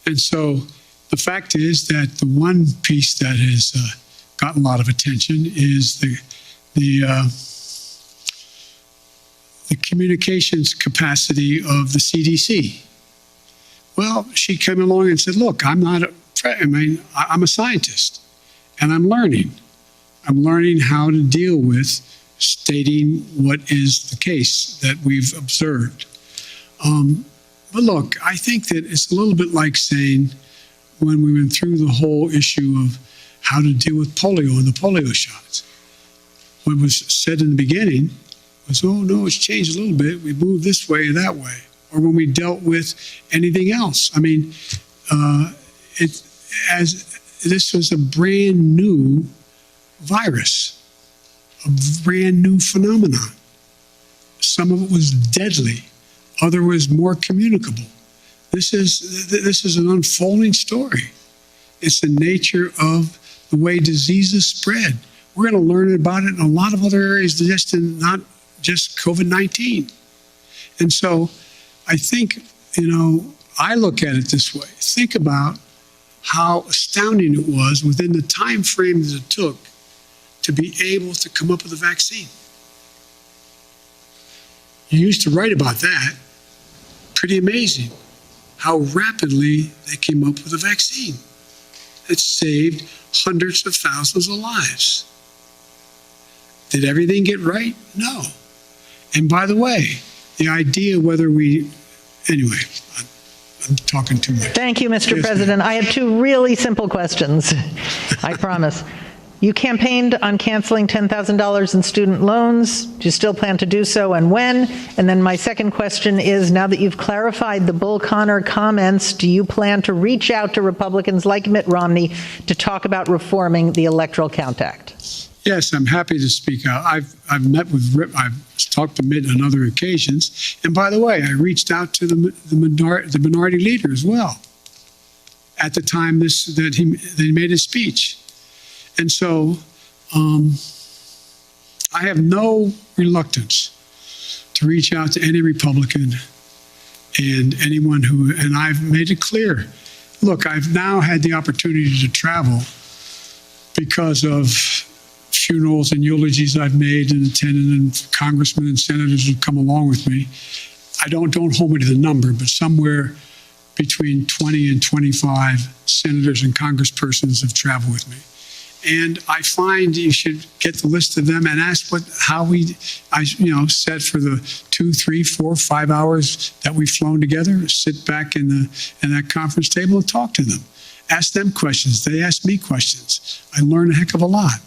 And so the fact is that the one piece that has gotten a lot of attention is the communications capacity of the CDC. Well, she came along and said, look, I'm a scientist, and I'm learning. I'm learning how to deal with stating what is the case that we've observed. But look, I think that it's a little bit like saying, when we went through the whole issue of how to deal with polio and the polio shots, what was said in the beginning was, oh no, it's changed a little bit. We moved this way or that way. Or when we dealt with anything else. I mean, this was a brand new virus, a brand new phenomenon. Some of it was deadly. Other was more communicable. This is an unfolding story. It's the nature of the way diseases spread. We're going to learn about it in a lot of other areas, not just COVID-19. And so I think, I look at it this way. Think about how astounding it was within the time frame that it took to be able to come up with a vaccine. You used to write about that. Pretty amazing how rapidly they came up with a vaccine that saved hundreds of thousands of lives. Did everything get right? No. And by the way, the idea whether anyway, I'm talking too much. Thank you, Mr. President. I have two really simple questions, I promise. You campaigned on canceling $10,000 in student loans. Do you still plan to do so, and when? And then my second question is, now that you've clarified the Bull Connor comments, do you plan to reach out to Republicans like Mitt Romney to talk about reforming the Electoral Count Act? Yes, I'm happy to speak out. I've met with I've talked to Mitt on other occasions. And by the way, I reached out to the minority leader as well at the time that he made his speech. And so I have no reluctance to reach out to any Republican and anyone and I've made it clear. Look, I've now had the opportunity to travel because of funerals and eulogies I've made and attended, and congressmen and senators have come along with me. Don't hold me to the number, but somewhere between 20 and 25 senators and congresspersons have traveled with me. And I find you should get the list of them and ask how we said for the 2, 3, 4, 5 hours that we've flown together, sit back in that conference table and talk to them. Ask them questions. They ask me questions. I learn a heck of a lot.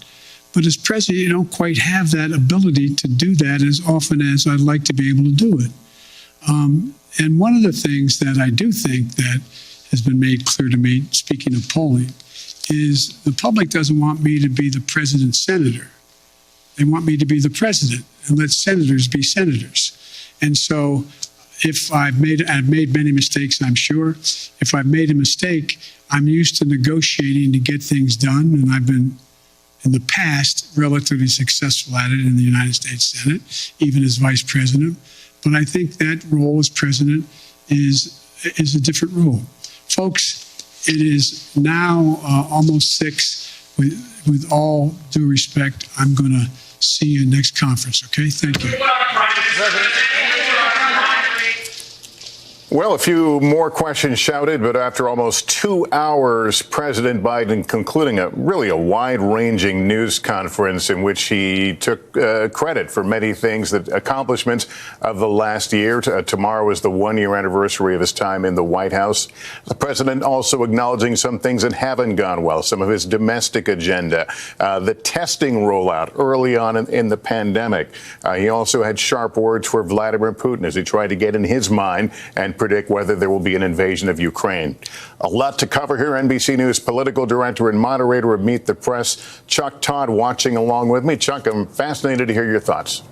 But as president, you don't quite have that ability to do that as often as I'd like to be able to do it. And one of the things that I do think that has been made clear to me, speaking of polling, is the public doesn't want me to be the president's senator. They want me to be the president and let senators be senators. And so if I've made many mistakes, I'm sure. If I've made a mistake, I'm used to negotiating to get things done, and I've been, in the past, relatively successful at it in the United States Senate, even as vice president. But I think that role as president is a different role. Folks, it is now almost 6. With all due respect, I'm going to see you next conference, okay? Thank you. Well, a few more questions shouted, but after almost 2 hours, President Biden concluding a wide-ranging news conference in which he took credit for many things, the accomplishments of the last year. Tomorrow is the 1-year anniversary of his time in the White House. The president also acknowledging some things that haven't gone well, some of his domestic agenda, the testing rollout early on in the pandemic. He also had sharp words for Vladimir Putin as he tried to get in his mind and predict whether there will be an invasion of Ukraine. A lot to cover here. NBC News political director and moderator of Meet the Press, Chuck Todd, watching along with me. Chuck, I'm fascinated to hear your thoughts.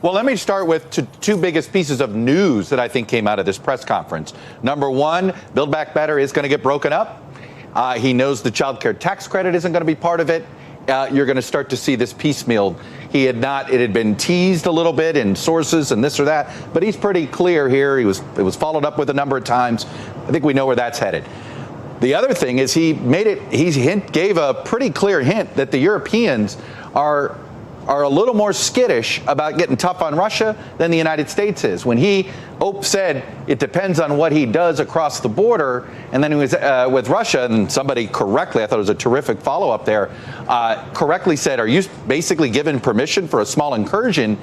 Well, let me start with two biggest pieces of news that I think came out of this press conference. Number one, Build Back Better is going to get broken up. He knows the child care tax credit isn't going to be part of it. You're going to start to see this piecemeal. It had been teased a little bit in sources and this or that, but he's pretty clear here. It was followed up with a number of times. I think we know where that's headed. The other thing is he gave a pretty clear hint that the Europeans are a little more skittish about getting tough on Russia than the United States is. When he said it depends on what he does across the border, and then he was with Russia, and somebody correctly, I thought it was a terrific follow-up there, correctly said, are you basically given permission for a small incursion?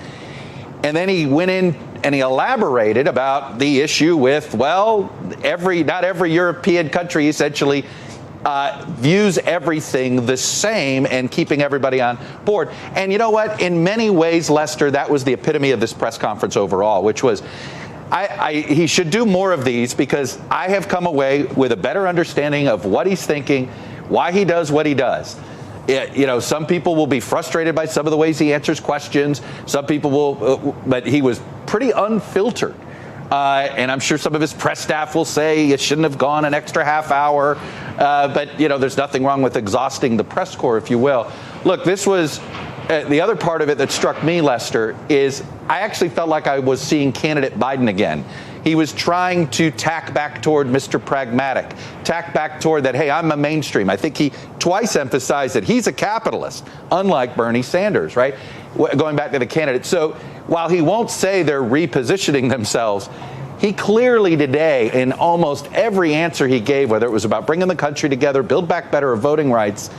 And then he went in and he elaborated about the issue with, well, not every European country essentially views everything the same and keeping everybody on board. And you know what? In many ways, Lester, that was the epitome of this press conference overall, which was he should do more of these, because I have come away with a better understanding of what he's thinking, why he does what he does. Some people will be frustrated by some of the ways he answers questions. Some people will, but he was pretty unfiltered. And I'm sure some of his press staff will say you shouldn't have gone an extra half hour. But, there's nothing wrong with exhausting the press corps, if you will. Look, this was the other part of it that struck me, Lester, is I actually felt like I was seeing candidate Biden again. He was trying to tack back toward Mr. Pragmatic, tack back toward that, hey, I'm a mainstream. I think he twice emphasized that he's a capitalist, unlike Bernie Sanders, right? Going back to the candidate. So while he won't say they're repositioning themselves, he clearly today, in almost every answer he gave, whether it was about bringing the country together, Build Back Better, or voting rights,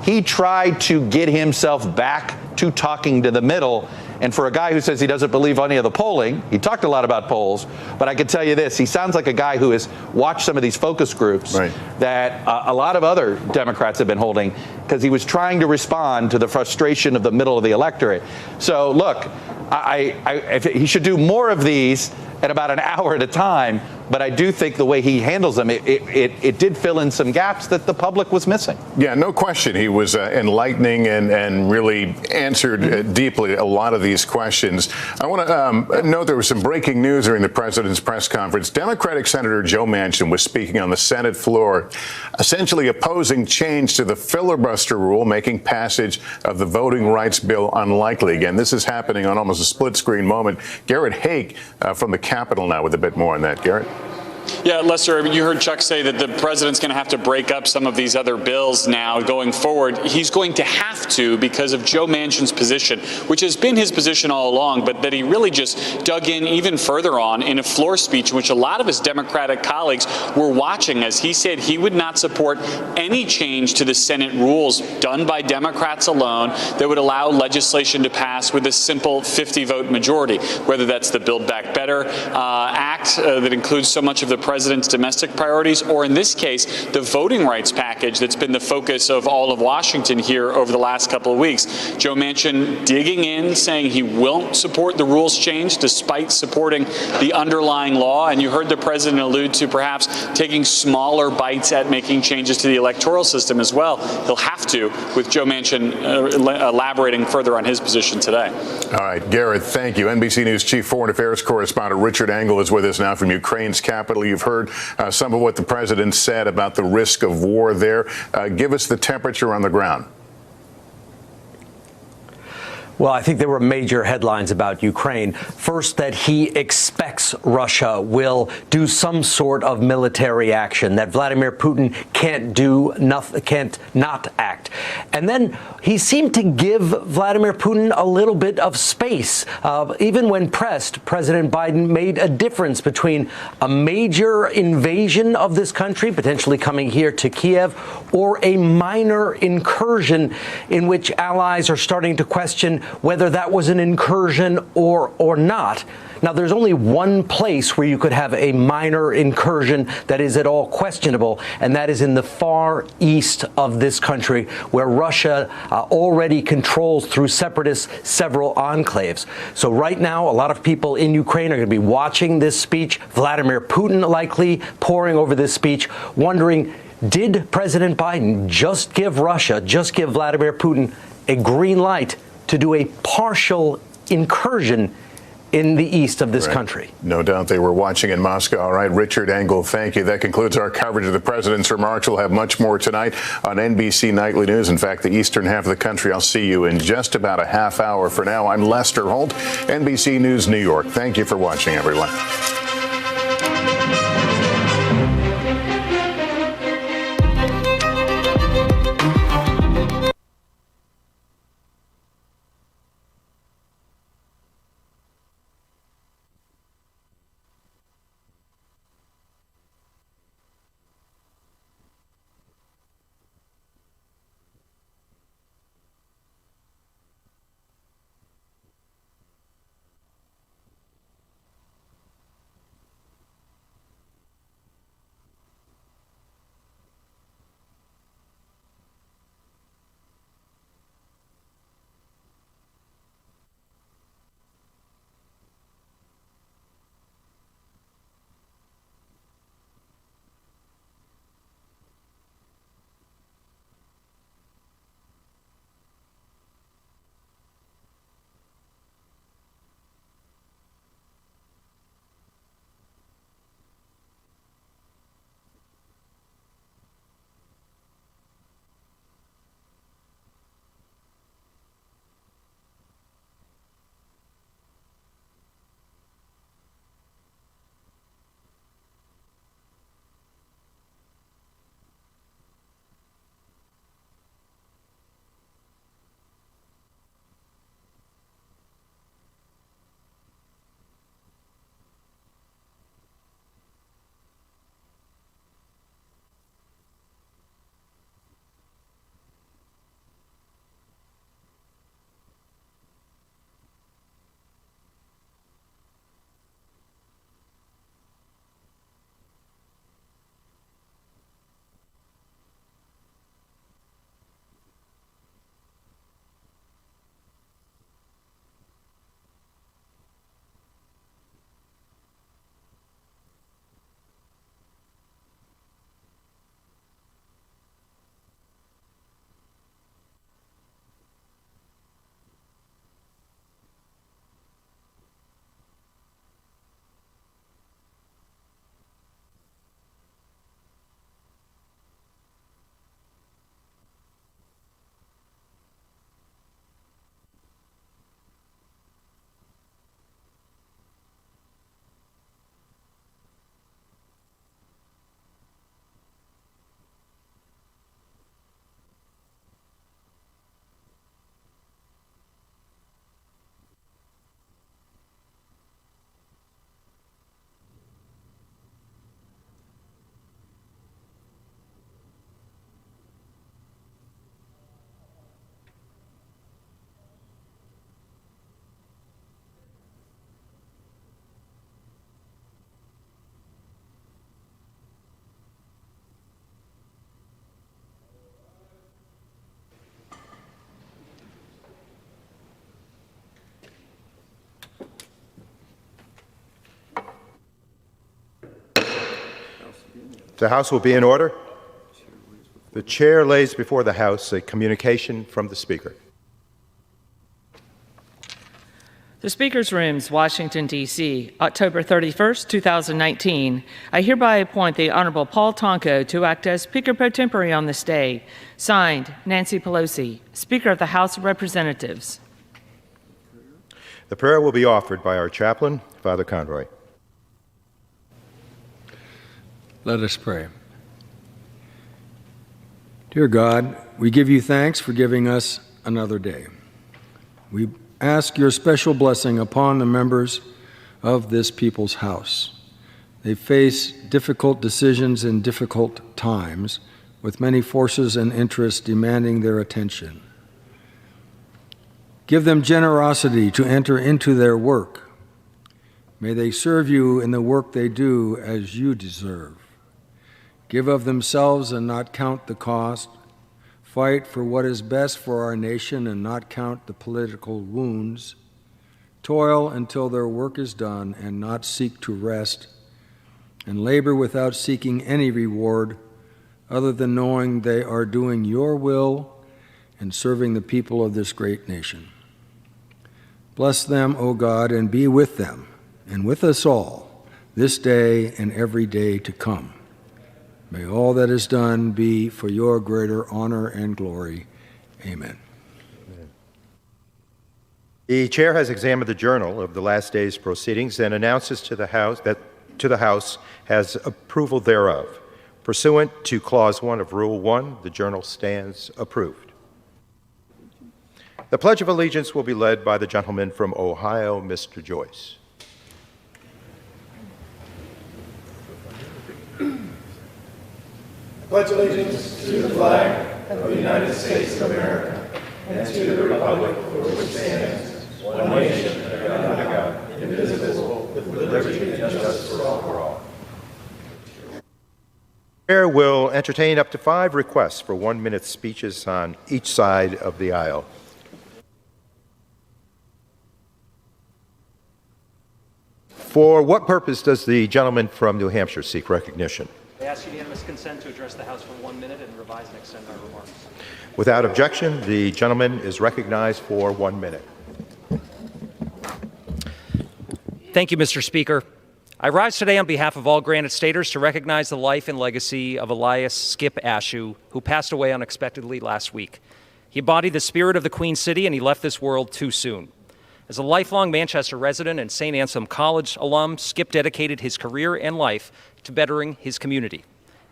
he tried to get himself back to talking to the middle. And for a guy who says he doesn't believe any of the polling, he talked a lot about polls, but I can tell you this, he sounds like a guy who has watched some of these focus groups that a lot of other Democrats have been holding, because he was trying to respond to the frustration of the middle of the electorate. So look, he should do more of these at about an hour at a time, but I do think the way he handles them, it did fill in some gaps that the public was missing. Yeah, no question. He was enlightening and really answered deeply a lot of these questions. I want to note there was some breaking news during the president's press conference. Democratic Senator Joe Manchin was speaking on the Senate floor, essentially opposing change to the filibuster rule, making passage of the voting rights bill unlikely. Again, this is happening on almost a split-screen moment. Garrett Haake from the Capitol now with a bit more on that. Garrett. Yeah, Lester, you heard Chuck say that the president's going to have to break up some of these other bills now going forward. He's going to have to because of Joe Manchin's position, which has been his position all along, but that he really just dug in even further on in a floor speech in which a lot of his Democratic colleagues were watching as he said he would not support any change to the Senate rules done by Democrats alone that would allow legislation to pass with a simple 50-vote majority, whether that's the Build Back Better Act that includes so much of the president's domestic priorities, or in this case, the voting rights package that's been the focus of all of Washington here over the last couple of weeks. Joe Manchin digging in, saying he won't support the rules change despite supporting the underlying law, and you heard the president allude to perhaps taking smaller bites at making changes to the electoral system as well. He'll have to, with Joe Manchin elaborating further on his position today. All right, Garrett, thank you. NBC News Chief Foreign Affairs Correspondent Richard Engel is with us now from Ukraine's capital. You've heard some of what the president said about the risk of war there. Give us the temperature on the ground. Well, I think there were major headlines about Ukraine. First, that he expects Russia will do some sort of military action, that Vladimir Putin can't not act. And then he seemed to give Vladimir Putin a little bit of space. Even when pressed, President Biden made a difference between a major invasion of this country, potentially coming here to Kiev, or a minor incursion in which allies are starting to question whether that was an incursion or not. Now, there's only one place where you could have a minor incursion that is at all questionable, and that is in the far east of this country, where Russia already controls, through separatists, several enclaves. So right now, a lot of people in Ukraine are going to be watching this speech, Vladimir Putin likely poring over this speech, wondering, did President Biden just give Vladimir Putin a green light to do a partial incursion in the east of this country? No doubt they were watching in Moscow. All right, Richard Engel, thank you. That concludes our coverage of the president's remarks. We'll have much more tonight on NBC Nightly News. In fact, the eastern half of the country. I'll see you in just about a half hour. For now, I'm Lester Holt, NBC News, New York. Thank you for watching, everyone. The House will be in order. The chair lays before the House a communication from the Speaker. The Speaker's Rooms, Washington, D.C., October 31st, 2019. I hereby appoint the Honorable Paul Tonko to act as Speaker pro tempore on this day. Signed, Nancy Pelosi, Speaker of the House of Representatives. The prayer will be offered by our chaplain, Father Conroy. Let us pray. Dear God, we give you thanks for giving us another day. We ask your special blessing upon the members of this people's house. They face difficult decisions in difficult times, with many forces and interests demanding their attention. Give them generosity to enter into their work. May they serve you in the work they do as you deserve. Give of themselves and not count the cost. Fight for what is best for our nation and not count the political wounds. Toil until their work is done and not seek to rest. And labor without seeking any reward other than knowing they are doing your will and serving the people of this great nation. Bless them, O God, and be with them and with us all this day and every day to come. May all that is done be for your greater honor and glory. Amen. The chair has examined the journal of the last day's proceedings and announces to the House that the House has approval thereof. Pursuant to Clause 1 of Rule 1, the journal stands approved. The Pledge of Allegiance will be led by the gentleman from Ohio, Mr. Joyce. Pledge allegiance to the flag of the United States of America and to the republic for which it stands, one nation, under God, indivisible, with liberty and justice for all. The chair will entertain up to 5 requests for 1-minute speeches on each side of the aisle. For what purpose does the gentleman from New Hampshire seek recognition? I ask unanimous consent to address the House for 1 minute and revise and extend our remarks. Without objection, the gentleman is recognized for 1 minute. Thank you, Mr. Speaker. I rise today on behalf of all Granite Staters to recognize the life and legacy of Elias Skip Ashew, who passed away unexpectedly last week. He embodied the spirit of the Queen City, and he left this world too soon. As a lifelong Manchester resident and St. Anselm College alum, Skip dedicated his career and life to bettering his community.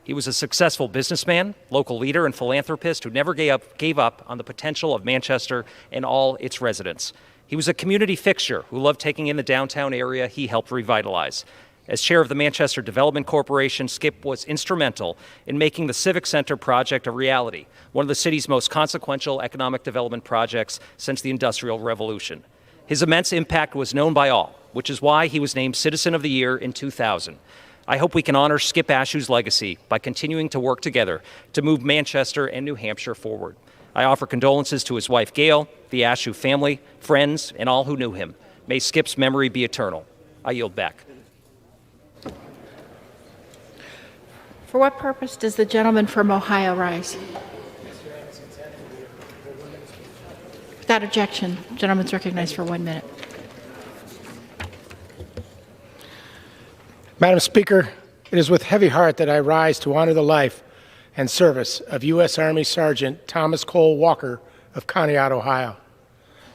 He was a successful businessman, local leader, and philanthropist who never gave up on the potential of Manchester and all its residents. He was a community fixture who loved taking in the downtown area he helped revitalize. As chair of the Manchester Development Corporation, Skip was instrumental in making the Civic Center project a reality, one of the city's most consequential economic development projects since the Industrial Revolution. His immense impact was known by all, which is why he was named Citizen of the Year in 2000. I hope we can honor Skip Ashew's legacy by continuing to work together to move Manchester and New Hampshire forward. I offer condolences to his wife, Gail, the Ashew family, friends, and all who knew him. May Skip's memory be eternal. I yield back. For what purpose does the gentleman from Ohio rise? Without objection, the gentleman is recognized for 1 minute. Madam Speaker, it is with heavy heart that I rise to honor the life and service of U.S. Army Sergeant Thomas Cole Walker of Conneaut, Ohio.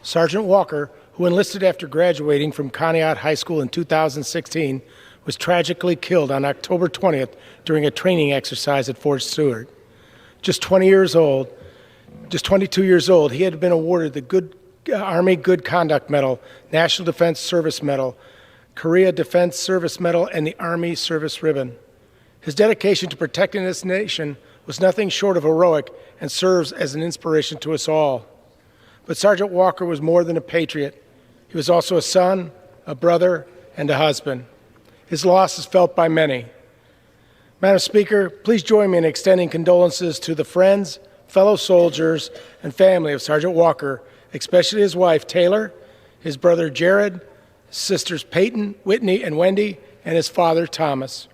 Sergeant Walker, who enlisted after graduating from Conneaut High School in 2016, was tragically killed on October 20th during a training exercise at Fort Stewart. Just 22 years old, he had been awarded the Army Good Conduct Medal, National Defense Service Medal, Korea Defense Service Medal, and the Army Service Ribbon. His dedication to protecting this nation was nothing short of heroic and serves as an inspiration to us all. But Sergeant Walker was more than a patriot. He was also a son, a brother, and a husband. His loss is felt by many. Madam Speaker, please join me in extending condolences to the friends, fellow soldiers, and family of Sergeant Walker, especially his wife, Taylor, his brother, Jared, his sisters, Peyton, Whitney, and Wendy, and his father, Thomas.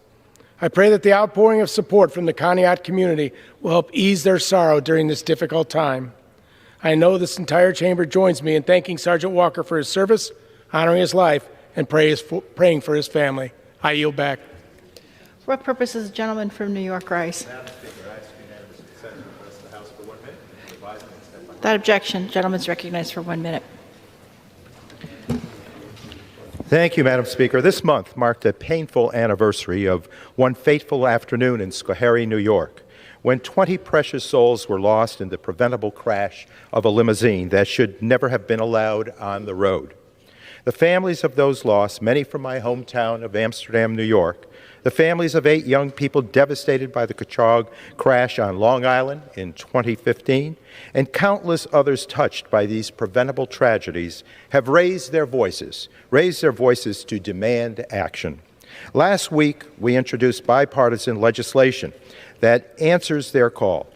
I pray that the outpouring of support from the Conneaut community will help ease their sorrow during this difficult time. I know this entire chamber joins me in thanking Sergeant Walker for his service, honoring his life, and praying for his family. I yield back. For what purpose is the gentleman from New York rise? Without objection, the gentleman is recognized for 1 minute. Thank you, Madam Speaker. This month marked a painful anniversary of one fateful afternoon in Schoharie, New York, when 20 precious souls were lost in the preventable crash of a limousine that should never have been allowed on the road. The families of those lost, many from my hometown of Amsterdam, New York, the families of 8 young people devastated by the Kachog crash on Long Island in 2015, and countless others touched by these preventable tragedies have raised their voices to demand action. Last week, we introduced bipartisan legislation that answers their call.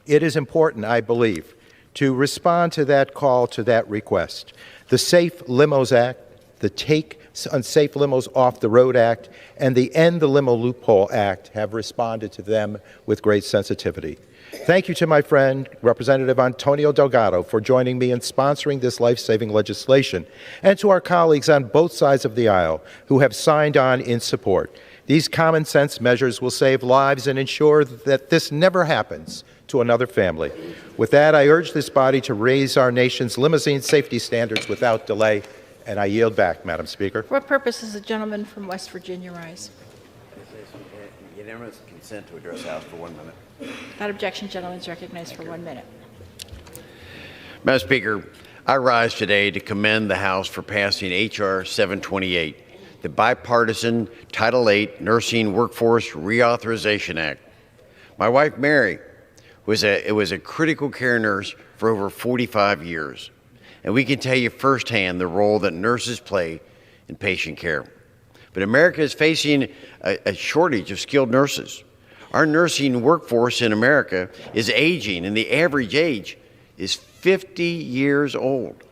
It is important, I believe, to respond to that call, to that request. The Safe Limos Act, the Take Unsafe Limos Off the Road Act, and the End the Limo Loophole Act have responded to them with great sensitivity. Thank you to my friend, Representative Antonio Delgado, for joining me in sponsoring this life-saving legislation, and to our colleagues on both sides of the aisle who have signed on in support. These common-sense measures will save lives and ensure that this never happens to another family. With that, I urge this body to raise our nation's limousine safety standards without delay, and I yield back, Madam Speaker. For what purpose is the gentleman from West Virginia rise? Unanimous consent to address the House for 1 minute. Without objection, the gentleman is recognized for 1 minute. Madam Speaker, I rise today to commend the House for passing H.R. 728, the bipartisan Title VIII Nursing Workforce Reauthorization Act. My wife, Mary, was a critical care nurse for over 45 years, and we can tell you firsthand the role that nurses play in patient care. But America is facing a shortage of skilled nurses. Our nursing workforce in America is aging, and the average age is 50 years old.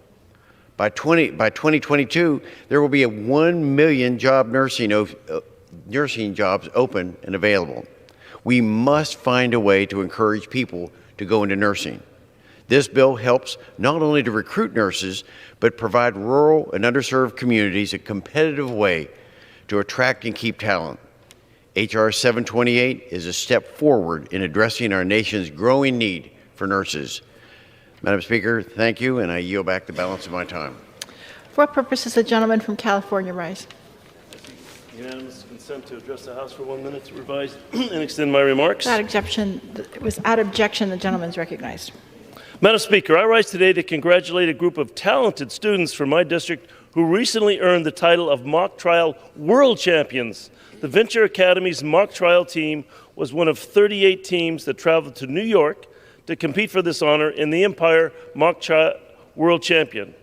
By 2022, there will be 1 million nursing jobs open and available. We must find a way to encourage people to go into nursing. This bill helps not only to recruit nurses, but provide rural and underserved communities a competitive way to attract and keep talent. H.R. 728 is a step forward in addressing our nation's growing need for nurses. Madam Speaker, thank you, and I yield back the balance of my time. For what purpose does the gentleman from California rise? Unanimous consent to address the House for 1 minute to revise and extend my remarks. Without objection, the gentleman is recognized. Madam Speaker, I rise today to congratulate a group of talented students from my district who recently earned the title of Mock Trial World Champions. The Venture Academy's mock trial team was one of 38 teams that traveled to New York to compete for this honor in the Empire Mock Trial World Champion.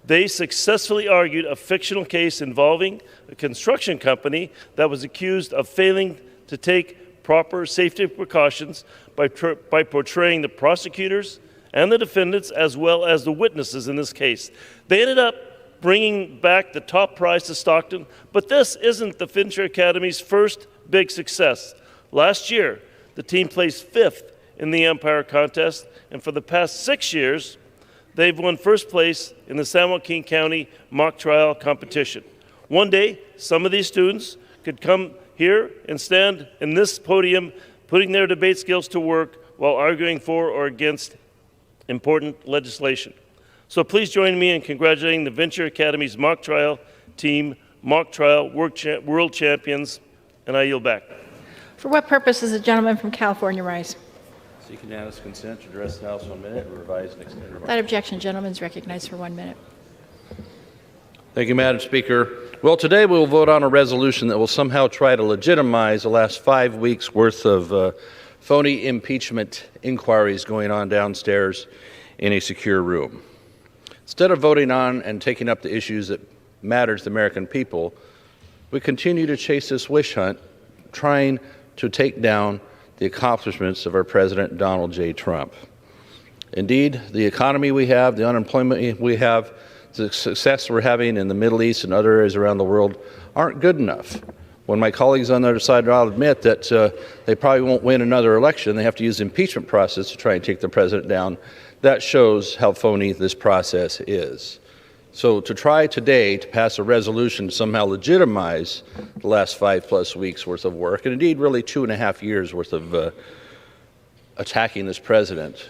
They successfully argued a fictional case involving a construction company that was accused of failing to take proper safety precautions by portraying the prosecutors and the defendants as well as the witnesses in this case. They ended up bringing back the top prize to Stockton, but this isn't the Venture Academy's first big success. Last year, the team placed 5th in the Empire contest, and for the past 6 years, they've won first place in the San Joaquin County mock trial competition. One day, some of these students could come here and stand in this podium, putting their debate skills to work while arguing for or against important legislation. So please join me in congratulating the Venture Academy's mock trial team, mock trial world champions, and I yield back. For what purpose does the gentleman from California rise? Seek unanimous consent to address the House 1 minute and revise and extend remarks. Without objection, the gentleman is recognized for 1 minute. Thank you, Madam Speaker. Well, today we will vote on a resolution that will somehow try to legitimize the last 5 weeks' worth of phony impeachment inquiries going on downstairs in a secure room. Instead of voting on and taking up the issues that matter to the American people, we continue to chase this witch hunt, trying to take down the accomplishments of our President Donald J. Trump. Indeed, the economy we have, the unemployment we have, the success we're having in the Middle East and other areas around the world aren't good enough. When my colleagues on the other side, I'll admit that they probably won't win another election. They have to use the impeachment process to try and take the president down. That shows how phony this process is. So to try today to pass a resolution to somehow legitimize the last 5+ weeks worth of work, and indeed really 2.5 years worth of attacking this president,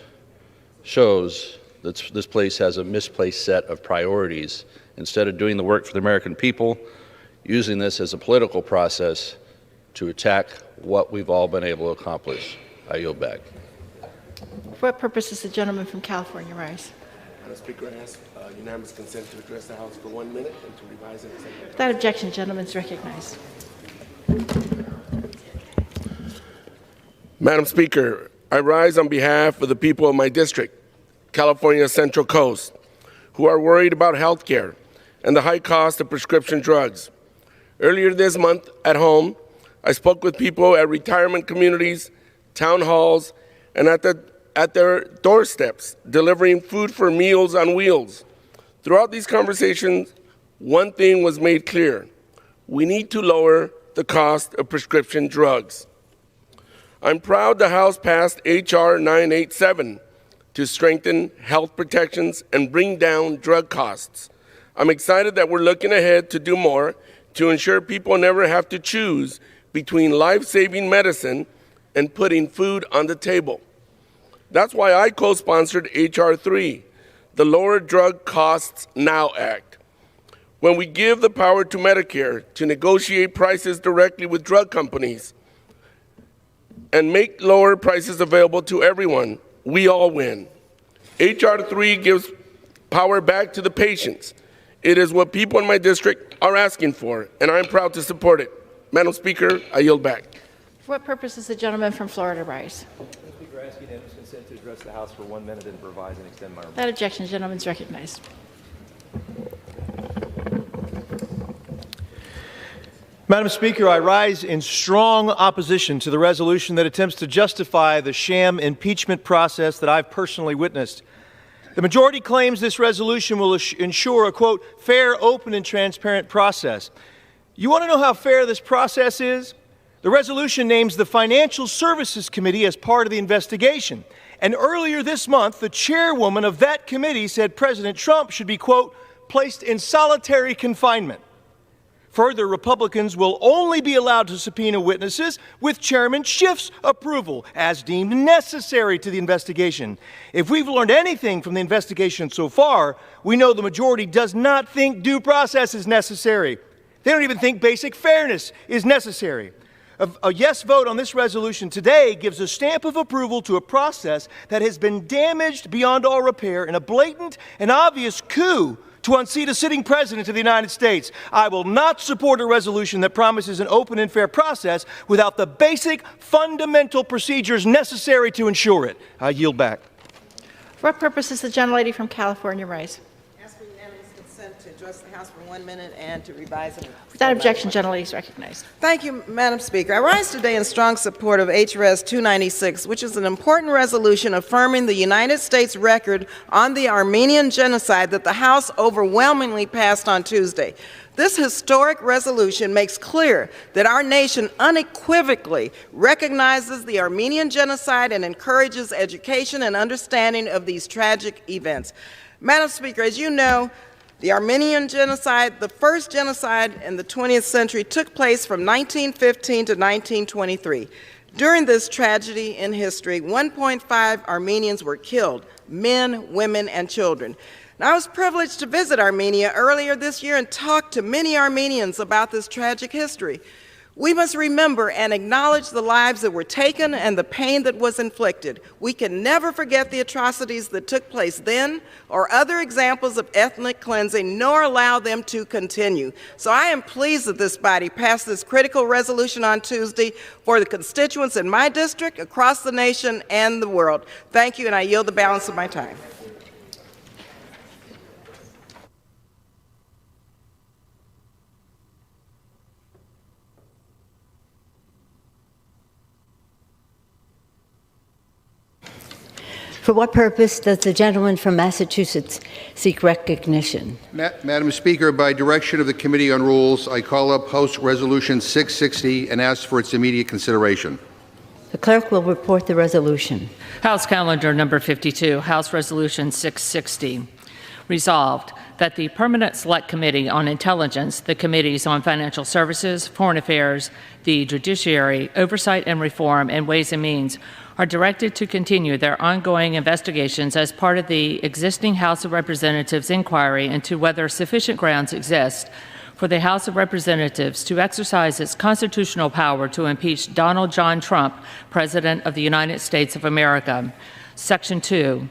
shows that this place has a misplaced set of priorities. Instead of doing the work for the American people, using this as a political process to attack what we've all been able to accomplish. I yield back. For what purpose does the gentleman from California rise? Madam Speaker, I ask unanimous consent to address the House for 1 minute and to revise and accept. Without objection, gentleman is recognized. Madam Speaker, I rise on behalf of the people of my district, California Central Coast, who are worried about health care and the high cost of prescription drugs. Earlier this month at home, I spoke with people at retirement communities, town halls, and at their doorsteps, delivering food for Meals on Wheels. Throughout these conversations, one thing was made clear. We need to lower the cost of prescription drugs. I'm proud the House passed H.R. 987 to strengthen health protections and bring down drug costs. I'm excited that we're looking ahead to do more to ensure people never have to choose between life-saving medicine and putting food on the table. That's why I co-sponsored H.R. 3, the Lower Drug Costs Now Act. When we give the power to Medicare to negotiate prices directly with drug companies and make lower prices available to everyone, we all win. H.R. 3 gives power back to the patients. It is what people in my district are asking for, and I'm proud to support it. Madam Speaker, I yield back. For what purpose does the gentleman from Florida rise? Madam Speaker, I ask unanimous consent to address the House for 1 minute and revise and extend my remarks. Without objection, the gentleman is recognized. Madam Speaker, I rise in strong opposition to the resolution that attempts to justify the sham impeachment process that I've personally witnessed. The majority claims this resolution will ensure a, quote, fair, open, and transparent process. You want to know how fair this process is? The resolution names the Financial Services Committee as part of the investigation. And earlier this month, the chairwoman of that committee said President Trump should be, quote, placed in solitary confinement. Further, Republicans will only be allowed to subpoena witnesses with Chairman Schiff's approval, as deemed necessary to the investigation. If we've learned anything from the investigation so far, we know the majority does not think due process is necessary. They don't even think basic fairness is necessary. A yes vote on this resolution today gives a stamp of approval to a process that has been damaged beyond all repair in a blatant and obvious coup to unseat a sitting president of the United States. I will not support a resolution that promises an open and fair process without the basic fundamental procedures necessary to ensure it. I yield back. For what purpose does the gentlelady from California rise? Ask for unanimous consent to address the House for 1 minute and to revise it. Without objection, gentlelady is recognized. Thank you, Madam Speaker. I rise today in strong support of HRS 296, which is an important resolution affirming the United States record on the Armenian genocide that the House overwhelmingly passed on Tuesday. This historic resolution makes clear that our nation unequivocally recognizes the Armenian genocide and encourages education and understanding of these tragic events. Madam Speaker, as you know, the Armenian genocide, the first genocide in the 20th century, took place from 1915 to 1923. During this tragedy in history, 1.5 Armenians were killed, men, women, and children. Now, I was privileged to visit Armenia earlier this year and talk to many Armenians about this tragic history. We must remember and acknowledge the lives that were taken and the pain that was inflicted. We can never forget the atrocities that took place then or other examples of ethnic cleansing, nor allow them to continue. So I am pleased that this body passed this critical resolution on Tuesday for the constituents in my district, across the nation, and the world. Thank you, and I yield the balance of my time. For what purpose does the gentleman from Massachusetts seek recognition? Madam Speaker, by direction of the Committee on Rules, I call up House Resolution 660 and ask for its immediate consideration. The clerk will report the resolution. House Calendar number 52, House Resolution 660. Resolved that the Permanent Select Committee on Intelligence, the Committees on Financial Services, Foreign Affairs, the Judiciary, Oversight and Reform, and Ways and Means are directed to continue their ongoing investigations as part of the existing House of Representatives inquiry into whether sufficient grounds exist for the House of Representatives to exercise its constitutional power to impeach Donald John Trump, President of the United States of America. Section 2.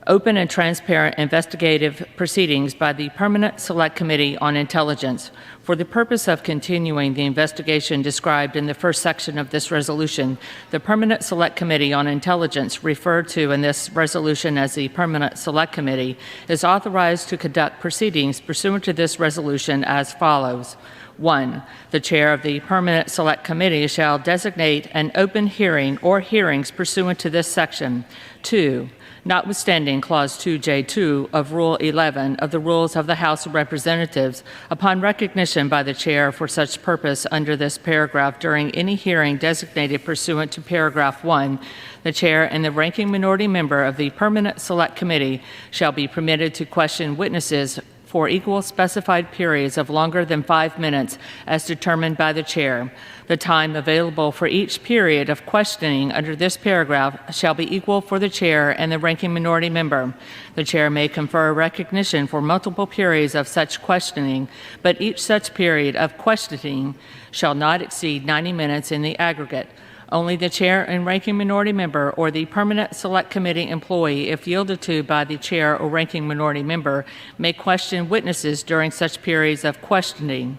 Open and transparent investigative proceedings by the Permanent Select Committee on Intelligence. For the purpose of continuing the investigation described in the first section of this resolution, the Permanent Select Committee on Intelligence, referred to in this resolution as the Permanent Select Committee, is authorized to conduct proceedings pursuant to this resolution as follows. 1. The chair of the Permanent Select Committee shall designate an open hearing or hearings pursuant to this section. 2. Notwithstanding Clause 2J2 of Rule 11 of the Rules of the House of Representatives, upon recognition by the chair for such purpose under this paragraph during any hearing designated pursuant to paragraph 1, the chair and the ranking minority member of the Permanent Select Committee shall be permitted to question witnesses for equal specified periods of longer than 5 minutes as determined by the chair. The time available for each period of questioning under this paragraph shall be equal for the chair and the ranking minority member. The chair may confer recognition for multiple periods of such questioning, but each such period of questioning shall not exceed 90 minutes in the aggregate. Only the chair and ranking minority member or the Permanent Select Committee employee, if yielded to by the chair or ranking minority member, may question witnesses during such periods of questioning.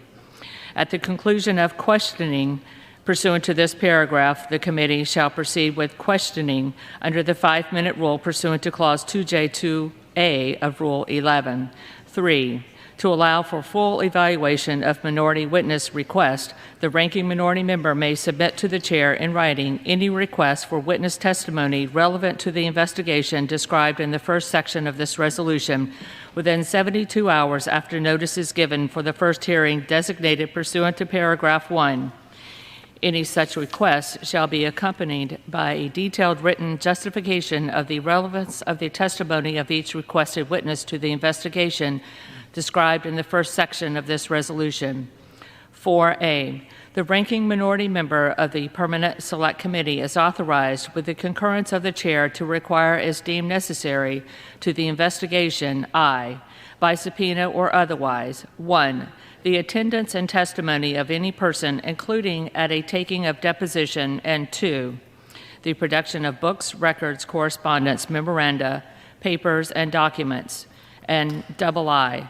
At the conclusion of questioning, pursuant to this paragraph, the committee shall proceed with questioning under the 5-minute rule pursuant to Clause 2J2A of Rule 11. 3. To allow for full evaluation of minority witness request, the ranking minority member may submit to the chair in writing any request for witness testimony relevant to the investigation described in the first section of this resolution within 72 hours after notice is given for the first hearing designated pursuant to paragraph 1. Any such request shall be accompanied by a detailed written justification of the relevance of the testimony of each requested witness to the investigation described in the first section of this resolution. 4A. The ranking minority member of the Permanent Select Committee is authorized, with the concurrence of the chair, to require as deemed necessary to the investigation, I, by subpoena or otherwise, 1. The attendance and testimony of any person, including at a taking of deposition, and 2. The production of books, records, correspondence, memoranda, papers, and documents, and I.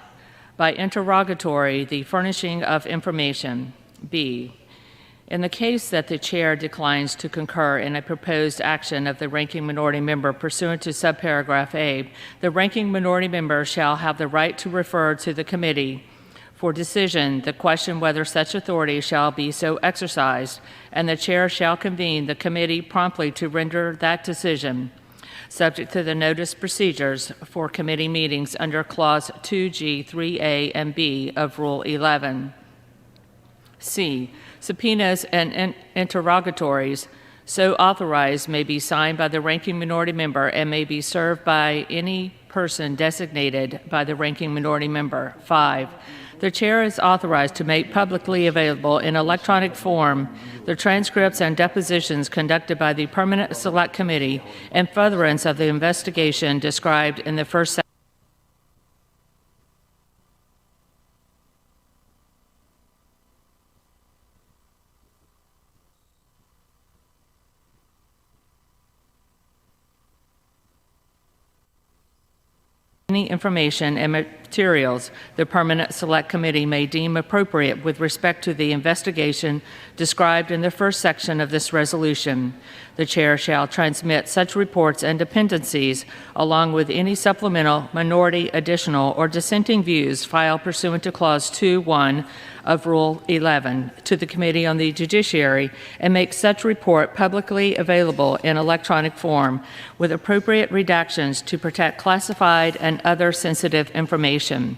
By interrogatory, the furnishing of information. B. In the case that the chair declines to concur in a proposed action of the ranking minority member pursuant to subparagraph A, the ranking minority member shall have the right to refer to the committee for decision the question whether such authority shall be so exercised, and the chair shall convene the committee promptly to render that decision, subject to the notice procedures for committee meetings under Clause 2G, 3A, and B of Rule 11. C. Subpoenas and interrogatories so authorized may be signed by the ranking minority member and may be served by any person designated by the ranking minority member. 5. The chair is authorized to make publicly available in electronic form the transcripts and depositions conducted by the Permanent Select Committee in furtherance of the investigation described in the first section. Any information and materials the Permanent Select Committee may deem appropriate with respect to the investigation described in the first section of this resolution. The Chair shall transmit such reports and dependencies, along with any supplemental, minority, additional, or dissenting views filed pursuant to Clause 2.1 of Rule 11 to the Committee on the Judiciary, and make such report publicly available in electronic form with appropriate redactions to protect classified and other sensitive information.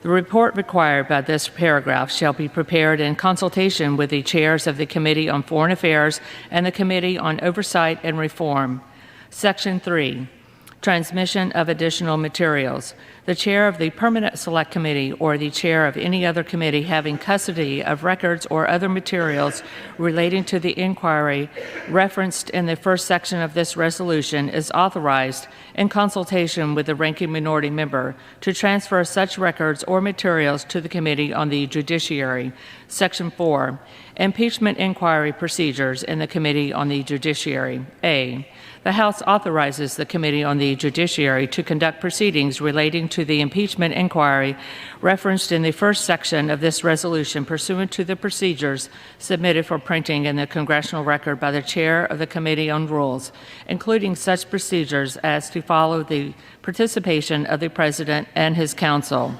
The report required by this paragraph shall be prepared in consultation with the chairs of the Committee on Foreign Affairs and the Committee on Oversight and Reform. Section 3. Transmission of additional materials. The chair of the Permanent Select Committee or the chair of any other committee having custody of records or other materials relating to the inquiry referenced in the first section of this resolution is authorized, in consultation with the ranking minority member, to transfer such records or materials to the Committee on the Judiciary. Section 4. Impeachment inquiry procedures in the Committee on the Judiciary. A. The House authorizes the Committee on the Judiciary to conduct proceedings relating to the impeachment inquiry referenced in the first section of this resolution pursuant to the procedures submitted for printing in the Congressional Record by the Chair of the Committee on Rules, including such procedures as to follow the participation of the President and his counsel.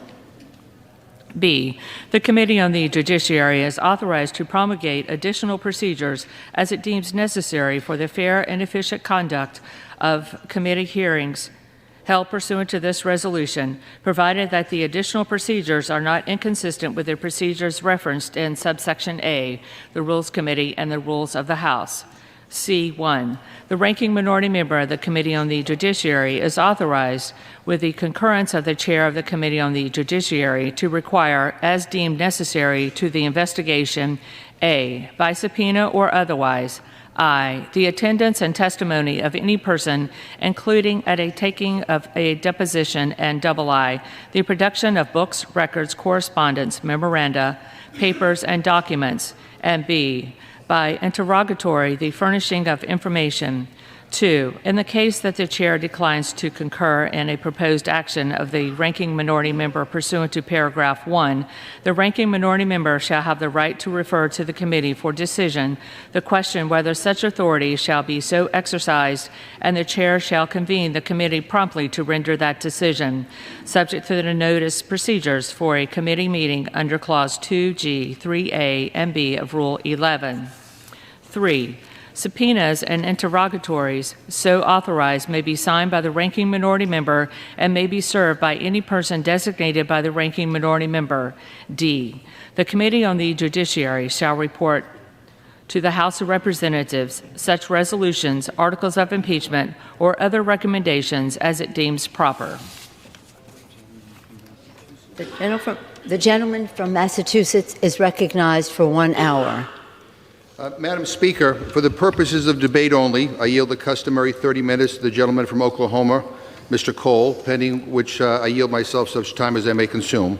B. The Committee on the Judiciary is authorized to promulgate additional procedures as it deems necessary for the fair and efficient conduct of committee hearings held pursuant to this resolution, provided that the additional procedures are not inconsistent with the procedures referenced in subsection A, the Rules Committee and the Rules of the House. C1. The ranking minority member of the Committee on the Judiciary is authorized, with the concurrence of the chair of the Committee on the Judiciary, to require, as deemed necessary to the investigation, A, by subpoena or otherwise, I, the attendance and testimony of any person, including at a taking of a deposition, and I, the production of books, records, correspondence, memoranda, papers, and documents, and B, by interrogatory, the furnishing of information. 2. In the case that the chair declines to concur in a proposed action of the ranking minority member pursuant to paragraph 1, the ranking minority member shall have the right to refer to the committee for decision the question whether such authority shall be so exercised, and the chair shall convene the committee promptly to render that decision, subject to the notice procedures for a committee meeting under Clause 2G, 3A, and B of Rule 11. 3. Subpoenas and interrogatories so authorized may be signed by the ranking minority member and may be served by any person designated by the ranking minority member. D. The Committee on the Judiciary shall report to the House of Representatives such resolutions, articles of impeachment, or other recommendations as it deems proper. The gentleman from Massachusetts is recognized for 1 hour. Madam Speaker, for the purposes of debate only, I yield the customary 30 minutes to the gentleman from Oklahoma, Mr. Cole, pending which I yield myself such time as I may consume.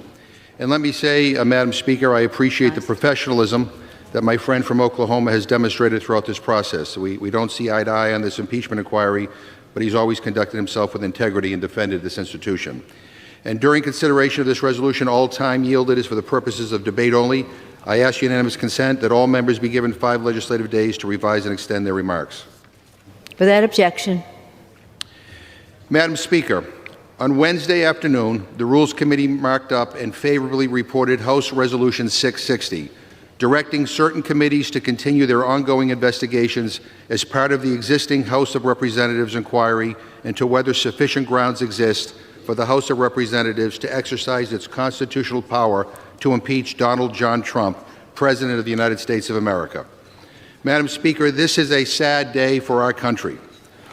And let me say, Madam Speaker, I appreciate the professionalism that my friend from Oklahoma has demonstrated throughout this process. We don't see eye to eye on this impeachment inquiry, but he's always conducted himself with integrity and defended this institution. And during consideration of this resolution, all time yielded is for the purposes of debate only. I ask unanimous consent that all members be given 5 legislative days to revise and extend their remarks. Without objection. Madam Speaker, on Wednesday afternoon, the Rules Committee marked up and favorably reported House Resolution 660, directing certain committees to continue their ongoing investigations as part of the existing House of Representatives inquiry into whether sufficient grounds exist for the House of Representatives to exercise its constitutional power to impeach Donald John Trump, President of the United States of America. Madam Speaker, this is a sad day for our country.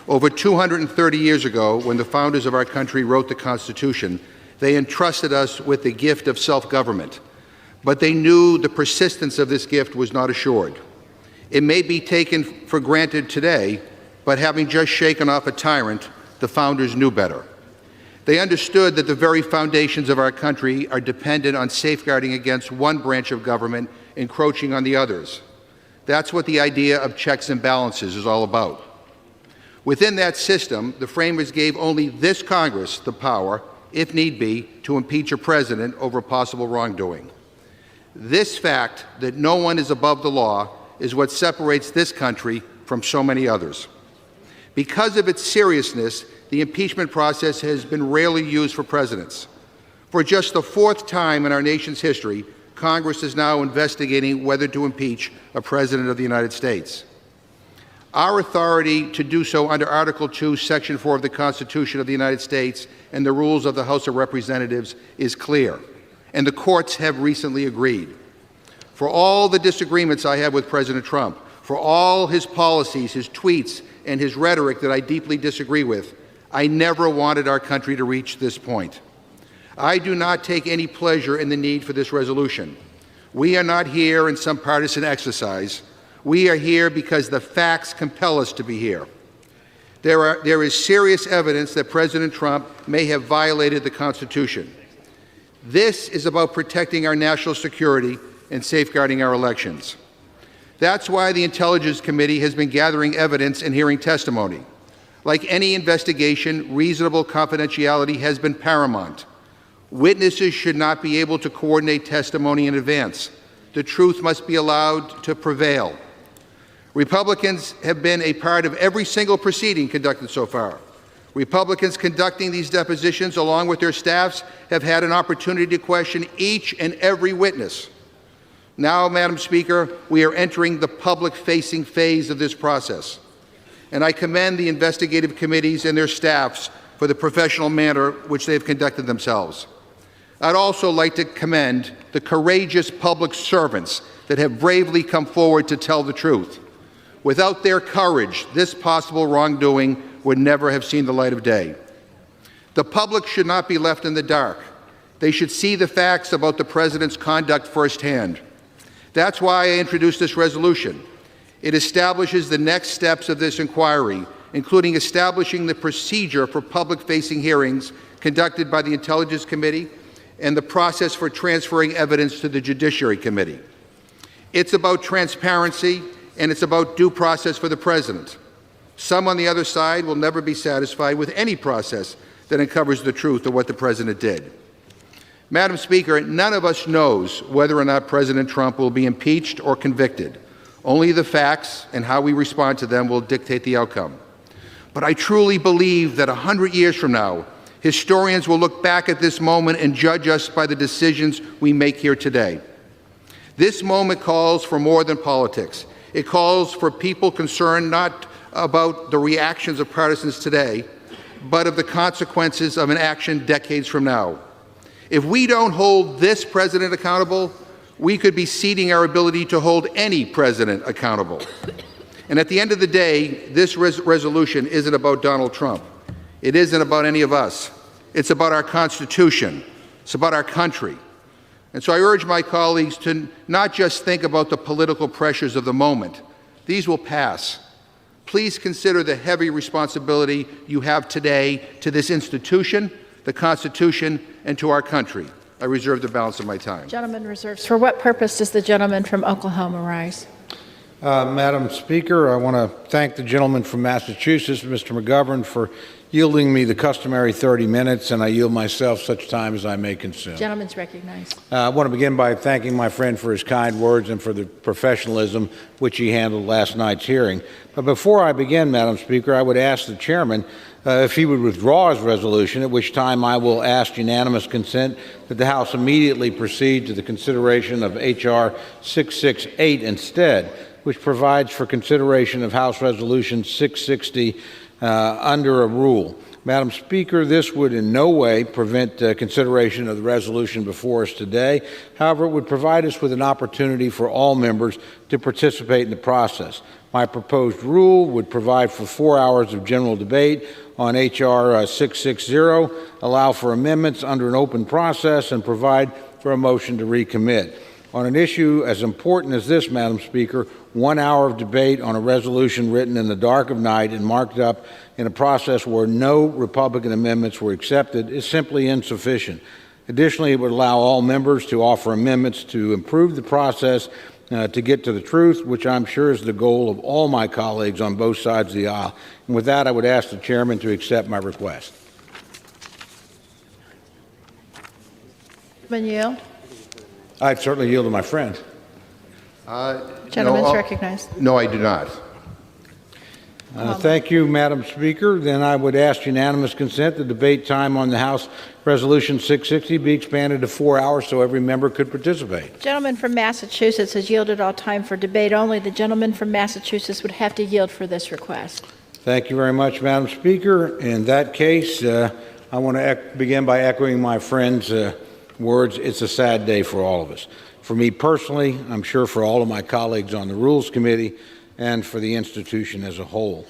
Over 230 years ago, when the founders of our country wrote the Constitution, they entrusted us with the gift of self-government, but they knew the persistence of this gift was not assured. It may be taken for granted today, but having just shaken off a tyrant, the founders knew better. They understood that the very foundations of our country are dependent on safeguarding against one branch of government encroaching on the others. That's what the idea of checks and balances is all about. Within that system, the framers gave only this Congress the power, if need be, to impeach a president over possible wrongdoing. This fact that no one is above the law is what separates this country from so many others. Because of its seriousness, the impeachment process has been rarely used for presidents. For just the fourth time in our nation's history, Congress is now investigating whether to impeach a president of the United States. Our authority to do so under Article 2, Section 4 of the Constitution of the United States and the rules of the House of Representatives is clear, and the courts have recently agreed. For all the disagreements I have with President Trump, for all his policies, his tweets, and his rhetoric that I deeply disagree with, I never wanted our country to reach this point. I do not take any pleasure in the need for this resolution. We are not here in some partisan exercise. We are here because the facts compel us to be here. There is serious evidence that President Trump may have violated the Constitution. This is about protecting our national security and safeguarding our elections. That's why the Intelligence Committee has been gathering evidence and hearing testimony. Like any investigation, reasonable confidentiality has been paramount. Witnesses should not be able to coordinate testimony in advance. The truth must be allowed to prevail. Republicans have been a part of every single proceeding conducted so far. Republicans conducting these depositions, along with their staffs, have had an opportunity to question each and every witness. Now, Madam Speaker, we are entering the public-facing phase of this process, and I commend the investigative committees and their staffs for the professional manner which they have conducted themselves. I'd also like to commend the courageous public servants that have bravely come forward to tell the truth. Without their courage, this possible wrongdoing would never have seen the light of day. The public should not be left in the dark. They should see the facts about the President's conduct firsthand. That's why I introduced this resolution. It establishes the next steps of this inquiry, including establishing the procedure for public-facing hearings conducted by the Intelligence Committee and the process for transferring evidence to the Judiciary Committee. It's about transparency, and it's about due process for the President. Some on the other side will never be satisfied with any process that uncovers the truth of what the President did. Madam Speaker, none of us knows whether or not President Trump will be impeached or convicted. Only the facts and how we respond to them will dictate the outcome. But I truly believe that 100 years from now, historians will look back at this moment and judge us by the decisions we make here today. This moment calls for more than politics. It calls for people concerned not about the reactions of partisans today, but of the consequences of an action decades from now. If we don't hold this president accountable, we could be ceding our ability to hold any president accountable. And at the end of the day, this resolution isn't about Donald Trump. It isn't about any of us. It's about our Constitution. It's about our country. And so I urge my colleagues to not just think about the political pressures of the moment. These will pass. Please consider the heavy responsibility you have today to this institution, the Constitution, and to our country. I reserve the balance of my time. Gentleman reserves. For what purpose does the gentleman from Oklahoma rise? Madam Speaker, I want to thank the gentleman from Massachusetts, Mr. McGovern, for yielding me the customary 30 minutes, and I yield myself such time as I may consume. Gentleman's recognized. I want to begin by thanking my friend for his kind words and for the professionalism which he handled last night's hearing. But before I begin, Madam Speaker, I would ask the chairman if he would withdraw his resolution, at which time I will ask unanimous consent that the House immediately proceed to the consideration of H.R. 668 instead, which provides for consideration of House Resolution 660 under a rule. Madam Speaker, this would in no way prevent consideration of the resolution before us today. However, it would provide us with an opportunity for all members to participate in the process. My proposed rule would provide for 4 hours of general debate on H.R. 660, allow for amendments under an open process, and provide for a motion to recommit. On an issue as important as this, Madam Speaker, 1 hour of debate on a resolution written in the dark of night and marked up in a process where no Republican amendments were accepted is simply insufficient. Additionally, it would allow all members to offer amendments to improve the process to get to the truth, which I'm sure is the goal of all my colleagues on both sides of the aisle. And with that, I would ask the chairman to accept my request. Gentleman yield. I'd certainly yield to my friend. Gentleman's recognized. No, I do not. Thank you, Madam Speaker. Then I would ask unanimous consent the debate time on the House Resolution 660 be expanded to 4 hours so every member could participate. Gentleman from Massachusetts has yielded all time for debate only. The gentleman from Massachusetts would have to yield for this request. Thank you very much, Madam Speaker. In that case, I want to begin by echoing my friend's words. It's a sad day for all of us. For me personally, I'm sure for all of my colleagues on the Rules Committee, and for the institution as a whole.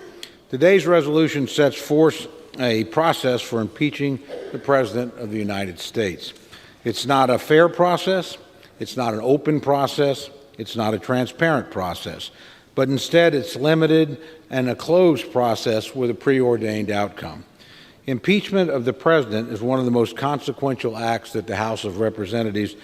Today's resolution sets forth a process for impeaching the President of the United States. It's not a fair process, it's not an open process, it's not a transparent process, but instead it's limited and a closed process with a preordained outcome. Impeachment of the President is one of the most consequential acts that the House of Representatives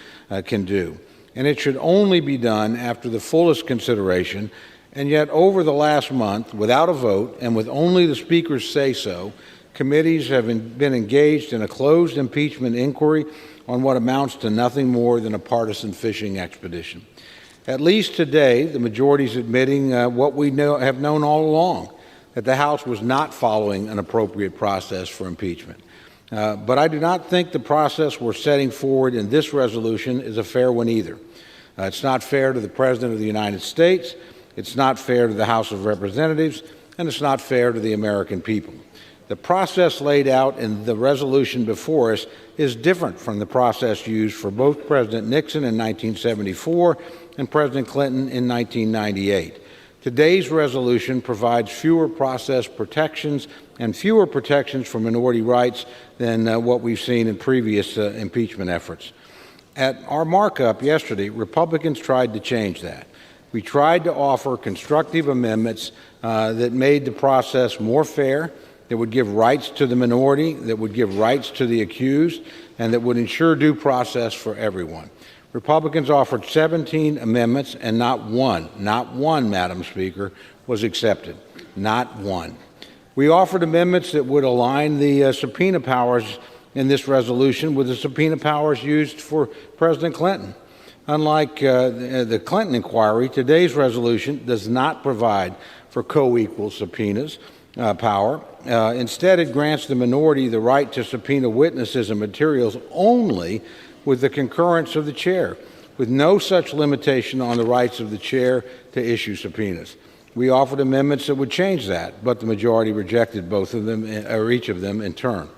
can do, and it should only be done after the fullest consideration. And yet, over the last month, without a vote and with only the Speaker's say-so, committees have been engaged in a closed impeachment inquiry on what amounts to nothing more than a partisan fishing expedition. At least today, the majority is admitting what we have known all along, that the House was not following an appropriate process for impeachment. But I do not think the process we're setting forward in this resolution is a fair one either. It's not fair to the President of the United States. It's not fair to the House of Representatives, and it's not fair to the American people. The process laid out in the resolution before us is different from the process used for both President Nixon in 1974 and President Clinton in 1998. Today's resolution provides fewer process protections and fewer protections for minority rights than what we've seen in previous impeachment efforts. At our markup yesterday, Republicans tried to change that. We tried to offer constructive amendments that made the process more fair, that would give rights to the minority, that would give rights to the accused, and that would ensure due process for everyone. Republicans offered 17 amendments, and not one, Madam Speaker, was accepted. Not one. We offered amendments that would align the subpoena powers in this resolution with the subpoena powers used for President Clinton. Unlike the Clinton inquiry, today's resolution does not provide for co-equal subpoenas power. Instead, it grants the minority the right to subpoena witnesses and materials only with the concurrence of the chair, with no such limitation on the rights of the chair to issue subpoenas. We offered amendments that would change that, but the majority rejected both of them, or each of them in turn.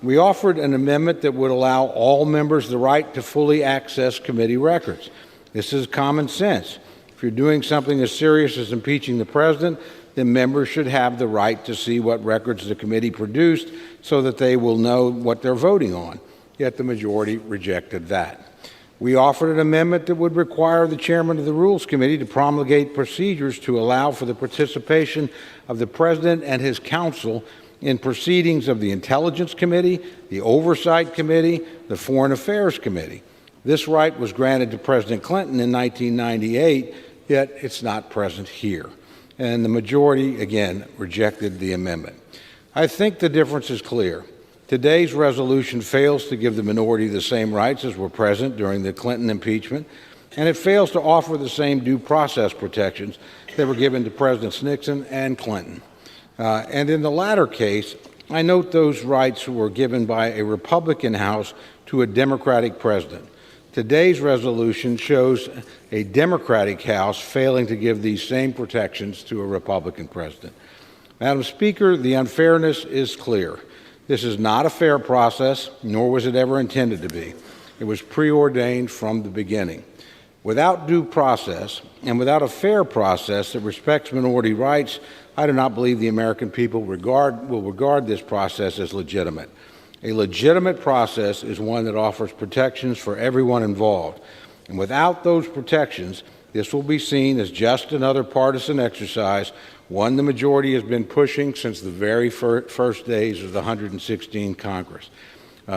We offered an amendment that would allow all members the right to fully access committee records. This is common sense. If you're doing something as serious as impeaching the president, then members should have the right to see what records the committee produced so that they will know what they're voting on. Yet the majority rejected that. We offered an amendment that would require the chairman of the Rules Committee to promulgate procedures to allow for the participation of the president and his counsel in proceedings of the Intelligence Committee, the Oversight Committee, the Foreign Affairs Committee. This right was granted to President Clinton in 1998, yet it's not present here. And the majority, again, rejected the amendment. I think the difference is clear. Today's resolution fails to give the minority the same rights as were present during the Clinton impeachment, and it fails to offer the same due process protections that were given to Presidents Nixon and Clinton. And in the latter case, I note those rights were given by a Republican House to a Democratic president. Today's resolution shows a Democratic House failing to give these same protections to a Republican president. Madam Speaker, the unfairness is clear. This is not a fair process, nor was it ever intended to be. It was preordained from the beginning. Without due process and without a fair process that respects minority rights, I do not believe the American people will regard this process as legitimate. A legitimate process is one that offers protections for everyone involved. And without those protections, this will be seen as just another partisan exercise, one the majority has been pushing since the very first days of the 116th Congress.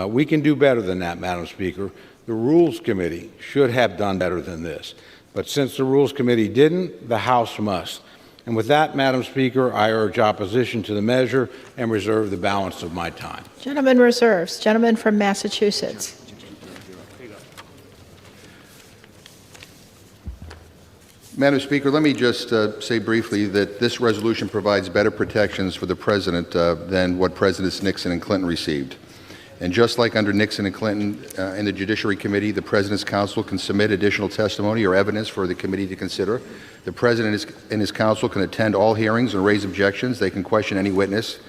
We can do better than that, Madam Speaker. The Rules Committee should have done better than this. But since the Rules Committee didn't, the House must. And with that, Madam Speaker, I urge opposition to the measure and reserve the balance of my time. Gentleman reserves. Gentleman from Massachusetts. Madam Speaker, let me just say briefly that this resolution provides better protections for the President than what Presidents Nixon and Clinton received. And just like under Nixon and Clinton in the Judiciary Committee, the President's counsel can submit additional testimony or evidence for the committee to consider. The President and his counsel can attend all hearings and raise objections. They can question any witness.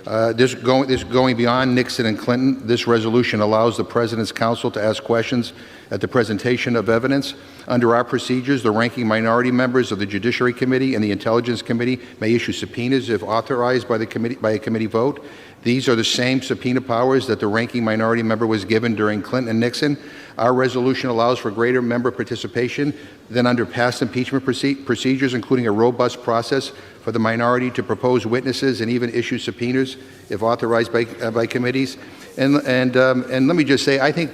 This going beyond Nixon and Clinton, this resolution allows the President's counsel to ask questions at the presentation of evidence. Under our procedures, the ranking minority members of the Judiciary Committee and the Intelligence Committee may issue subpoenas if authorized by a committee vote. These are the same subpoena powers that the ranking minority member was given during Clinton and Nixon. Our resolution allows for greater member participation than under past impeachment procedures, including a robust process for the minority to propose witnesses and even issue subpoenas if authorized by committees. And let me just say, I think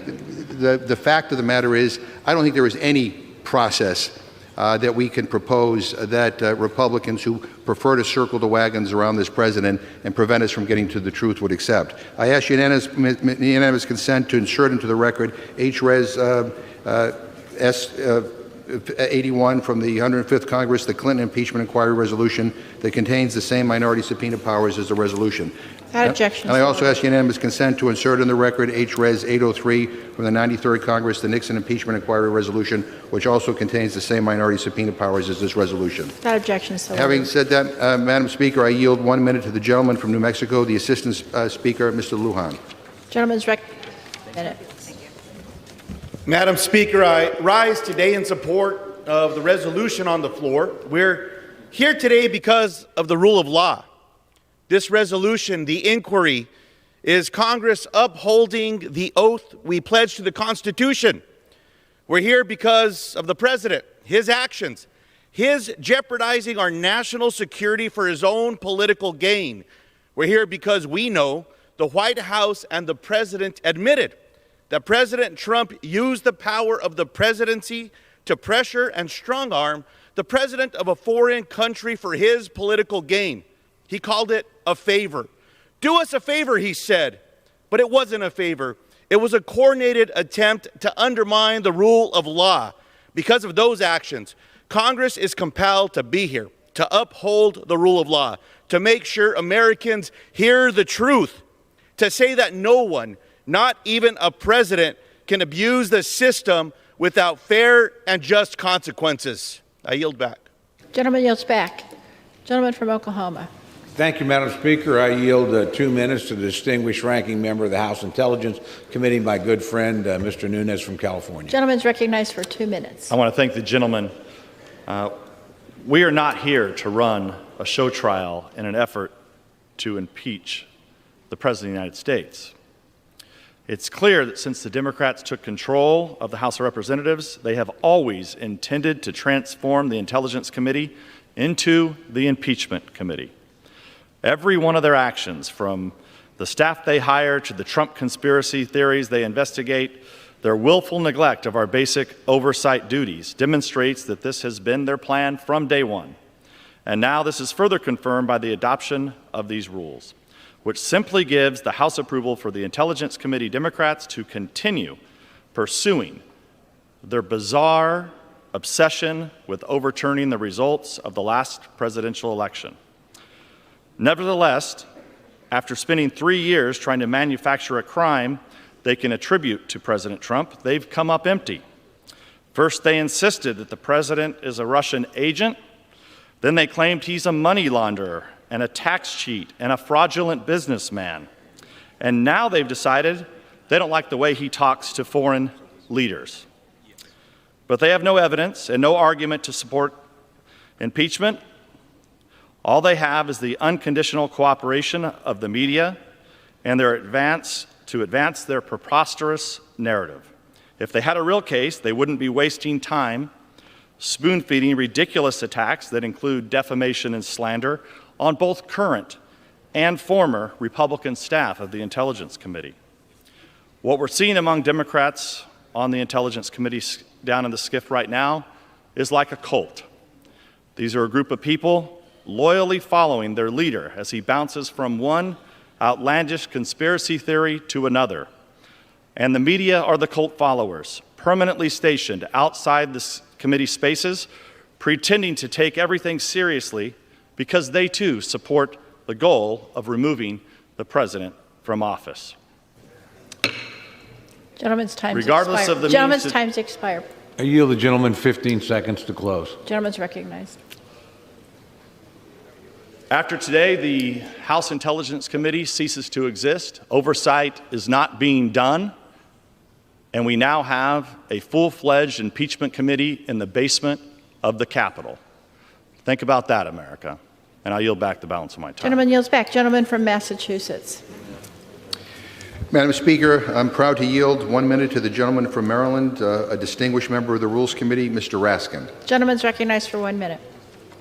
the fact of the matter is, I don't think there is any process that we can propose that Republicans who prefer to circle the wagons around this president and prevent us from getting to the truth would accept. I ask unanimous consent to insert into the record H-Res S81 from the 105th Congress, the Clinton impeachment inquiry resolution that contains the same minority subpoena powers as the resolution. Without objection. And I also ask unanimous consent to insert in the record H-Res 803 from the 93rd Congress, the Nixon impeachment inquiry resolution, which also contains the same minority subpoena powers as this resolution. Without objection. So having said that, Madam Speaker, I yield 1 minute to the gentleman from New Mexico, the Assistant Speaker, Mr. Lujan. Gentleman's minute. Madam Speaker, I rise today in support of the resolution on the floor. We're here today because of the rule of law. This resolution, the inquiry, is Congress upholding the oath we pledged to the Constitution. We're here because of the President, his actions, his jeopardizing our national security for his own political gain. We're here because we know the White House and the President admitted that President Trump used the power of the presidency to pressure and strong-arm the president of a foreign country for his political gain. He called it a favor. Do us a favor, he said. But it wasn't a favor. It was a coordinated attempt to undermine the rule of law. Because of those actions, Congress is compelled to be here, to uphold the rule of law, to make sure Americans hear the truth, to say that no one, not even a president, can abuse the system without fair and just consequences. I yield back. Gentleman yields back. Gentleman from Oklahoma. Thank you, Madam Speaker. I yield 2 minutes to the distinguished ranking member of the House Intelligence Committee, my good friend, Mr. Nunes from California. Gentleman's recognized for 2 minutes. I want to thank the gentleman. We are not here to run a show trial in an effort to impeach the President of the United States. It's clear that since the Democrats took control of the House of Representatives, they have always intended to transform the Intelligence Committee into the Impeachment Committee. Every one of their actions, from the staff they hire to the Trump conspiracy theories they investigate, their willful neglect of our basic oversight duties, demonstrates that this has been their plan from day one. And now this is further confirmed by the adoption of these rules, which simply gives the House approval for the Intelligence Committee Democrats to continue pursuing their bizarre obsession with overturning the results of the last presidential election. Nevertheless, after spending 3 years trying to manufacture a crime they can attribute to President Trump, they've come up empty. First, they insisted that the president is a Russian agent. Then they claimed he's a money launderer and a tax cheat and a fraudulent businessman. And now they've decided they don't like the way he talks to foreign leaders. But they have no evidence and no argument to support impeachment. All they have is the unconditional cooperation of the media and their advance their preposterous narrative. If they had a real case, they wouldn't be wasting time spoon-feeding ridiculous attacks that include defamation and slander on both current and former Republican staff of the Intelligence Committee. What we're seeing among Democrats on the Intelligence Committee down in the SCIF right now is like a cult. These are a group of people loyally following their leader as he bounces from one outlandish conspiracy theory to another. And the media are the cult followers, permanently stationed outside the committee spaces, pretending to take everything seriously because they too support the goal of removing the president from office. Gentleman's time's Regardless expired. of the Gentleman's means time's expired. I yield the gentleman 15 seconds to close. Gentleman's recognized. After today, the House Intelligence Committee ceases to exist. Oversight is not being done. And we now have a full-fledged impeachment committee in the basement of the Capitol. Think about that, America. And I yield back the balance of my time. Gentleman yields back. Gentleman from Massachusetts. Madam Speaker, I'm proud to yield 1 minute to the gentleman from Maryland, a distinguished member of the Rules Committee, Mr. Raskin. Gentleman's recognized for 1 minute.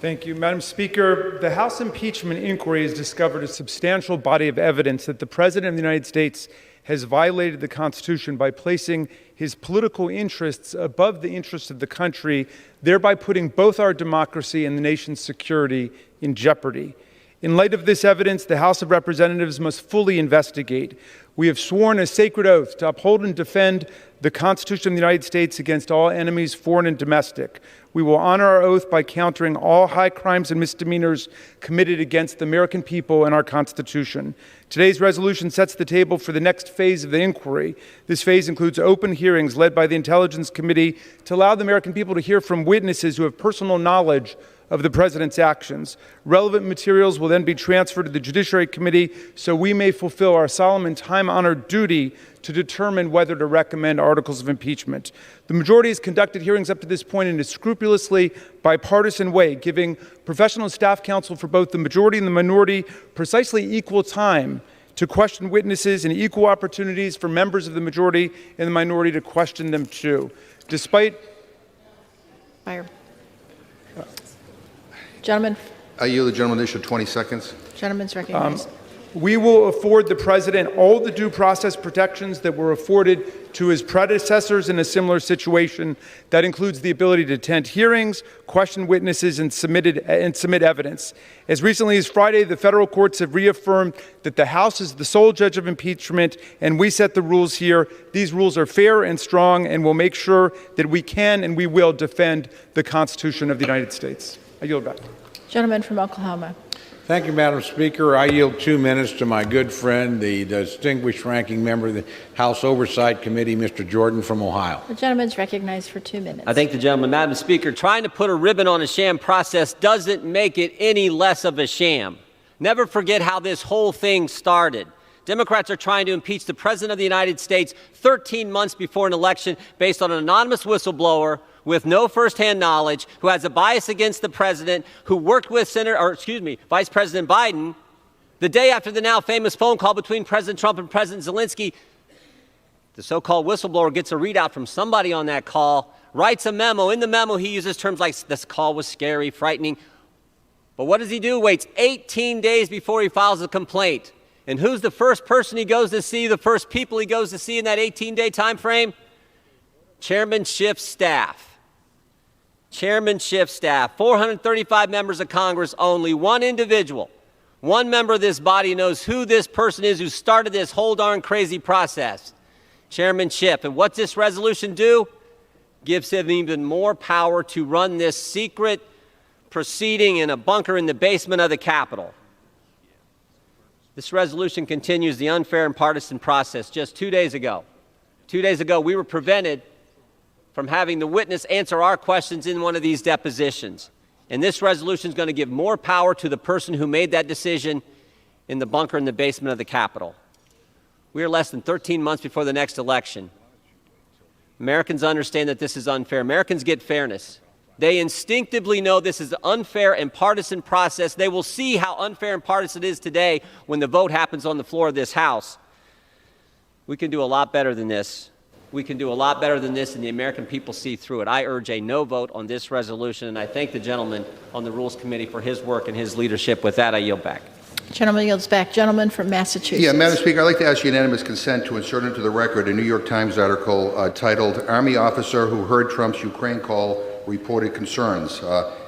Thank you, Madam Speaker. The House impeachment inquiry has discovered a substantial body of evidence that the President of the United States has violated the Constitution by placing his political interests above the interests of the country, thereby putting both our democracy and the nation's security in jeopardy. In light of this evidence, the House of Representatives must fully investigate. We have sworn a sacred oath to uphold and defend the Constitution of the United States against all enemies, foreign and domestic. We will honor our oath by countering all high crimes and misdemeanors committed against the American people and our Constitution. Today's resolution sets the table for the next phase of the inquiry. This phase includes open hearings led by the Intelligence Committee to allow the American people to hear from witnesses who have personal knowledge of the President's actions. Relevant materials will then be transferred to the Judiciary Committee so we may fulfill our solemn and time-honored duty to determine whether to recommend articles of impeachment. The majority has conducted hearings up to this point in a scrupulously bipartisan way, giving professional staff counsel for both the majority and the minority precisely equal time to question witnesses and equal opportunities for members of the majority and the minority to question them too. Despite... Fire. Gentleman. I yield the gentleman additional 20 seconds. Gentleman's recognized. We will afford the President all the due process protections that were afforded to his predecessors in a similar situation. That includes the ability to attend hearings, question witnesses, and submit evidence. As recently as Friday, the federal courts have reaffirmed that the House is the sole judge of impeachment, and we set the rules here. These rules are fair and strong, and will make sure that we can and we will defend the Constitution of the United States. I yield back. Gentleman from Oklahoma. Thank you, Madam Speaker. I yield 2 minutes to my good friend, the distinguished ranking member of the House Oversight Committee, Mr. Jordan from Ohio. The gentleman's recognized for 2 minutes. I thank the gentleman. Madam Speaker, trying to put a ribbon on a sham process doesn't make it any less of a sham. Never forget how this whole thing started. Democrats are trying to impeach the President of the United States 13 months before an election based on an anonymous whistleblower with no firsthand knowledge, who has a bias against the president, who worked with Vice President Biden. The day after the now famous phone call between President Trump and President Zelensky, the so-called whistleblower gets a readout from somebody on that call, writes a memo. In the memo, he uses terms like, this call was scary, frightening. But what does he do? Waits 18 days before he files a complaint. And who's the first person he goes to see, the first people he goes to see in that 18-day time frame? Chairman Schiff's staff. Chairman Schiff's staff, 435 members of Congress, only one individual, one member of this body knows who this person is who started this whole darn crazy process. Chairman Schiff. And what's this resolution do? Gives him even more power to run this secret proceeding in a bunker in the basement of the Capitol. This resolution continues the unfair and partisan process. Just 2 days ago, we were prevented from having the witness answer our questions in one of these depositions. And this resolution is going to give more power to the person who made that decision in the bunker in the basement of the Capitol. We are less than 13 months before the next election. Americans understand that this is unfair. Americans get fairness. They instinctively know this is an unfair and partisan process. They will see how unfair and partisan it is today when the vote happens on the floor of this House. We can do a lot better than this. We can do a lot better than this, and the American people see through it. I urge a no vote on this resolution, and I thank the gentleman on the Rules Committee for his work and his leadership. With that, I yield back. Gentleman yields back. Gentleman from Massachusetts. Yeah, Madam Speaker, I'd like to ask unanimous consent to insert into the record a New York Times article titled, Army Officer Who Heard Trump's Ukraine Call Reported Concerns,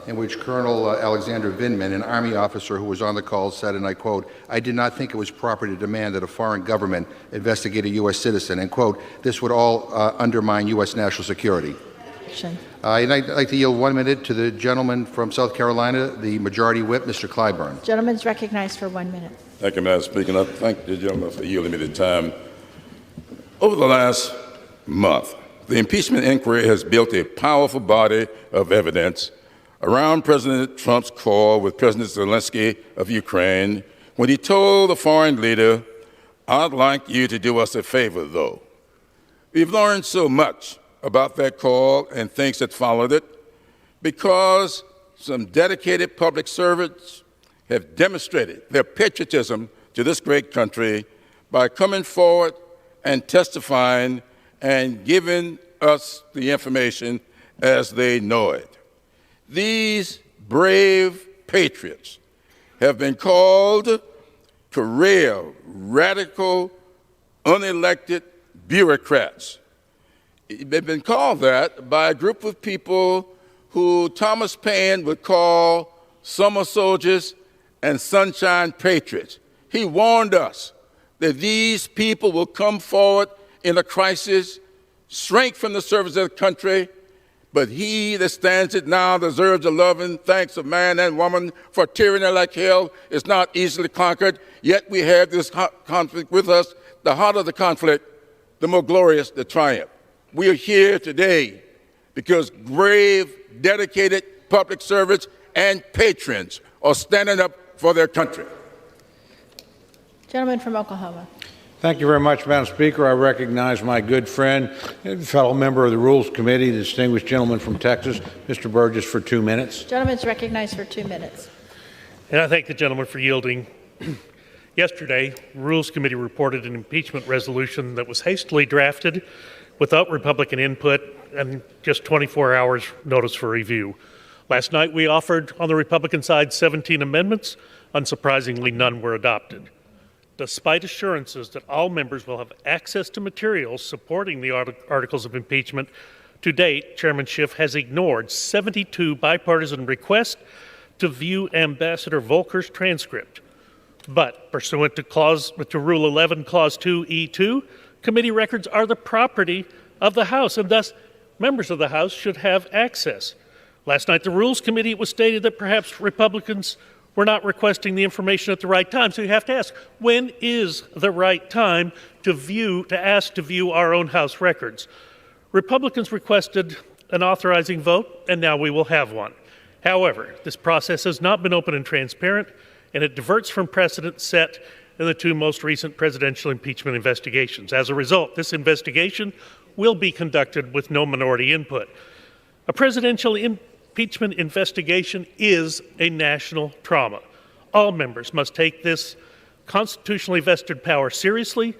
in which Colonel Alexander Vindman, an Army officer who was on the call, said, and I quote, I did not think it was proper to demand that a foreign government investigate a U.S. citizen, and quote, this would all undermine U.S. national security. I'd like to yield 1 minute to the gentleman from South Carolina, the Majority Whip, Mr. Clyburn. Gentleman's recognized for 1 minute. Thank you, Madam Speaker. I thank the gentleman for yielding me the time. Over the last month, the impeachment inquiry has built a powerful body of evidence around President Trump's call with President Zelensky of Ukraine when he told the foreign leader, "I'd like you to do us a favor, though." We've learned so much about that call and things that followed it because some dedicated public servants have demonstrated their patriotism to this great country by coming forward and testifying and giving us the information as they know it. These brave patriots have been called career, radical, unelected bureaucrats. They've been called that by a group of people who Thomas Paine would call summer soldiers and sunshine patriots. He warned us that these people will come forward in a crisis, shrink from the service of the country, but he that stands it now deserves the love and thanks of man and woman, for tyranny like hell is not easily conquered. Yet we have this conflict with us. The harder the conflict, the more glorious the triumph. We are here today because brave, dedicated public servants and patrons are standing up for their country. Gentleman from Oklahoma. Thank you very much, Madam Speaker. I recognize my good friend and fellow member of the Rules Committee, the distinguished gentleman from Texas, Mr. Burgess, for 2 minutes. Gentleman's recognized for 2 minutes. And I thank the gentleman for yielding. Yesterday, Rules Committee reported an impeachment resolution that was hastily drafted without Republican input and just 24 hours notice for review. Last night, we offered on the Republican side 17 amendments. Unsurprisingly, none were adopted. Despite assurances that all members will have access to materials supporting the articles of impeachment, to date, Chairman Schiff has ignored 72 bipartisan requests to view Ambassador Volker's transcript. But pursuant to Rule 11, Clause 2E2, committee records are the property of the House, and thus members of the House should have access. Last night, the Rules Committee, it was stated that perhaps Republicans were not requesting the information at the right time. So you have to ask, when is the right time to ask to view our own House records? Republicans requested an authorizing vote, and now we will have one. However, this process has not been open and transparent, and it diverts from precedent set in the two most recent presidential impeachment investigations. As a result, this investigation will be conducted with no minority input. A presidential impeachment investigation is a national trauma. All members must take this constitutionally vested power seriously,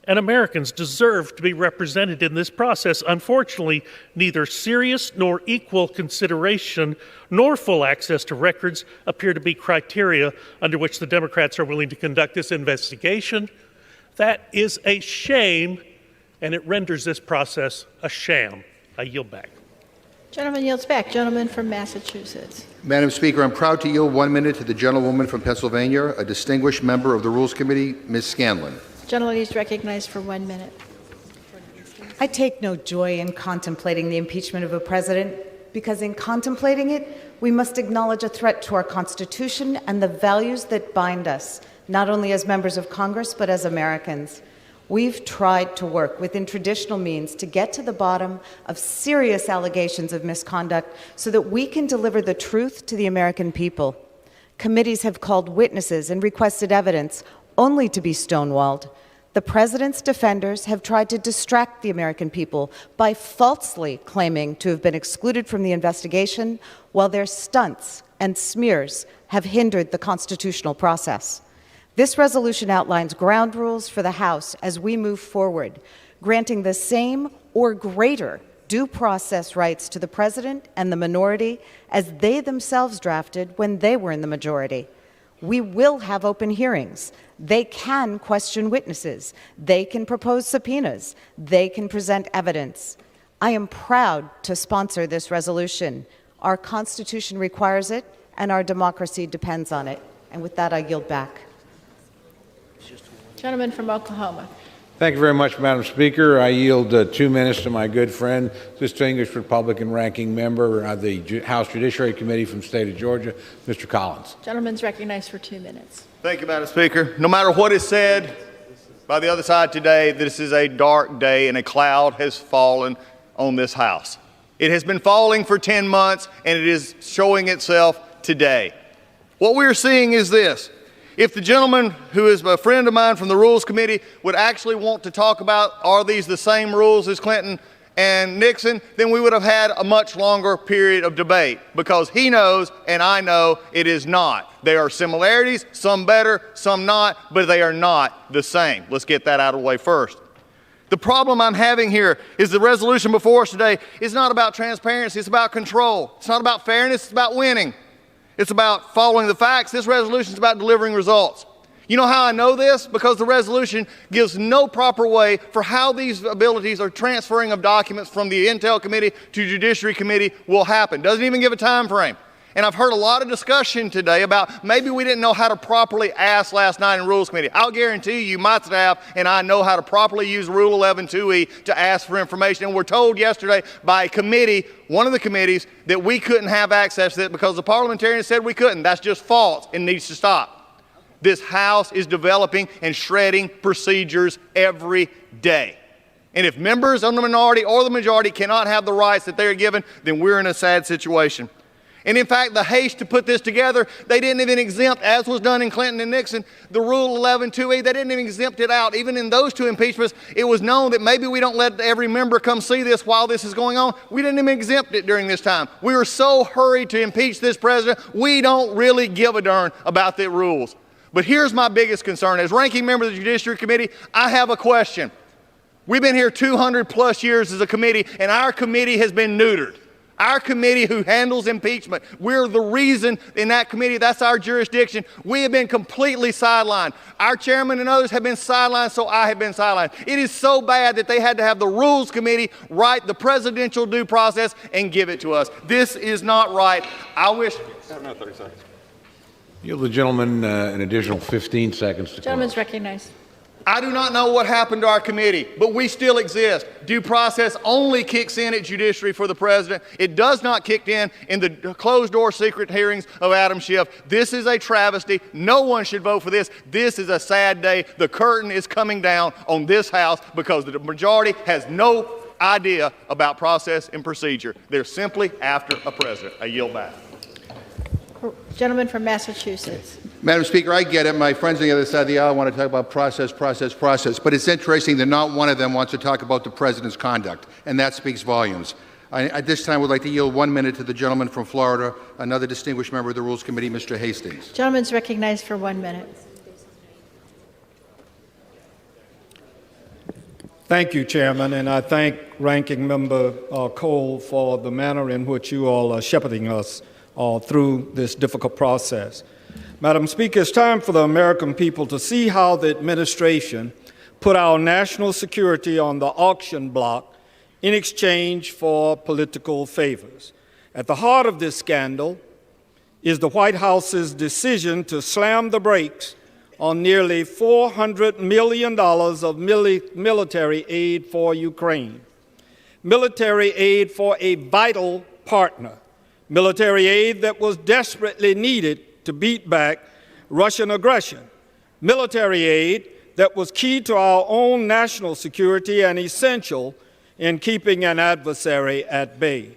and Americans deserve to be represented in this process. Unfortunately, neither serious nor equal consideration nor full access to records appear to be criteria under which the Democrats are willing to conduct this investigation. That is a shame, and it renders this process a sham. I yield back. Gentleman yields back. Gentleman from Massachusetts. Madam Speaker, I'm proud to yield 1 minute to the gentlewoman from Pennsylvania, a distinguished member of the Rules Committee, Ms. Scanlon. Gentleman is recognized for 1 minute. I take no joy in contemplating the impeachment of a president because in contemplating it, we must acknowledge a threat to our Constitution and the values that bind us, not only as members of Congress, but as Americans. We've tried to work within traditional means to get to the bottom of serious allegations of misconduct so that we can deliver the truth to the American people. Committees have called witnesses and requested evidence only to be stonewalled. The president's defenders have tried to distract the American people by falsely claiming to have been excluded from the investigation, while their stunts and smears have hindered the constitutional process. This resolution outlines ground rules for the House as we move forward, granting the same or greater due process rights to the president and the minority as they themselves drafted when they were in the majority. We will have open hearings. They can question witnesses. They can propose subpoenas. They can present evidence. I am proud to sponsor this resolution. Our Constitution requires it, and our democracy depends on it. And with that, I yield back. Gentleman from Oklahoma. Thank you very much, Madam Speaker. I yield 2 minutes to my good friend, distinguished Republican ranking member of the House Judiciary Committee from the state of Georgia, Mr. Collins. Gentleman's recognized for 2 minutes. Thank you, Madam Speaker. No matter what is said by the other side today, this is a dark day and a cloud has fallen on this House. It has been falling for 10 months and it is showing itself today. What we're seeing is this. If the gentleman who is a friend of mine from the Rules Committee would actually want to talk about are these the same rules as Clinton and Nixon, then we would have had a much longer period of debate because he knows and I know it is not. There are similarities, some better, some not, but they are not the same. Let's get that out of the way first. The problem I'm having here is the resolution before us today is not about transparency, it's about control. It's not about fairness, it's about winning. It's about following the facts. This resolution is about delivering results. You know how I know this? Because the resolution gives no proper way for how these abilities or transferring of documents from the Intel Committee to Judiciary Committee will happen. Doesn't even give a time frame. And I've heard a lot of discussion today about maybe we didn't know how to properly ask last night in Rules Committee. I'll guarantee you my staff and I know how to properly use Rule 11-2E to ask for information. And we're told yesterday by a committee, one of the committees, that we couldn't have access to it because the parliamentarians said we couldn't. That's just false and needs to stop. This House is developing and shredding procedures every day. And if members of the minority or the majority cannot have the rights that they are given, then we're in a sad situation. And in fact, the haste to put this together, they didn't even exempt, as was done in Clinton and Nixon, the Rule 11-2E. They didn't even exempt it out. Even in those two impeachments, it was known that maybe we don't let every member come see this while this is going on. We didn't even exempt it during this time. We were so hurried to impeach this president, we don't really give a darn about the rules. But here's my biggest concern. As ranking member of the Judiciary Committee, I have a question. We've been here 200 plus years as a committee, and our committee has been neutered. Our committee who handles impeachment, we're the reason in that committee, that's our jurisdiction. We have been completely sidelined. Our chairman and others have been sidelined, so I have been sidelined. It is so bad that they had to have the Rules Committee write the presidential due process and give it to us. This is not right. I wish... No, 30 seconds. Yield the gentleman an additional 15 seconds to Gentleman's recognized. I do not know what happened to our committee, but we still exist. Due process only kicks in at Judiciary for the President. It does not kick in the closed-door secret hearings of Adam Schiff. This is a travesty. No one should vote for this. This is a sad day. The curtain is coming down on this House because the majority has no idea about process and procedure. They're simply after a president. I yield back. Gentleman from Massachusetts. Madam Speaker, I get it. My friends on the other side of the aisle want to talk about process. But it's interesting that not one of them wants to talk about the president's conduct, and that speaks volumes. At this time, I would like to yield 1 minute to the gentleman from Florida, another distinguished member of the Rules Committee, Mr. Hastings. Gentleman's recognized for 1 minute. Thank you, Chairman, and I thank Ranking Member Cole for the manner in which you all are shepherding us through this difficult process. Madam Speaker, it's time for the American people to see how the administration put our national security on the auction block in exchange for political favors. At the heart of this scandal is the White House's decision to slam the brakes on nearly $400 million of military aid for Ukraine. Military aid for a vital partner. Military aid that was desperately needed to beat back Russian aggression. Military aid that was key to our own national security and essential in keeping an adversary at bay.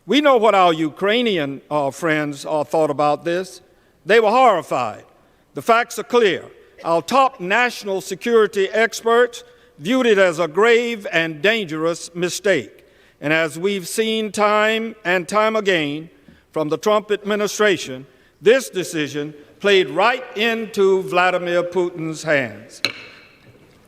We know what our Ukrainian friends thought about this. They were horrified. The facts are clear. Our top national security experts viewed it as a grave and dangerous mistake. And as we've seen time and time again from the Trump administration, this decision played right into Vladimir Putin's hands.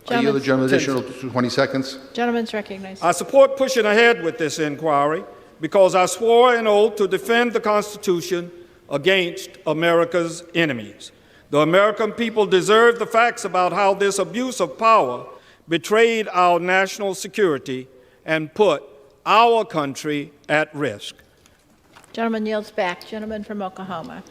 I yield the gentleman additional 20 seconds. Gentleman's recognized. I support pushing ahead with this inquiry because I swore an oath to defend the Constitution against America's enemies. The American people deserve the facts about how this abuse of power betrayed our national security and put our country at risk. Gentleman yields back. Gentleman from Oklahoma.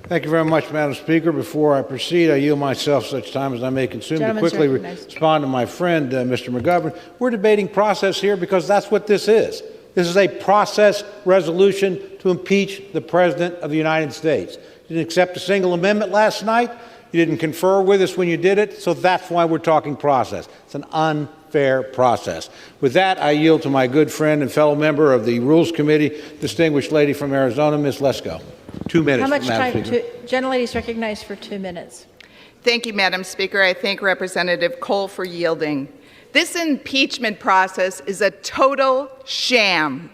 Thank you very much, Madam Speaker. Before I proceed, I yield myself such time as I may consume to quickly respond to my friend, Mr. McGovern. We're debating process here because that's what this is. This is a process resolution to impeach the President of the United States. You didn't accept a single amendment last night. You didn't confer with us when you did it, so that's why we're talking process. It's an unfair process. With that, I yield to my good friend and fellow member of the Rules Committee, distinguished lady from Arizona, Ms. Lesko. 2 minutes. How much Madam time? Speaker. Gentlelady is recognized for 2 minutes. Thank you, Madam Speaker. I thank Representative Cole for yielding. This impeachment process is a total sham.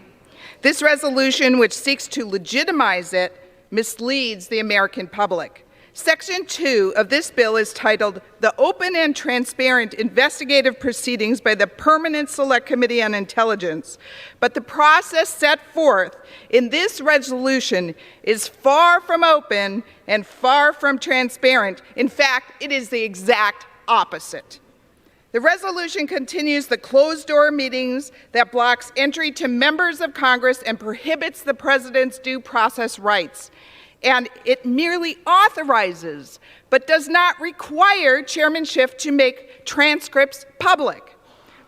This resolution, which seeks to legitimize it, misleads the American public. Section 2 of this bill is titled, "The Open and Transparent Investigative Proceedings by the Permanent Select Committee on Intelligence." But the process set forth in this resolution is far from open and far from transparent. In fact, it is the exact opposite. The resolution continues the closed-door meetings that blocks entry to members of Congress and prohibits the president's due process rights. And it merely authorizes, but does not require chairmanship to make transcripts public.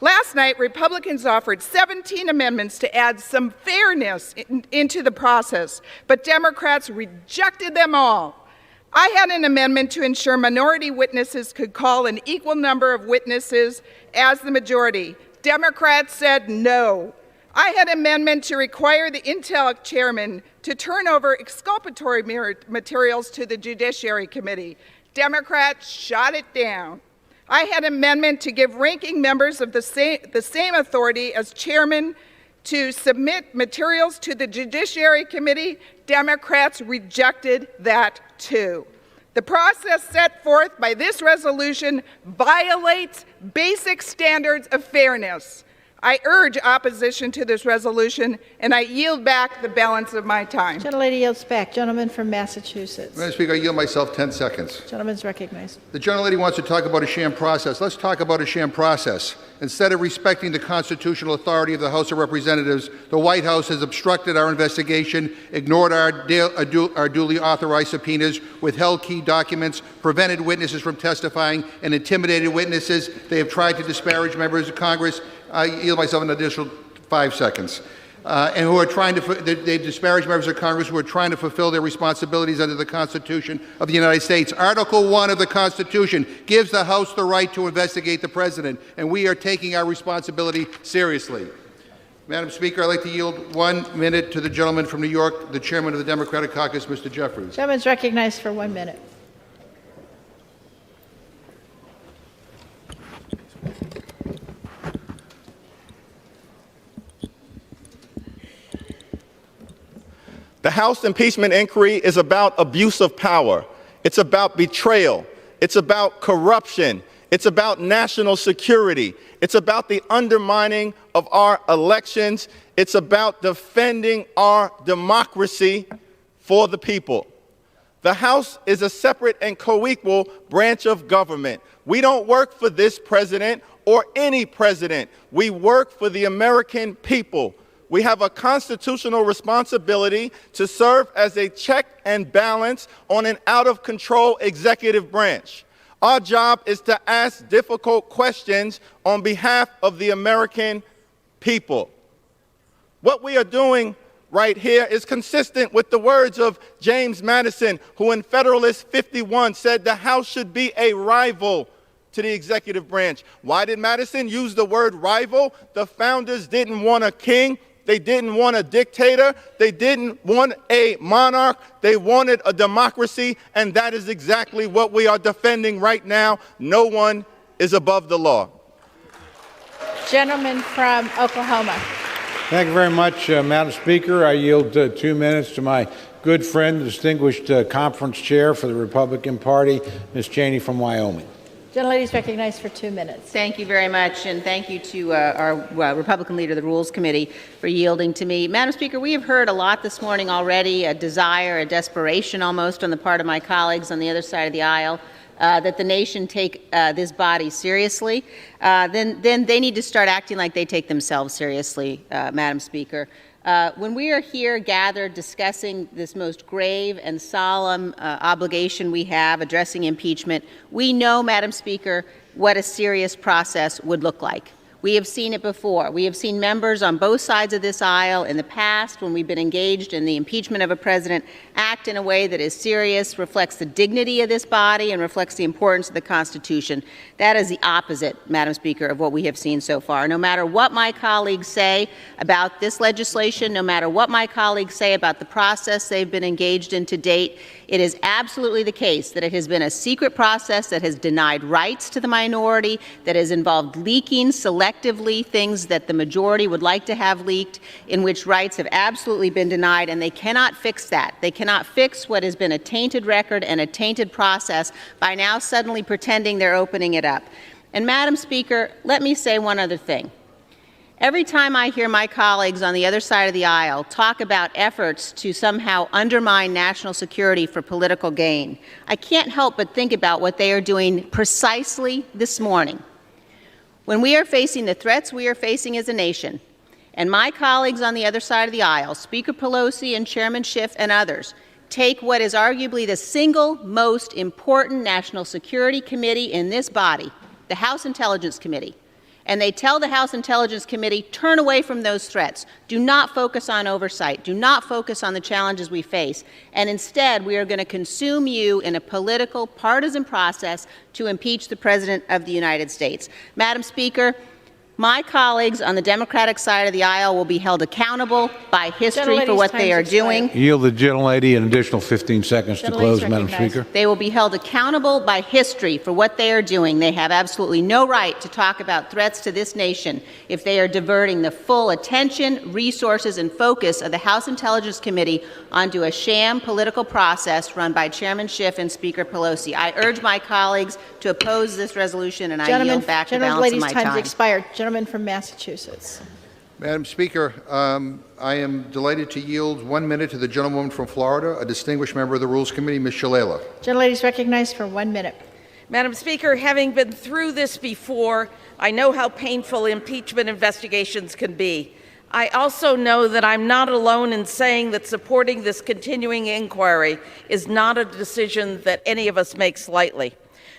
Last night, Republicans offered 17 amendments to add some fairness into the process, but Democrats rejected them all. I had an amendment to ensure minority witnesses could call an equal number of witnesses as the majority. Democrats said no. I had an amendment to require the Intel chairman to turn over exculpatory materials to the Judiciary Committee. Democrats shot it down. I had an amendment to give ranking members of the same authority as chairman to submit materials to the Judiciary Committee. Democrats rejected that too. The process set forth by this resolution violates basic standards of fairness. I urge opposition to this resolution, and I yield back the balance of my time. Gentlelady yields back. Gentleman from Massachusetts. Madam Speaker, I yield myself 10 seconds. Gentleman's recognized. The gentlelady wants to talk about a sham process. Let's talk about a sham process. Instead of respecting the constitutional authority of the House of Representatives, the White House has obstructed our investigation, ignored our duly authorized subpoenas, withheld key documents, prevented witnesses from testifying, and intimidated witnesses. They have tried to disparage members of Congress. I yield myself an additional 5 seconds. And who are trying to, they disparage members of Congress who are trying to fulfill their responsibilities under the Constitution of the United States. Article 1 of the Constitution gives the House the right to investigate the President, and we are taking our responsibility seriously. Madam Speaker, I'd like to yield 1 minute to the gentleman from New York, the chairman of the Democratic Caucus, Mr. Jeffries. Gentleman's recognized for 1 minute. The House impeachment inquiry is about abuse of power. It's about betrayal. It's about corruption. It's about national security. It's about the undermining of our elections. It's about defending our democracy for the people. The House is a separate and co-equal branch of government. We don't work for this president or any president. We work for the American people. We have a constitutional responsibility to serve as a check and balance on an out-of-control executive branch. Our job is to ask difficult questions on behalf of the American people. What we are doing right here is consistent with the words of James Madison, who in Federalist 51 said the House should be a rival to the executive branch. Why did Madison use the word rival? The founders didn't want a king. They didn't want a dictator. They didn't want a monarch. They wanted a democracy, and that is exactly what we are defending right now. No one is above the law. Gentleman from Oklahoma. Thank you very much, Madam Speaker. I yield 2 minutes to my good friend, the distinguished conference chair for the Republican Party, Ms. Cheney from Wyoming. Gentlelady is recognized for 2 minutes. Thank you very much, and thank you to our Republican leader of the Rules Committee for yielding to me. Madam Speaker, we have heard a lot this morning already, a desire, a desperation almost on the part of my colleagues on the other side of the aisle that the nation take this body seriously. Then they need to start acting like they take themselves seriously, Madam Speaker. When we are here gathered discussing this most grave and solemn obligation we have, addressing impeachment, we know, Madam Speaker, what a serious process would look like. We have seen it before. We have seen members on both sides of this aisle in the past, when we've been engaged in the impeachment of a president, act in a way that is serious, reflects the dignity of this body, and reflects the importance of the Constitution. That is the opposite, Madam Speaker, of what we have seen so far. No matter what my colleagues say about this legislation, no matter what my colleagues say about the process they've been engaged in to date, it is absolutely the case that it has been a secret process that has denied rights to the minority, that has involved leaking selectively things that the majority would like to have leaked, in which rights have absolutely been denied, and they cannot fix that. They cannot fix what has been a tainted record and a tainted process by now suddenly pretending they're opening it up. And Madam Speaker, let me say one other thing. Every time I hear my colleagues on the other side of the aisle talk about efforts to somehow undermine national security for political gain, I can't help but think about what they are doing precisely this morning. When we are facing the threats we are facing as a nation, and my colleagues on the other side of the aisle, Speaker Pelosi and Chairman Schiff and others, take what is arguably the single most important national security committee in this body, the House Intelligence Committee, and they tell the House Intelligence Committee, turn away from those threats. Do not focus on oversight. Do not focus on the challenges we face. And instead, we are going to consume you in a political, partisan process to impeach the President of the United States. Madam Speaker, my colleagues on the Democratic side of the aisle will be held accountable by history for what they are doing. Yield the gentlelady an additional 15 seconds to close, Madam Speaker. They will be held accountable by history for what they are doing. They have absolutely no right to talk about threats to this nation if they are diverting the full attention, resources, and focus of the House Intelligence Committee onto a sham political process run by Chairman Schiff and Speaker Pelosi. I urge my colleagues to oppose this resolution, and I yield back the balance of my time. Time's expired. Gentleman from Massachusetts. Madam Speaker, I am delighted to yield 1 minute to the gentlewoman from Florida, a distinguished member of the Rules Committee, Ms. Shalala. Gentlelady is recognized for 1 minute. Madam Speaker, having been through this before, I know how painful impeachment investigations can be. I also know that I'm not alone in saying that supporting this continuing inquiry is not a decision that any of us makes lightly.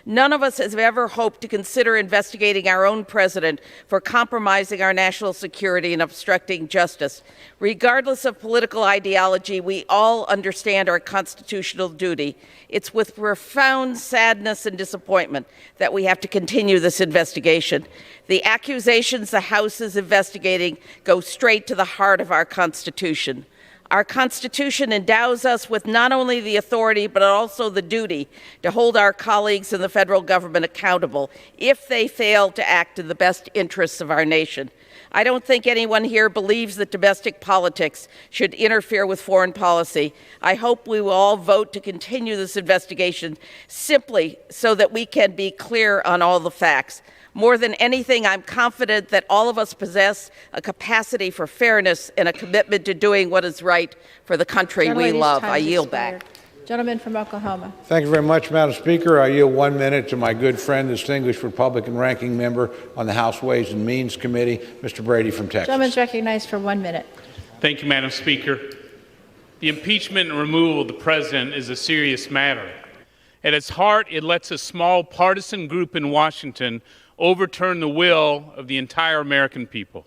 None of us has ever hoped to consider investigating our own president for compromising our national security and obstructing justice. Regardless of political ideology, we all understand our constitutional duty. It's with profound sadness and disappointment that we have to continue this investigation. The accusations the House is investigating go straight to the heart of our Constitution. Our Constitution endows us with not only the authority, but also the duty to hold our colleagues in the federal government accountable if they fail to act in the best interests of our nation. I don't think anyone here believes that domestic politics should interfere with foreign policy. I hope we will all vote to continue this investigation simply so that we can be clear on all the facts. More than anything, I'm confident that all of us possess a capacity for fairness and a commitment to doing what is right for the country we love. I yield back. Gentleman from Oklahoma. Thank you very much, Madam Speaker. I yield 1 minute to my good friend, distinguished Republican ranking member on the House Ways and Means Committee, Mr. Brady from Texas. Gentleman is recognized for 1 minute. Thank you, Madam Speaker. The impeachment and removal of the president is a serious matter. At its heart, it lets a small partisan group in Washington overturn the will of the entire American people.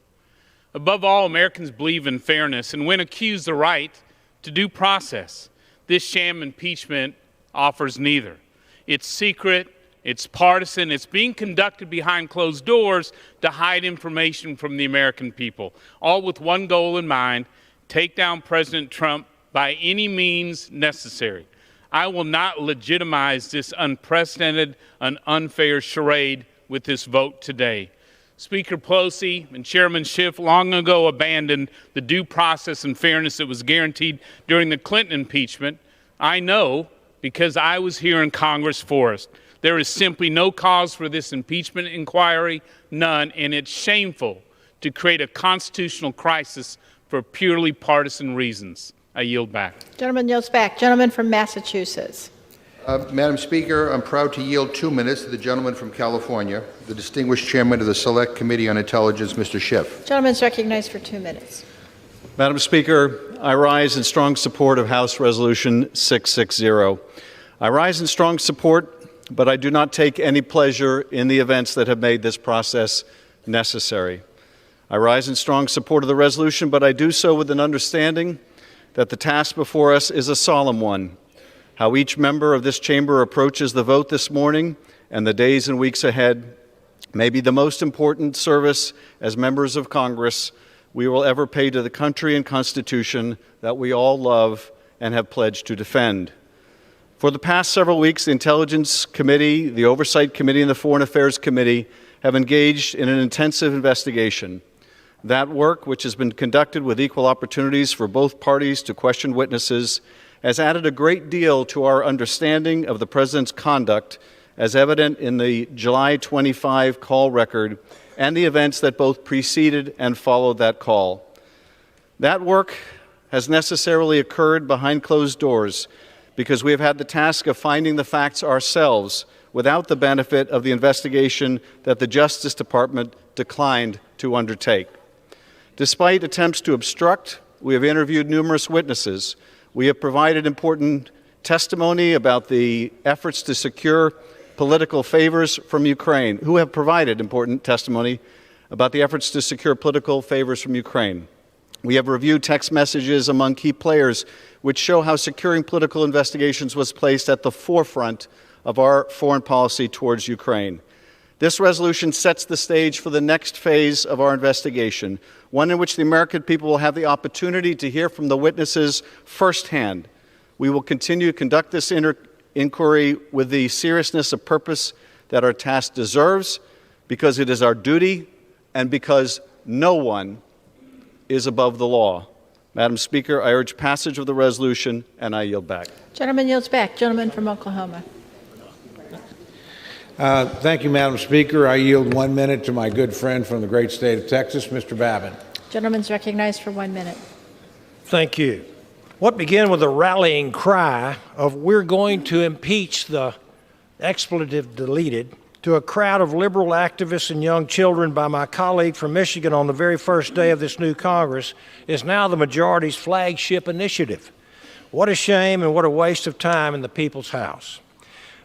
Above all, Americans believe in fairness, and when accused the right to due process, this sham impeachment offers neither. It's secret, it's partisan, it's being conducted behind closed doors to hide information from the American people, all with one goal in mind: take down President Trump by any means necessary. I will not legitimize this unprecedented and unfair charade with this vote today. Speaker Pelosi and Chairman Schiff long ago abandoned the due process and fairness that was guaranteed during the Clinton impeachment. I know because I was here in Congress for it. There is simply no cause for this impeachment inquiry, none, and it's shameful to create a constitutional crisis for purely partisan reasons. I yield back. Gentleman yields back. Gentleman from Massachusetts. Madam Speaker, I'm proud to yield 2 minutes to the gentleman from California, the distinguished chairman of the Select Committee on Intelligence, Mr. Schiff. Gentleman is recognized for 2 minutes. Madam Speaker, I rise in strong support of House Resolution 660. I rise in strong support, but I do not take any pleasure in the events that have made this process necessary. I rise in strong support of the resolution, but I do so with an understanding that the task before us is a solemn one. How each member of this chamber approaches the vote this morning and the days and weeks ahead may be the most important service as members of Congress we will ever pay to the country and Constitution that we all love and have pledged to defend. For the past several weeks, the Intelligence Committee, the Oversight Committee, and the Foreign Affairs Committee have engaged in an intensive investigation. That work, which has been conducted with equal opportunities for both parties to question witnesses, has added a great deal to our understanding of the President's conduct, as evident in the July 25 call record and the events that both preceded and followed that call. That work has necessarily occurred behind closed doors because we have had the task of finding the facts ourselves without the benefit of the investigation that the Justice Department declined to undertake. Despite attempts to obstruct, we have interviewed numerous witnesses. We have provided important testimony about the efforts to secure political favors from Ukraine, who have provided important testimony about the efforts to secure political favors from Ukraine. We have reviewed text messages among key players which show how securing political investigations was placed at the forefront of our foreign policy towards Ukraine. This resolution sets the stage for the next phase of our investigation, one in which the American people will have the opportunity to hear from the witnesses firsthand. We will continue to conduct this inquiry with the seriousness of purpose that our task deserves, because it is our duty and because no one is above the law. Madam Speaker, I urge passage of the resolution, and I yield back. Gentleman yields back. Gentleman from Oklahoma. Thank you, Madam Speaker. I yield 1 minute to my good friend from the great state of Texas, Mr. Babin. Gentleman's recognized for 1 minute. Thank you. What began with a rallying cry of "we're going to impeach the expletive deleted" to a crowd of liberal activists and young children by my colleague from Michigan on the very first day of this new Congress is now the majority's flagship initiative. What a shame and what a waste of time in the people's house.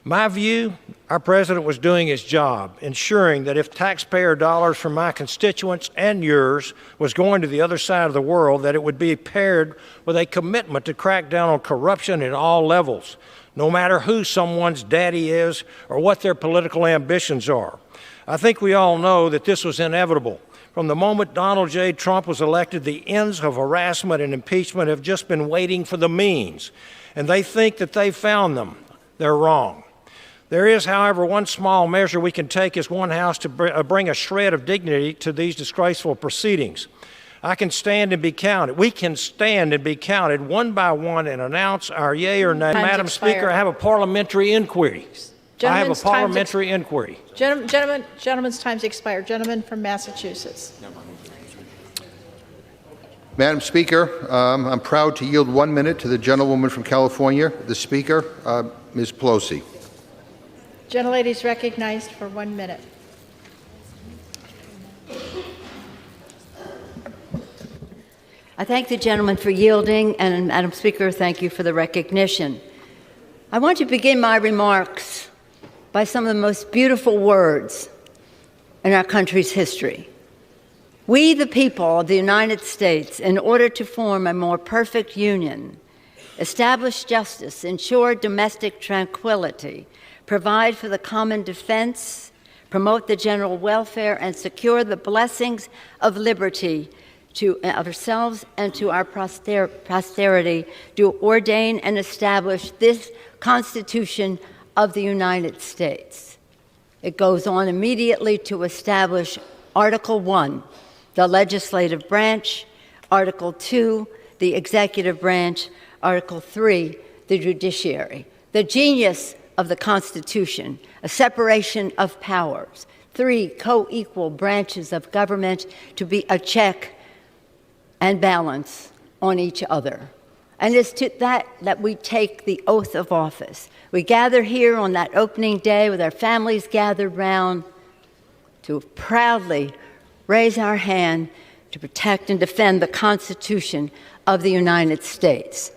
My view, our president was doing his job, ensuring that if taxpayer dollars from my constituents and yours was going to the other side of the world, that it would be paired with a commitment to crack down on corruption at all levels, no matter who someone's daddy is or what their political ambitions are. I think we all know that this was inevitable. From the moment Donald J. Trump was elected, the ends of harassment and impeachment have just been waiting for the means, and they think that they found them. They're wrong. There is, however, one small measure we can take as one house to bring a shred of dignity to these disgraceful proceedings. I can stand and be counted. We can stand and be counted one by one and announce our yea or nay. Madam Speaker, I have a parliamentary inquiry. Gentleman's time's expired. Gentleman from Massachusetts. Madam Speaker, I'm proud to yield 1 minute to the gentlewoman from California, the Speaker, Ms. Pelosi. Gentlelady's recognized for 1 minute. I thank the gentleman for yielding, and Madam Speaker, thank you for the recognition. I want to begin my remarks by some of the most beautiful words in our country's history. We, the people of the United States, in order to form a more perfect union, establish justice, ensure domestic tranquility, provide for the common defense, promote the general welfare, and secure the blessings of liberty to ourselves and to our posterity, do ordain and establish this Constitution of the United States. It goes on immediately to establish Article 1, the legislative branch, Article 2, the executive branch, Article 3, the judiciary. The genius of the Constitution, a separation of powers, 3 co-equal branches of government to be a check and balance on each other. And it's to that we take the oath of office. We gather here on that opening day with our families gathered round to proudly raise our hand to protect and defend the Constitution of the United States.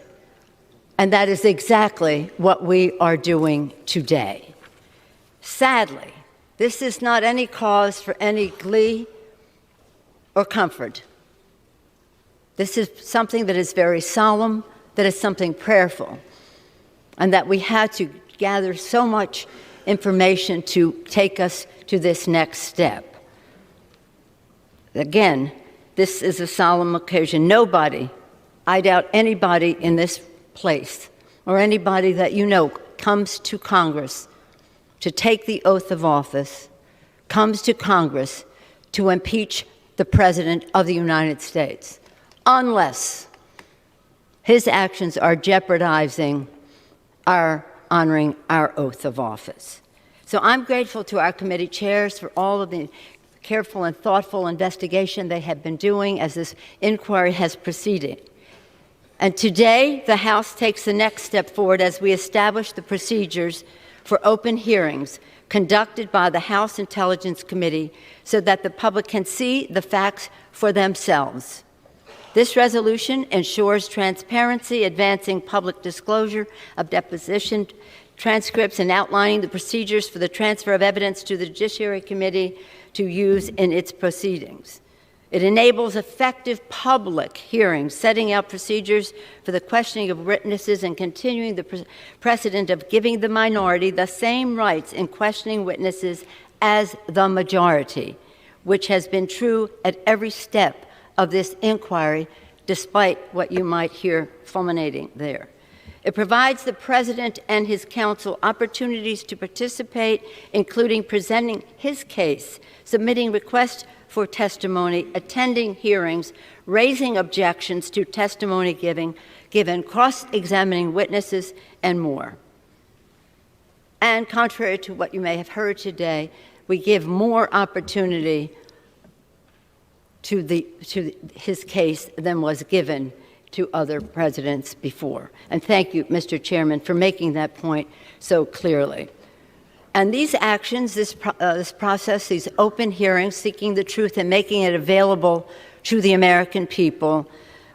And that is exactly what we are doing today. Sadly, this is not any cause for any glee or comfort. This is something that is very solemn, that is something prayerful, and that we had to gather so much information to take us to this next step. Again, this is a solemn occasion. Nobody, I doubt anybody in this place or anybody that you know comes to Congress to take the oath of office, comes to Congress to impeach the President of the United States, unless his actions are jeopardizing our honoring our oath of office. So I'm grateful to our committee chairs for all of the careful and thoughtful investigation they have been doing as this inquiry has proceeded. And today, the House takes the next step forward as we establish the procedures for open hearings conducted by the House Intelligence Committee so that the public can see the facts for themselves. This resolution ensures transparency, advancing public disclosure of deposition transcripts and outlining the procedures for the transfer of evidence to the Judiciary Committee to use in its proceedings. It enables effective public hearings, setting out procedures for the questioning of witnesses and continuing the precedent of giving the minority the same rights in questioning witnesses as the majority, which has been true at every step of this inquiry, despite what you might hear fulminating there. It provides the President and his counsel opportunities to participate, including presenting his case, submitting requests for testimony, attending hearings, raising objections to testimony given, cross-examining witnesses, and more. And contrary to what you may have heard today, we give more opportunity to his case than was given to other presidents before. And thank you, Mr. Chairman, for making that point so clearly. And these actions, this process, these open hearings, seeking the truth and making it available to the American people,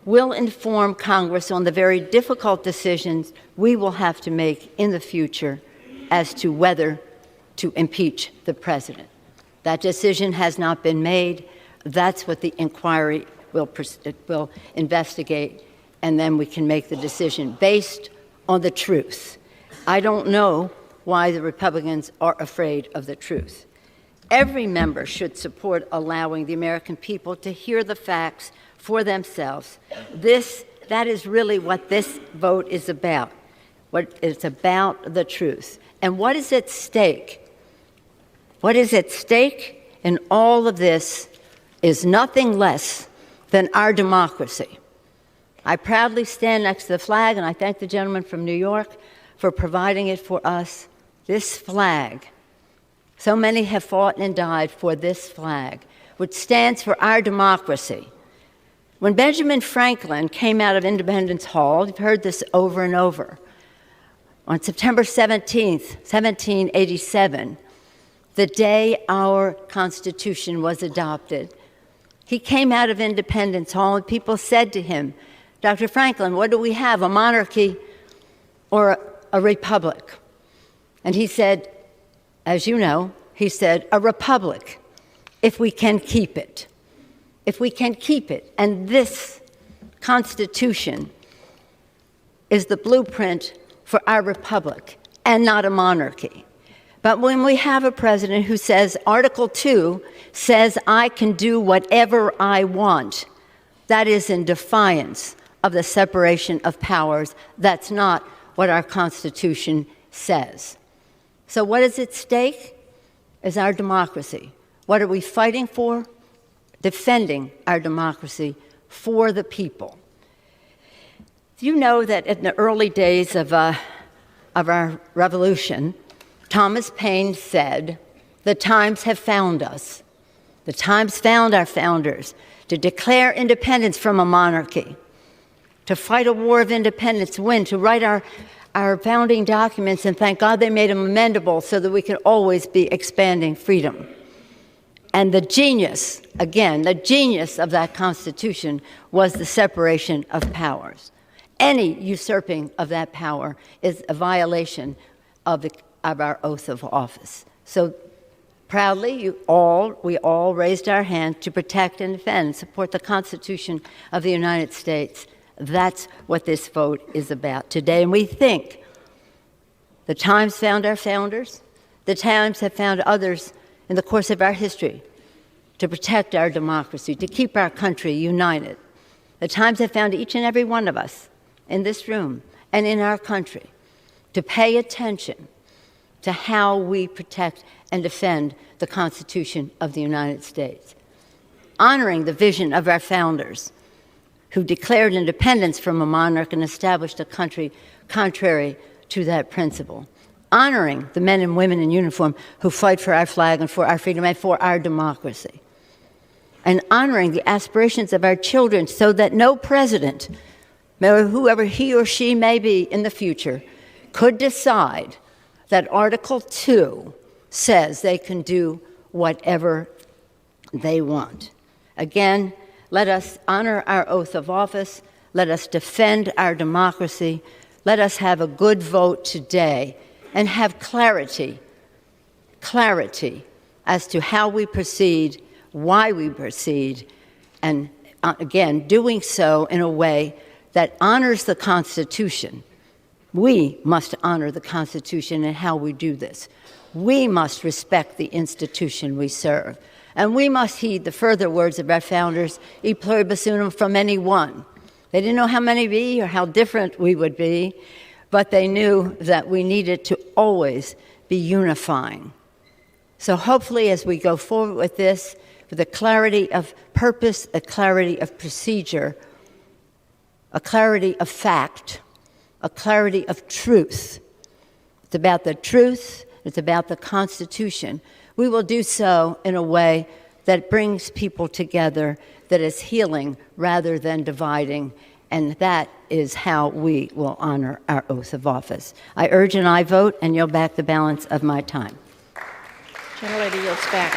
will inform Congress on the very difficult decisions we will have to make in the future as to whether to impeach the president. That decision has not been made. That's what the inquiry will investigate, and then we can make the decision based on the truth. I don't know why the Republicans are afraid of the truth. Every member should support allowing the American people to hear the facts for themselves. That is really what this vote is about. It's about the truth. And what is at stake? What is at stake in all of this is nothing less than our democracy. I proudly stand next to the flag, and I thank the gentleman from New York for providing it for us. This flag, so many have fought and died for this flag, which stands for our democracy. When Benjamin Franklin came out of Independence Hall, you've heard this over and over, on September 17th, 1787, the day our Constitution was adopted, he came out of Independence Hall and people said to him, Dr. Franklin, what do we have, a monarchy or a republic? And he said, as you know, he said, a republic, if we can keep it. If we can keep it. And this Constitution is the blueprint for our republic and not a monarchy. But when we have a president who says, Article 2 says I can do whatever I want, that is in defiance of the separation of powers. That's not what our Constitution says. So what is at stake is our democracy. What are we fighting for? Defending our democracy for the people. Do you know that in the early days of our revolution, Thomas Paine said, the times have found us. The times found our founders to declare independence from a monarchy, to fight a war of independence, win, to write our founding documents, and thank God they made them amendable so that we can always be expanding freedom. And the genius, again, the genius of that Constitution was the separation of powers. Any usurping of that power is a violation of our oath of office. So proudly, we all raised our hand to protect and defend and support the Constitution of the United States. That's what this vote is about today. And we think the times found our founders, the times have found others in the course of our history to protect our democracy, to keep our country united. The times have found each and every one of us in this room and in our country to pay attention to how we protect and defend the Constitution of the United States, honoring the vision of our founders who declared independence from a monarch and established a country contrary to that principle, honoring the men and women in uniform who fight for our flag and for our freedom and for our democracy, and honoring the aspirations of our children so that no president, whoever he or she may be in the future, could decide that Article 2 says they can do whatever they want. Again, let us honor our oath of office. Let us defend our democracy. Let us have a good vote today and have clarity as to how we proceed, why we proceed, and again, doing so in a way that honors the Constitution. We must honor the Constitution in how we do this. We must respect the institution we serve. And we must heed the further words of our founders, e pluribus unum from any one. They didn't know how many be or how different we would be, but they knew that we needed to always be unifying. So hopefully as we go forward with this, with a clarity of purpose, a clarity of procedure, a clarity of fact, a clarity of truth. It's about the truth, it's about the Constitution. We will do so in a way that brings people together, that is healing rather than dividing, and that is how we will honor our oath of office. I urge and I vote, and yield back the balance of my time. Gentlelady yields back.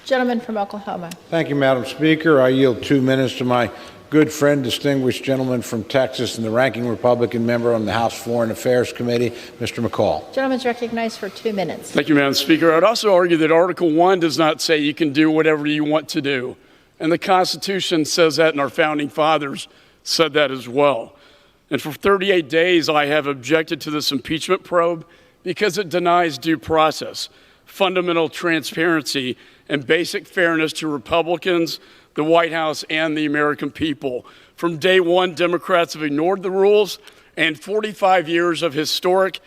Gentleman from Oklahoma. Thank you, Madam Speaker. I yield 2 minutes to my good friend, distinguished gentleman from Texas and the ranking Republican member on the House Foreign Affairs Committee, Mr. McCall. Gentleman's recognized for 2 minutes. Thank you, Madam Speaker. I would also argue that Article 1 does not say you can do whatever you want to do. And the Constitution says that, and our founding fathers said that as well. And for 38 days, I have objected to this impeachment probe because it denies due process, fundamental transparency, and basic fairness to Republicans, the White House, and the American people. From day one, Democrats have ignored the rules and 45 years of historic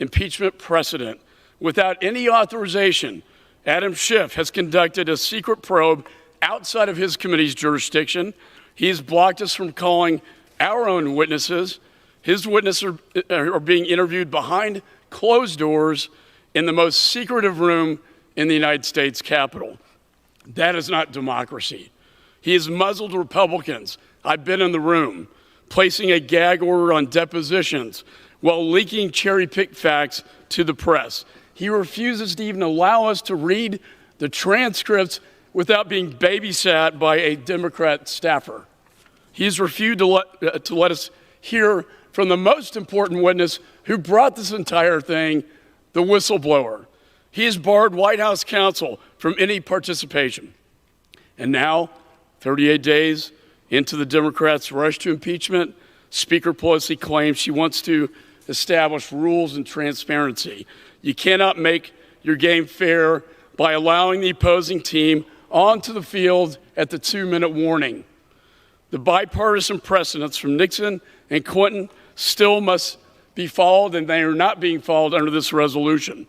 impeachment precedent. Without any authorization, Adam Schiff has conducted a secret probe outside of his committee's jurisdiction. He has blocked us from calling our own witnesses. His witnesses are being interviewed behind closed doors in the most secretive room in the United States Capitol. That is not democracy. He has muzzled Republicans. I've been in the room, placing a gag order on depositions while leaking cherry-picked facts to the press. He refuses to even allow us to read the transcripts without being babysat by a Democrat staffer. He's refused to let us hear from the most important witness who brought this entire thing, the whistleblower. He has barred White House counsel from any participation. And now, 38 days into the Democrats' rush to impeachment, Speaker Pelosi claims she wants to establish rules and transparency. You cannot make your game fair by allowing the opposing team onto the field at the 2-minute warning. The bipartisan precedents from Nixon and Clinton still must be followed, and they are not being followed under this resolution.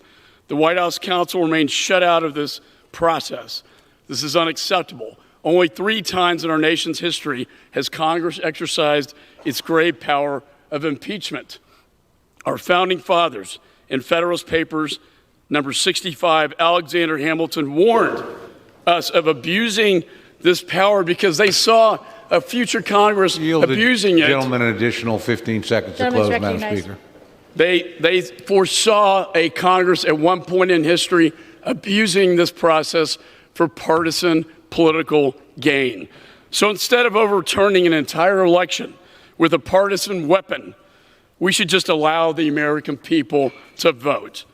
The White House counsel remains shut out of this process. This is unacceptable. Only 3 times in our nation's history has Congress exercised its grave power of impeachment. Our founding fathers in Federalist Papers number 65, Alexander Hamilton, warned us of abusing this power because they saw a future Congress abusing it. Gentleman, an additional 15 seconds to close, Madam Speaker. They foresaw a Congress at one point in history abusing this process for partisan political gain. So instead of overturning an entire election with a partisan weapon, we should just allow the American people to vote.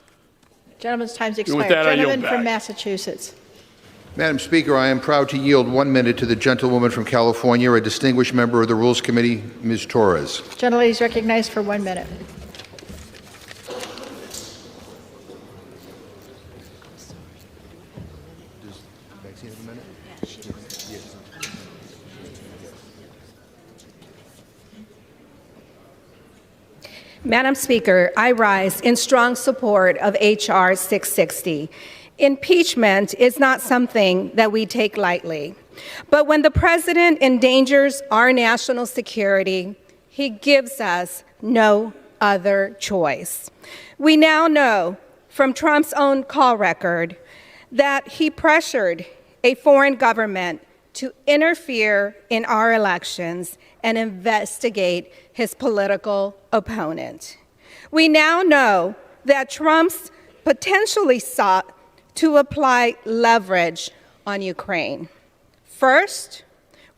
Gentleman's time's with expired. that, I yield Gentleman back. from Massachusetts. Madam Speaker, I am proud to yield 1 minute to the gentlewoman from California, a distinguished member of the Rules Committee, Ms. Torres. Gentlelady is recognized for 1 minute. Madam Speaker, I rise in strong support of H.R. 660. Impeachment is not something that we take lightly. But when the president endangers our national security, he gives us no other choice. We now know from Trump's own call record that he pressured a foreign government to interfere in our elections and investigate his political opponent. We now know that Trump's potentially sought to apply leverage on Ukraine. First,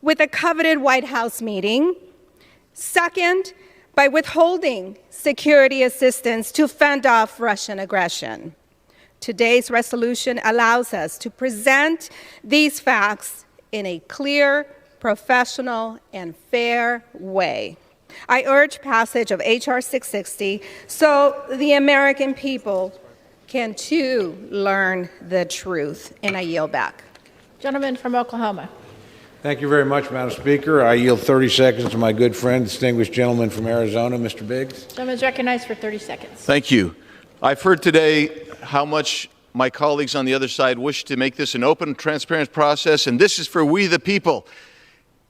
with a coveted White House meeting. Second, by withholding security assistance to fend off Russian aggression. Today's resolution allows us to present these facts in a clear, professional, and fair way. I urge passage of H.R. 660 so the American people can too learn the truth. And I yield back. Gentleman from Oklahoma. Thank you very much, Madam Speaker. I yield 30 seconds to my good friend, distinguished gentleman from Arizona, Mr. Biggs. Gentleman is recognized for 30 seconds. Thank you. I've heard today how much my colleagues on the other side wish to make this an open, transparent process, and this is for we the people.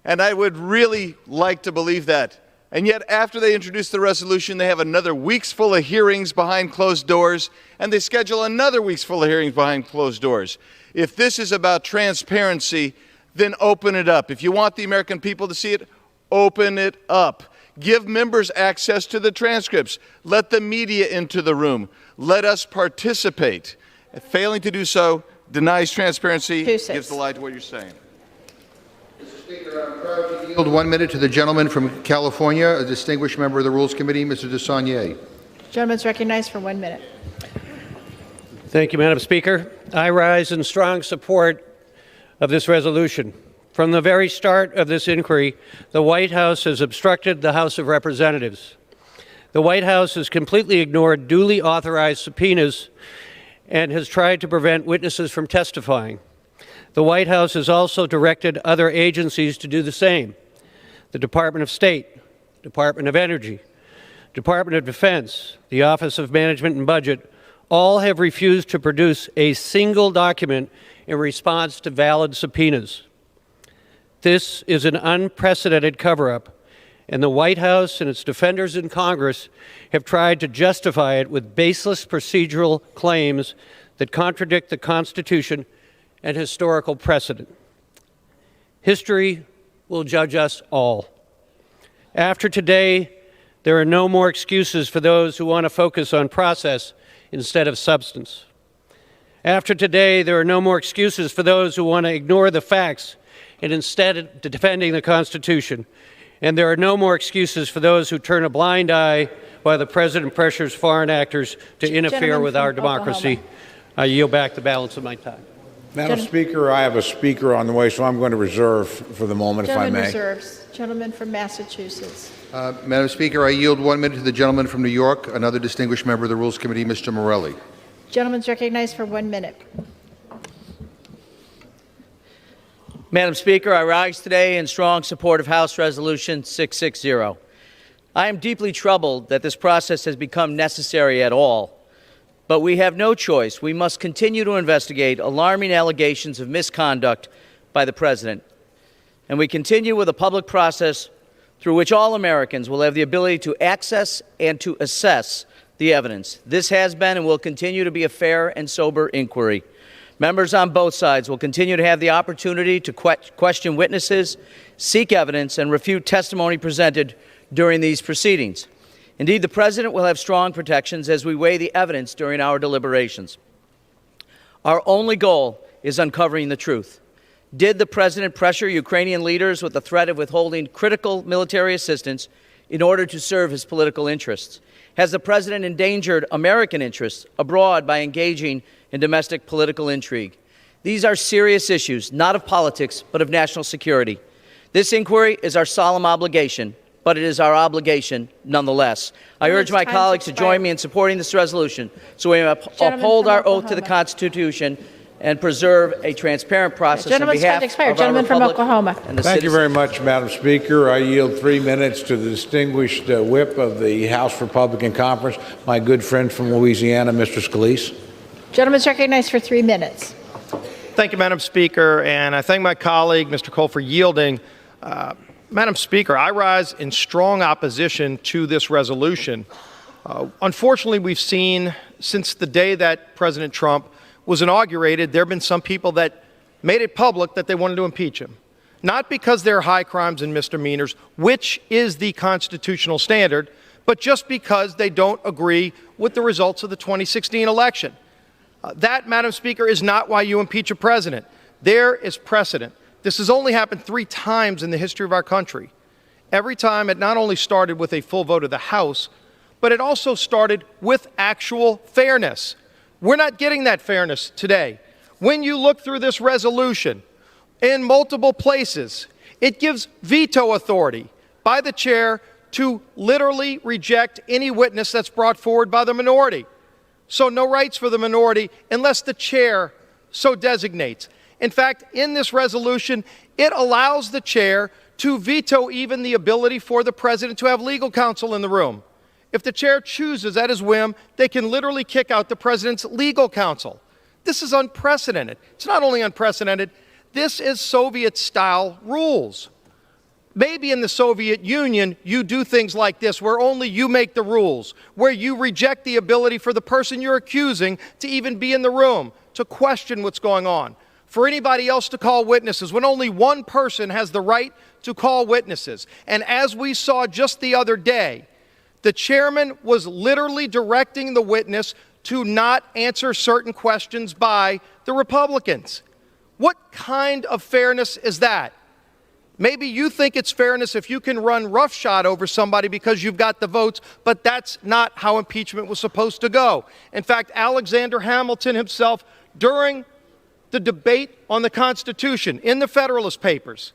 And I would really like to believe that. And yet, after they introduce the resolution, they have another week's full of hearings behind closed doors, and they schedule another week's full of hearings behind closed doors. If this is about transparency, then open it up. If you want the American people to see it, open it up. Give members access to the transcripts. Let the media into the room. Let us participate. Failing to do so denies transparency, gives the lie to what you're saying. Mr. Speaker, I'm proud to yield 1 minute to the gentleman from California, a distinguished member of the Rules Committee, Mr. DeSaulnier. Gentleman is recognized for 1 minute. Thank you, Madam Speaker. I rise in strong support of this resolution. From the very start of this inquiry, the White House has obstructed the House of Representatives. The White House has completely ignored duly authorized subpoenas and has tried to prevent witnesses from testifying. The White House has also directed other agencies to do the same. The Department of State, Department of Energy, Department of Defense, the Office of Management and Budget, all have refused to produce a single document in response to valid subpoenas. This is an unprecedented cover-up, and the White House and its defenders in Congress have tried to justify it with baseless procedural claims that contradict the Constitution and historical precedent. History will judge us all. After today, there are no more excuses for those who want to focus on process instead of substance. After today, there are no more excuses for those who want to ignore the facts and instead defending the Constitution. And there are no more excuses for those who turn a blind eye while the President pressures foreign actors to interfere with our democracy. I yield back the balance of my time. Madam Speaker, I have a speaker on the way, so I'm going to reserve for the moment, if I may. Reserves. Gentleman from Massachusetts. Madam Speaker, I yield 1 minute to the gentleman from New York, another distinguished member of the Rules Committee, Mr. Morelli. Gentleman is recognized for 1 minute. Madam Speaker, I rise today in strong support of House Resolution 660. I am deeply troubled that this process has become necessary at all. But we have no choice. We must continue to investigate alarming allegations of misconduct by the President. And we continue with a public process through which all Americans will have the ability to access and to assess the evidence. This has been and will continue to be a fair and sober inquiry. Members on both sides will continue to have the opportunity to question witnesses, seek evidence, and refute testimony presented during these proceedings. Indeed, the President will have strong protections as we weigh the evidence during our deliberations. Our only goal is uncovering the truth. Did the President pressure Ukrainian leaders with the threat of withholding critical military assistance in order to serve his political interests? Has the President endangered American interests abroad by engaging in domestic political intrigue? These are serious issues, not of politics, but of national security. This inquiry is our solemn obligation, but it is our obligation nonetheless. I urge my colleagues to join me in supporting this resolution so we uphold our oath to the Constitution and preserve a transparent process on behalf of our republic and the Thank you citizens. very much, Madam Speaker. I yield 3 minutes to the distinguished whip of the House Republican Conference, my good friend from Louisiana, Mr. Scalise. Gentleman's recognized for 3 minutes. Thank you, Madam Speaker, and I thank my colleague, Mr. Cole, for yielding. Madam Speaker, I rise in strong opposition to this resolution. Unfortunately, we've seen since the day that President Trump was inaugurated, there have been some people that made it public that they wanted to impeach him. Not because there are high crimes and misdemeanors, which is the constitutional standard, but just because they don't agree with the results of the 2016 election. That, Madam Speaker, is not why you impeach a president. There is precedent. This has only happened 3 times in the history of our country. Every time it not only started with a full vote of the House, but it also started with actual fairness. We're not getting that fairness today. When you look through this resolution, in multiple places, it gives veto authority by the chair to literally reject any witness that's brought forward by the minority. So no rights for the minority unless the chair so designates. In fact, in this resolution, it allows the chair to veto even the ability for the president to have legal counsel in the room. If the chair chooses at his whim, they can literally kick out the president's legal counsel. This is unprecedented. It's not only unprecedented, this is Soviet-style rules. Maybe in the Soviet Union, you do things like this, where only you make the rules, where you reject the ability for the person you're accusing to even be in the room, to question what's going on, for anybody else to call witnesses, when only one person has the right to call witnesses. And as we saw just the other day, the chairman was literally directing the witness to not answer certain questions by the Republicans. What kind of fairness is that? Maybe you think it's fairness if you can run roughshod over somebody because you've got the votes, but that's not how impeachment was supposed to go. In fact, Alexander Hamilton himself, during the debate on the Constitution in the Federalist Papers,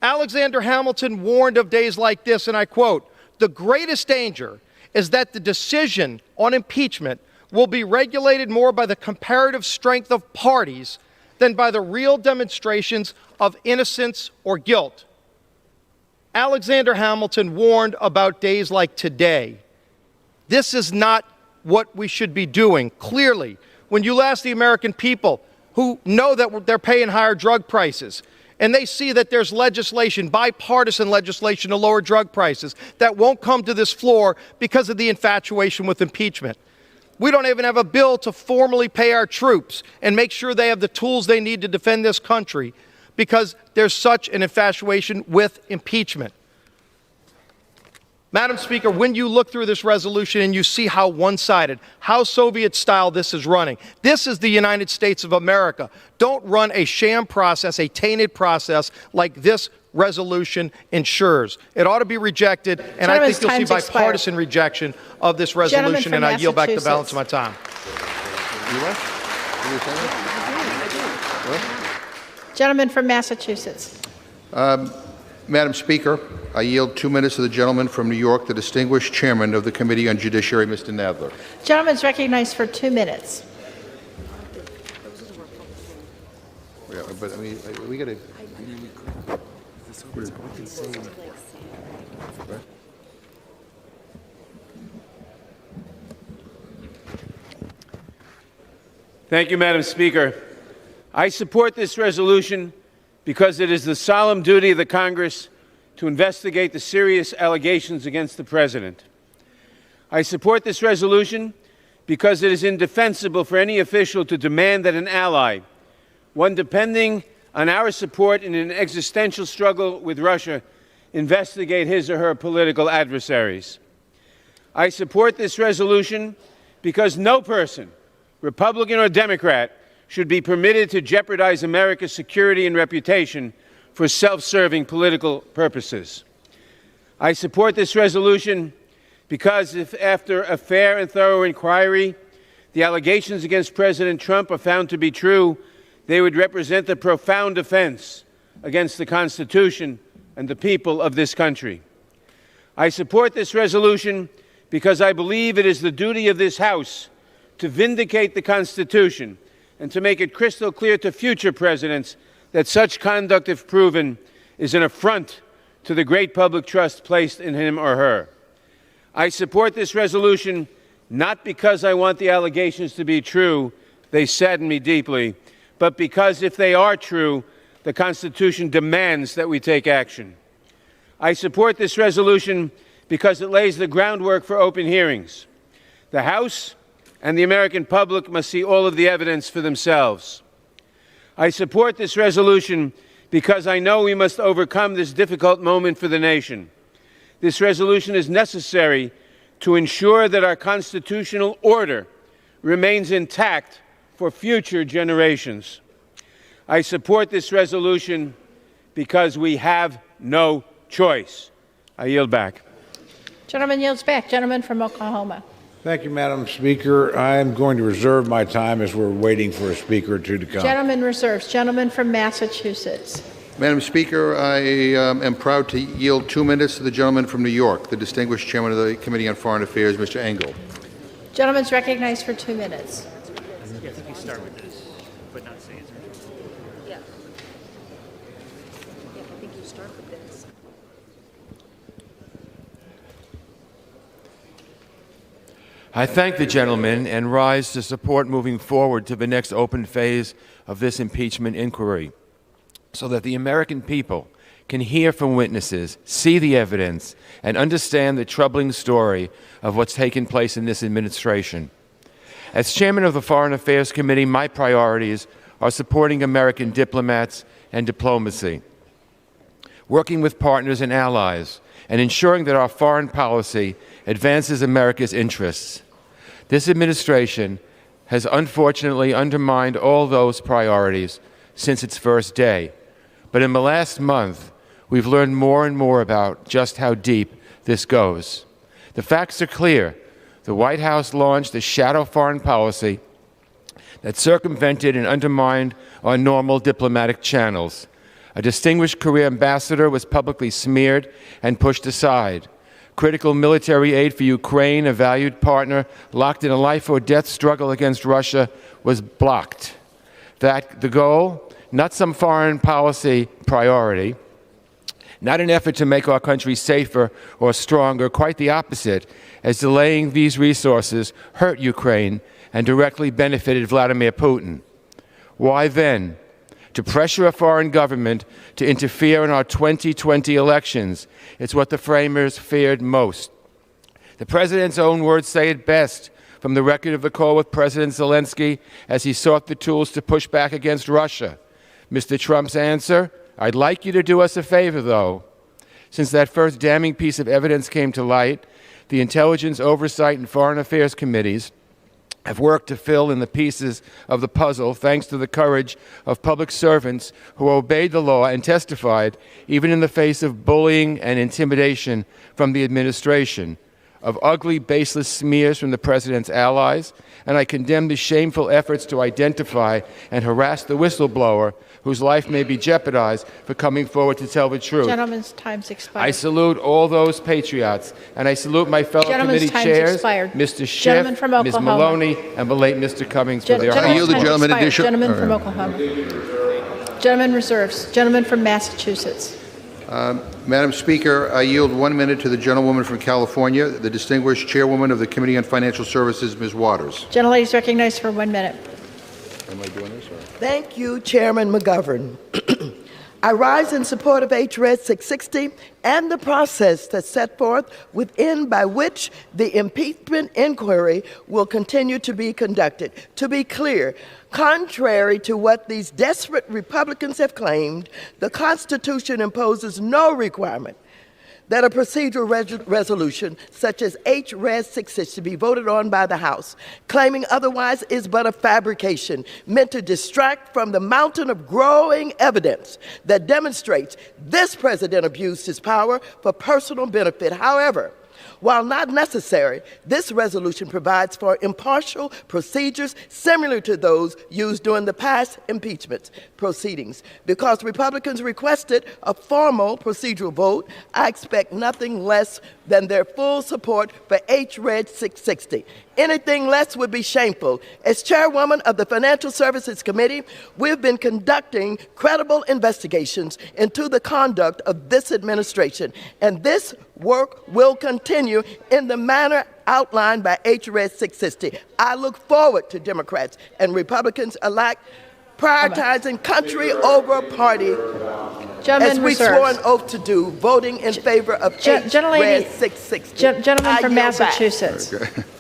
Alexander Hamilton warned of days like this, and I quote, "The greatest danger is that the decision on impeachment will be regulated more by the comparative strength of parties than by the real demonstrations of innocence or guilt." Alexander Hamilton warned about days like today. This is not what we should be doing. Clearly, when you ask the American people who know that they're paying higher drug prices, and they see that there's legislation, bipartisan legislation to lower drug prices, that won't come to this floor because of the infatuation with impeachment. We don't even have a bill to formally pay our troops and make sure they have the tools they need to defend this country because there's such an infatuation with impeachment. Madam Speaker, when you look through this resolution and you see how one-sided, how Soviet-style this is running, this is the United States of America. Don't run a sham process, a tainted process like this resolution ensures. It ought to be rejected, and I think you'll see bipartisan rejection of this resolution, and I yield back the balance of my time. Gentleman from Massachusetts. Madam Speaker, I yield 2 minutes to the gentleman from New York, the distinguished chairman of the Committee on Judiciary, Mr. Nadler. Gentleman's recognized for 2 minutes. Yeah, but I mean, we got to. Thank you, Madam Speaker. I support this resolution because it is the solemn duty of the Congress to investigate the serious allegations against the President. I support this resolution because it is indefensible for any official to demand that an ally, one depending on our support in an existential struggle with Russia, investigate his or her political adversaries. I support this resolution because no person, Republican or Democrat, should be permitted to jeopardize America's security and reputation for self-serving political purposes. I support this resolution because if, after a fair and thorough inquiry, the allegations against President Trump are found to be true, they would represent a profound offense against the Constitution and the people of this country. I support this resolution because I believe it is the duty of this House to vindicate the Constitution and to make it crystal clear to future presidents that such conduct, if proven, is an affront to the great public trust placed in him or her. I support this resolution not because I want the allegations to be true, they sadden me deeply, but because if they are true, the Constitution demands that we take action. I support this resolution because it lays the groundwork for open hearings. The House and the American public must see all of the evidence for themselves. I support this resolution because I know we must overcome this difficult moment for the nation. This resolution is necessary to ensure that our constitutional order remains intact for future generations. I support this resolution because we have no choice. I yield back. Gentleman yields back. Gentleman from Oklahoma. Thank you, Madam Speaker. I am going to reserve my time as we're waiting for a speaker or two to come. Gentleman reserves. Gentleman from Massachusetts. Madam Speaker, I am proud to yield 2 minutes to the gentleman from New York, the distinguished chairman of the Committee on Foreign Affairs, Mr. Engel. Gentleman's recognized for 2 minutes. I think you start with this, but not say it. Yeah. I think you start with this. I thank the gentleman and rise to support moving forward to the next open phase of this impeachment inquiry, so that the American people can hear from witnesses, see the evidence, and understand the troubling story of what's taken place in this administration. As chairman of the Foreign Affairs Committee, my priorities are supporting American diplomats and diplomacy, working with partners and allies, and ensuring that our foreign policy advances America's interests. This administration has unfortunately undermined all those priorities since its first day. But in the last month, we've learned more and more about just how deep this goes. The facts are clear. The White House launched a shadow foreign policy that circumvented and undermined our normal diplomatic channels. A distinguished career ambassador was publicly smeared and pushed aside. Critical military aid for Ukraine, a valued partner locked in a life-or-death struggle against Russia, was blocked. The goal? Not some foreign policy priority, not an effort to make our country safer or stronger, quite the opposite, as delaying these resources hurt Ukraine and directly benefited Vladimir Putin. Why then? To pressure a foreign government to interfere in our 2020 elections. It's what the framers feared most. The president's own words say it best from the record of the call with President Zelensky as he sought the tools to push back against Russia. Mr. Trump's answer, I'd like you to do us a favor, though. Since that first damning piece of evidence came to light, the Intelligence, Oversight, and Foreign Affairs Committees have worked to fill in the pieces of the puzzle thanks to the courage of public servants who obeyed the law and testified even in the face of bullying and intimidation from the administration, of ugly, baseless smears from the president's allies, and I condemn the shameful efforts to identify and harass the whistleblower whose life may be jeopardized for coming forward to tell the truth. Gentleman's time's expired. I salute all those patriots, and I salute my fellow committee chairs, expired. Mr. Schiff, Ms. Maloney, and the late Mr. Cummings for their I yield the gentleman additional. Gentleman from Oklahoma. Gentleman reserves. Gentleman from Massachusetts. Madam Speaker, I yield 1 minute to the gentlewoman from California, the distinguished chairwoman of the Committee on Financial Services, Ms. Waters. Gentlelady is recognized for 1 minute. Am I doing this? Or? Thank you, Chairman McGovern. I rise in support of HRS 660 and the process that's set forth within by which the impeachment inquiry will continue to be conducted. To be clear, contrary to what these desperate Republicans have claimed, the Constitution imposes no requirement that a procedural resolution such as H-Res 660 be voted on by the House, claiming otherwise is but a fabrication meant to distract from the mountain of growing evidence that demonstrates this president abused his power for personal benefit. However, while not necessary, this resolution provides for impartial procedures similar to those used during the past impeachment proceedings. Because Republicans requested a formal procedural vote, I expect nothing less than their full support for H-Red 660. Anything less would be shameful. As chairwoman of the Financial Services Committee, we've been conducting credible investigations into the conduct of this administration, and this work will continue in the manner outlined by H-Red 660. I look forward to Democrats and Republicans alike prioritizing country over party, as we swore an oath to do, voting in favor of H-Red 660. Gentleman from Massachusetts.